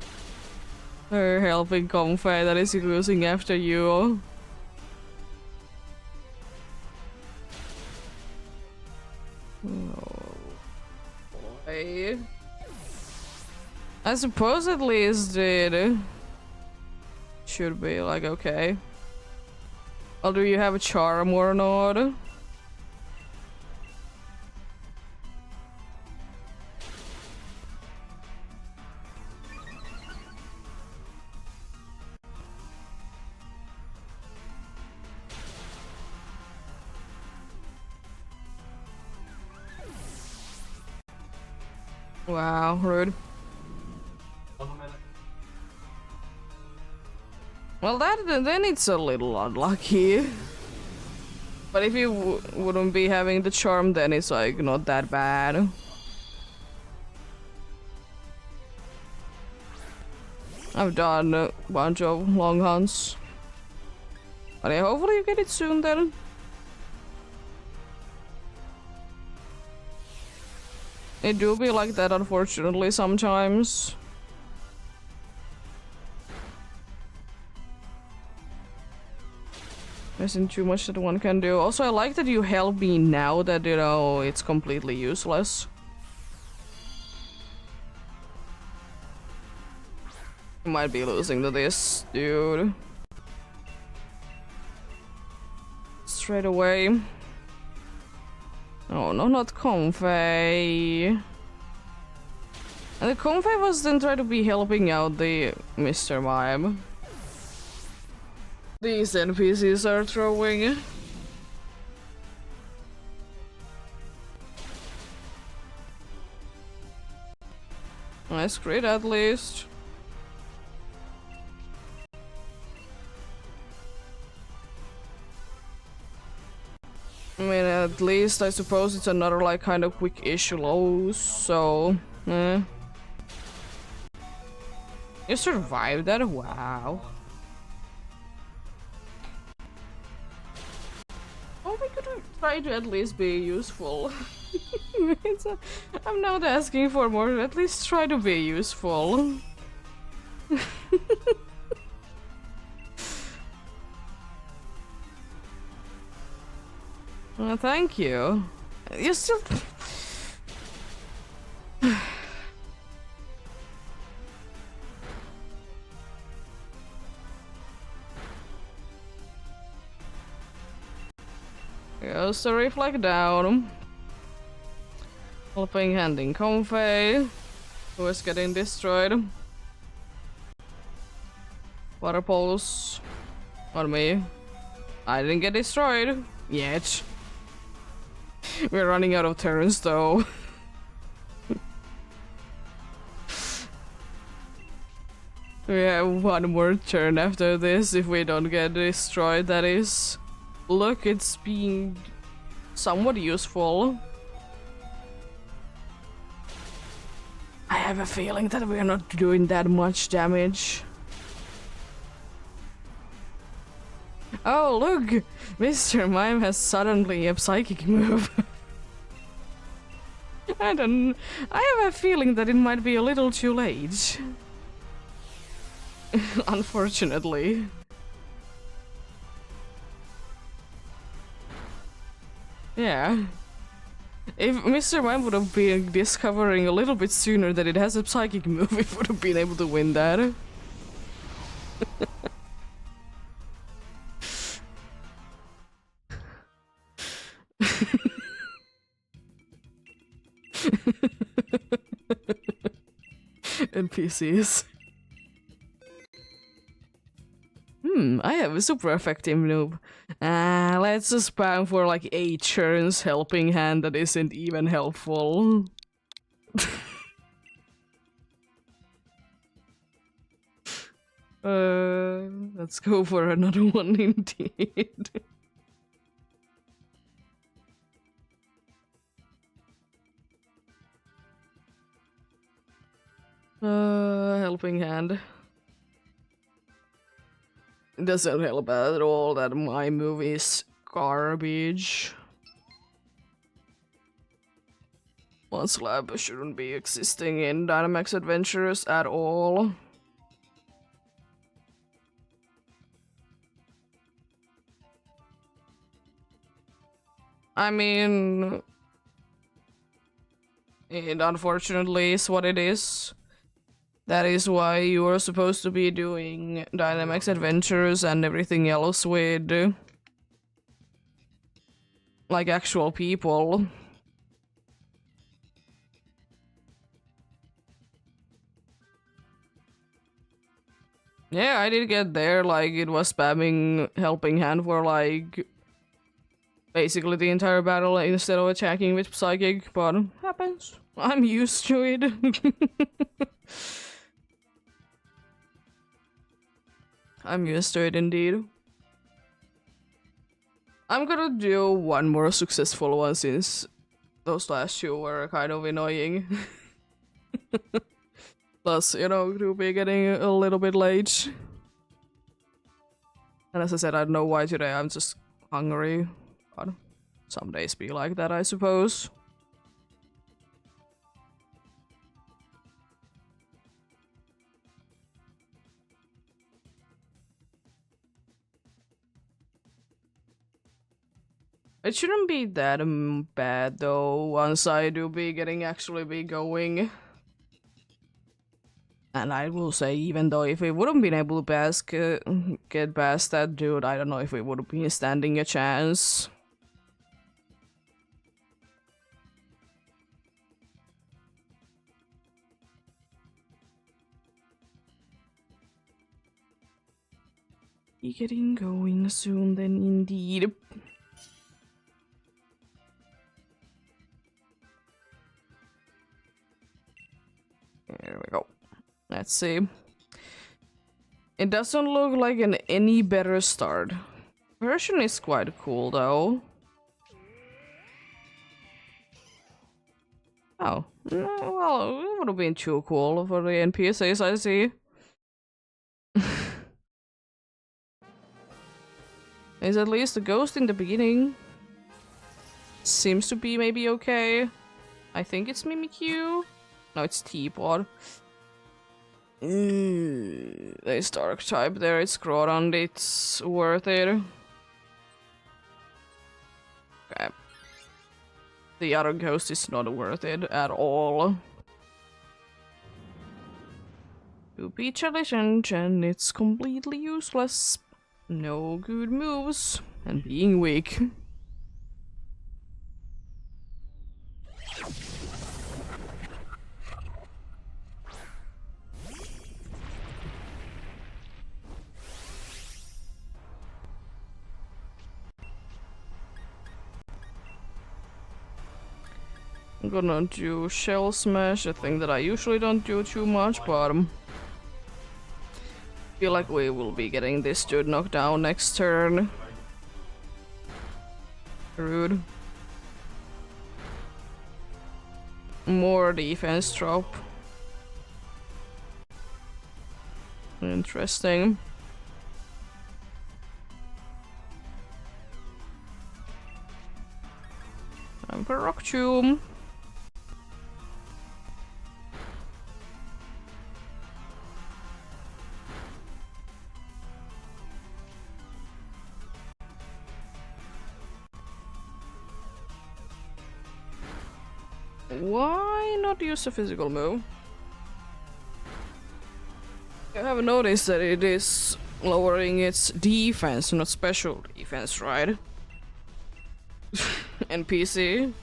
Her helping Comfy that is cruising after you. Oh boy. I suppose at least it should be like okay. Well, do you have a charm or not? Wow, rude. Well, then it's a little unlucky. But if you wouldn't be having the charm, then it's like not that bad. I've done a bunch of long hunts. But yeah, hopefully you get it soon then. It do be like that, unfortunately, sometimes. There isn't too much that one can do. Also, I like that you help me now that, you know, it's completely useless. I might be losing to this, dude. Straight away. Oh no, not Comfy. And the Comfy was then trying to be helping out the Mr. Mime. These NPCs are throwing. Nice crit at least. I mean, at least I suppose it's another like kind of quick-ish low, so eh. You survived that? Wow. Oh, we could try to at least be useful. I'm not asking for more, at least try to be useful. Thank you. You still... Goes the reflect down. Helping hand in Convey, who is getting destroyed. Water pulse on me. I didn't get destroyed yet. We're running out of turns though. We have one more turn after this if we don't get destroyed, that is. Look, it's being somewhat useful. I have a feeling that we're not doing that much damage. Oh, look! Mr. Mime has suddenly a psychic move. I have a feeling that it might be a little too late. Unfortunately. Yeah. If Mr. Mime would have been discovering a little bit sooner that it has a psychic move, it would have been able to win that. NPCs. I have a super effective noob. Let's just spam for like 8 turns helping hand that isn't even helpful. Let's go for another one indeed. Helping hand. It doesn't help at all that my move is garbage. One slab shouldn't be existing in Dynamax Adventures at all. I mean, it unfortunately is what it is. That is why you are supposed to be doing Dynamax Adventures and everything else with like actual people. Yeah, I did get there, like it was spamming helping hand for like basically the entire battle instead of attacking with psychic, but happens. I'm used to it. I'm used to it indeed. I'm gonna do one more successful one since those last 2 were kind of annoying. Plus, you know, to be getting a little bit late. And as I said, I don't know why today, I'm just hungry. But some days be like that, I suppose. It shouldn't be that bad though, once I do be getting actually be going. And I will say, even though if we wouldn't been able to get past that dude, I don't know if we would have been standing a chance. Be getting going soon then indeed. There we go. Let's see. It doesn't look like an any better start. Version is quite cool though. Oh, well, it would have been too cool for the NPCs, I see. Is at least a ghost in the beginning. Seems to be maybe okay. I think it's Mimikyu. No, it's Teapot. There's Dark type there, it's Groudon, it's worth it. Okay. The other ghost is not worth it at all. To be challenged and it's completely useless. No good moves and being weak. I'm gonna do Shell Smash, a thing that I usually don't do too much, but feel like we will be getting this dude knocked down next turn. Rude. More defense drop. Interesting. Time for Rock Tomb. Why not use a physical move? I have noticed that it is lowering its defense, not special defense, right? NPC.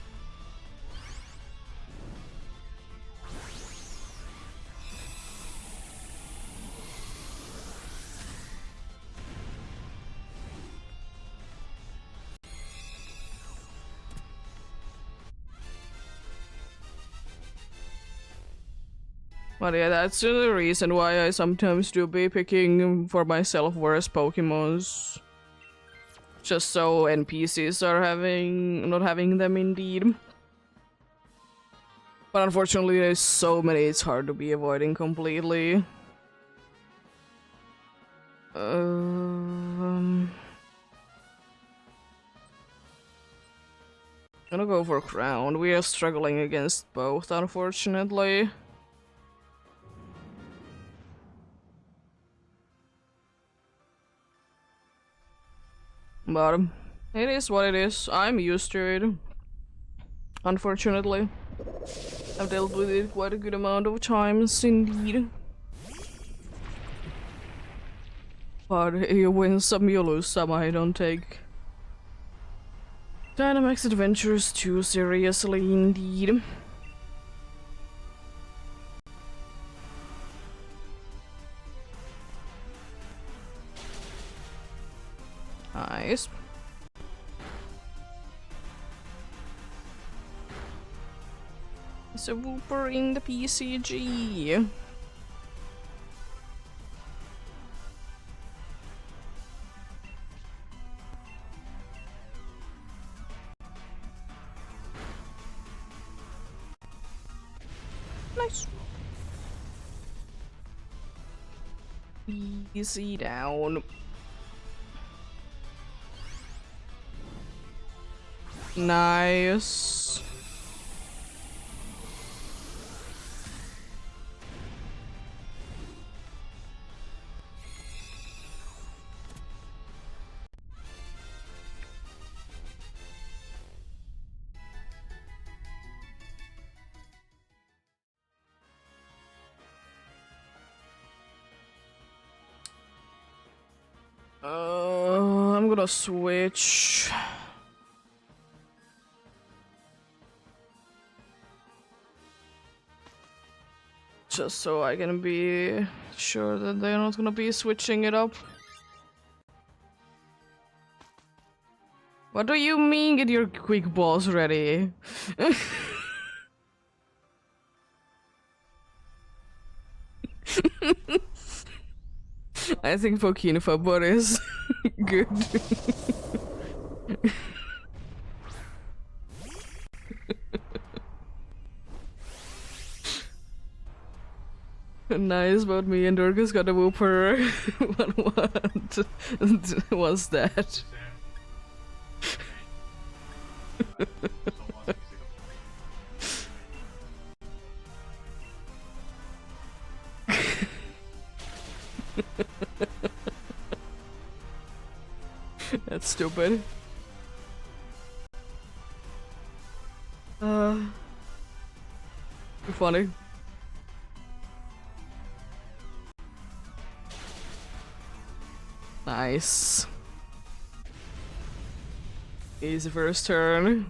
But yeah, that's the reason why I sometimes do be picking for myself worse Pokemons. Just so NPCs are not having them indeed. But unfortunately there's so many, it's hard to be avoiding completely. Gonna go for Crown. We are struggling against both, unfortunately. But it is what it is. I'm used to it. Unfortunately. I've dealt with it quite a good amount of times indeed. But you win some, you lose some. I don't take Dynamax Adventures too seriously indeed. Nice. It's a Wooper in the PCG. Nice. Easy down. Nice. I'm gonna switch. Just so I can be sure that they're not gonna be switching it up. What do you mean get your quick balls ready? I think Pokinfabot is good. Nice, but me and Dorcas got a Wooper. What was that? That's stupid. Funny. Nice. Easy first turn.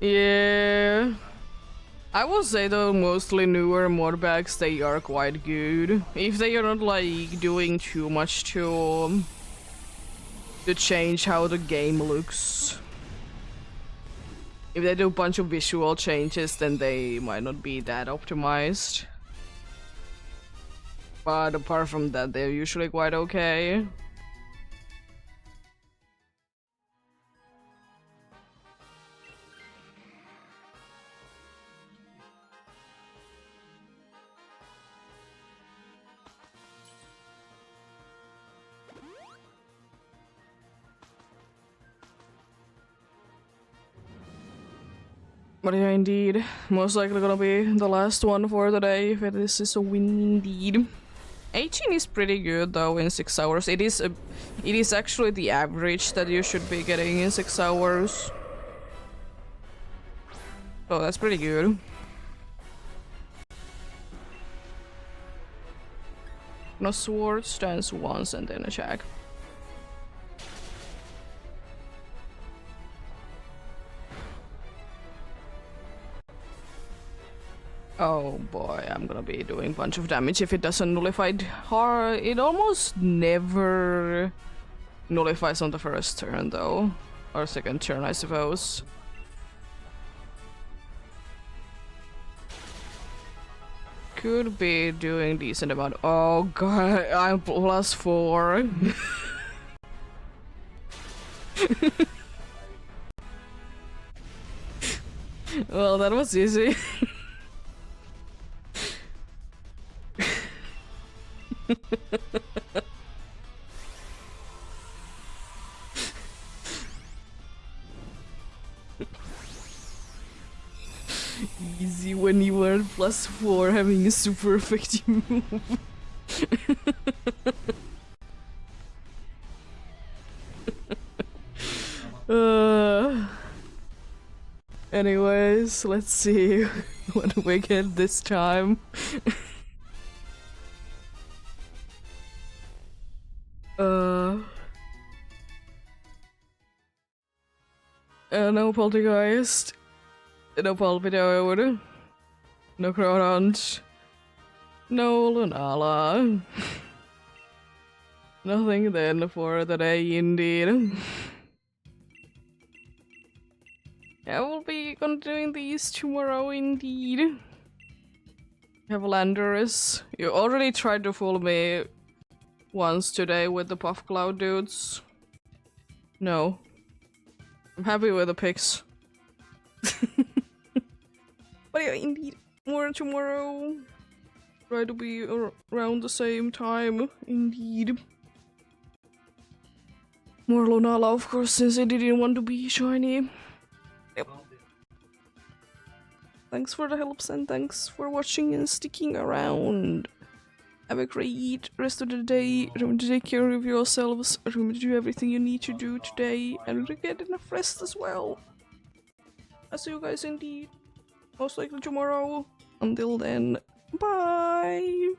Yeah. I will say though, mostly newer mod packs, they are quite good. If they are not like doing too much to change how the game looks. If they do a bunch of visual changes, then they might not be that optimized. But apart from that, they're usually quite okay. But yeah, indeed. Most likely gonna be the last one for today, if this is a win indeed. 18 is pretty good though in 6 hours. It is actually the average that you should be getting in 6 hours. So that's pretty good. No sword stands once and then a check. Oh boy, I'm gonna be doing a bunch of damage if it doesn't nullify it hard. It almost never nullifies on the first turn though. Or second turn, I suppose. Could be doing decent amount. Oh god, I'm +4. Well, that was easy. Easy when you were +4 having a super effective move. Anyways, let's see what we get this time. No Poltergeist, no Palpitoad, no Cronant, no Lunala. Nothing then for the day indeed. I will be continuing these tomorrow indeed. Have Landorus. You already tried to fool me once today with the Puff Cloud dudes. No. I'm happy with the picks. But yeah, indeed, more tomorrow. Try to be around the same time, indeed. More Lunala, of course, since I didn't want to be shiny. Yep. Thanks for the helps and thanks for watching and sticking around. Have a great rest of the day. Remember to take care of yourselves. Remember to do everything you need to do today. And to get enough rest as well. I'll see you guys indeed. Most likely tomorrow. Until then, bye!